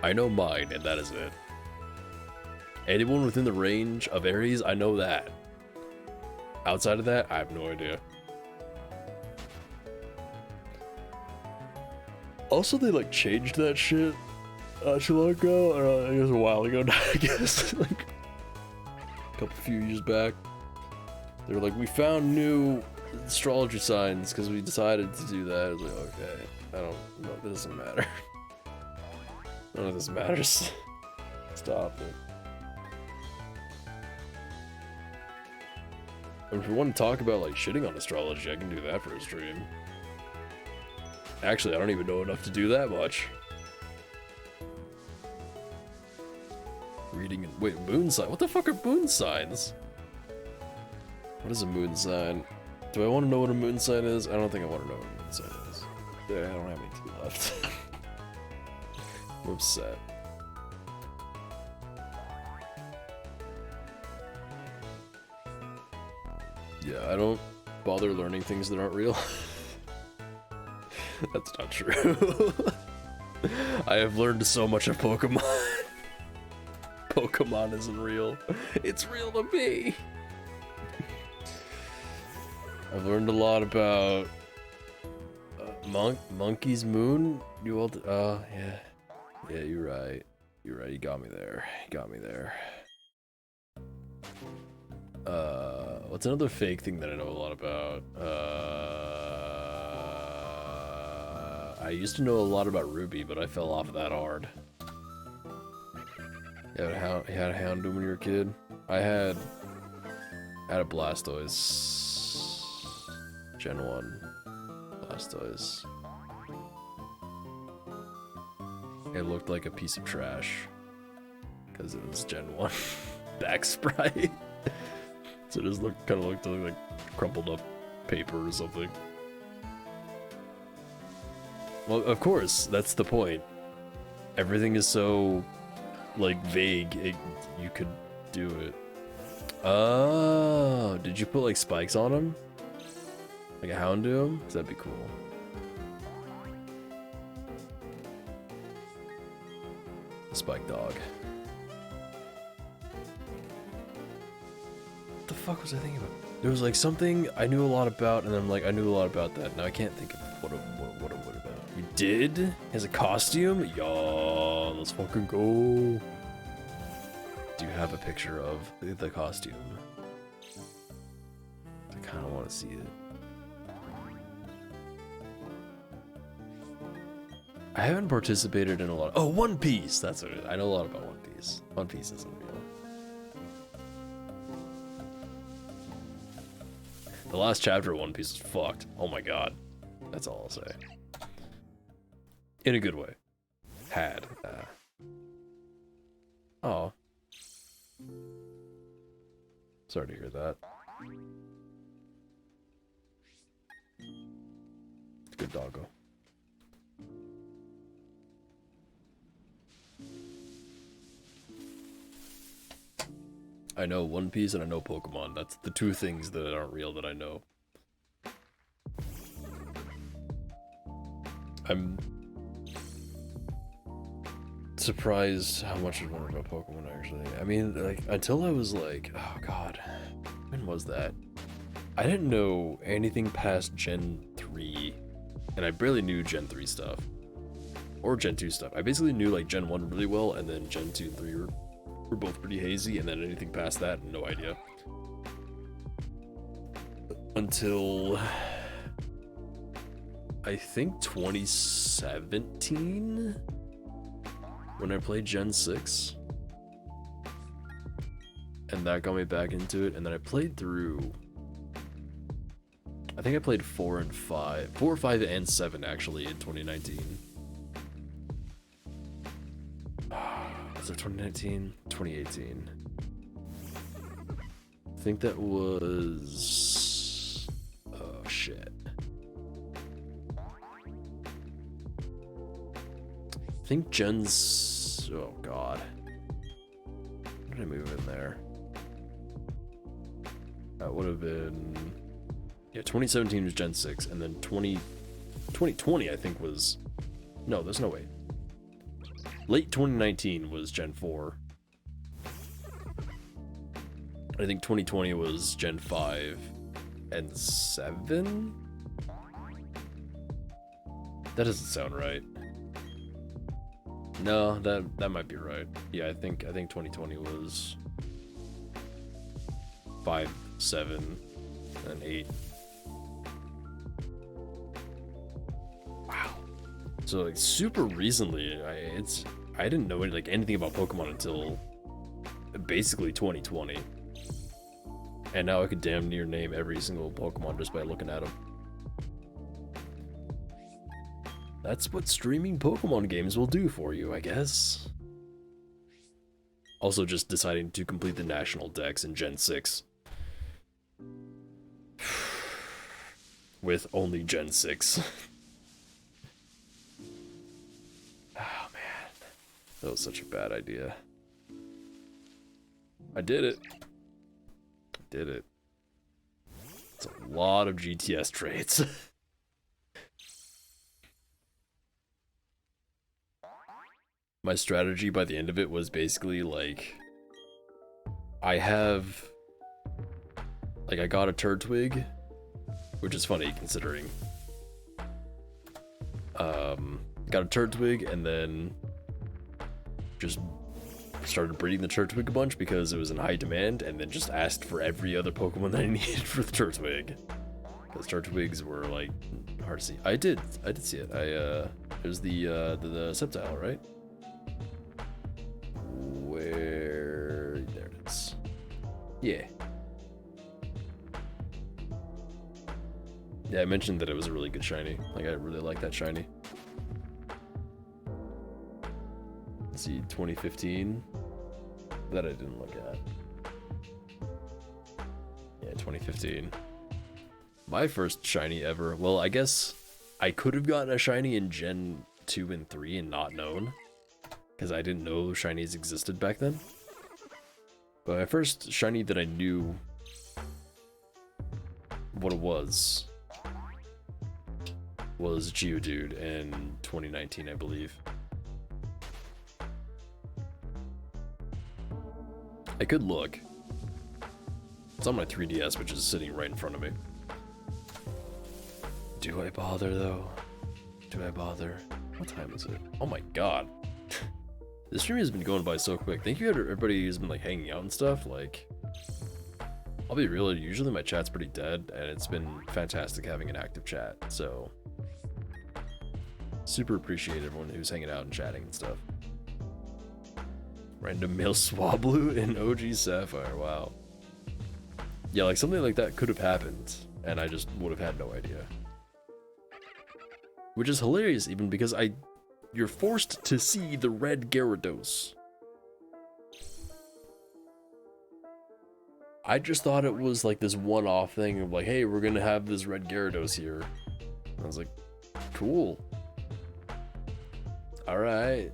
I know mine, and that is it. Anyone within the range of Aries, I know that. Outside of that, I have no idea. Also, they like changed that shit not too long ago, or I guess a while ago now, I guess. Like a few years back. They were like, we found new astrology signs because we decided to do that. I was like, okay, I don't know, that doesn't matter. None of this matters. Stop it. And if we want to talk about like shitting on astrology, I can do that for a stream. Actually, I don't even know enough to do that much. Reading and wait, moon sign. What the fuck are moon signs? What is a moon sign? Do I want to know what a moon sign is? I don't think I want to know what a moon sign is. Yeah, I don't have any tea left. I'm upset. Yeah, I don't bother learning things that aren't real. That's not true. I have learned so much of Pokemon. Pokemon isn't real. It's real to me. I've learned a lot about Monkey's Moon. You all, yeah, you're right. You're right. You got me there. You got me there. What's another fake thing that I know a lot about? I used to know a lot about Ruby, but I fell off that hard. You had a Houndoom when you were a kid? I had a Blastoise. Gen 1. Blastoise. It looked like a piece of trash. Because it was Gen 1. Back sprite. So it just kind of looked like crumpled up paper or something. Well, of course, that's the point. Everything is so, like, vague, you could do it. Oh, did you put, like, spikes on him? Like a Houndoom? That'd be cool. Spike dog. What the fuck was I thinking about? There was, like, something I knew a lot about, and then I'm like, I knew a lot about that. Now I can't think of what it would have been. You did? As a costume? Yo, let's fucking go. Do you have a picture of the costume? I kind of want to see it. I haven't participated in a lot. Oh, One Piece! That's what it is. I know a lot about One Piece. One Piece isn't real. The last chapter of One Piece is fucked. Oh my god. That's all I'll say. In a good way. Had. Oh. Sorry to hear that. Good doggo. I know One Piece and I know Pokemon. That's the two things that aren't real that I know. I'm surprised how much I learned about Pokemon, actually. I mean, like, until I was like, oh god, when was that? I didn't know anything past Gen 3, and I barely knew Gen 3 stuff. Or Gen 2 stuff. I basically knew, like, Gen 1 really well, and then Gen 2 and 3 were both pretty hazy, and then anything past that, no idea. Until I think 2017, when I played Gen 6, and that got me back into it. And then I played through, I think I played 4 and 5, 4, 5, and 7 actually in 2019. Was it 2019? 2018. I think that was, oh shit. I think Gen's, oh god. What did I move in there? That would have been, yeah, 2017 was Gen 6, and then 2020 I think was, no, there's no way. Late 2019 was Gen 4. I think 2020 was Gen 5 and 7? That doesn't sound right. No, that might be right. Yeah, I think 2020 was 5, 7, and 8. Wow. So like super recently, I didn't know anything about Pokemon until basically 2020. And now I could damn near name every single Pokemon just by looking at them. That's what streaming Pokemon games will do for you, I guess. Also just deciding to complete the national dex in Gen 6. With only Gen 6. Oh man. That was such a bad idea. I did it. I did it. It's a lot of GTS traits. My strategy by the end of it was basically like, I got a Turtwig, which is funny considering. Got a Turtwig and then just started breeding the Turtwig a bunch because it was in high demand, and then just asked for every other Pokemon that I needed for the Turtwig. Because Turtwigs were like hard to see. I did see it. There's the Sceptile, right? Where, there it is. Yeah. Yeah, I mentioned that it was a really good shiny. Like, I really like that shiny. Let's see, 2015. That I didn't look at. Yeah, 2015. My first shiny ever. Well, I guess I could have gotten a shiny in Gen 2 and 3 and not known, because I didn't know shinies existed back then. But my first shiny that I knew what it was Geodude in 2019, I believe. I could look. It's on my 3DS, which is sitting right in front of me. Do I bother, though? Do I bother? What time is it? Oh my god. This stream has been going by so quick. Thank you to everybody who's been like hanging out and stuff. Like, I'll be real, usually my chat's pretty dead, and it's been fantastic having an active chat, so super appreciate everyone who's hanging out and chatting and stuff. Random male Swablu in OG Sapphire, wow. Yeah, like something like that could have happened, and I just would have had no idea. Which is hilarious, even because you're forced to see the red Gyarados. I just thought it was like this one-off thing of like, hey, we're gonna have this red Gyarados here. I was like, cool. Alright.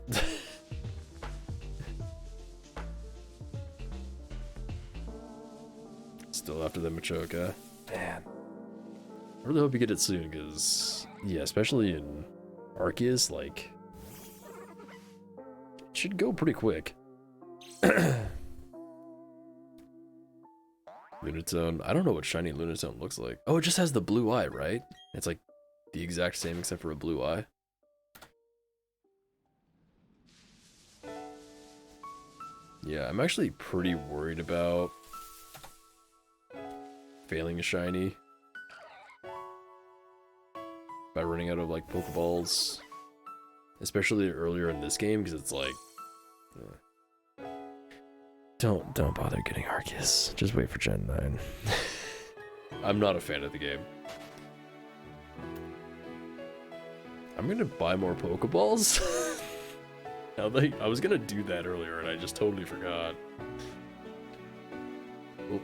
Still after the Machoka. Man. I really hope you get it soon, because, yeah, especially in Arceus, like, it should go pretty quick. Lunatone. I don't know what shiny Lunatone looks like. Oh, it just has the blue eye, right? It's like the exact same except for a blue eye. Yeah, I'm actually pretty worried about failing a shiny by running out of like Pokeballs, especially earlier in this game, because it's like, don't bother getting Arceus. Just wait for Gen 9. I'm not a fan of the game. I'm gonna buy more Pokeballs. I was gonna do that earlier and I just totally forgot. Oh.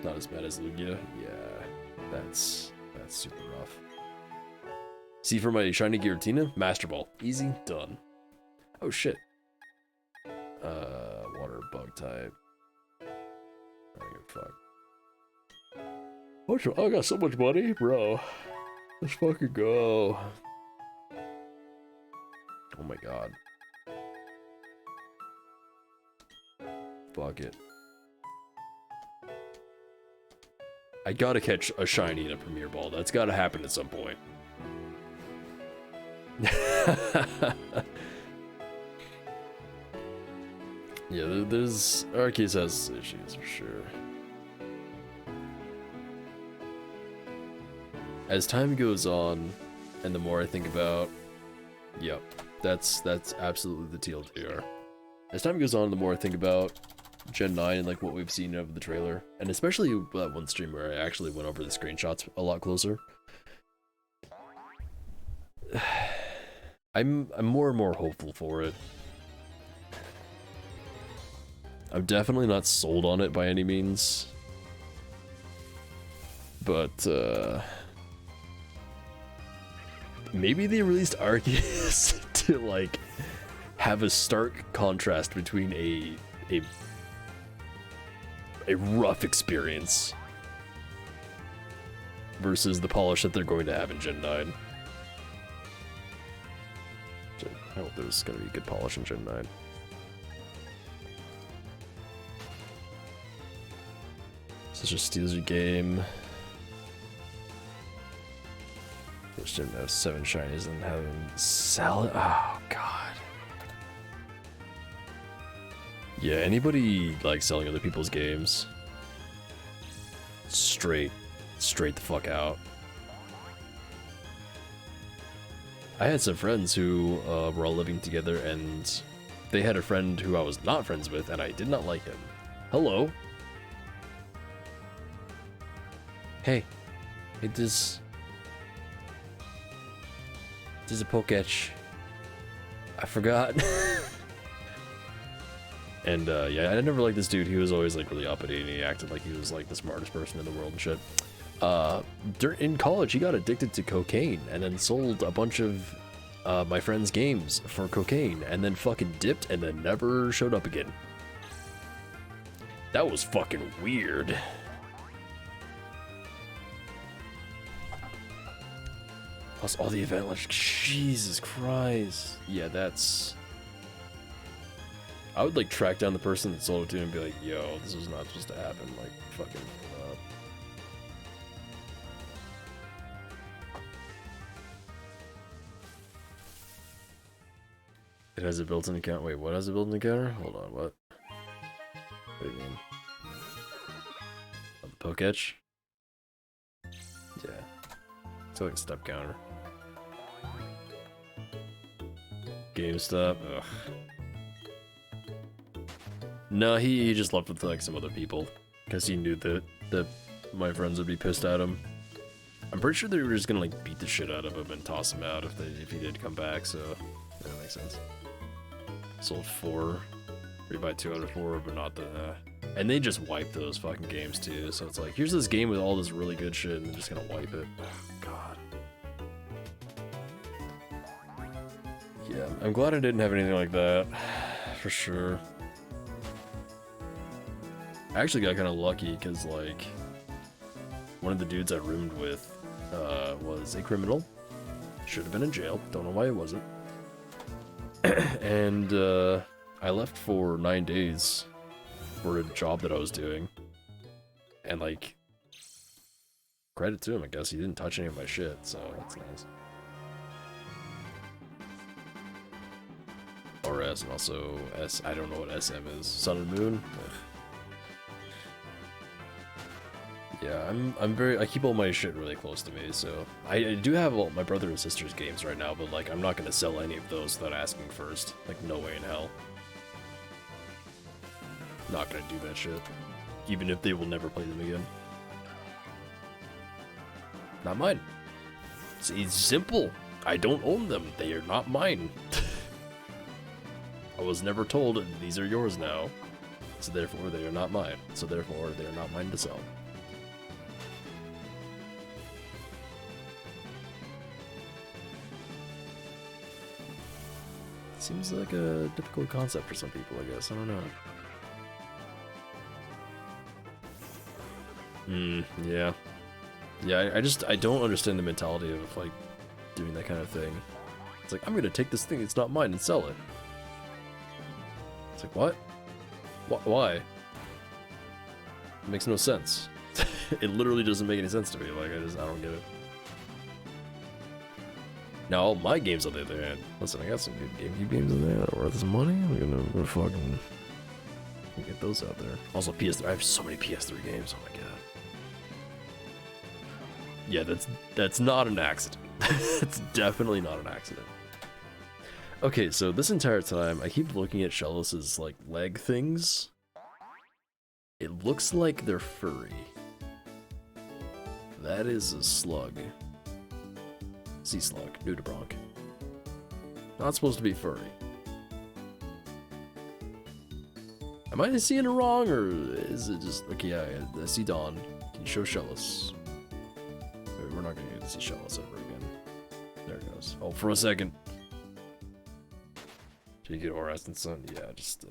Not as bad as Lugia. Yeah, that's super rough. See, for my shiny Giratina, Master Ball. Easy, done. Oh shit. Water bug type. I don't give a fuck. I got so much money, bro. Let's fucking go. Oh my god. Fuck it. I gotta catch a shiny in a Premier Ball. That's gotta happen at some point. Yeah, there's... Arceus has issues for sure. As time goes on, and the more I think about... Yep, that's absolutely the TLDR. As time goes on, the more I think about Gen 9 and like what we've seen of the trailer, and especially that one stream where I actually went over the screenshots a lot closer. I'm more and more hopeful for it. I'm definitely not sold on it by any means. But, maybe they released Arceus to, like, have a stark contrast between a rough experience versus the polish that they're going to have in Gen 9. I hope there's going to be good polish in Gen 9. Such a steals your game. Which didn't have 7 shinies and have them sell it. Oh god. Yeah, anybody like selling other people's games, straight the fuck out. I had some friends who were all living together, and they had a friend who I was not friends with, and I did not like him. Hello. Hey, this is a Poketch. I forgot. And yeah, I never liked this dude. He was always like really uppity, and he acted like he was like the smartest person in the world and shit. In college, he got addicted to cocaine and then sold a bunch of my friends' games for cocaine, and then fucking dipped and then never showed up again. That was fucking weird. Plus all the event, like, Jesus Christ. Yeah, that's... I would, like, track down the person that sold it to him and be like, yo, this was not supposed to happen. Like, fucking up. It has a built-in account. Wait, what has a built-in counter? Hold on, what? What do you mean? Oh, the Poketch? Yeah. It's like a step counter. GameStop? Ugh. No, he just left with like some other people because he knew that my friends would be pissed at him. I'm pretty sure they were just gonna like beat the shit out of him and toss him out if he did come back. So yeah, that makes sense. Sold 4, 3x2 out of 4, but not the. And they just wiped those fucking games too. So it's like, here's this game with all this really good shit, and they're just gonna wipe it. Oh, God. Yeah, I'm glad I didn't have anything like that, for sure. I actually got kind of lucky because, like, one of the dudes I roomed with was a criminal. Should have been in jail. Don't know why he wasn't. And I left for 9 days for a job that I was doing. And, like, credit to him, I guess. He didn't touch any of my shit, so that's nice. RS and also S. I don't know what SM is. Sun and Moon? Ugh. Yeah, I keep all my shit really close to me, so I do have all my brother and sister's games right now, but like I'm not gonna sell any of those without asking first. Like, no way in hell. Not gonna do that shit. Even if they will never play them again. Not mine. It's simple. I don't own them. They are not mine. I was never told these are yours now. So therefore they are not mine. So therefore they are not mine to sell. Seems like a difficult concept for some people, I guess. I don't know. Yeah. Yeah, I don't understand the mentality of, like, doing that kind of thing. It's like, I'm gonna take this thing, it's not mine, and sell it. It's like, what? Why? It makes no sense. It literally doesn't make any sense to me. Like, I don't get it. Now, all my games on the other hand, listen, I got some good GameCube games in there that are worth some money. We're gonna fucking get those out there. Also, PS3. I have so many PS3 games. Oh my god. Yeah, that's not an accident. It's definitely not an accident. Okay, so this entire time, I keep looking at Shellis's, like, leg things. It looks like they're furry. That is a slug. Sea slug, nudibranch. Not supposed to be furry. Am I seeing it wrong, or is it just... Okay, yeah, I see Dawn. Can you show Shellis? We're not gonna get to see Shellis ever again. There it goes. Oh, for a second. Did you get Horace and Son? Yeah, just...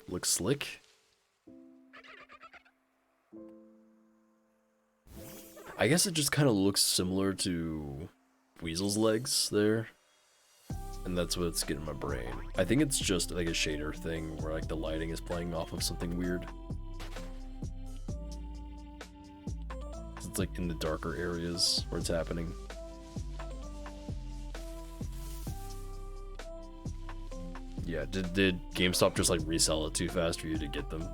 Looks slick. I guess it just kind of looks similar to Weasel's legs there. And that's what's getting my brain. I think it's just like a shader thing where like the lighting is playing off of something weird. It's like in the darker areas where it's happening. Yeah, did GameStop just like resell it too fast for you to get them?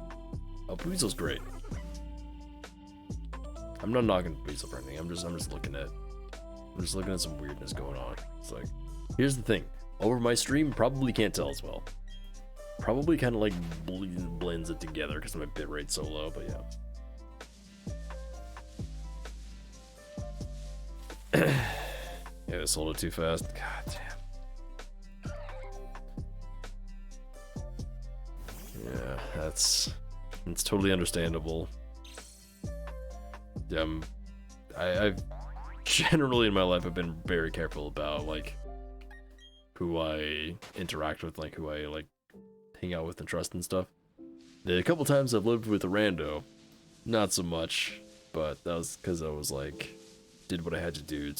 Oh, Weasel's great. I'm not knocking Weasel or anything. I'm just looking at some weirdness going on. It's like, here's the thing. Over my stream, probably can't tell as well. Probably kind of like blends it together because my bitrate's so low, but yeah. Yeah, they sold it too fast. God damn. Yeah, it's totally understandable. I've generally in my life I've been very careful about like who I interact with, like who I like hang out with and trust and stuff. The couple times I've lived with a rando, not so much, but that was because I was like did what I had to do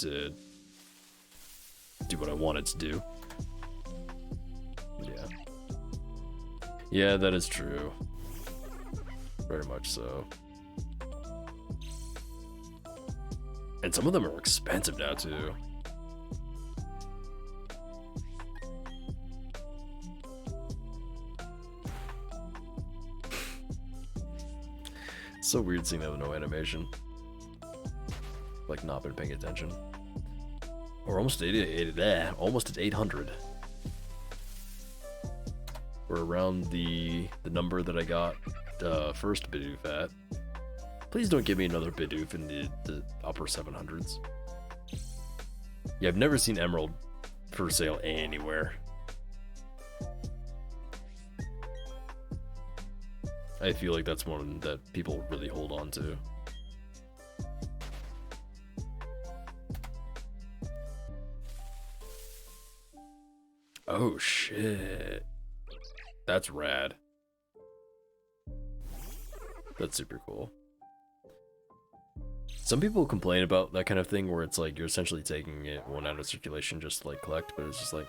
what I wanted to do. Yeah, that is true. Very much so. And some of them are expensive now, too. It's so weird seeing that with no animation. Like, not been paying attention. We're almost almost at 800. We're around the number that I got first Bidoof at. Please don't give me another Bidoof in the upper 700s. Yeah, I've never seen Emerald for sale anywhere. I feel like that's one that people really hold on to. Oh shit. That's rad. That's super cool. Some people complain about that kind of thing where it's like you're essentially taking it one out of circulation just to like collect, but it's just like,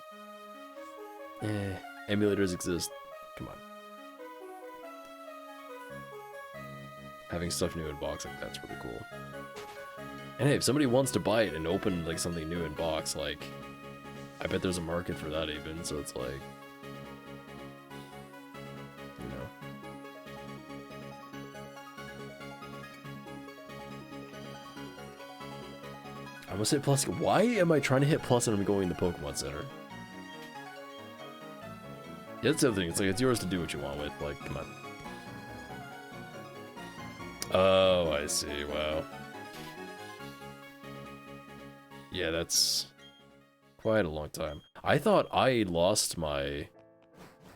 emulators exist. Come on. Having stuff new in box, like, that's really cool. And hey, if somebody wants to buy it and open like something new in box, like, I bet there's a market for that even, so it's like, you know. I almost hit plus. Why am I trying to hit plus and I'm going in the Pokemon Center? Yeah, that's the other thing. It's like, it's yours to do what you want with. Like, come on. Oh, I see. Wow. Yeah, that's quite a long time. I thought I lost my...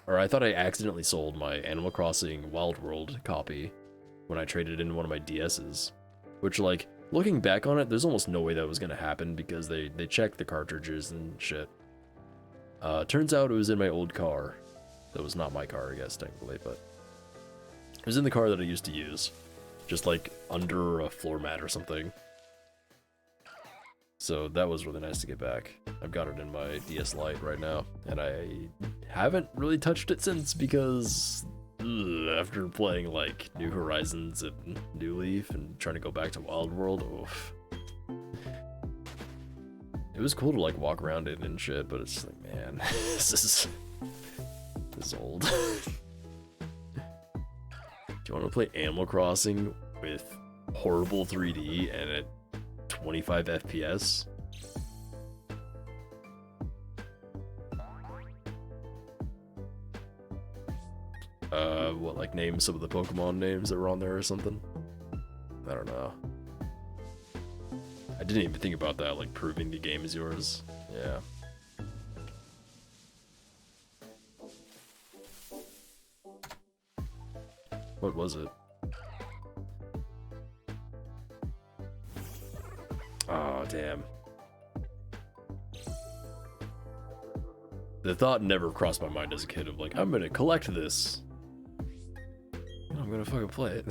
Or I thought I accidentally sold my Animal Crossing Wild World copy when I traded in one of my DS's. Which, like, looking back on it, there's almost no way that was gonna happen because they checked the cartridges and shit. Turns out it was in my old car. That was not my car, I guess, technically, but... It was in the car that I used to use. Just, like, under a floor mat or something. So that was really nice to get back. I've got it in my DS Lite right now, and I haven't really touched it since because after playing like New Horizons and New Leaf and trying to go back to Wild World, oof. It was cool to like walk around it and shit, but it's like, man, this is old. Do you want to play Animal Crossing with horrible 3D and at 25 FPS? What, like name some of the Pokemon names that were on there or something? I don't know. I didn't even think about that, like proving the game is yours. Yeah. What was it? Oh, damn. The thought never crossed my mind as a kid of like, I'm gonna collect this. And I'm gonna fucking play it.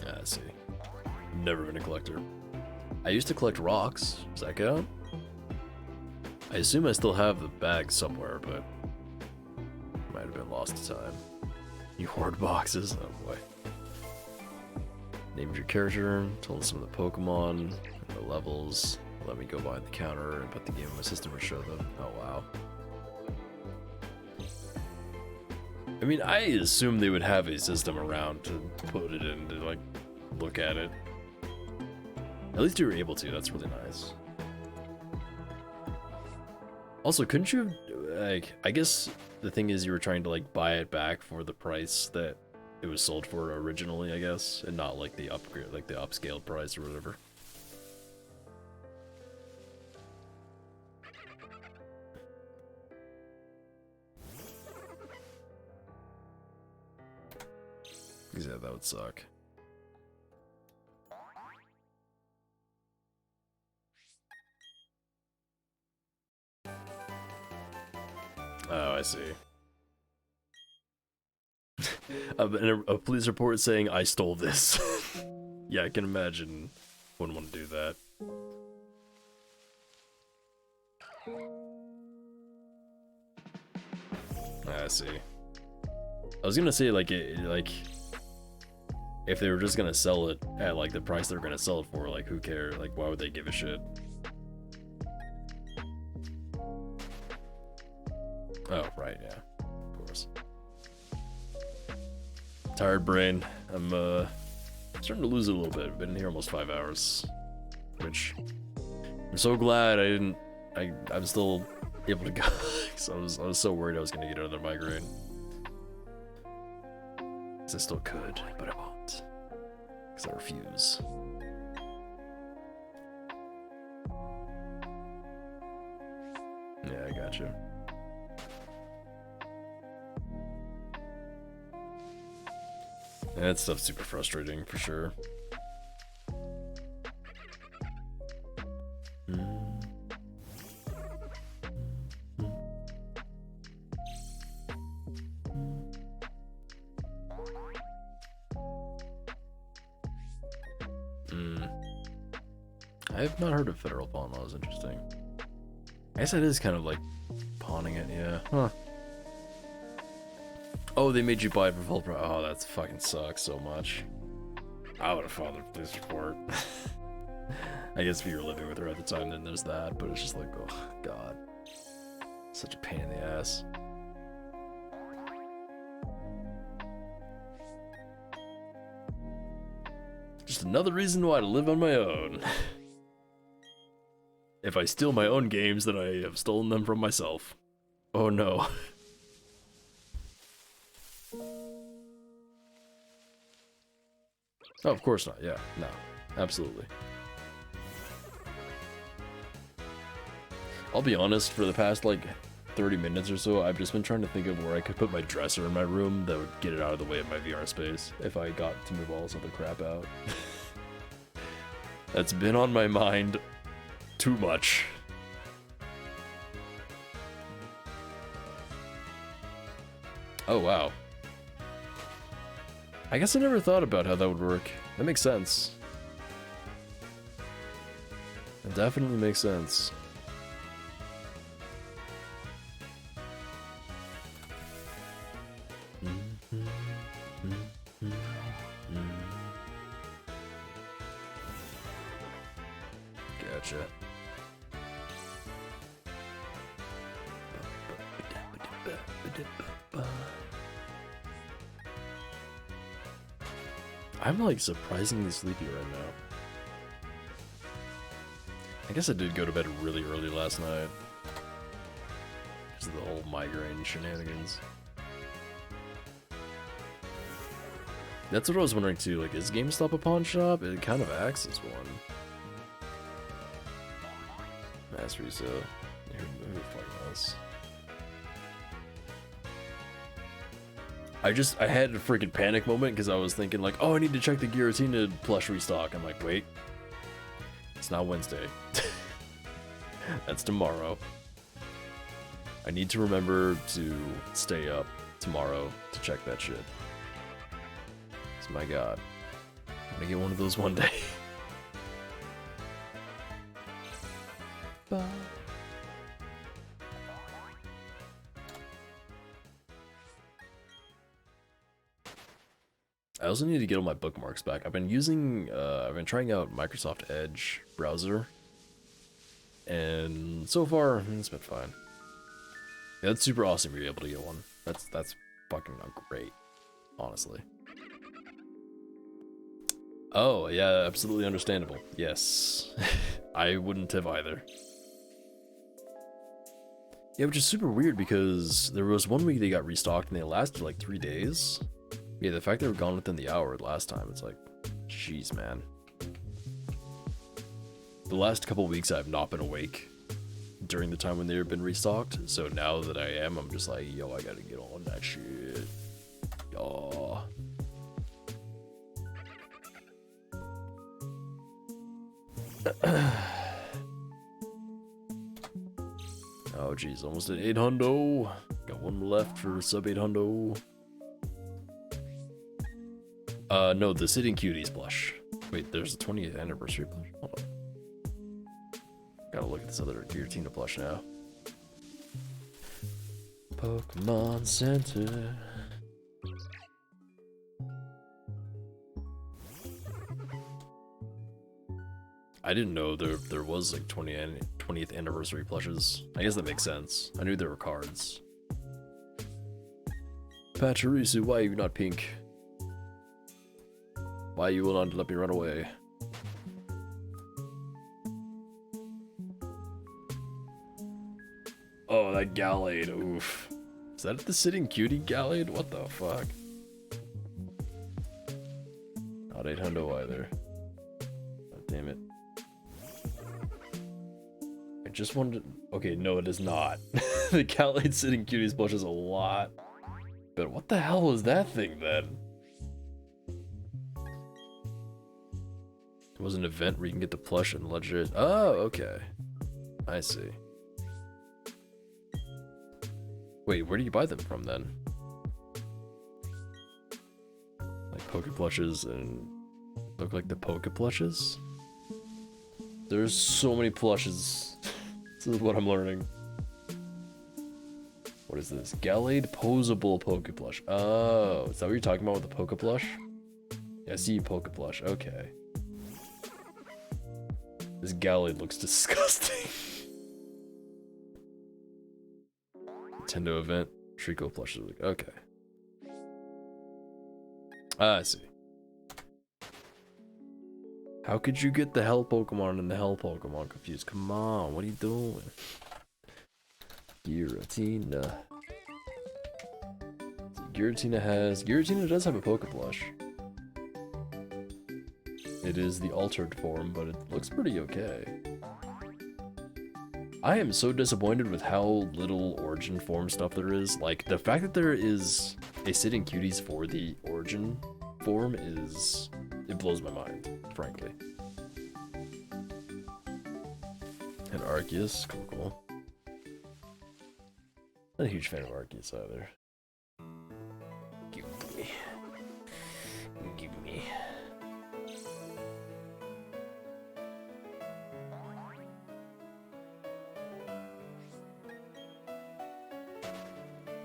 I see. Never been a collector. I used to collect rocks. Does that count? I assume I still have the bag somewhere, but might have been lost to time. You hoard boxes? Oh boy. Named your character, told some of the Pokemon, the levels, let me go behind the counter and put the game in my system or show them. Oh wow. I mean, I assume they would have a system around to put it in to like look at it. At least you were able to, that's really nice. Also, couldn't you, like, I guess the thing is you were trying to, like, buy it back for the price that it was sold for originally, I guess, and not, like, the upgrade, like, the upscaled price or whatever. Because, yeah, that would suck. Oh, I see. A police report saying I stole this. Yeah, I can imagine. Wouldn't want to do that. I see. I was gonna say like if they were just gonna sell it at like the price they're gonna sell it for, like who cares? Like why would they give a shit? Oh, right, yeah. Of course. Tired brain. I'm starting to lose it a little bit. I've been in here almost 5 hours. Which I'm so glad I didn't I'm still able to go. So I was so worried I was gonna get another migraine. 'Cause I still could, but I won't. 'Cause I refuse. gotcha. Yeah, that stuff's super frustrating for sure. I have not heard of federal pawn laws. Interesting. I guess it is kind of like pawning it, yeah. Huh. Oh, they made you buy it for full price. Oh, that fucking sucks so much. I would have filed a police report. I guess if you were living with her at the time, then there's that. But it's just like, oh, God. Such a pain in the ass. Just another reason why to live on my own. If I steal my own games, then I have stolen them from myself. Oh no. Oh, of course not. Yeah, no. Absolutely. I'll be honest, for the past, like, 30 minutes or so, I've just been trying to think of where I could put my dresser in my room that would get it out of the way of my VR space if I got to move all this other crap out. That's been on my mind too much. Oh, wow. I guess I never thought about how that would work. That makes sense. It definitely makes sense. Gotcha. I'm like surprisingly sleepy right now. I guess I did go to bed really early last night because of the whole migraine shenanigans. That's what I was wondering too, like, is GameStop a pawn shop? It kind of acts as one. Mass resale. Who the fuck knows? I had a freaking panic moment because I was thinking like, oh, I need to check the Giratina plush restock. I'm like, wait, it's not Wednesday. That's tomorrow. I need to remember to stay up tomorrow to check that shit. So my God, I'm gonna get one of those one day. Bye. I also need to get all my bookmarks back. I've been trying out Microsoft Edge browser, and so far it's been fine. Yeah, that's super awesome. You're able to get one. That's fucking great, honestly. Oh yeah, absolutely understandable. Yes, I wouldn't have either. Yeah, which is super weird because there was one week they got restocked and they lasted like 3 days. Yeah, the fact they were gone within the hour last time, it's like, jeez, man. The last couple weeks I've not been awake during the time when they've been restocked, so now that I am, I'm just like, yo, I gotta get on that shit. Yo. Oh, jeez, almost at 800. Got one left for sub 800. No, the Sitting Cuties plush. Wait, there's a 20th anniversary plush? Hold on. Gotta look at this other Giratina plush now. Pokemon Center. I didn't know there was like 20th anniversary plushes. I guess that makes sense. I knew there were cards. Pachirisu, why are you not pink? Why you will not let me run away? Oh, that Gallade, oof. Is that the Sitting Cutie Gallade? What the fuck? Not 800 either. God damn it. I just wanted to... Okay, no, it is not. The Cat Sitting Cuties plush is a lot. But what the hell was that thing then? It was an event where you can get the plush and legendary. Oh, okay. I see. Wait, where do you buy them from then? Like Poke Plushes and look like the Poke Plushes? There's so many plushes. This is what I'm learning. What is this? Gallade posable Poke Plush. Oh, is that what you're talking about with the Poke Plush? Yeah, I see Poke Plush. Okay. This Gallade looks disgusting. Nintendo event. Trico plushes. Okay. I see. How could you get the Hell Pokemon and the Hell Pokemon confused? Come on, what are you doing? Giratina. Giratina does have a Poke Plush. It is the altered form, but it looks pretty okay. I am so disappointed with how little origin form stuff there is. Like, the fact that there is a Sitting Cuties for the origin form is... it blows my mind, frankly. And Arceus, cool. Not a huge fan of Arceus either. Give me. Give me.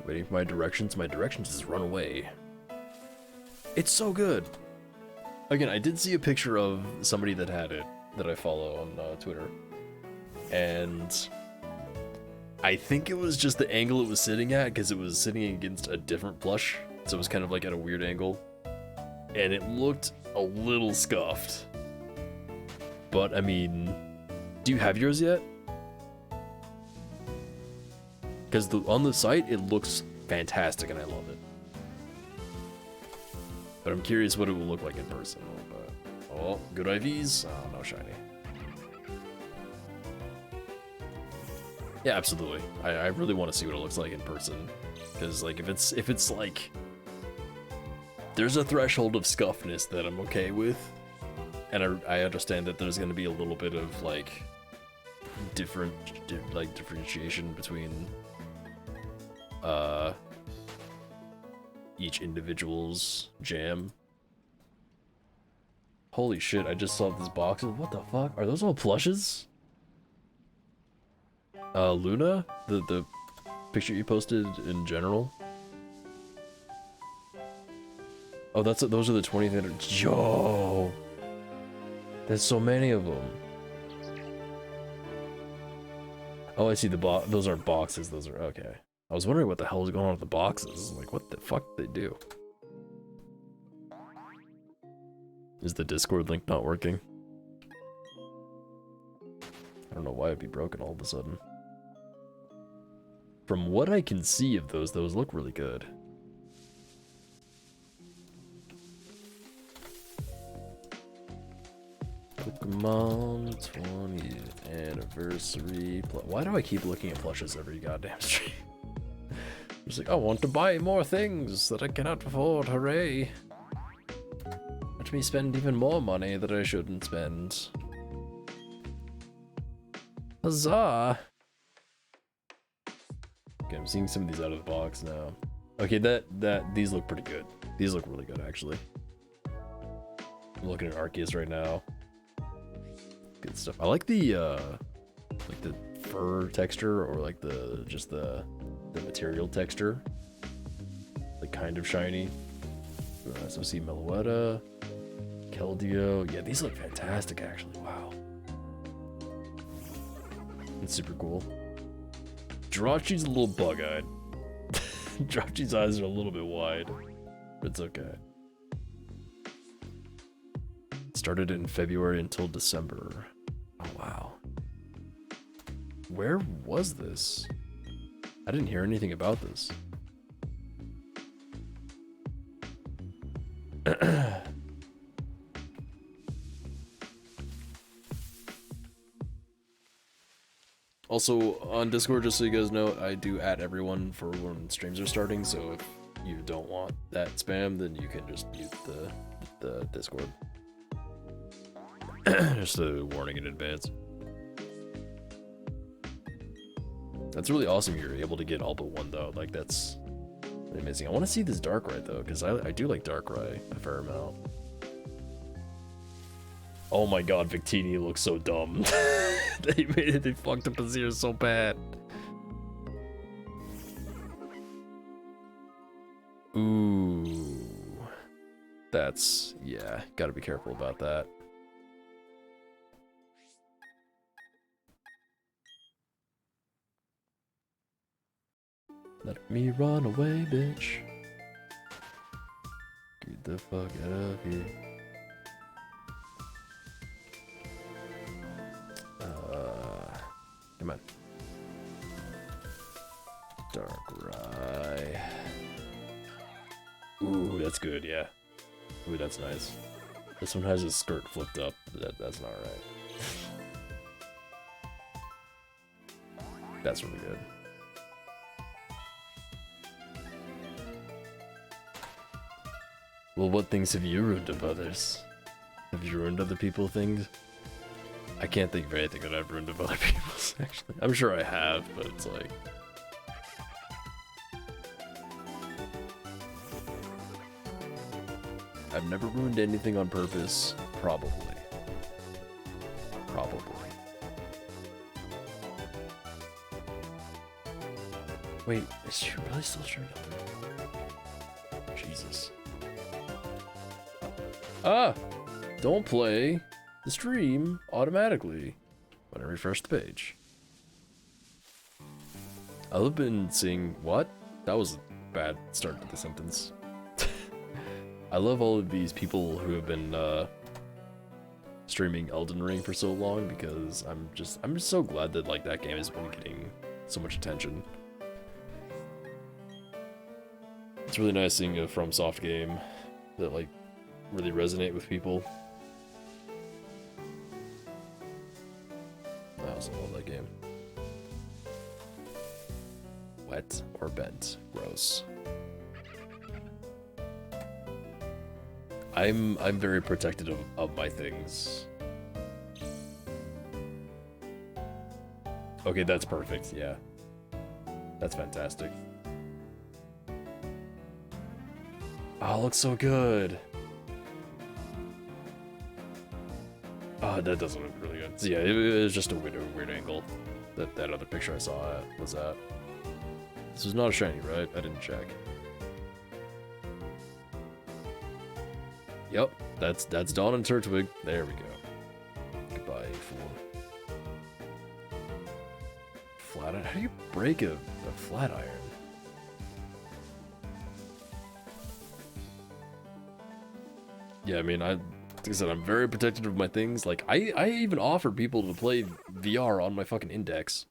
Waiting for my directions. My directions is run away. It's so good. Again, I did see a picture of somebody that had it that I follow on Twitter. And I think it was just the angle it was sitting at, because it was sitting against a different plush. So it was kind of like at a weird angle. And it looked a little scuffed. But, I mean, do you have yours yet? Because on the site, it looks fantastic and I love it. But I'm curious what it will look like in person. But, oh, good IVs. Oh, no shiny. Yeah, absolutely. I really want to see what it looks like in person. Because, like, if it's like... there's a threshold of scuffness that I'm okay with. And I understand that there's going to be a little bit of, like, differentiation between... each individual's jam. Holy shit, I just saw this box. What the fuck? Are those all plushes? Luna? The picture you posted in general? Oh, those are the 20th. Yo! There's so many of them. Oh, I see the box. Those aren't boxes, those are... okay. I was wondering what the hell is going on with the boxes. Like, what the fuck did they do? Is the Discord link not working? I don't know why it'd be broken all of a sudden. From what I can see of those look really good. Pokemon 20th anniversary. Why do I keep looking at plushes every goddamn stream? It's like, I want to buy more things that I cannot afford, hooray! Let me spend even more money that I shouldn't spend. Huzzah! Okay, I'm seeing some of these out of the box now. Okay, these look pretty good. These look really good, actually. I'm looking at Arceus right now. Good stuff. I like the fur texture, or like the material texture, like kind of shiny. So see Meloetta, Keldeo. Yeah, these look fantastic actually. Wow, it's super cool. Jirachi's a little bug-eyed. Jirachi's eyes are a little bit wide, but it's okay. It started in February until December. Oh wow. Where was this? I didn't hear anything about this. Also, on Discord, just so you guys know, I do add everyone for when streams are starting, so if you don't want that spam, then you can just mute the Discord. Just a warning in advance. That's really awesome you're able to get all but one, though. Like, that's really amazing. I want to see this Darkrai, though, because I do like Darkrai a fair amount. Oh my god, Victini looks so dumb. They fucked up his ears so bad. Ooh. That's, yeah, gotta be careful about that. Let me run away, bitch. Get the fuck out of here. Come on. Darkrai. Ooh, that's good, yeah. Ooh, that's nice. This one has his skirt flipped up. That's not right. That's really good. Well, what things have you ruined of others? Have you ruined other people things? I can't think of anything that I've ruined of other people's, actually. I'm sure I have, but it's like... I've never ruined anything on purpose. Probably. Probably. Wait, is she really still streaming? Jesus. Ah! Don't play the stream automatically when I refresh the page. I've been seeing... What? That was a bad start to the sentence. I love all of these people who have been streaming Elden Ring for so long, because I'm just so glad that like that game has been getting so much attention. It's really nice seeing a FromSoft game that like really resonate with people. I also love that game. Wet or bent? Gross. I'm very protective of my things. Okay, that's perfect, yeah. That's fantastic. Oh, it looks so good. Oh, that doesn't look really good. So yeah, it was just a weird angle that other picture I saw was at. This was not a shiny, right? I didn't check. Yep, that's Dawn and Turtwig. There we go. Goodbye, fool. Flat iron? How do you break a flat iron? Yeah, I mean, like I said, I'm very protective of my things. Like, I even offered people to play VR on my fucking Index.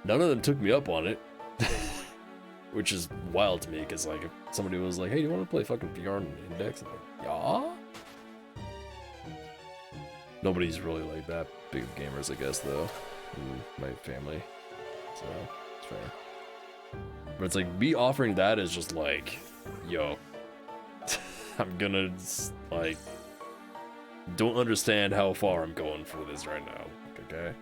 None of them took me up on it. Which is wild to me, because like, if somebody was like, hey, do you want to play fucking VR on Index? I'm like, yeah? Nobody's really like that big of gamers, I guess, though. In my family. So, it's fair. But it's like, me offering that is just like, yo, I'm gonna, like, don't understand how far I'm going for this right now, okay?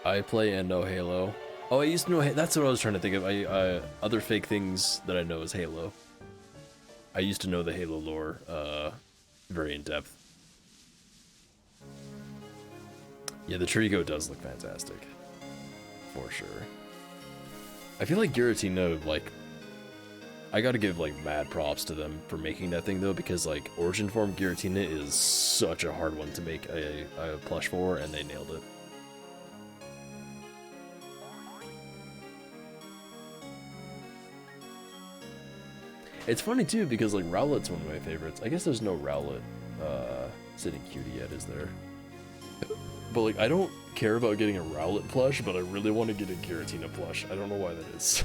I play and know Halo. Oh, I used to know that's what I was trying to think of. Other fake things that I know is Halo. I used to know the Halo lore, very in depth. Yeah, the Trico does look fantastic. For sure. I feel like Giratina, like, I gotta give, like, mad props to them for making that thing, though, because, like, Origin Form Giratina is such a hard one to make a plush for, and they nailed it. It's funny, too, because, like, Rowlet's one of my favorites. I guess there's no Rowlet, Sitting Cutie yet, is there? But, like, I don't care about getting a Rowlet plush, but I really want to get a Giratina plush. I don't know why that is.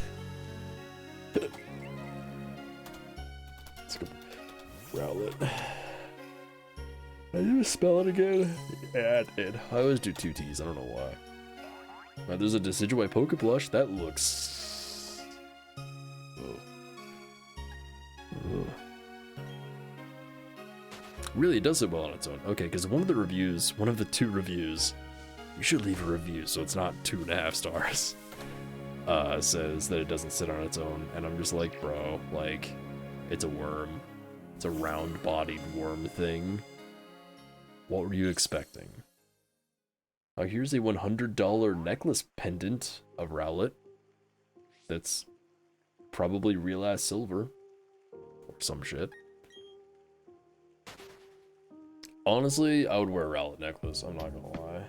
Let's go. Rowlet. I need to spell it again. Yeah, I did. I always do 2 T's. I don't know why. There's a Decidueye Poke Plush. That looks... Ugh. Ugh. Really, it does it well on its own. Okay, because one of the 2 reviews, you should leave a review so it's not 2.5 stars, says that it doesn't sit on its own. And I'm just like, bro, like, it's a worm. It's a round-bodied worm thing. What were you expecting? Here's a $100 necklace pendant of Rowlet. That's probably real-ass silver. Or some shit. Honestly, I would wear a Rowlet necklace, I'm not gonna lie.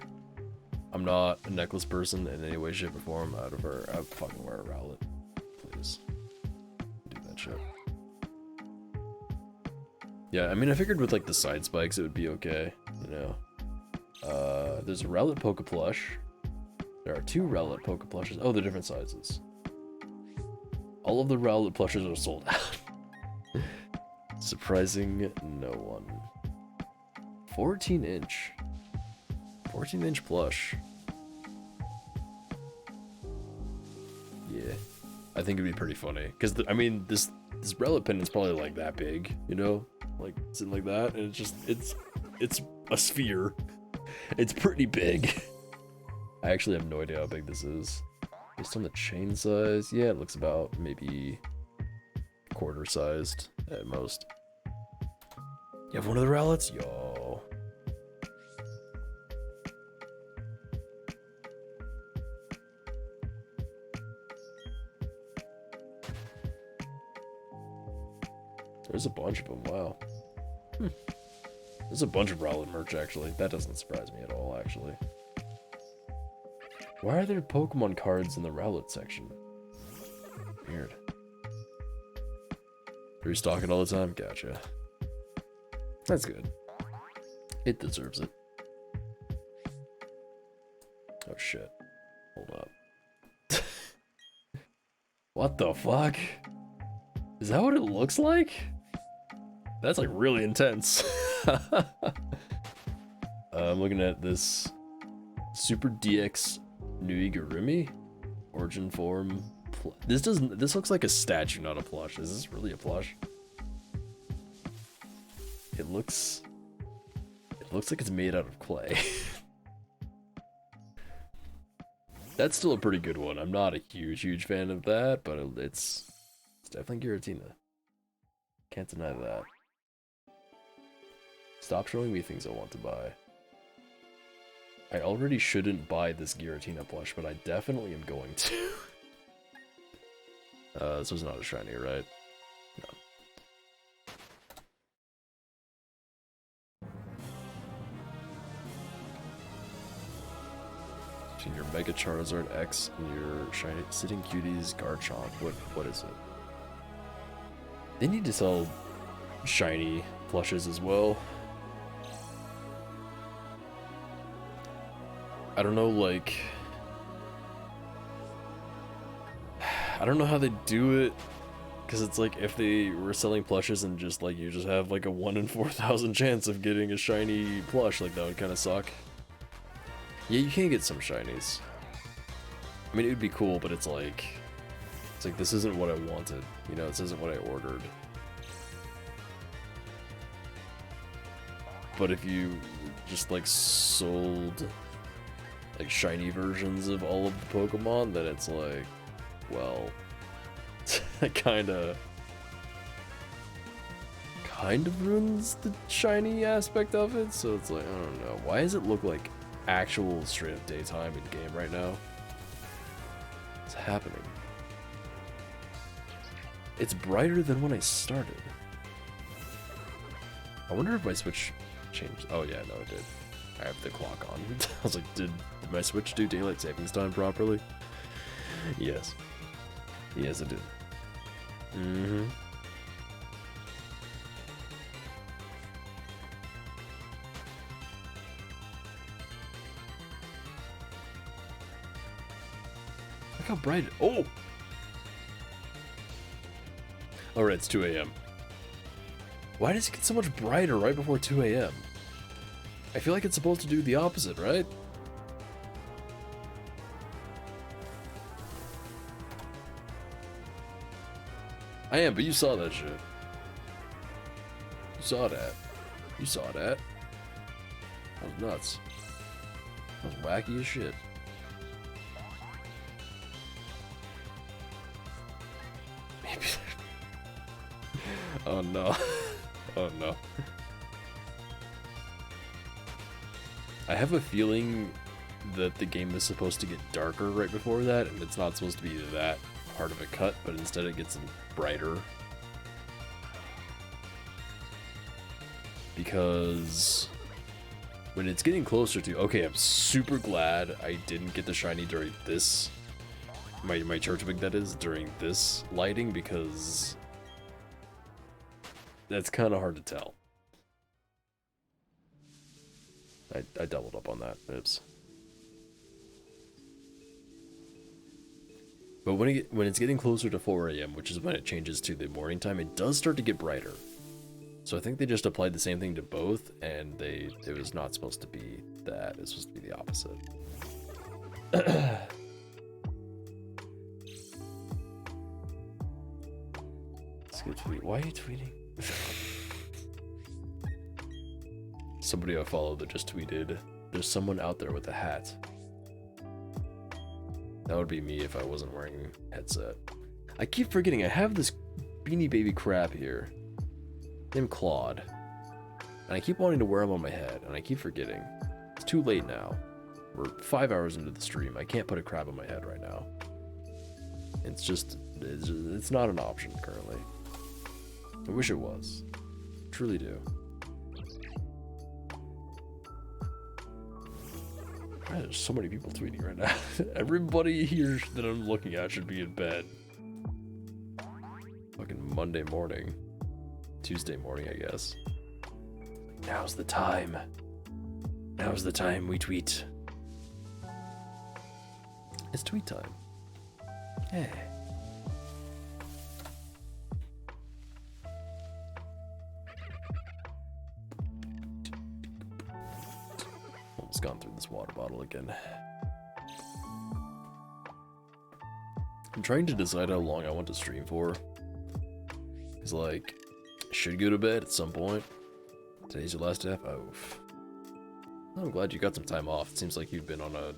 I'm not a necklace person in any way, shape, or form. I'd fucking wear a Rowlet. Please. Do that shit. Yeah, I mean, I figured with, like, the side spikes, it would be okay, you know? There's a Rowlet Poke Plush. There are 2 Rowlet Poke Plushes. Oh, they're different sizes. All of the Rowlet plushes are sold out. Surprising no one. 14-inch. 14-inch plush. Yeah. I think it'd be pretty funny. Because, I mean, this Rowlet pendant's probably, like, that big, you know? Like, sitting like that, and it's just, it's a sphere. It's pretty big. I actually have no idea how big this is. Based on the chain size, yeah, it looks about maybe quarter-sized at most. You have one of the Rowlets? Yo. There's a bunch of them, wow. There's a bunch of Rowlet merch, actually. That doesn't surprise me at all, actually. Why are there Pokemon cards in the Rowlet section? Weird. Are you stocking all the time? Gotcha. That's good. It deserves it. Oh shit. Hold up. What the fuck? Is that what it looks like? That's like really intense. I'm looking at this Super DX Nuigurumi origin form. This looks like a statue, not a plush. Is this really a plush? It looks like it's made out of clay. That's still a pretty good one. I'm not a huge fan of that, but it's definitely Giratina. Can't deny that. Stop showing me things I want to buy. I already shouldn't buy this Giratina plush, but I definitely am going to. This was not a shiny, right? No. Between your Mega Charizard X and your shiny Sitting Cuties Garchomp, what is it? They need to sell shiny plushes as well. I don't know, like, I don't know how they do it, because it's like if they were selling plushes and just like you just have like a 1 in 4,000 chance of getting a shiny plush, like that would kind of suck. Yeah, you can get some shinies. I mean, it would be cool, but it's like this isn't what I wanted, you know, this isn't what I ordered. But if you just like sold like shiny versions of all of the Pokemon, then it's like, well, it kind of ruins the shiny aspect of it. So it's like, I don't know, why does it look like actual straight up daytime in game right now? What's happening? It's brighter than when I started. I wonder if my Switch changed. Oh yeah, no, it did. I have the clock on. I was like, did my Switch do daylight savings time properly? Yes. Yes, it did. Mm-hmm. Look how bright it... Oh! Alright, it's 2 a.m. Why does it get so much brighter right before 2 a.m.? I feel like it's supposed to do the opposite, right? I am, but you saw that shit. You saw that. You saw that. That was nuts. That was wacky as shit. Maybe. Oh no. Oh no. I have a feeling that the game is supposed to get darker right before that, and it's not supposed to be that hard of a cut, but instead it gets brighter. Because when it's getting closer to, okay, I'm super glad I didn't get the shiny during this, my church big that is, during this lighting, because that's kind of hard to tell. I doubled up on that, oops. But when it's getting closer to 4 AM, which is when it changes to the morning time, it does start to get brighter. So I think they just applied the same thing to both, and it was not supposed to be that. It's supposed to be the opposite. Let's go tweet. Why are you tweeting? Somebody I follow that just tweeted, there's someone out there with a hat. That would be me if I wasn't wearing a headset. I keep forgetting, I have this Beanie Baby crap here named Claude, and I keep wanting to wear him on my head, and I keep forgetting. It's too late now. We're 5 hours into the stream. I can't put a crab on my head right now. It's not an option currently. I wish it was. Truly do. There's so many people tweeting right now. Everybody here that I'm looking at should be in bed. Fucking Monday morning. Tuesday morning, I guess. Now's the time. Now's the time we tweet. It's tweet time. Hey. Almost gone through this water bottle again. I'm trying to decide how long I want to stream for. It's like, should go to bed at some point. Today's your last day. Oh. I'm glad you got some time off. It seems like you've been on a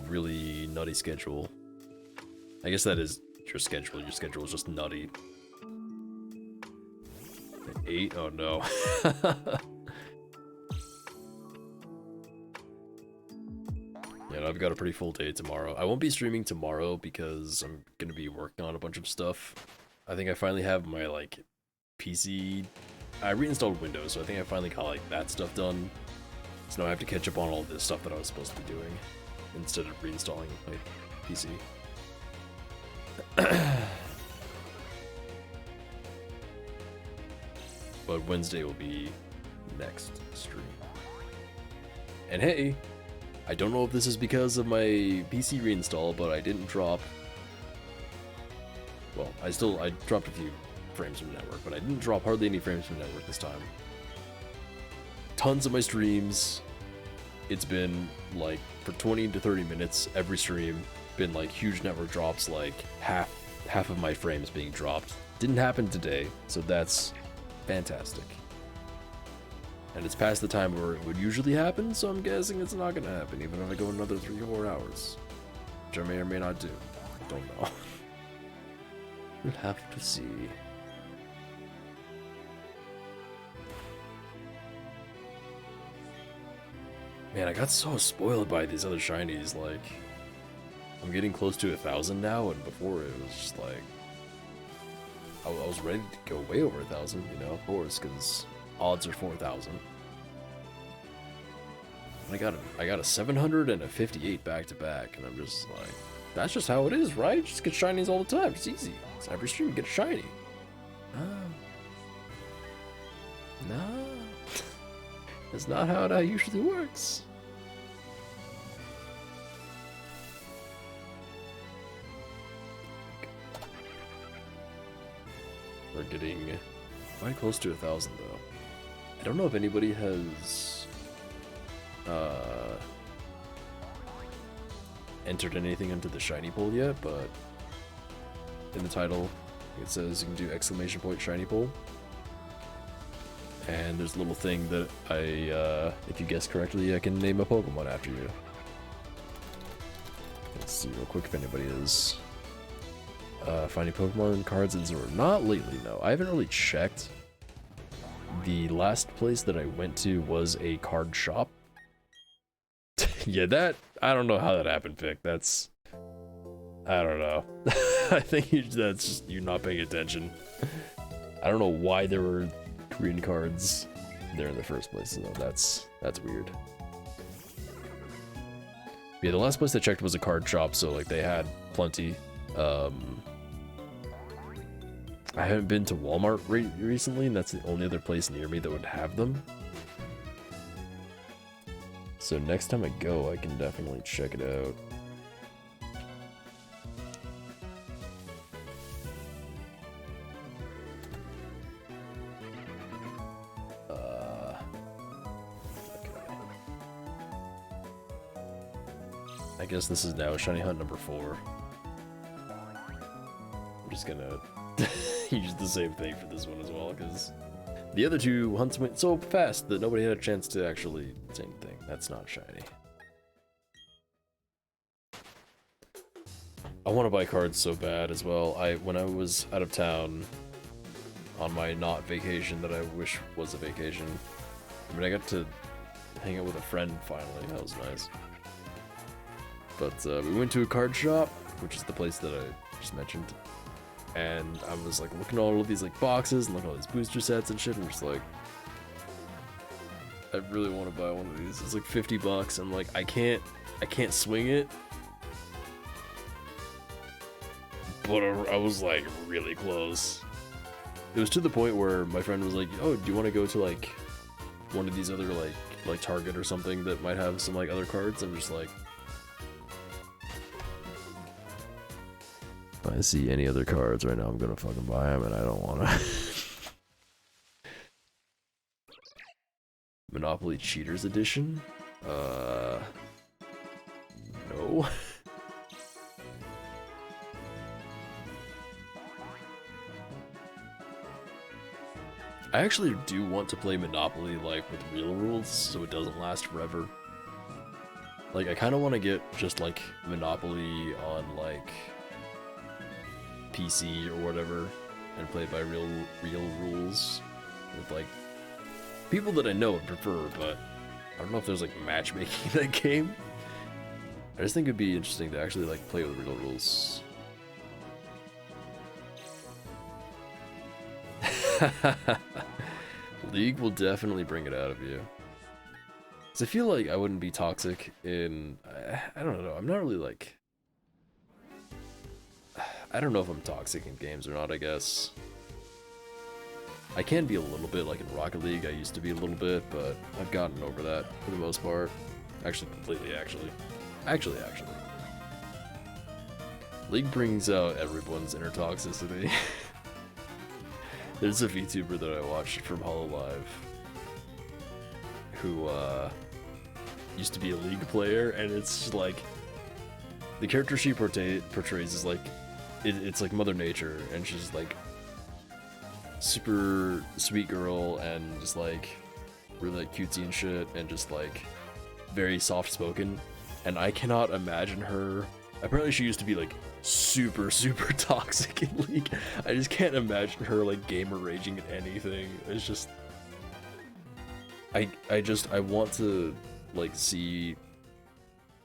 really nutty schedule. I guess that is your schedule. Your schedule is just nutty. 8? Oh no. Yeah, I've got a pretty full day tomorrow. I won't be streaming tomorrow because I'm gonna be working on a bunch of stuff. I think I finally have my like PC. I reinstalled Windows, so I think I finally got like that stuff done. So now I have to catch up on all this stuff that I was supposed to be doing instead of reinstalling my PC. But Wednesday will be next stream. And hey, I don't know if this is because of my PC reinstall, but I didn't drop. Well, I dropped a few frames from network, but I didn't drop hardly any frames from network this time. Tons of my streams, it's been like for 20 to 30 minutes every stream, been like huge network drops, like half of my frames being dropped. Didn't happen today, so that's fantastic. And it's past the time where it would usually happen, so I'm guessing it's not gonna happen, even if I go another 3 or 4 hours. Which I may or may not do. Don't know. We'll have to see. Man, I got so spoiled by these other shinies, like, I'm getting close to 1,000 now, and before it was just like, I was ready to go way over 1,000, you know, of course, because odds are 4,000. And I got a 700 and a 58 back to back, and I'm just like, that's just how it is, right? Just get shinies all the time. It's easy. It's every stream, get a shiny. No. That's not how it usually works. We're getting quite close to 1,000 though. I don't know if anybody has entered anything into the shiny pool yet, but in the title it says you can do exclamation point shiny pool. And there's a little thing that if you guess correctly, I can name a Pokemon after you. Let's see real quick if anybody is finding Pokemon cards in Zora. Not lately, no. I haven't really checked. The last place that I went to was a card shop. Yeah, I don't know how that happened, Vic. I don't know. I think that's just you not paying attention. I don't know why there were green cards there in the first place, so that's weird. Yeah, the last place I checked was a card shop, so like they had plenty. I haven't been to Walmart recently, and that's the only other place near me that would have them. So next time I go, I can definitely check it out. I guess this is now shiny hunt number 4. I'm just gonna use the same thing for this one as well, because the other 2 hunts went so fast that nobody had a chance to actually say anything. That's not shiny. I want to buy cards so bad as well. When I was out of town on my not vacation that I wish was a vacation, I mean, I got to hang out with a friend finally. That was nice. But we went to a card shop, which is the place that I just mentioned, and I was like looking at all of these like boxes and looking at all these booster sets and shit, and just like, I really want to buy one of these. It's like $50, and like I can't swing it, but I was like really close. It was to the point where my friend was like, "Oh, do you want to go to like one of these other like Target or something that might have some like other cards?" I'm just like, if I see any other cards right now, I'm gonna fucking buy them, and I don't wanna. Monopoly Cheaters Edition? No. I actually do want to play Monopoly like with real rules, so it doesn't last forever. Like, I kind of want to get just like Monopoly on like PC or whatever, and play by real rules with like people that I know and prefer, but I don't know if there's like matchmaking in that game. I just think it'd be interesting to actually like play with real rules. League will definitely bring it out of you. Cause I feel like I wouldn't be toxic in, I don't know, I'm not really like, I don't know if I'm toxic in games or not, I guess. I can be a little bit, like in Rocket League, I used to be a little bit, but I've gotten over that for the most part. Actually, completely, actually. Actually. League brings out everyone's inner toxicity. There's a VTuber that I watched from HoloLive who used to be a League player, and it's just like the character she portrays is like it's like Mother Nature, and she's like super sweet girl and just like really like cutesy and shit, and just like very soft spoken. And I cannot imagine her. Apparently she used to be like super toxic in League. I just can't imagine her like gamer raging at anything. It's just I want to like see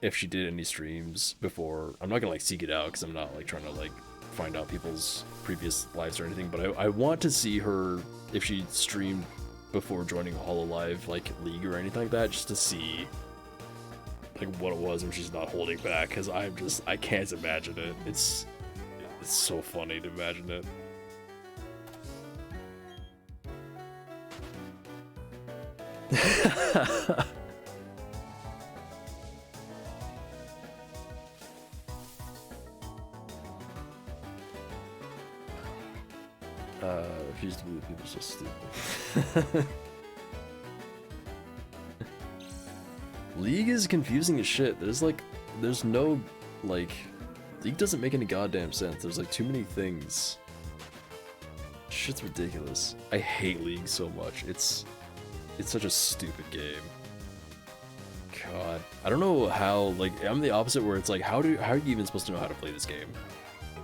if she did any streams before. I'm not gonna like seek it out because I'm not like trying to like find out people's previous lives or anything, but I want to see her if she streamed before joining HoloLive like League or anything like that, just to see like what it was when she's not holding back, because I can't imagine it. It's so funny to imagine it. Refuse to believe people are so stupid. League is confusing as shit. There's no, like, League doesn't make any goddamn sense. There's like too many things. Shit's ridiculous. I hate League so much. It's such a stupid game. God, I don't know how. Like, I'm the opposite, where it's like, how are you even supposed to know how to play this game?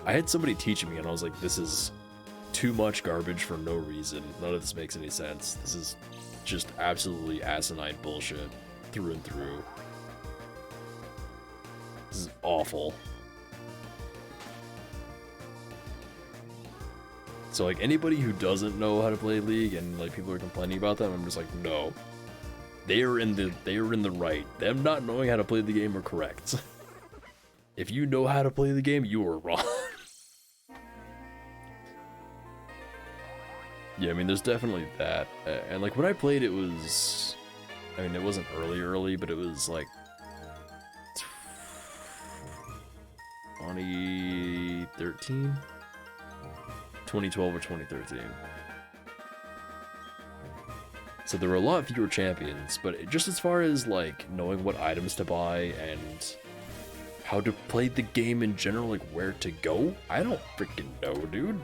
I had somebody teaching me, and I was like, this is too much garbage for no reason. None of this makes any sense. This is just absolutely asinine bullshit through and through. This is awful. So like, anybody who doesn't know how to play League and like people are complaining about them, I'm just like, no. They are in the right. Them not knowing how to play the game are correct. If you know how to play the game, you are wrong. Yeah, I mean, there's definitely that. And like when I played, it was, I mean, it wasn't early, but it was like 2013, 2012 or 2013. So there were a lot fewer champions, but just as far as like knowing what items to buy and how to play the game in general, like where to go, I don't freaking know, dude.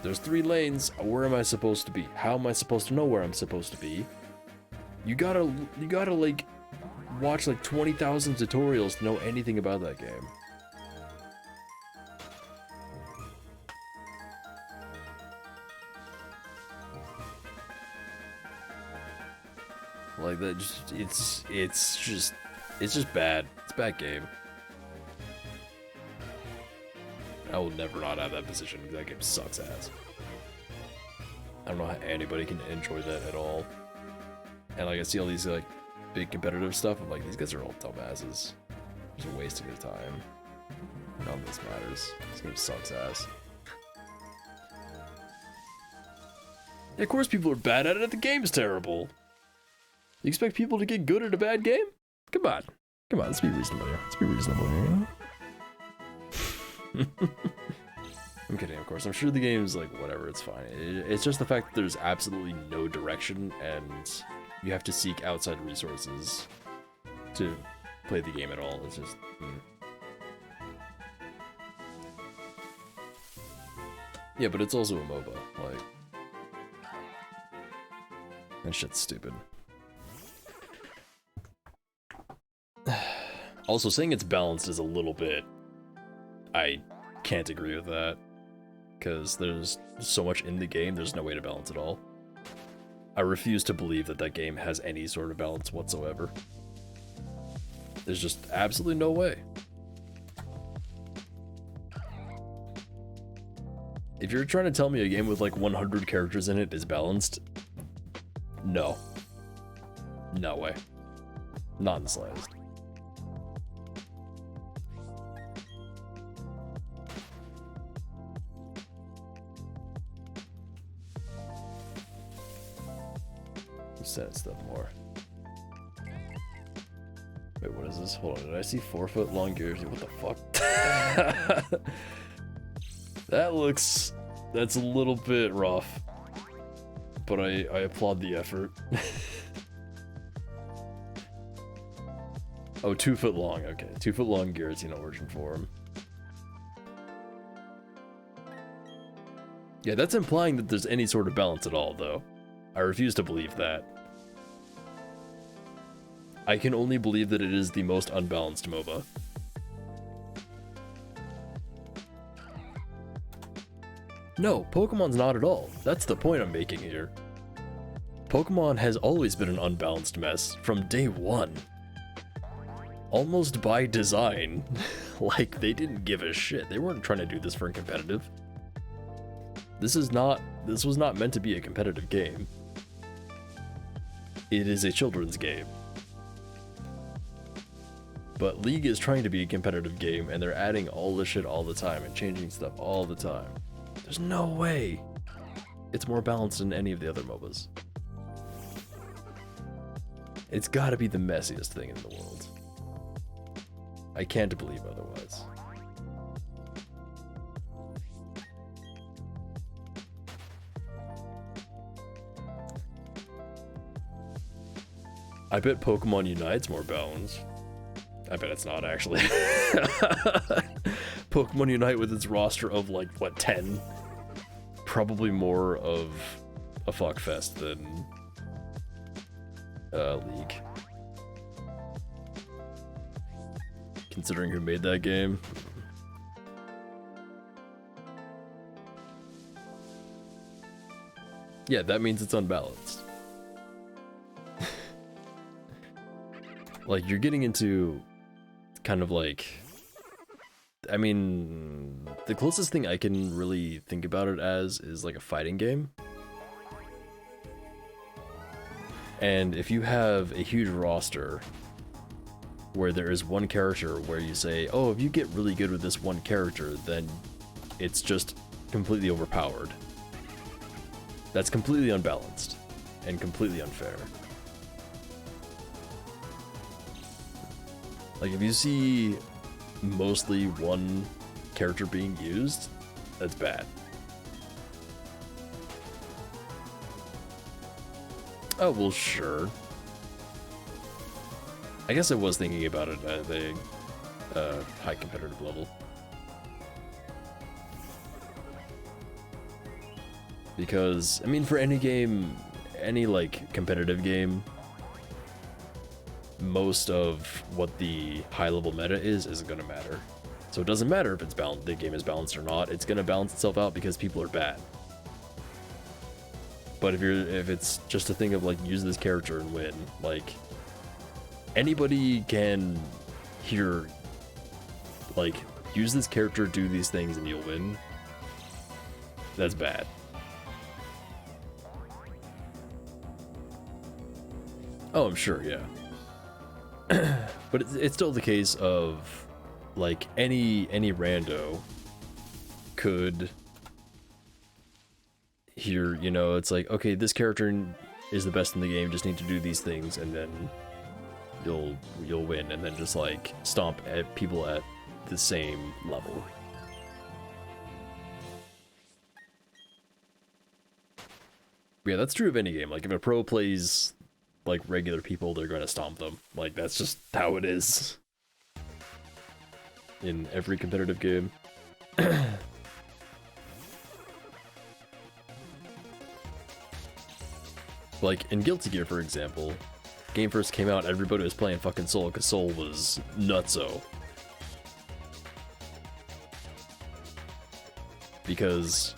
There's 3 lanes. Where am I supposed to be? How am I supposed to know where I'm supposed to be? You gotta like watch like 20,000 tutorials to know anything about that game. Like that, it's just bad. It's a bad game. I will never not have that position because that game sucks ass. I don't know how anybody can enjoy that at all. And like I see all these like big competitive stuff, I'm like, these guys are all dumbasses. Just wasting their time. None of this matters. This game sucks ass. Yeah, of course people are bad at it. The game's terrible. You expect people to get good at a bad game? Come on. Come on, let's be reasonable here. Let's be reasonable here. I'm kidding, of course. I'm sure the game's like, whatever, it's fine. It's just the fact that there's absolutely no direction and you have to seek outside resources to play the game at all. It's just... Yeah, but it's also a MOBA. Like... That shit's stupid. Also, saying it's balanced is a little bit... I can't agree with that. Because there's so much in the game, there's no way to balance it all. I refuse to believe that that game has any sort of balance whatsoever. There's just absolutely no way. If you're trying to tell me a game with like 100 characters in it is balanced, no. No way. Not in the slightest. Set stuff more. Wait, what is this? Hold on, did I see 4-foot long gears? What the fuck? That's a little bit rough, but I applaud the effort. Oh, 2 foot long, okay. 2 foot long guillotine origin form. Yeah, that's implying that there's any sort of balance at all, though. I refuse to believe that. I can only believe that it is the most unbalanced MOBA. No, Pokemon's not at all. That's the point I'm making here. Pokemon has always been an unbalanced mess from day one. Almost by design. Like, they didn't give a shit. They weren't trying to do this for a competitive. This was not meant to be a competitive game. It is a children's game. But League is trying to be a competitive game, and they're adding all this shit all the time and changing stuff all the time. There's no way it's more balanced than any of the other MOBAs. It's gotta be the messiest thing in the world. I can't believe otherwise. I bet Pokemon Unite's more balanced. I bet it's not, actually. Pokemon Unite with its roster of, like, what, 10? Probably more of a fuckfest than League. Considering who made that game. Yeah, that means it's unbalanced. Like, you're getting into kind of like... I mean, the closest thing I can really think about it as is like a fighting game. And if you have a huge roster where there is one character where you say, oh, if you get really good with this one character, then it's just completely overpowered. That's completely unbalanced and completely unfair. Like, if you see mostly one character being used, that's bad. Oh, well, sure. I guess I was thinking about it at a high competitive level. Because, I mean, for any game, any, like, competitive game, most of what the high-level meta isn't gonna matter. So it doesn't matter if it's the game is balanced or not, it's gonna balance itself out because people are bad. But if it's just a thing of, like, use this character and win, like, anybody can hear, like, use this character, do these things, and you'll win. That's bad. Oh, I'm sure, yeah. But it's still the case of, like, any rando could hear, you know, it's like, okay, this character is the best in the game, just need to do these things, and then you'll win, and then just, like, stomp at people at the same level. Yeah, that's true of any game. Like, if a pro plays like regular people, they're gonna stomp them. Like, that's just how it is in every competitive game. Like in Guilty Gear, for example, game first came out, everybody was playing fucking Soul because Soul was nutso. Because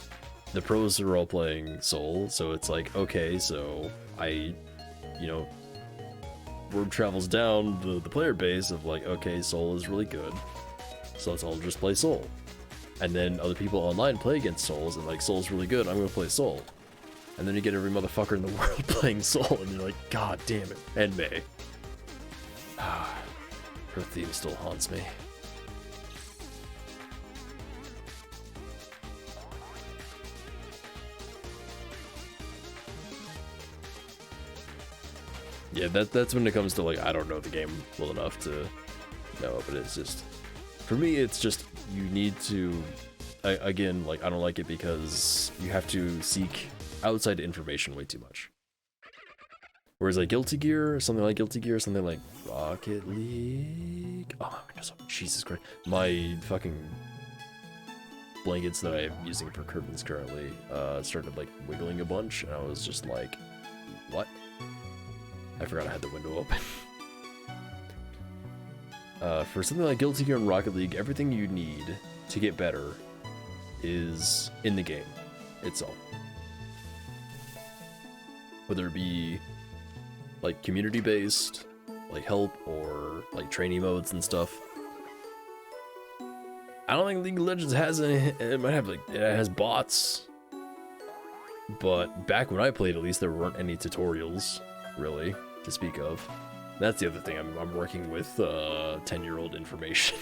the pros are all playing Soul, so it's like, okay, so you know, word travels down the player base of like, okay, Soul is really good, so let's all just play Soul. And then other people online play against Souls, and like, Soul's really good, I'm gonna play Soul. And then you get every motherfucker in the world playing Soul, and you're like, god damn it. And May. Her theme still haunts me. Yeah, that's when it comes to, like, I don't know the game well enough to know, but it's just, for me, it's just, you need to, again, like, I don't like it because you have to seek outside information way too much. Whereas, like, something like Guilty Gear, something like Rocket League, oh my goodness, Jesus Christ, my fucking blankets that I'm using for curtains currently started, like, wiggling a bunch, and I was just like, what? I forgot I had the window open. For something like Guilty Gear and Rocket League, everything you need to get better is in the game itself. Whether it be, like, community-based, like, help, or, like, training modes and stuff. I don't think League of Legends has any, it might have, like, it has bots. But back when I played, at least, there weren't any tutorials, really, to speak of. That's the other thing, I'm working with 10-year-old information.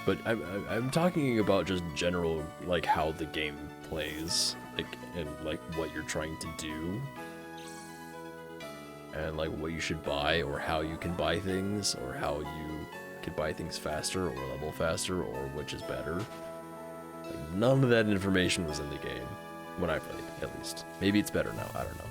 But I'm talking about just general, like, how the game plays, like, and, like, what you're trying to do. And, like, what you should buy, or how you can buy things, or how you can buy things faster, or level faster, or which is better. Like, none of that information was in the game. when I played, at least. Maybe it's better now, I don't know.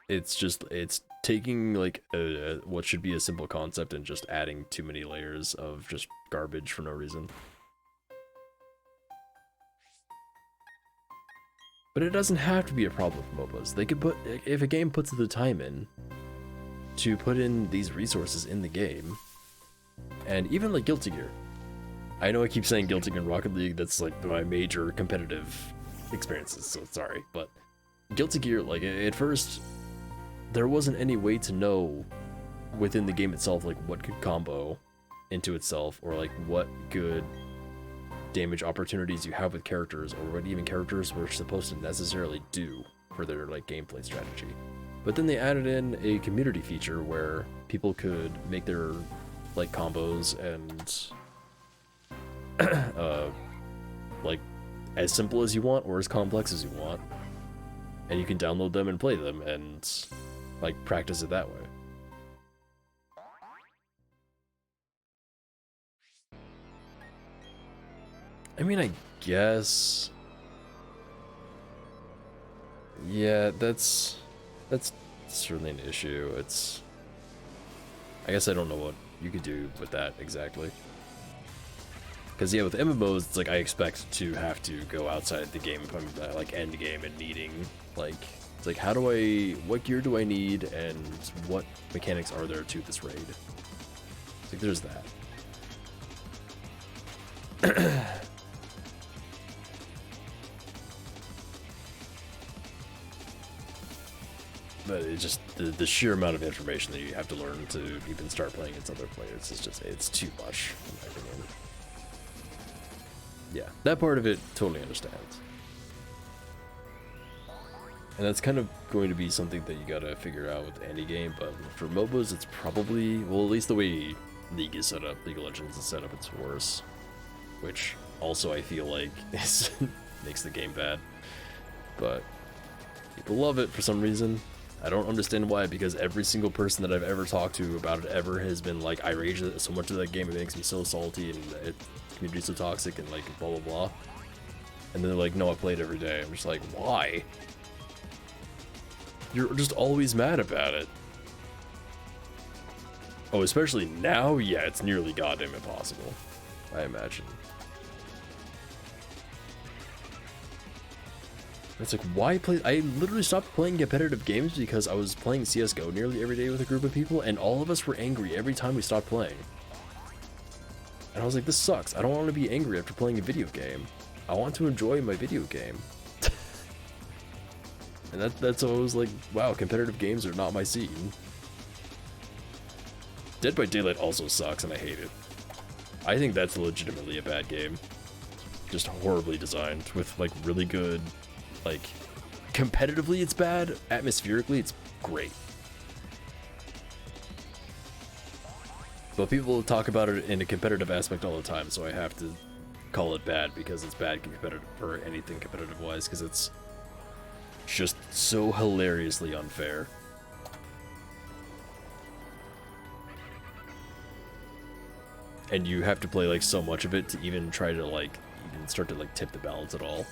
It's taking like what should be a simple concept and just adding too many layers of just garbage for no reason. But it doesn't have to be a problem with MOBAs. They could put, if a game puts the time in to put in these resources in the game, and even like Guilty Gear. I know I keep saying Guilty Gear and Rocket League, that's like my major competitive experiences, so sorry, but Guilty Gear, like at first, there wasn't any way to know within the game itself like what could combo into itself, or like what good damage opportunities you have with characters, or what even characters were supposed to necessarily do for their like gameplay strategy. But then they added in a community feature where people could make their like combos and like as simple as you want or as complex as you want, and you can download them and play them and like practice it that way. I mean, I guess, yeah, that's certainly an issue. I guess I don't know what you could do with that exactly. Because yeah, with MMOs, it's like I expect to have to go outside the game if I'm like end game and needing like, it's like what gear do I need and what mechanics are there to this raid? It's like there's that. But it's just the sheer amount of information that you have to learn to even start playing against other players is just, it's too much, in my opinion. Yeah, that part of it, totally understand. And that's kind of going to be something that you gotta figure out with any game, but for MOBAs, it's probably, well, at least the way League is set up, League of Legends is set up, it's worse. Which also I feel like makes the game bad. But people love it for some reason. I don't understand why, because every single person that I've ever talked to about it ever has been like, I rage so much of that game, it makes me so salty, and the community's so toxic, and like blah blah blah. And then they're like, no, I play it every day. I'm just like, why? You're just always mad about it. Oh, especially now? Yeah, it's nearly goddamn impossible, I imagine. It's like, why play? I literally stopped playing competitive games because I was playing CSGO nearly every day with a group of people, and all of us were angry every time we stopped playing. And I was like, this sucks. I don't want to be angry after playing a video game. I want to enjoy my video game. And that's always like, wow, competitive games are not my scene. Dead by Daylight also sucks, and I hate it. I think that's legitimately a bad game. Just horribly designed, with like really good, like, competitively it's bad, atmospherically it's great. But people talk about it in a competitive aspect all the time, so I have to call it bad because it's bad competitive, or anything competitive wise, because it's just so hilariously unfair. And you have to play like so much of it to even try to like even start to like tip the balance at all.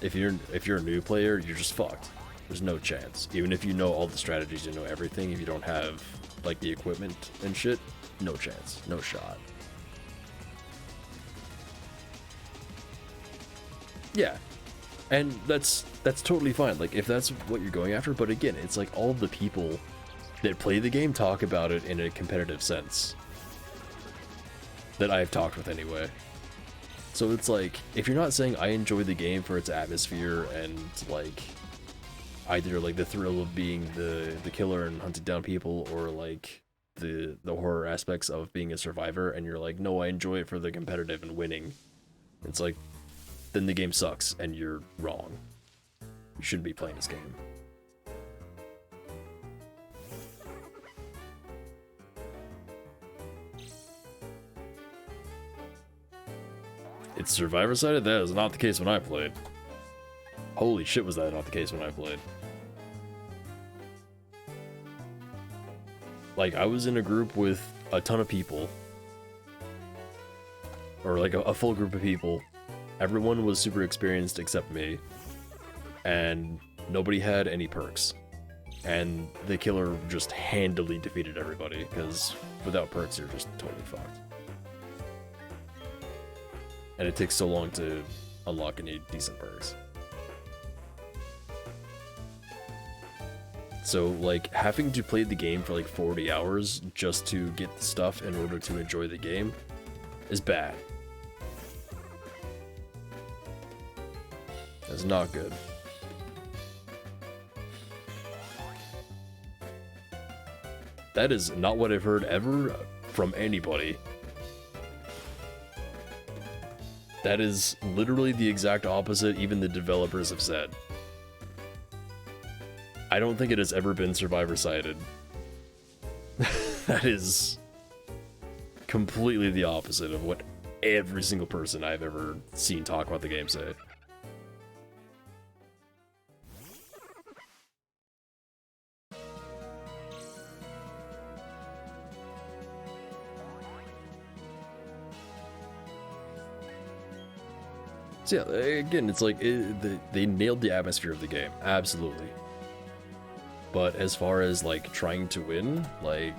If you're a new player, you're just fucked. There's no chance. Even if you know all the strategies, you know everything, if you don't have like the equipment and shit, no chance, no shot. Yeah. And that's totally fine, like if that's what you're going after, but again, it's like all the people that play the game talk about it in a competitive sense. That I've talked with anyway. So it's like, if you're not saying I enjoy the game for its atmosphere and like either like the thrill of being the killer and hunting down people, or like the horror aspects of being a survivor, and you're like, no, I enjoy it for the competitive and winning, it's like, then the game sucks and you're wrong. You shouldn't be playing this game. It's survivor sided? That is not the case when I played. Holy shit, was that not the case when I played. Like, I was in a group with a ton of people. Or, like, a full group of people. Everyone was super experienced except me. And nobody had any perks. And the killer just handily defeated everybody, because without perks, you're just totally fucked. And it takes so long to unlock any decent perks. So, like, having to play the game for like 40 hours just to get the stuff in order to enjoy the game is bad. That's not good. That is not what I've heard ever from anybody. That is literally the exact opposite even the developers have said. I don't think it has ever been survivor-sided. That is completely the opposite of what every single person I've ever seen talk about the game say. So yeah, again, it's like, they nailed the atmosphere of the game, absolutely. But as far as, like, trying to win, like,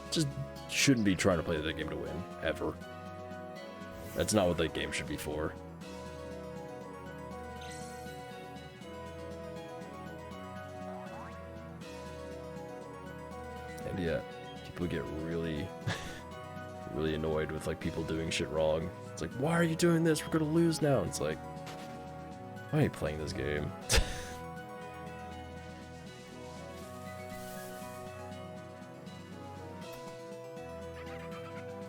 just shouldn't be trying to play that game to win, ever. That's not what that game should be for. And yeah, people get really, really annoyed with, like, people doing shit wrong. It's like, why are you doing this? We're gonna lose now. And it's like, why are you playing this game?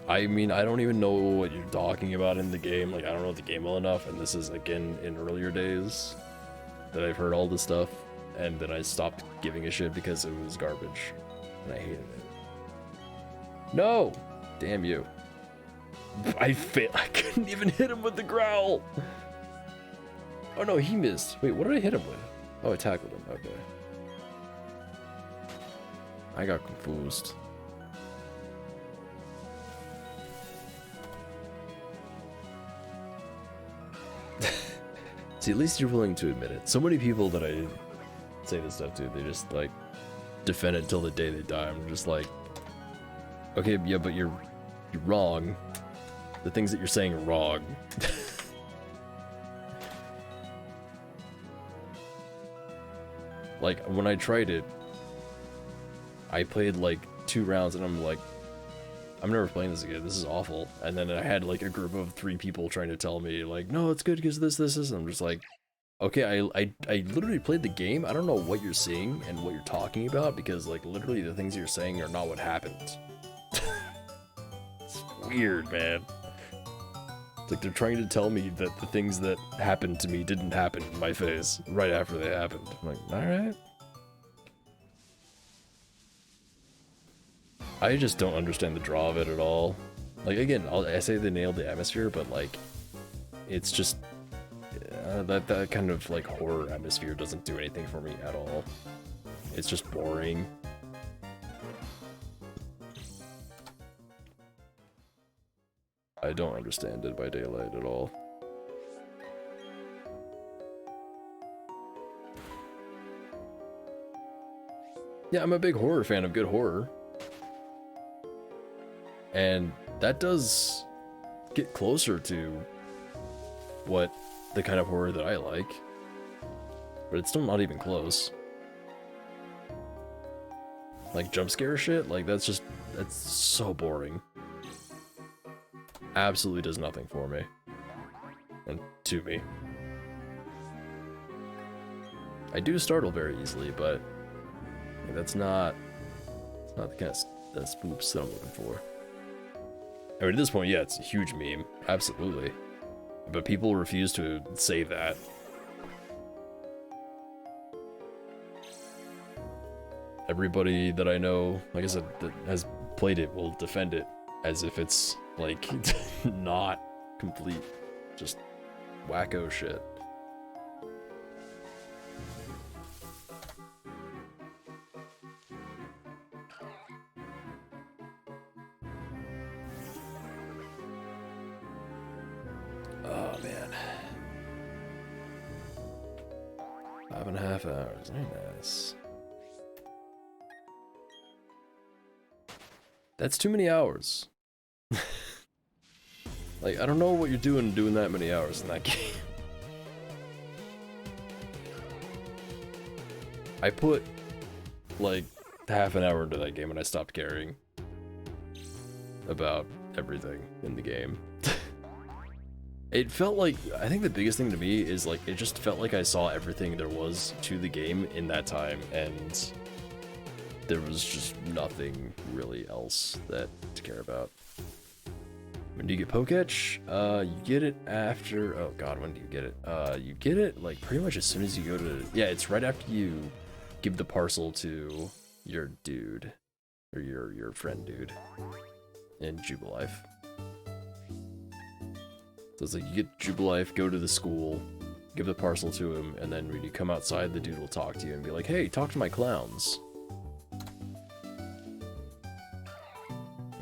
I mean, I don't even know what you're talking about in the game. Like, I don't know the game well enough, and this is, again, in earlier days that I've heard all this stuff, and then I stopped giving a shit because it was garbage, and I hated it. No! Damn you. I couldn't even hit him with the growl! Oh no, he missed. Wait, what did I hit him with? Oh, I tackled him, okay. I got confused. See, at least you're willing to admit it. So many people that I say this stuff to, they just, like, defend it until the day they die. I'm just like, okay, yeah, but you're wrong. The things that you're saying are wrong. Like, when I tried it, I played, like, 2 rounds, and I'm like, I'm never playing this again. This is awful. And then I had, like, a group of 3 people trying to tell me, like, no, it's good because this. And I'm just like, okay, I literally played the game. I don't know what you're seeing and what you're talking about, because, like, literally the things you're saying are not what happened. It's weird, man. It's like they're trying to tell me that the things that happened to me didn't happen in my face right after they happened. I'm like, alright. I just don't understand the draw of it at all. Like, again, I say they nailed the atmosphere, but, like, it's just... that kind of, like, horror atmosphere doesn't do anything for me at all. It's just boring. I don't understand Dead by Daylight at all. Yeah, I'm a big horror fan of good horror. And that does get closer to what the kind of horror that I like. But it's still not even close. Like, jump scare shit? Like, that's so boring. Absolutely does nothing for me. And to me. I do startle very easily, but that's not the kind of spoops that I'm looking for. I mean, at this point, yeah, it's a huge meme. Absolutely. But people refuse to say that. Everybody that I know, like I said, that has played it will defend it as if it's, like, not complete, just wacko shit. Oh man. 5.5 hours. Very nice. That's too many hours. Like, I don't know what you're doing that many hours in that game. I put, like, half an hour into that game and I stopped caring about everything in the game. It felt like, I think the biggest thing to me is, like, it just felt like I saw everything there was to the game in that time, and there was just nothing really else that to care about. When do you get Poketch? You get it after, oh god, when do you get it? You get it, like, pretty much as soon as you go to, yeah, it's right after you give the parcel to your dude, or your friend dude, in Jubilife. So it's like, you get Jubilife, go to the school, give the parcel to him, and then when you come outside, the dude will talk to you and be like, hey, talk to my clowns.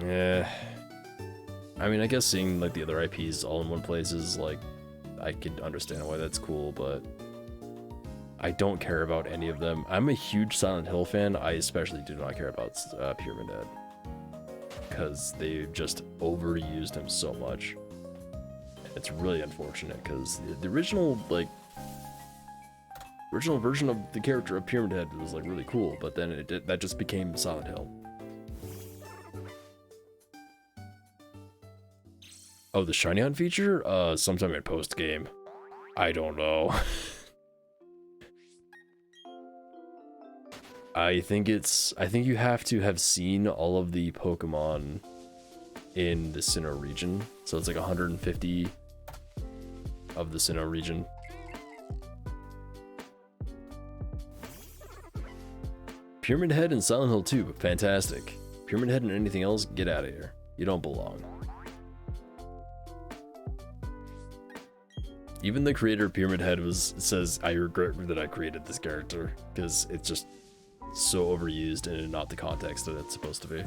Yeah. I mean, I guess seeing, like, the other IPs all in one place is, like, I could understand why that's cool, but I don't care about any of them. I'm a huge Silent Hill fan. I especially do not care about Pyramid Head, because they just overused him so much. It's really unfortunate, because the original, like, original version of the character of Pyramid Head was, like, really cool, but then that just became Silent Hill. Oh, the Shiny Hunt feature? Sometime in post-game. I don't know. I think you have to have seen all of the Pokemon in the Sinnoh region. So it's like 150 of the Sinnoh region. Pyramid Head and Silent Hill 2, fantastic. Pyramid Head and anything else, get out of here. You don't belong. Even the creator of Pyramid Head says, I regret that I created this character, because it's just so overused and not the context that it's supposed to be.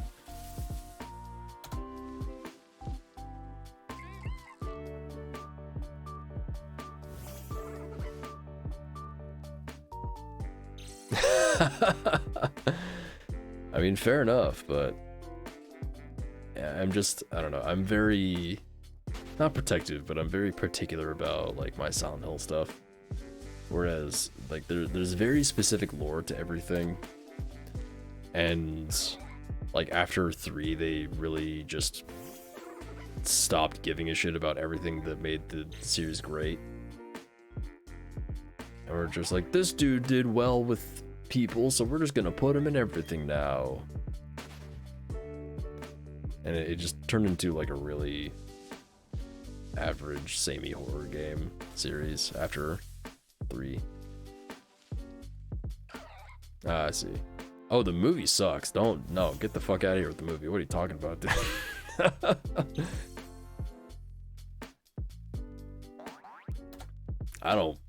I mean, fair enough, but yeah, I don't know, I'm very, not protective, but I'm very particular about, like, my Silent Hill stuff. Whereas, like, there's very specific lore to everything, and, like, after 3, they really just stopped giving a shit about everything that made the series great. And we're just like, this dude did well with people, so we're just gonna put him in everything now. And it just turned into, like, a really average, samey horror game series after 3. Ah, I see. Oh, the movie sucks. No, get the fuck out of here with the movie. What are you talking about, dude? I will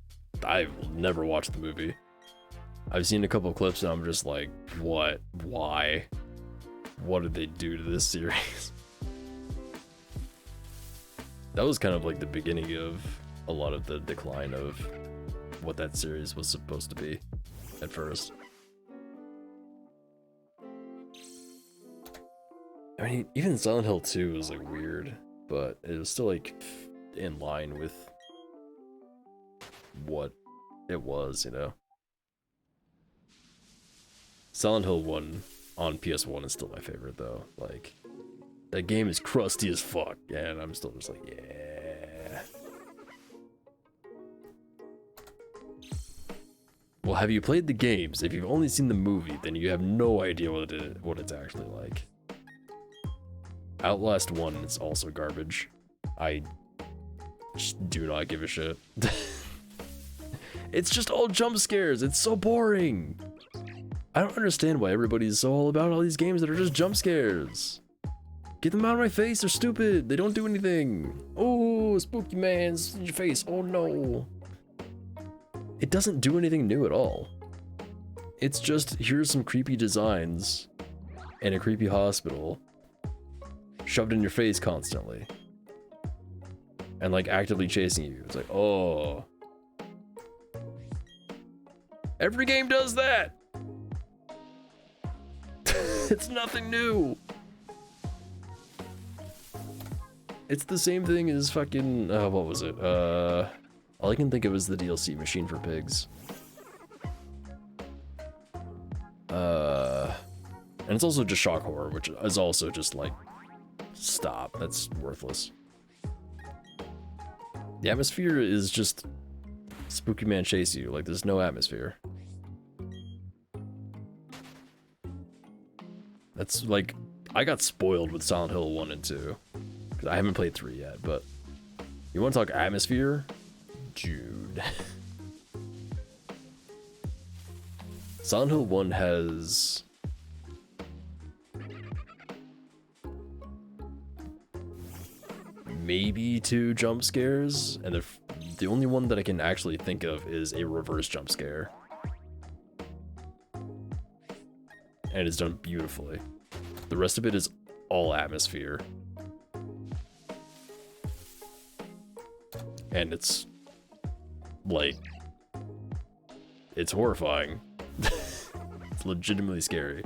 never watch the movie. I've seen a couple of clips and I'm just like, what? Why? What did they do to this series? That was kind of like the beginning of a lot of the decline of what that series was supposed to be at first. I mean, even Silent Hill 2 was, like, weird, but it was still, like, in line with what it was, you know? Silent Hill 1 on PS1 is still my favorite, though. Like, that game is crusty as fuck, and I'm still just like, yeah. Well, have you played the games? If you've only seen the movie, then you have no idea what it's actually like. Outlast 1 is also garbage. I just do not give a shit. It's just all jump scares. It's so boring. I don't understand why everybody's so all about all these games that are just jump scares. Get them out of my face. They're stupid. They don't do anything. Oh, spooky man's in your face. Oh no. It doesn't do anything new at all. It's just, here's some creepy designs in a creepy hospital shoved in your face constantly. and like actively chasing you. It's like, oh. Every game does that. It's nothing new. It's the same thing as fucking, what was it? All I can think of is the DLC Machine for Pigs. And it's also just shock horror, which is also just like, stop, that's worthless. The atmosphere is just Spooky Man chase you, like there's no atmosphere. That's like, I got spoiled with Silent Hill 1 and 2. Because I haven't played 3 yet, but you want to talk atmosphere? Dude. Silent Hill 1 has maybe 2 jump scares, and the only one that I can actually think of is a reverse jump scare. And it's done beautifully. The rest of it is all atmosphere. And it's like, it's horrifying. It's legitimately scary.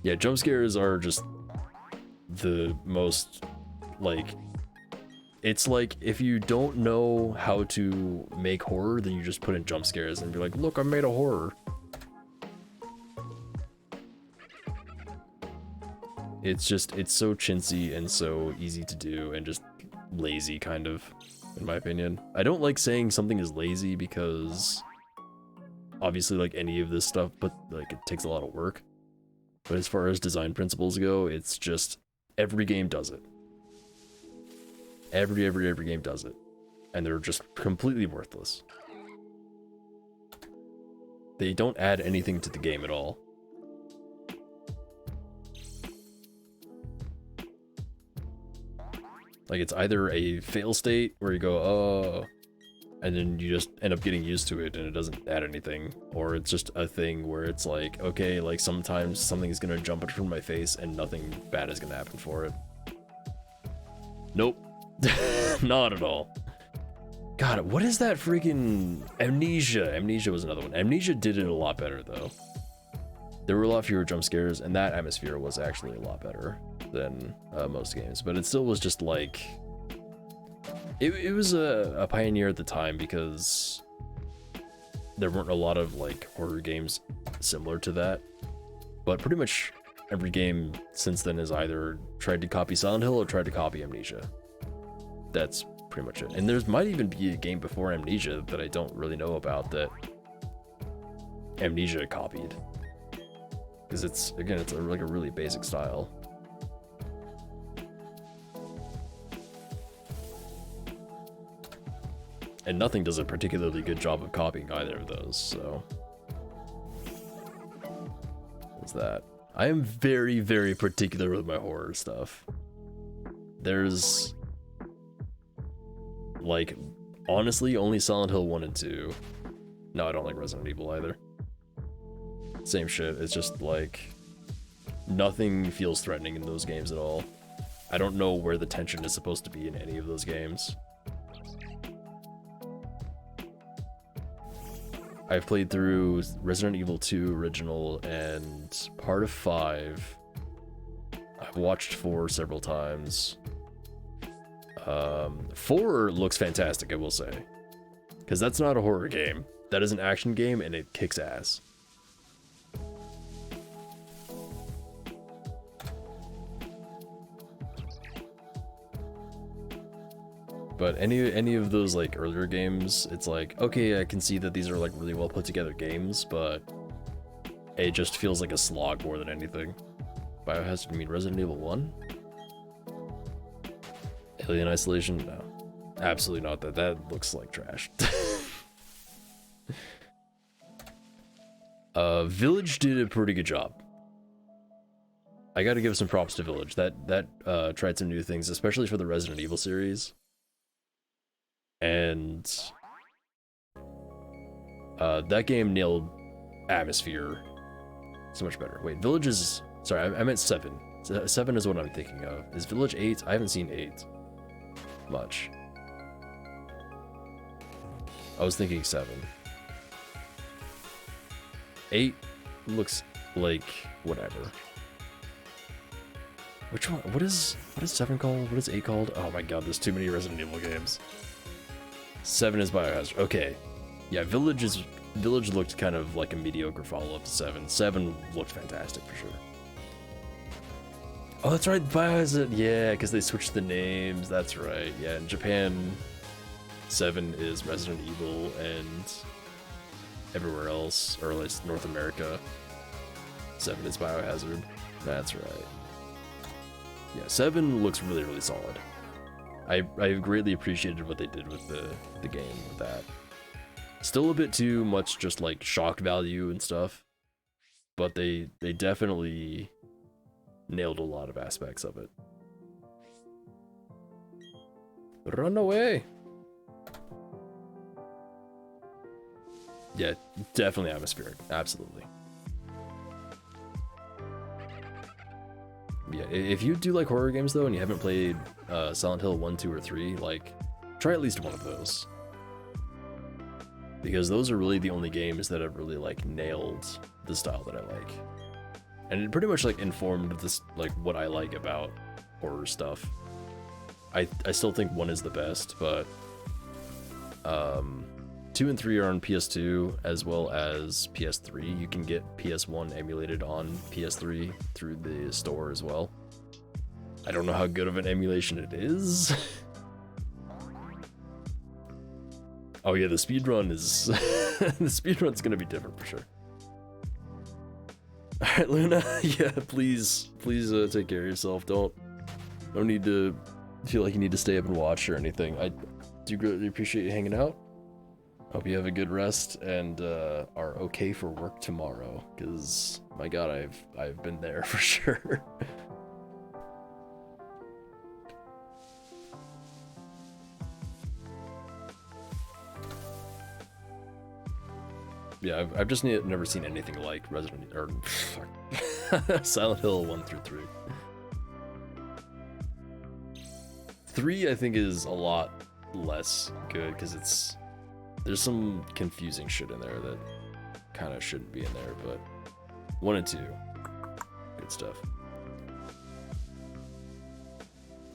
Yeah, jump scares are just the most, like, it's like if you don't know how to make horror, then you just put in jump scares and be like, look, I made a horror. It's just, it's so chintzy and so easy to do and just lazy, kind of, in my opinion. I don't like saying something is lazy because obviously, like, any of this stuff, but like, it takes a lot of work. But as far as design principles go, it's just, every game does it. Every game does it. And they're just completely worthless. They don't add anything to the game at all. Like, it's either a fail state where you go, oh, and then you just end up getting used to it and it doesn't add anything, or it's just a thing where it's like, okay, like sometimes something's gonna jump in front of my face and nothing bad is gonna happen for it. Nope. Not at all. God, what is that freaking Amnesia? Amnesia was another one. Amnesia did it a lot better, though. There were a lot fewer jump scares, and that atmosphere was actually a lot better than most games. But it still was just like... It was a pioneer at the time because there weren't a lot of like horror games similar to that. But pretty much every game since then has either tried to copy Silent Hill or tried to copy Amnesia. That's pretty much it. And there might even be a game before Amnesia that I don't really know about that Amnesia copied. Because it's, again, it's like a really basic style. And nothing does a particularly good job of copying either of those, so... What's that? I am very, very particular with my horror stuff. There's... like, honestly, only Silent Hill 1 and 2. No, I don't like Resident Evil either. Same shit, it's just like... nothing feels threatening in those games at all. I don't know where the tension is supposed to be in any of those games. I've played through Resident Evil 2 original and part of 5. I've watched 4 several times. 4 looks fantastic, I will say. Because that's not a horror game. That is an action game and it kicks ass. But any of those like earlier games, it's like, okay, I can see that these are like really well put together games, but it just feels like a slog more than anything. Biohazard, you mean Resident Evil 1? Alien Isolation? No. Absolutely not. That looks like trash. Village did a pretty good job. I gotta give some props to Village. That tried some new things, especially for the Resident Evil series. And that game nailed atmosphere so much better. Wait, Village is... sorry, I meant 7. 7 is what I'm thinking of. Is Village 8? I haven't seen 8 much. I was thinking 7. 8 looks like whatever. Which one? What is 7 called? What is 8 called? Oh my god, there's too many Resident Evil games. 7 is Biohazard. Okay. Yeah, Village looked kind of like a mediocre follow-up to 7. 7 looked fantastic for sure. Oh, that's right, Biohazard. Yeah, because they switched the names. That's right. Yeah, in Japan, 7 is Resident Evil, and everywhere else, or at least North America, 7 is Biohazard. That's right. Yeah, 7 looks really, really solid. I greatly appreciated what they did with the game with that. Still a bit too much just like shock value and stuff, but they definitely nailed a lot of aspects of it. Run away! Yeah, definitely atmospheric. Absolutely. Yeah, if you do like horror games though and you haven't played Silent Hill 1, 2, or 3, like, try at least one of those. Because those are really the only games that have really like nailed the style that I like. And it pretty much like informed this, like, what I like about horror stuff. I still think 1 is the best, but 2 and 3 are on PS2 as well as PS3. You can get PS1 emulated on PS3 through the store as well. I don't know how good of an emulation it is. Oh yeah, the speedrun is... the speedrun's gonna be different for sure. Alright, Luna, yeah, please take care of yourself. Don't need to feel like you need to stay up and watch or anything. I do greatly appreciate you hanging out. Hope you have a good rest and are okay for work tomorrow, because my god, I've been there for sure. Yeah, I've just never seen anything like Resident or Silent Hill 1 through 3. 3 I think is a lot less good because there's some confusing shit in there that kind of shouldn't be in there, but 1 and 2, good stuff.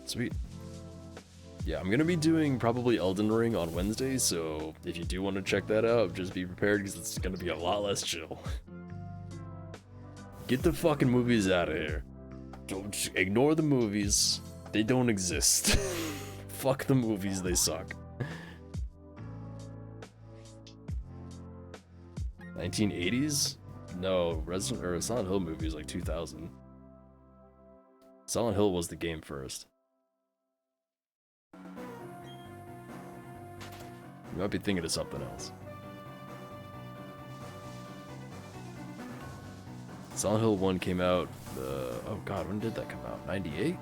Sweet. Yeah, I'm gonna be doing probably Elden Ring on Wednesday, so if you do want to check that out, just be prepared because it's gonna be a lot less chill. Get the fucking movies out of here. Don't ignore the movies. They don't exist. Fuck the movies, they suck. 1980s? No, Silent Hill movie is like 2000. Silent Hill was the game first. You might be thinking of something else. Silent Hill 1 came out, oh god, when did that come out? 98?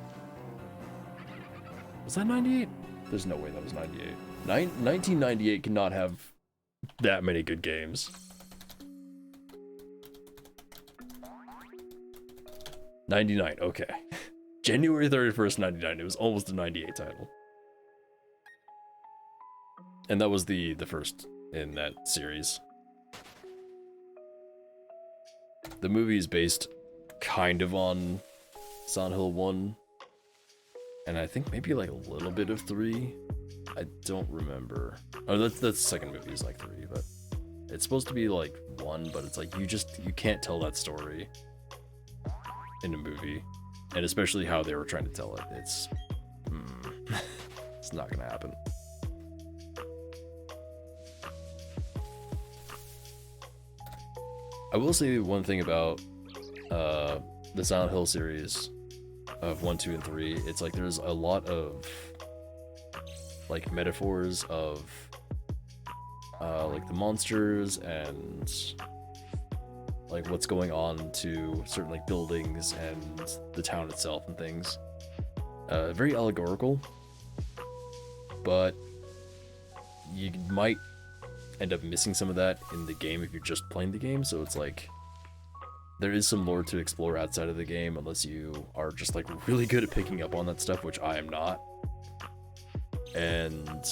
Was that 98? There's no way that was 98. 1998 cannot have that many good games. 99, okay. January 31st, 99. It was almost a 98 title. And that was the first in that series. The movie is based kind of on Silent Hill 1. And I think maybe like a little bit of 3. I don't remember. Oh, that's the second movie is like 3, but it's supposed to be like 1, but it's like you can't tell that story in a movie. And especially how they were trying to tell it. It's it's not gonna happen. I will say one thing about the Silent Hill series of 1, 2, and 3. It's like there's a lot of like metaphors of like the monsters and like what's going on to certain like buildings and the town itself and things. Very allegorical, but you might end up missing some of that in the game if you're just playing the game. So it's like there is some lore to explore outside of the game, unless you are just like really good at picking up on that stuff, which I am not. And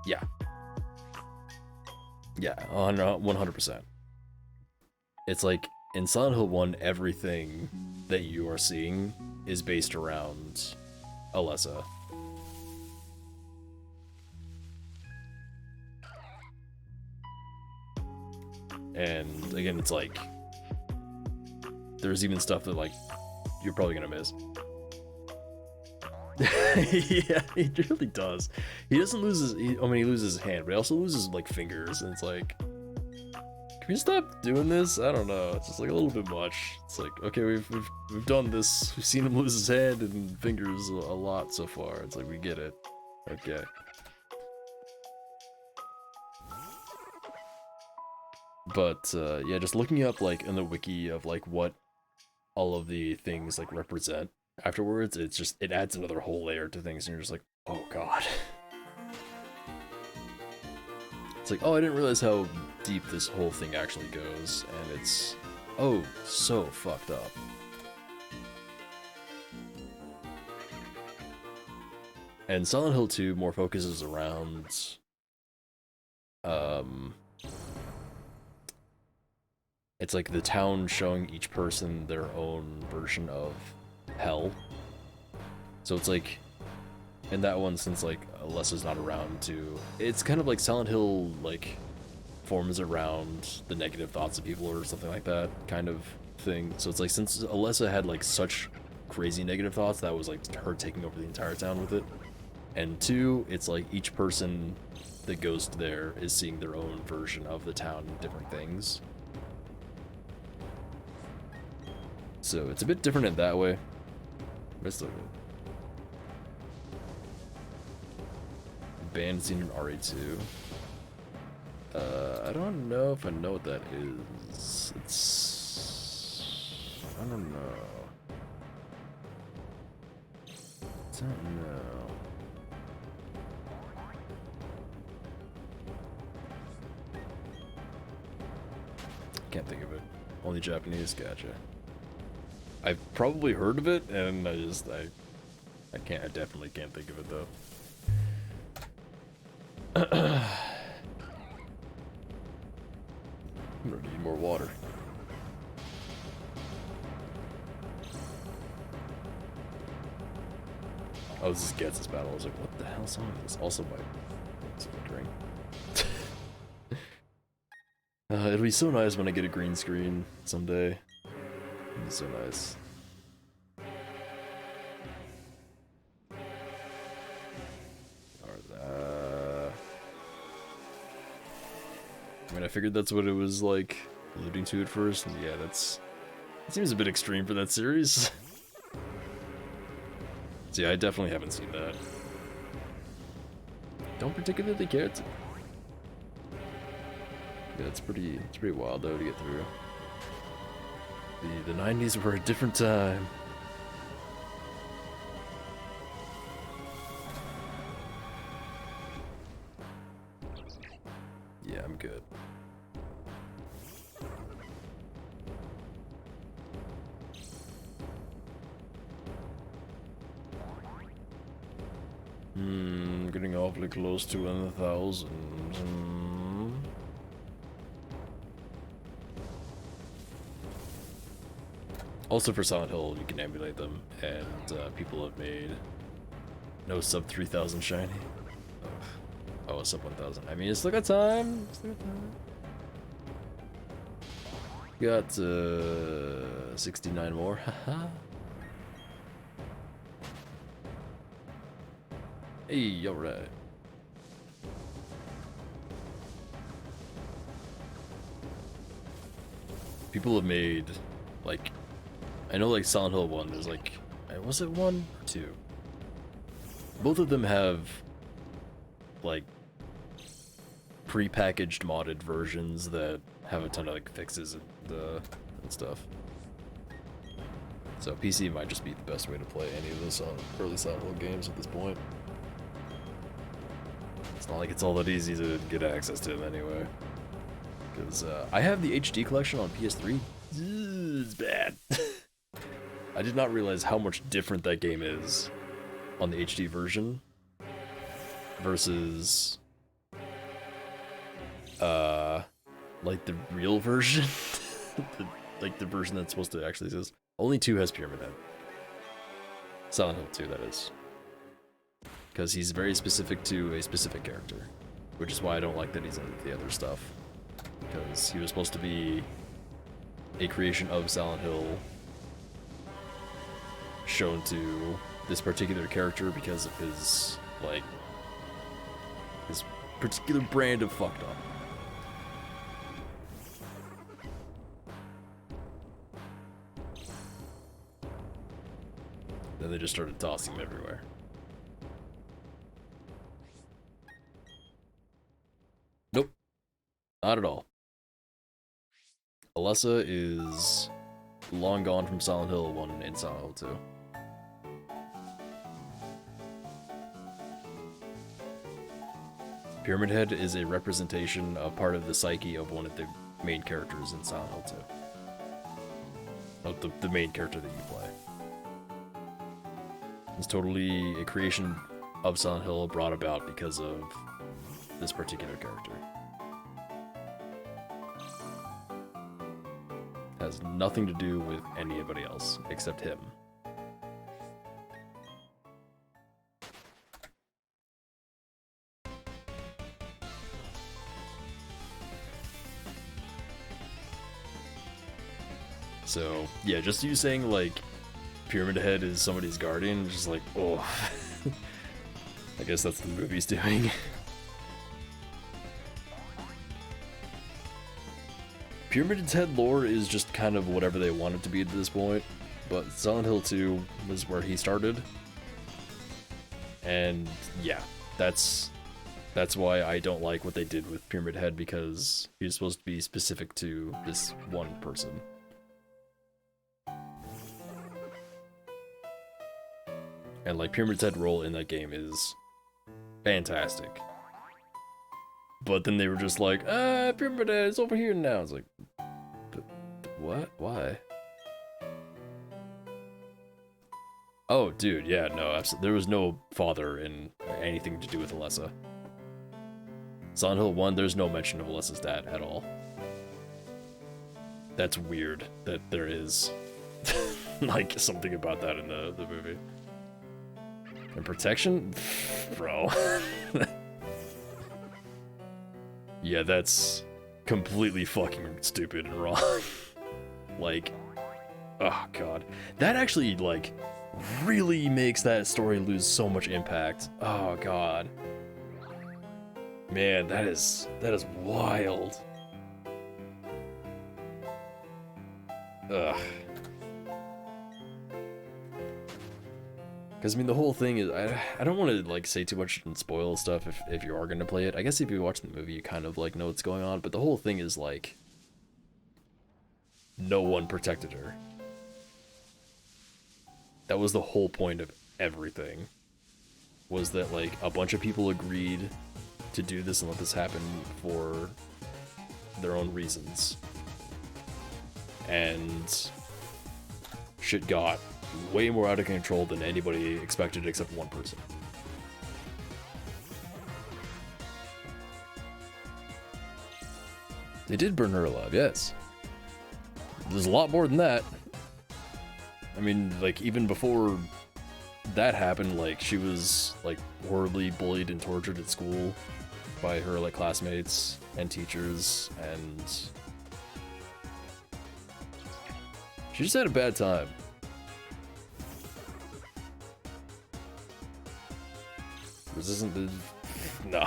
yeah, 100%. It's like in Silent Hill 1, everything that you are seeing is based around Alessa. And again, it's like there's even stuff that like you're probably gonna miss. Yeah, he really does. He doesn't lose his. He loses his hand, but he also loses like fingers, and it's like, can we stop doing this? I don't know. It's just like a little bit much. It's like, okay, we've done this. We've seen him lose his hand and fingers a lot so far. It's like we get it. Okay. But yeah, just looking up like in the wiki of like what all of the things like represent afterwards, it's just, it adds another whole layer to things, and you're just like, oh god. It's like, oh, I didn't realize how deep this whole thing actually goes, and it's, oh, so fucked up. And Silent Hill 2 more focuses around it's like the town showing each person their own version of hell. So it's like, in that one, since like Alessa's not around too, it's kind of like Silent Hill like forms around the negative thoughts of people or something like that kind of thing. So it's like, since Alessa had like such crazy negative thoughts, that was like her taking over the entire town with it. And 2, it's like each person that goes there is seeing their own version of the town and different things. So it's a bit different in that way, but it's still good. Banned scene in RE2. I don't know if I know what that is. It's, I don't know. I don't know. Can't think of it. Only Japanese, gotcha. I've probably heard of it, and I definitely can't think of it though. I'm gonna need more water. Oh, this is Getz's battle. I was like, what the hell song is this? Also my drink. It'll be so nice when I get a green screen someday. It'll be so nice. I mean, I figured that's what it was like, alluding to at first, and yeah, it seems a bit extreme for that series. So yeah, I definitely haven't seen that. Don't particularly care to. Yeah, it's pretty wild though to get through. The 90s were a different time. Yeah, I'm good. Getting awfully close to 1,000. Also for Silent Hill, you can emulate them, and people have made no sub 3,000 shiny. Oh, a sub 1,000. I mean, it's still got time. Got 69 more. Haha. Hey, alright. People have made, like, I know like Silent Hill 1, there's like, was it 1 or 2? Both of them have, like, pre-packaged modded versions that have a ton of like fixes and stuff. So PC might just be the best way to play any of those early Silent Hill games at this point. It's not like it's all that easy to get access to them anyway. because I have the HD collection on PS3. It's bad. I did not realize how much different that game is on the HD version versus like the real version. Like the version that's supposed to actually exist. Only 2 has Pyramid Head. Silent Hill 2, that is. Because he's very specific to a specific character. Which is why I don't like that he's in the other stuff. Because he was supposed to be a creation of Silent Hill shown to this particular character because of his, like, his particular brand of fucked up. Then they just started tossing him everywhere. Nope. Not at all. Alessa is long gone from Silent Hill 1 and Silent Hill 2. Pyramid Head is a representation of part of the psyche of one of the main characters in Silent Hill 2. Of the main character that you play. It's totally a creation of Silent Hill brought about because of this particular character. Has nothing to do with anybody else except him. So, yeah, just you saying, like, Pyramid Head is somebody's guardian, just like, oh. I guess that's the movie's doing. Pyramid Head lore is just kind of whatever they want it to be at this point, but Silent Hill 2 was where he started. And yeah, that's why I don't like what they did with Pyramid Head, because he was supposed to be specific to this one person. And like Pyramid Head's role in that game is fantastic. But then they were just like, Pyramid Head is over here now. It's like, but what? Why? Oh, dude, yeah, no, absolutely. There was no father in anything to do with Alessa. Silent Hill 1, there's no mention of Alessa's dad at all. That's weird that there is, like, something about that in the movie. And protection? Bro. Yeah, that's completely fucking stupid and wrong. Like, oh god. That actually, like, really makes that story lose so much impact. Oh god. Man, that is wild. Ugh. Because, I mean, the whole thing is, I don't want to, like, say too much and spoil stuff if you are going to play it. I guess if you watch the movie, you kind of, like, know what's going on. But the whole thing is, like, no one protected her. That was the whole point of everything. Was that, like, a bunch of people agreed to do this and let this happen for their own reasons. And shit got way more out of control than anybody expected except one person. They did burn her alive, yes. There's a lot more than that. I mean, like, even before that happened, like, she was, like, horribly bullied and tortured at school by her, like, classmates and teachers, and she just had a bad time. This isn't the... No.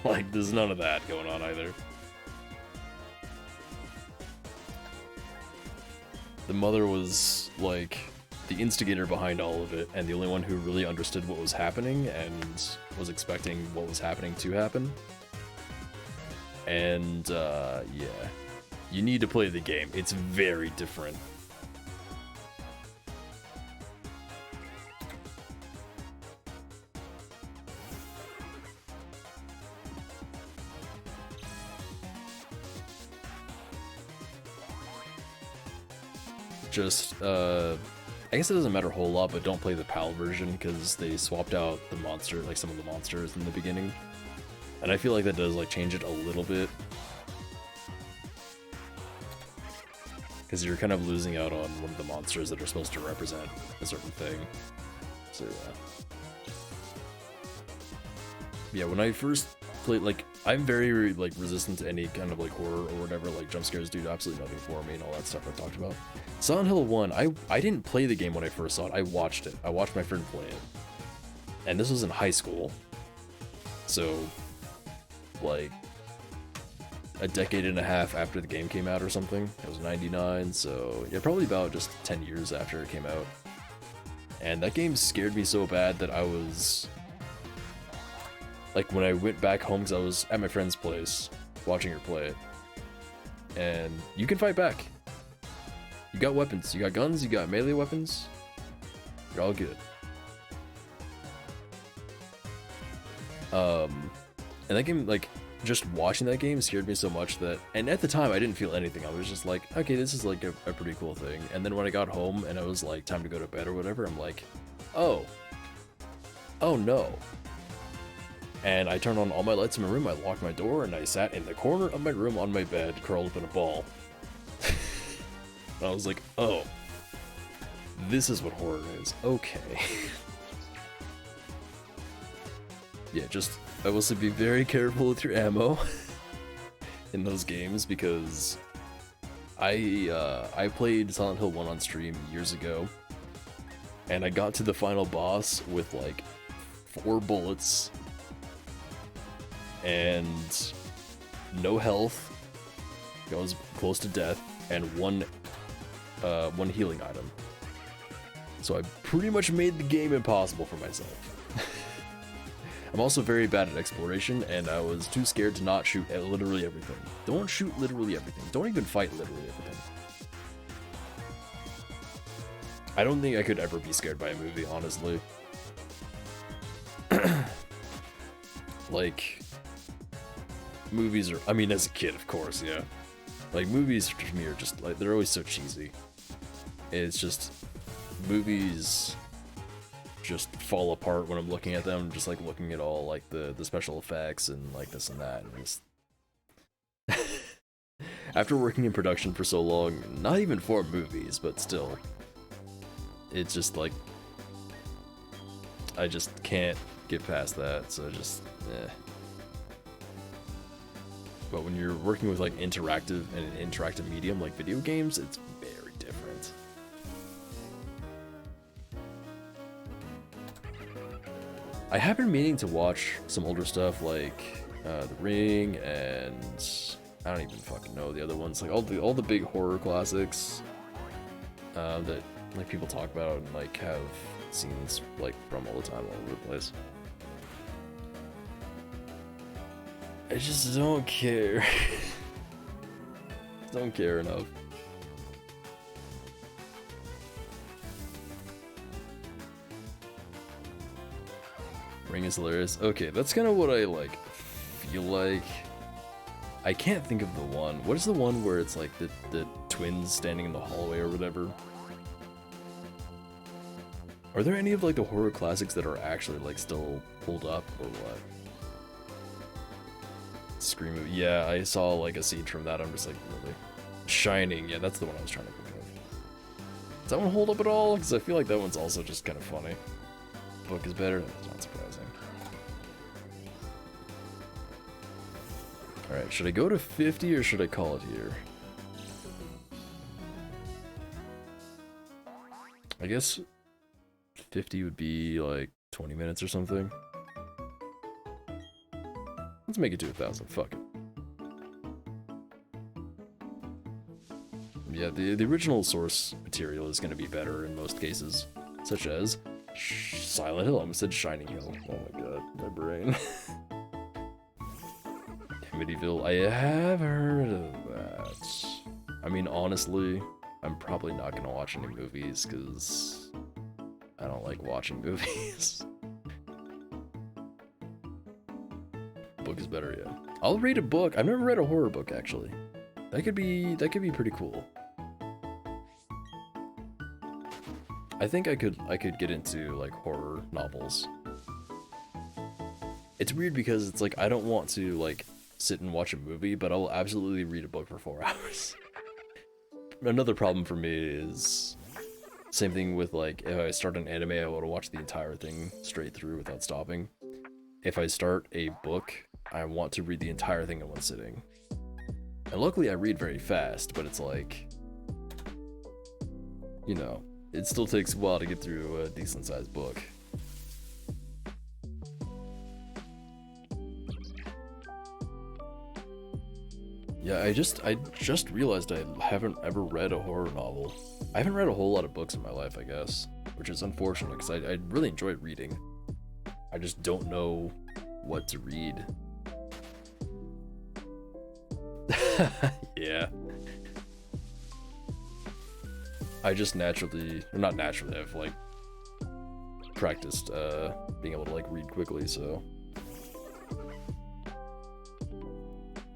Like, there's none of that going on either. The mother was, like, the instigator behind all of it, and the only one who really understood what was happening and was expecting what was happening to happen. And, yeah. You need to play the game. It's very different. just, I guess it doesn't matter a whole lot, but don't play the PAL version because they swapped out the monster, like some of the monsters in the beginning. And I feel like that does like change it a little bit. Because you're kind of losing out on one of the monsters that are supposed to represent a certain thing. So yeah, when I first played, like, I'm very like resistant to any kind of like horror or whatever, like jump scares do absolutely nothing for me and all that stuff I've talked about. Silent Hill 1, I didn't play the game when I first saw it, I watched it. I watched my friend play it. And this was in high school. So, like, a decade and a half after the game came out or something. It was 99, so yeah, probably about just 10 years after it came out. And that game scared me so bad that I was... Like, when I went back home, because I was at my friend's place, watching her play it. And you can fight back. You got weapons, you got guns, you got melee weapons. You're all good. And that game, like, just watching that game scared me so much that, and at the time I didn't feel anything. I was just like, okay, this is like a pretty cool thing. And then when I got home and it was like time to go to bed or whatever, I'm like, oh no. And I turned on all my lights in my room, I locked my door, and I sat in the corner of my room on my bed, curled up in a ball. And I was like, oh, this is what horror is. Okay. Yeah, just, I will say be very careful with your ammo in those games, because I played Silent Hill 1 on stream years ago, and I got to the final boss with like 4 bullets and no health. I was close to death, and one healing item. So I pretty much made the game impossible for myself. I'm also very bad at exploration, and I was too scared to not shoot at literally everything. Don't shoot literally everything. Don't even fight literally everything. I don't think I could ever be scared by a movie, honestly. Like, movies are, I mean, as a kid, of course, yeah. Like, movies for me are just, like, they're always so cheesy. It's just, movies just fall apart when I'm looking at them, just like looking at all like the special effects and like this and that, and just after working in production for so long, not even for movies, but still, it's just like I just can't get past that, so just But when you're working with like interactive and an interactive medium like video games, it's very different. I have been meaning to watch some older stuff like The Ring, and I don't even fucking know the other ones, like all the big horror classics that like people talk about and like have scenes like from all the time all over the place. I just don't care. Don't care enough. Ring is hilarious. Okay, that's kind of what I like feel like. I can't think of the one. What is the one where it's like the twins standing in the hallway or whatever? Are there any of like the horror classics that are actually like still pulled up or what? Scream movie. Yeah, I saw like a scene from that. I'm just like, really? Shining. Yeah, that's the one I was trying to think of. Does that one hold up at all? Because I feel like that one's also just kind of funny. Book is better. That's not surprising. Alright, should I go to 50 or should I call it here? I guess 50 would be like 20 minutes or something. Let's make it to 1,000. Fuck it. Yeah, the original source material is going to be better in most cases, such as Silent Hill. I almost said Shining Hill. Oh my god, my brain. Amityville. I have heard of that. I mean, honestly, I'm probably not going to watch any movies because I don't like watching movies. Book is better, yeah. I'll read a book. I've never read a horror book, actually. That could be pretty cool. I think I could get into like horror novels. It's weird because it's like I don't want to like sit and watch a movie, but I'll absolutely read a book for 4 hours. Another problem for me is same thing with like if I start an anime, I want to watch the entire thing straight through without stopping. If I start a book, I want to read the entire thing in one sitting. And luckily I read very fast, but it's like, you know, it still takes a while to get through a decent sized book. Yeah, I just realized I haven't ever read a horror novel. I haven't read a whole lot of books in my life, I guess, which is unfortunate because I really enjoy reading. I just don't know what to read. Yeah. I just naturally, or not naturally, I've like practiced being able to like read quickly, so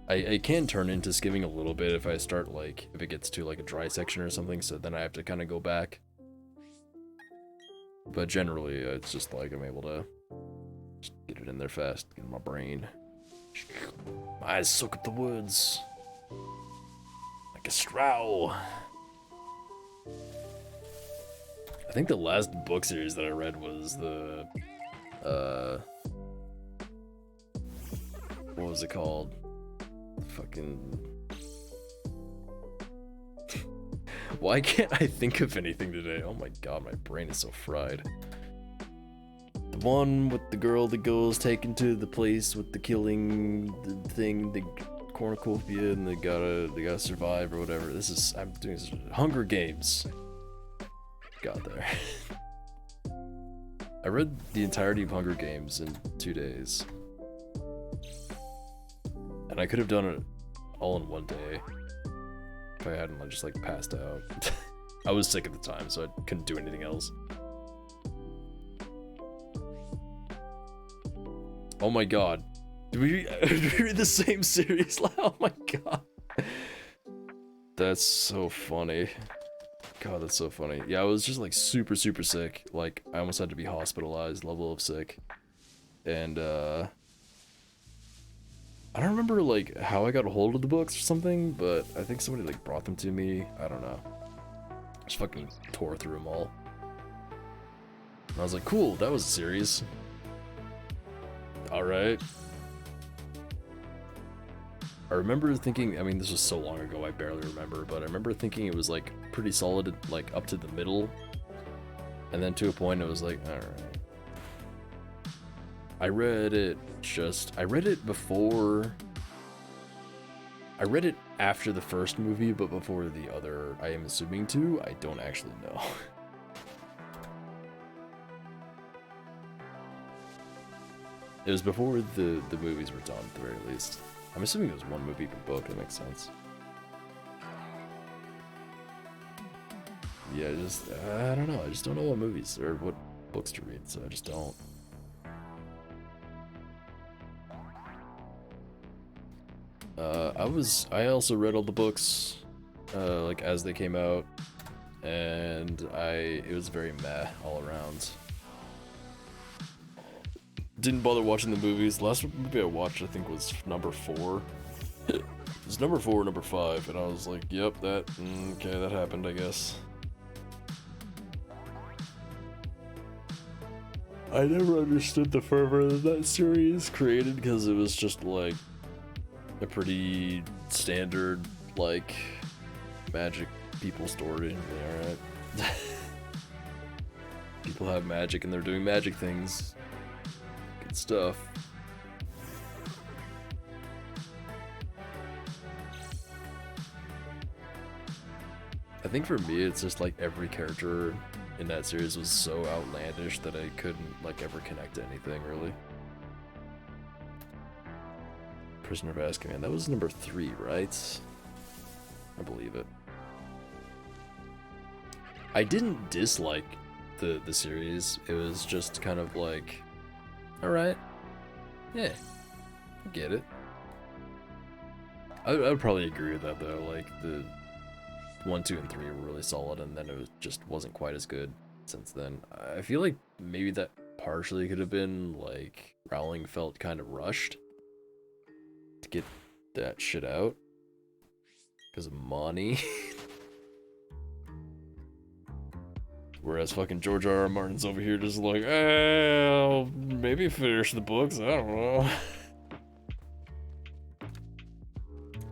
I can turn into skimming a little bit if I start like, if it gets to like a dry section or something, so then I have to kind of go back. But generally, it's just like I'm able to just get it in there fast, get in my brain. My eyes soak up the words like a straw. I think the last book series that I read was the, what was it called? Fucking... Why can't I think of anything today? Oh my god, my brain is so fried. The one with the girl that goes taken to the place with the killing, the thing, the cornucopia, and they gotta survive or whatever. I'm doing this, Hunger Games. Got there. I read the entirety of Hunger Games in 2 days. And I could have done it all in 1 day if I hadn't just like passed out. I was sick at the time, so I couldn't do anything else. Oh my god. Did we read the same series? Oh my god. That's so funny. God, that's so funny. Yeah, I was just like super sick. Like, I almost had to be hospitalized, level of sick. And, I don't remember like how I got a hold of the books or something, but I think somebody like brought them to me. I don't know. Just fucking tore through them all. And I was like, cool, that was a series. Alright. I remember thinking, I mean, this was so long ago, I barely remember, but I remember thinking it was like pretty solid, like up to the middle. And then to a point, it was like, alright. I read it before... I read it after the first movie, but before the other, I am assuming two, I don't actually know. It was before the movies were done, at the very least. I'm assuming it was one movie per book, that makes sense. Yeah, I don't know, I just don't know what movies, or what books to read, so I just don't. I also read all the books, like as they came out, and it was very meh all around. Didn't bother watching the movies. The last movie I watched, I think, was number 4. It was number 4 or number 5, and I was like, yep, okay, that happened, I guess. I never understood the fervor that that series created, because it was just like a pretty standard, like, magic people story. Yeah, alright. People have magic and they're doing magic things. Good stuff. I think for me, it's just like every character in that series was so outlandish that I couldn't like ever connect to anything, really. Prisoner of Azkaban, that was number 3, right? I believe it. I didn't dislike the series, it was just kind of like, alright, yeah, I get it. I would probably agree with that though, like the 1, 2, and 3 were really solid, and then it just wasn't quite as good. since then. I feel like maybe that partially could have been like Rowling felt kind of rushed to get that shit out because of money. Whereas fucking George R. R. Martin's over here just like, I'll maybe finish the books, I don't know.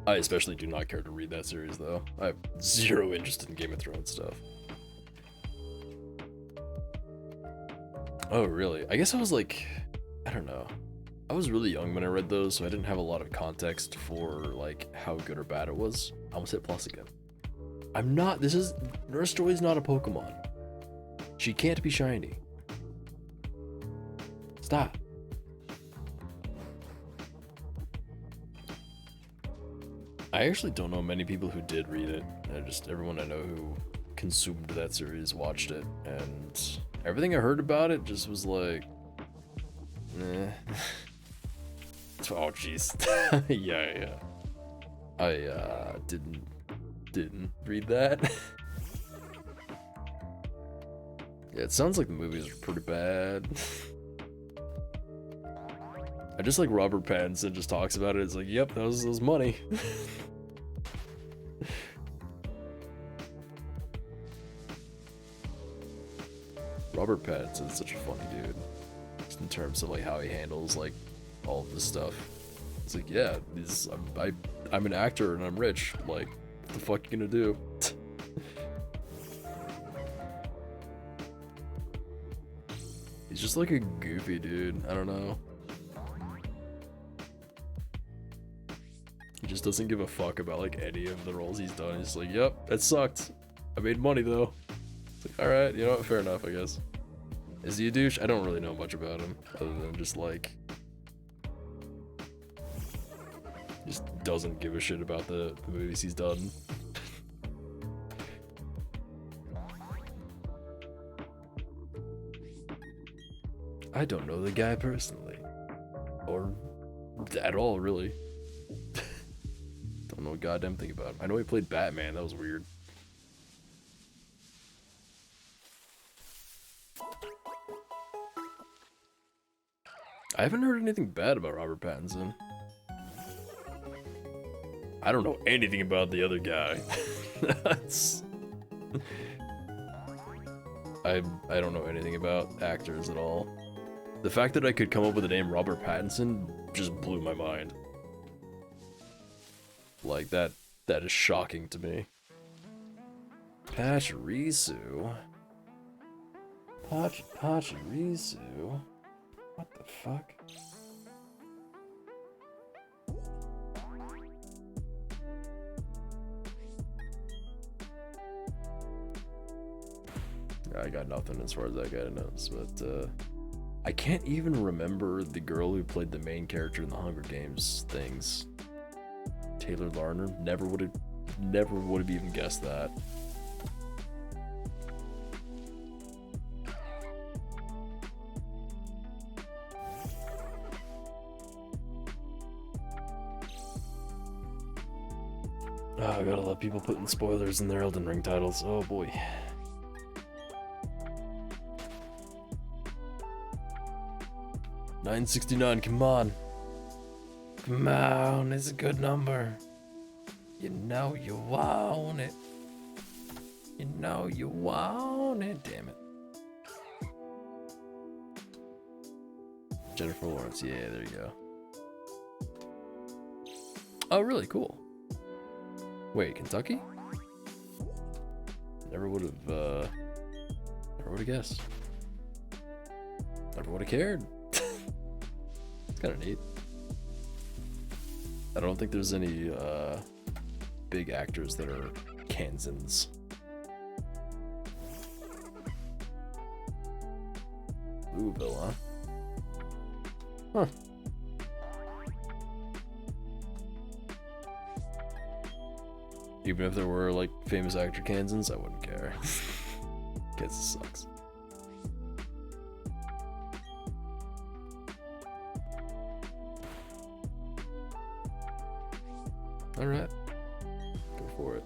I especially do not care to read that series though. I have zero interest in Game of Thrones stuff. Oh really? I guess I was like, I don't know. I was really young when I read those, so I didn't have a lot of context for like how good or bad it was. I almost hit plus again. Nurse Joy's not a Pokemon. She can't be shiny. Stop. I actually don't know many people who did read it. Everyone I know who consumed that series watched it, and everything I heard about it just was like, eh. Oh jeez. yeah. I didn't read that. Yeah, it sounds like the movies are pretty bad. I just like Robert Pattinson just talks about it. It's like, yep, that was money. Robert Pattinson's such a funny dude. Just in terms of like how he handles like all of this stuff. It's like, yeah, I'm an actor and I'm rich. Like, what the fuck you gonna do? He's just like a goofy dude. I don't know. He just doesn't give a fuck about like any of the roles he's done. He's like, yep, that sucked. I made money though. It's like, alright, you know what, fair enough, I guess. Is he a douche? I don't really know much about him, other than just like... just doesn't give a shit about the movies he's done. I don't know the guy personally. Or at all, really. Don't know a goddamn thing about him. I know he played Batman, that was weird. I haven't heard anything bad about Robert Pattinson. I don't know anything about the other guy. That's... I don't know anything about actors at all. The fact that I could come up with the name Robert Pattinson just blew my mind. Like, that is shocking to me. Pachirisu? Pachirisu? What the fuck? I got nothing as far as that guy knows, but I can't even remember the girl who played the main character in the Hunger Games things. Taylor Lautner. Never would have even guessed that. Oh, I gotta love people putting spoilers in their Elden Ring titles. Oh boy. $9.69, come on. Come on, it's a good number. You know you want it. You know you want it, damn it. Jennifer Lawrence, yeah, there you go. Oh, really? Cool. Wait, Kentucky? Never would have guessed. Never would have cared. It's kind of neat. I don't think there's any big actors that are Kansans. Louisville, huh? Huh. Even if there were like famous actor Kansans, I wouldn't care. Kansas sucks. Alright. Go for it.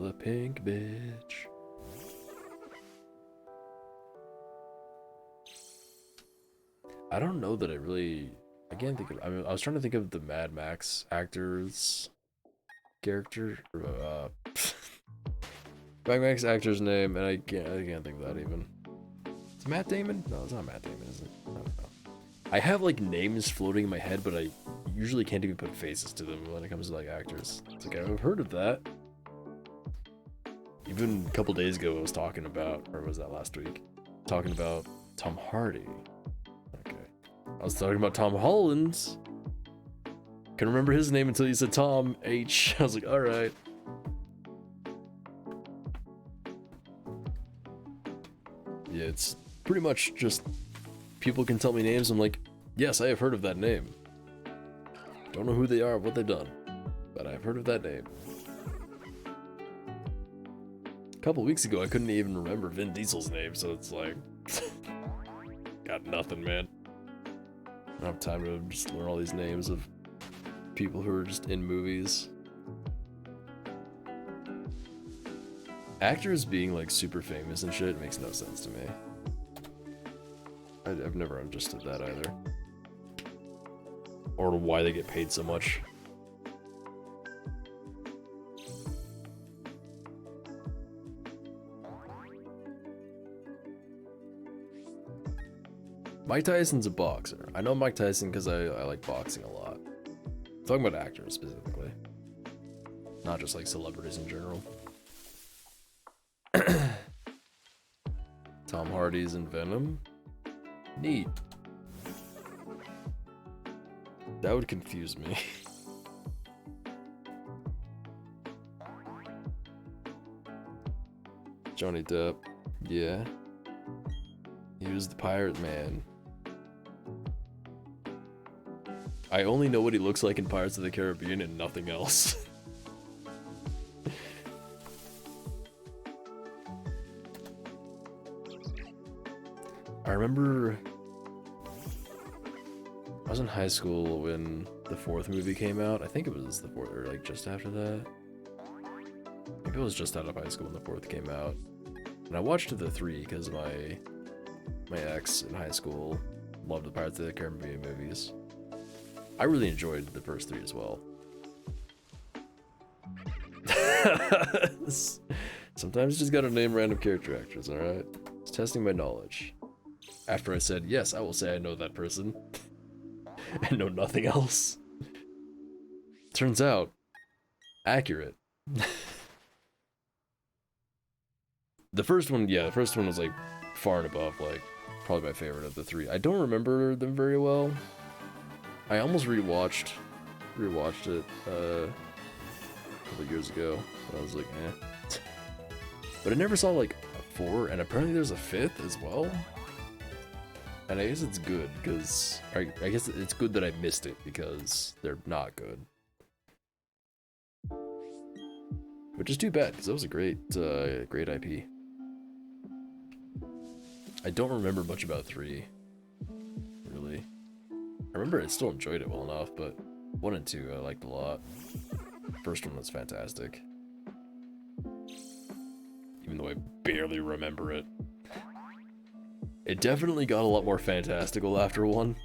the pink bitch. I don't know that I can't think of. I mean, I was trying to think of the Mad Max actor's character. Mad Max actor's name, and I can't think of that even. It's Matt Damon? No, it's not Matt Damon, is it? I don't know. I have like names floating in my head, but I usually can't even put faces to them when it comes to like actors. It's like I've heard of that. Even a couple days ago, I was talking about, or was that last week? Talking about Tom Hardy. Okay. I was talking about Tom Holland. Couldn't remember his name until you said Tom H. I was like, alright. Yeah, it's pretty much just people can tell me names. I'm like, yes, I have heard of that name. Don't know who they are, what they've done, but I've heard of that name. A couple weeks ago, I couldn't even remember Vin Diesel's name, so it's like, got nothing, man. I don't have time to just learn all these names of people who are just in movies. Actors being like super famous and shit makes no sense to me. I've never understood that either. Or why they get paid so much. Mike Tyson's a boxer. I know Mike Tyson because I like boxing a lot. I'm talking about actors specifically. Not just like celebrities in general. Tom Hardy's in Venom. Neat. That would confuse me. Johnny Depp. Yeah. He was the pirate man. I only know what he looks like in Pirates of the Caribbean and nothing else. I remember I was in high school when the fourth movie came out. I think it was the fourth, or like just after that. Maybe it was just out of high school when the fourth came out. And I watched the three because my ex in high school loved the Pirates of the Caribbean movies. I really enjoyed the first three as well. Sometimes you just gotta name random character actors, alright? It's testing my knowledge. After I said, yes, I will say I know that person. And know nothing else. Turns out, accurate. The first one was like far and above, like, probably my favorite of the three. I don't remember them very well. I almost rewatched it a couple years ago, but I was like, eh. But I never saw like a 4, and apparently there's a 5th as well. And I guess it's good, because... I guess it's good that I missed it, because they're not good. Which is too bad, because that was a great IP. I don't remember much about 3. Really. I remember I still enjoyed it well enough, but 1 and 2 I liked a lot. First one was fantastic. Even though I barely remember it. It definitely got a lot more fantastical after 1,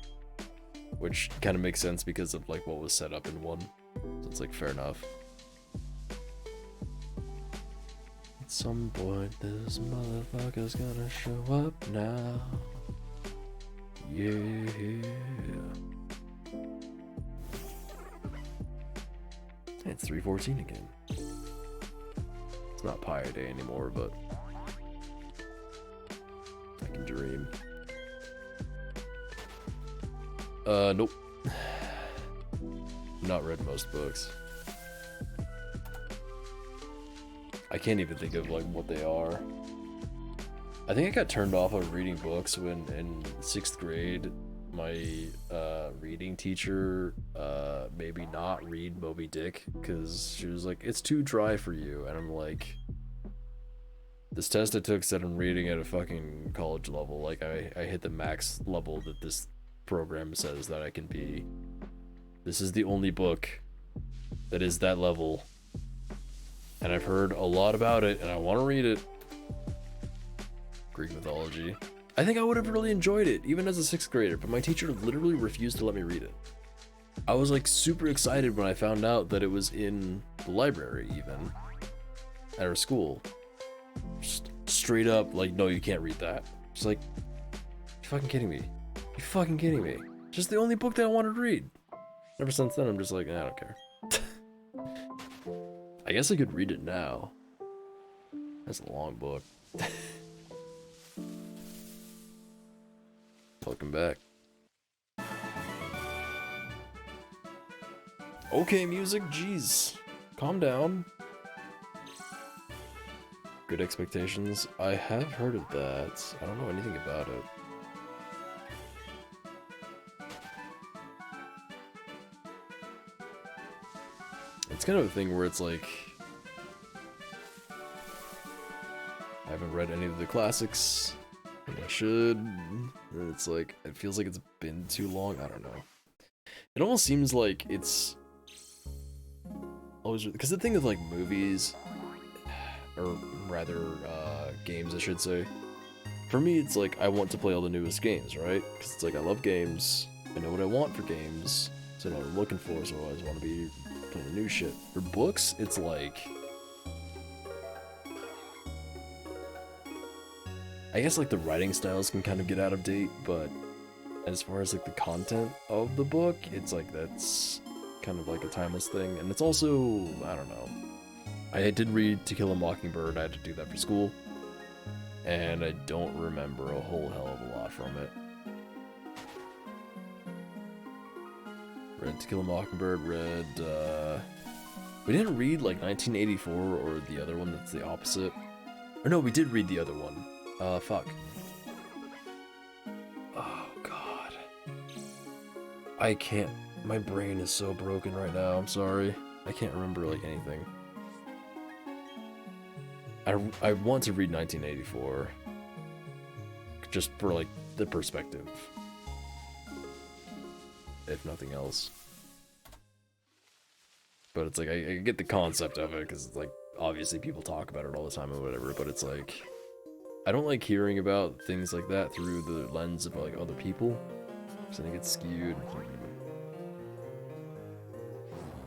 which kind of makes sense because of like what was set up in 1. So it's like fair enough. At some point, this motherfucker's gonna show up now. Yeah. It's 3:14 again. It's not Pirate Day anymore, but I can dream. Nope. Not read most books. I can't even think of like what they are. I think I got turned off of reading books when in 6th grade my reading teacher made me not read Moby Dick because she was like, it's too dry for you, and I'm like, this test I took said I'm reading at a fucking college level. Like, I hit the max level that this program says that I can be. This is the only book that is that level. and I've heard a lot about it, and I want to read it. Greek mythology. I think I would have really enjoyed it, even as a 6th grader, but my teacher literally refused to let me read it. I was like super excited when I found out that it was in the library, even at our school. Just straight up, like, no, you can't read that. Just like, you fucking kidding me? You fucking kidding me? Just the only book that I wanted to read. Ever since then, I'm just like, I don't care. I guess I could read it now. That's a long book. Welcome back. Okay, music, jeez. Calm down. Good Expectations. I have heard of that. I don't know anything about it. It's kind of a thing where it's like, I haven't read any of the classics, and I should. And it's like, it feels like it's been too long. I don't know. It almost seems like it's always, because the thing with like movies, or rather games I should say, for me it's like I want to play all the newest games, right? Because it's like I love games, I know what I want for games, so I know what I'm looking for, so I always want to be playing the new shit. For books, it's like, I guess like the writing styles can kind of get out of date, but as far as like the content of the book, it's like that's kind of like a timeless thing. And it's also, I don't know, I did read To Kill a Mockingbird. I had to do that for school, and I don't remember a whole hell of a lot from it. Read To Kill a Mockingbird, read, we didn't read like 1984 or the other one that's the opposite. Or no, we did read the other one. Fuck. Oh, God. I can't, my brain is so broken right now, I'm sorry. I can't remember like anything. I want to read 1984. Just for like the perspective. If nothing else. But it's like, I get the concept of it, because it's like, obviously people talk about it all the time and whatever, but it's like, I don't like hearing about things like that through the lens of like other people, because I think it's skewed.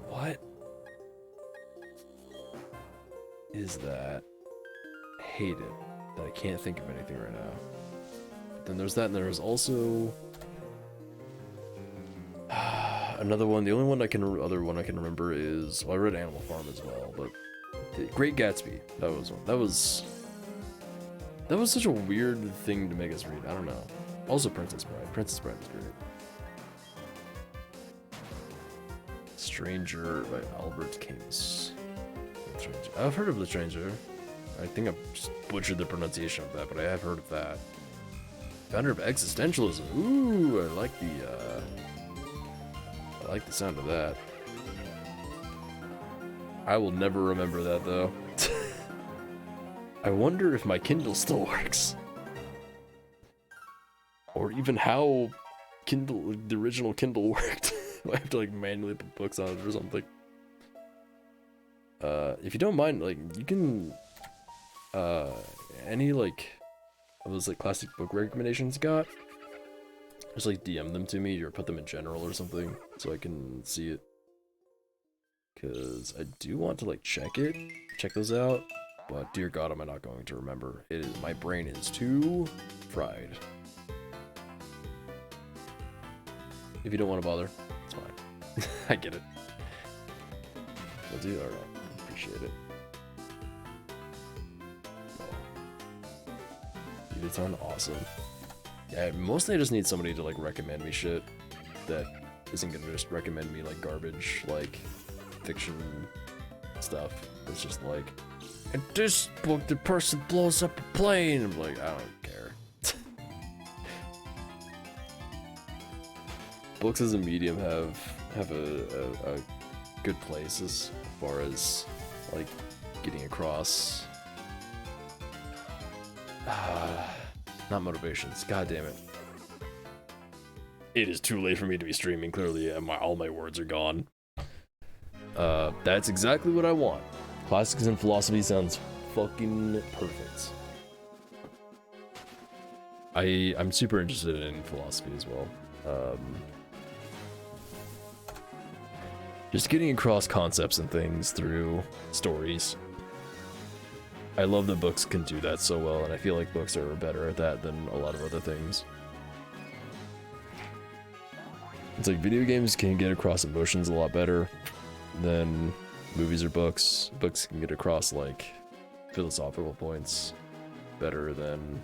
What is that? I hate it that I can't think of anything right now. But then there's that, and there's also another one. The only one other one I can remember is, well, I read Animal Farm as well, but Great Gatsby. That was one. That was such a weird thing to make us read. I don't know. Also Princess Bride. Princess Bride was great. Stranger by Albert Camus. I've heard of The Stranger. I think I've just butchered the pronunciation of that, but I have heard of that. Founder of Existentialism. Ooh, I like the sound of that. I will never remember that though. I wonder if my Kindle still works. Or even how the original Kindle worked. I have to like manually put books on it or something. If you don't mind, like, you can, any like of those like classic book recommendations you got, just like DM them to me or put them in general or something so I can see it. Cause I do want to like check those out, but dear God, am I not going to remember. My brain is too fried. If you don't want to bother, it's fine. I get it. Will do, alright. Appreciate it. Dude, it's on awesome. Yeah, mostly I just need somebody to like recommend me shit that isn't gonna just recommend me like garbage, like fiction stuff. It's just like, in this book the person blows up a plane. I'm like, I don't care. Books as a medium have a good place as far as like getting across not motivations, god damn it. It is too late for me to be streaming, clearly all my words are gone. That's exactly what I want. Classics in philosophy sounds fucking perfect. I'm super interested in philosophy as well. Just getting across concepts and things through stories. I love that books can do that so well, and I feel like books are better at that than a lot of other things. It's like video games can get across emotions a lot better than movies or books. Books can get across like philosophical points better than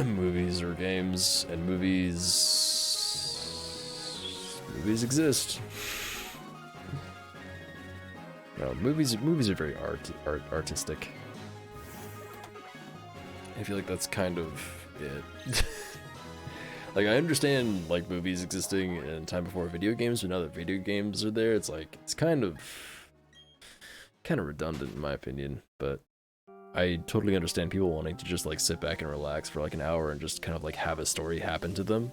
movies or games, and movies exist. No, movies are very artistic. I feel like that's kind of it. Like, I understand like movies existing in time before video games, but now that video games are there, it's like it's kind of redundant in my opinion. But I totally understand people wanting to just like sit back and relax for like an hour and just kind of like have a story happen to them.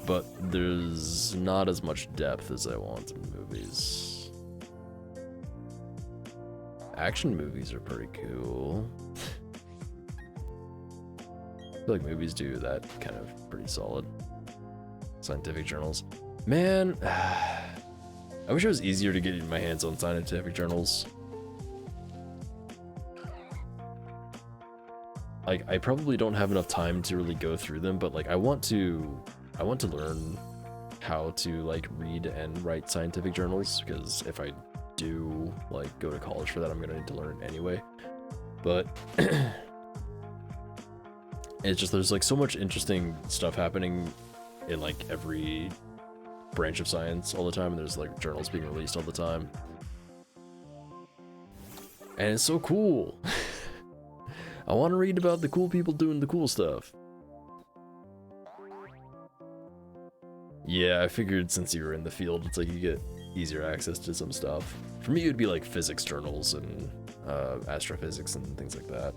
But there's not as much depth as I want in movies. Action movies are pretty cool. I feel like movies do that kind of pretty solid. Scientific journals. Man, I wish it was easier to get my hands on scientific journals. Like, I probably don't have enough time to really go through them, but like I want to learn how to like read and write scientific journals, because if I do like go to college for that, I'm gonna need to learn it anyway. But it's just there's like so much interesting stuff happening in like every branch of science all the time, and there's like journals being released all the time, and it's so cool. I want to read about the cool people doing the cool stuff. Yeah, I figured since you were in the field, it's like you get easier access to some stuff. For me, it would be like physics journals and astrophysics and things like that.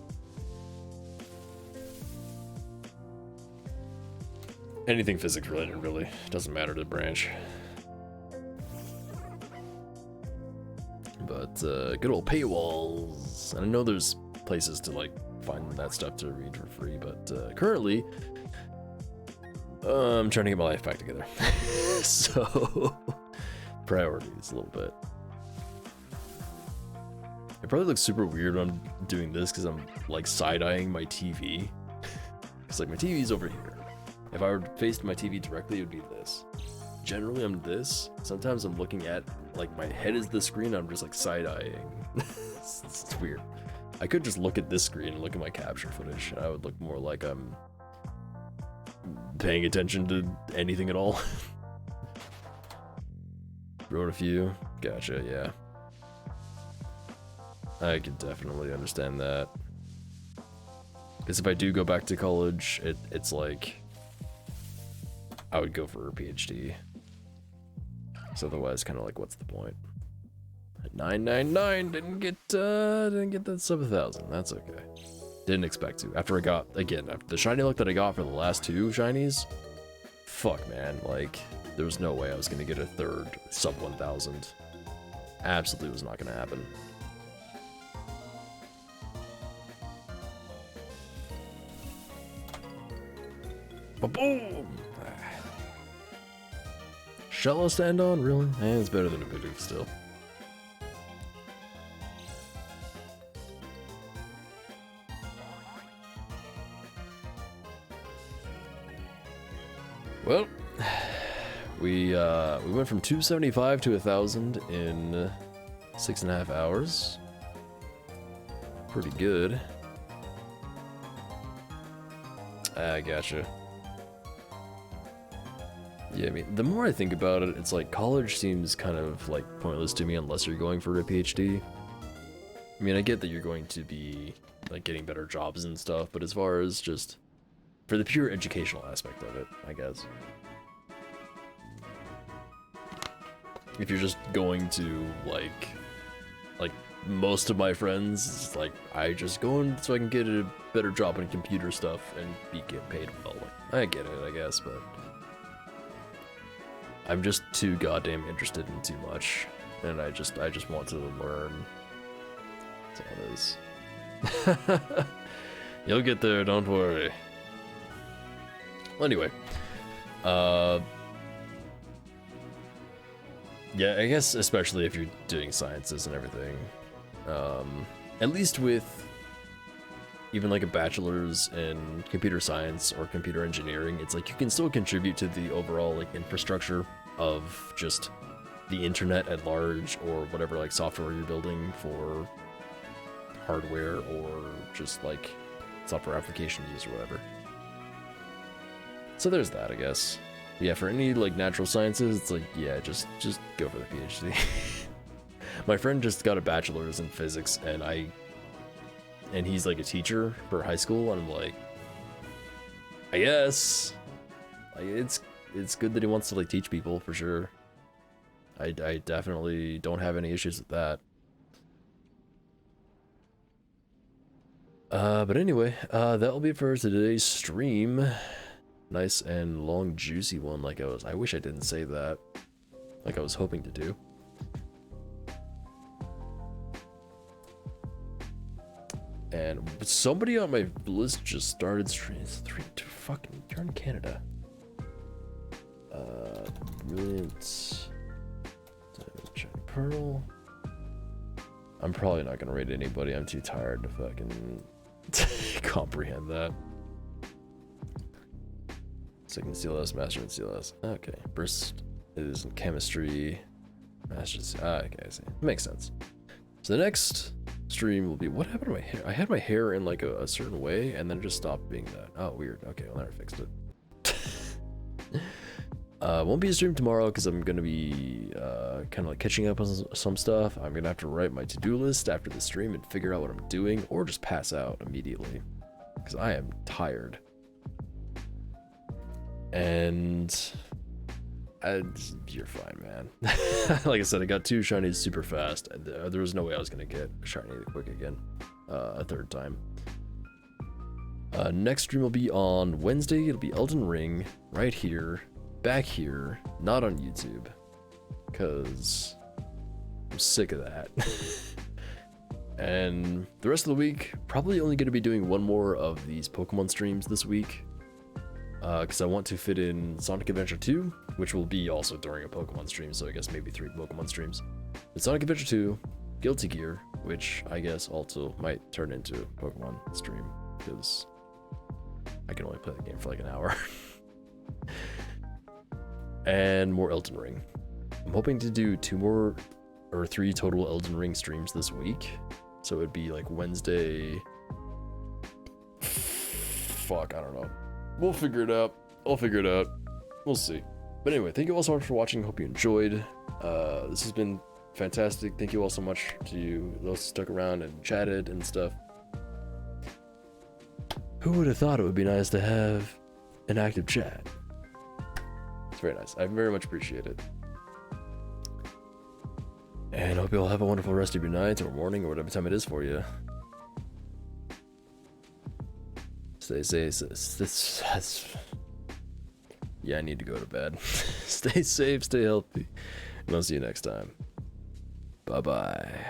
Anything physics related, really. Doesn't matter to the branch. But good old paywalls. And I know there's places to like find that stuff to read for free, but currently I'm trying to get my life back together. So priorities a little bit. It probably looks super weird when I'm doing this because I'm like side-eyeing my TV. It's like my TV's over here. If I were faced my TV directly, it would be this. Generally, I'm this. Sometimes I'm looking at, like, my head is the screen, I'm just like side-eyeing. It's weird. I could just look at this screen and look at my capture footage, and I would look more like I'm paying attention to anything at all. Wrote a few. Gotcha, yeah. I can definitely understand that. Because if I do go back to college, it's like I would go for a PhD. So otherwise, kind of like, what's the point? 999 didn't get that sub 1,000. That's okay. Didn't expect to. After I got, again, after the shiny luck that I got for the last two shinies, fuck, man, like, there was no way I was gonna get a third sub 1,000. Absolutely was not gonna happen. Ba-boom! Shell to stand on? Really? It's better than a Bidoof still. Well, we went from 275 to 1,000 in 6.5 hours. Pretty good. I gotcha. Yeah, I mean, the more I think about it, it's like college seems kind of like pointless to me unless you're going for a PhD. I mean, I get that you're going to be like getting better jobs and stuff, but as far as just for the pure educational aspect of it, I guess. If you're just going to like most of my friends, it's like, I just go in so I can get a better job in computer stuff and get paid well. I get it, I guess, but I'm just too goddamn interested in too much, and I just want to learn. That's all it is. You'll get there, don't worry. Well, anyway, yeah, I guess especially if you're doing sciences and everything, at least with even like a bachelor's in computer science or computer engineering, it's like you can still contribute to the overall like infrastructure of just the internet at large, or whatever like software you're building for hardware or just like software application use or whatever. So there's that, I guess. Yeah, for any like natural sciences, it's like, yeah, just go for the PhD. My friend just got a bachelor's in physics, and he's like a teacher for high school, and I'm like, I guess, like it's good that he wants to like teach people for sure. I definitely don't have any issues with that. But anyway, that'll be it for today's stream. Nice and long, juicy one, like I wish I didn't say that, like I was hoping to do. And somebody on my list just started streaming. Fucking, you're in Canada. Brilliant. Shiny Pearl. I'm probably not gonna rate anybody. I'm too tired to fucking comprehend that. Second CLS, Master in CLS. Okay, first it is in chemistry. Master's. Okay, I see. Makes sense. So the next stream will be, what happened to my hair? I had my hair in like a certain way, and then it just stopped being that. Oh, weird. Okay, well, I fixed it. Won't be a stream tomorrow because I'm gonna be kind of like catching up on some stuff. I'm gonna have to write my to-do list after the stream and figure out what I'm doing, or just pass out immediately because I am tired. And you're fine, man. Like I said, I got 2 shinies super fast, and there was no way I was gonna get a shiny quick again a third time. Next stream will be on Wednesday. It'll be Elden Ring right here, back here, not on YouTube, because I'm sick of that. And the rest of the week, probably only going to be doing one more of these Pokemon streams this week, because I want to fit in Sonic Adventure 2, which will be also during a Pokemon stream, so I guess maybe 3 Pokemon streams. But Sonic Adventure 2, Guilty Gear, which I guess also might turn into a Pokemon stream, because I can only play the game for like an hour. And more Elden Ring. I'm hoping to do 2 more or 3 total Elden Ring streams this week. So it'd be like Wednesday. Fuck, I don't know. We'll figure it out. I'll figure it out. We'll see. But anyway, thank you all so much for watching. Hope you enjoyed. This has been fantastic. Thank you all so much to those who stuck around and chatted and stuff. Who would have thought it would be nice to have an active chat? It's very nice. I very much appreciate it. And I hope you all have a wonderful rest of your night or morning or whatever time it is for you. Stay safe. Yeah, I need to go to bed. Stay safe, stay healthy, and I'll see you next time. Bye-bye.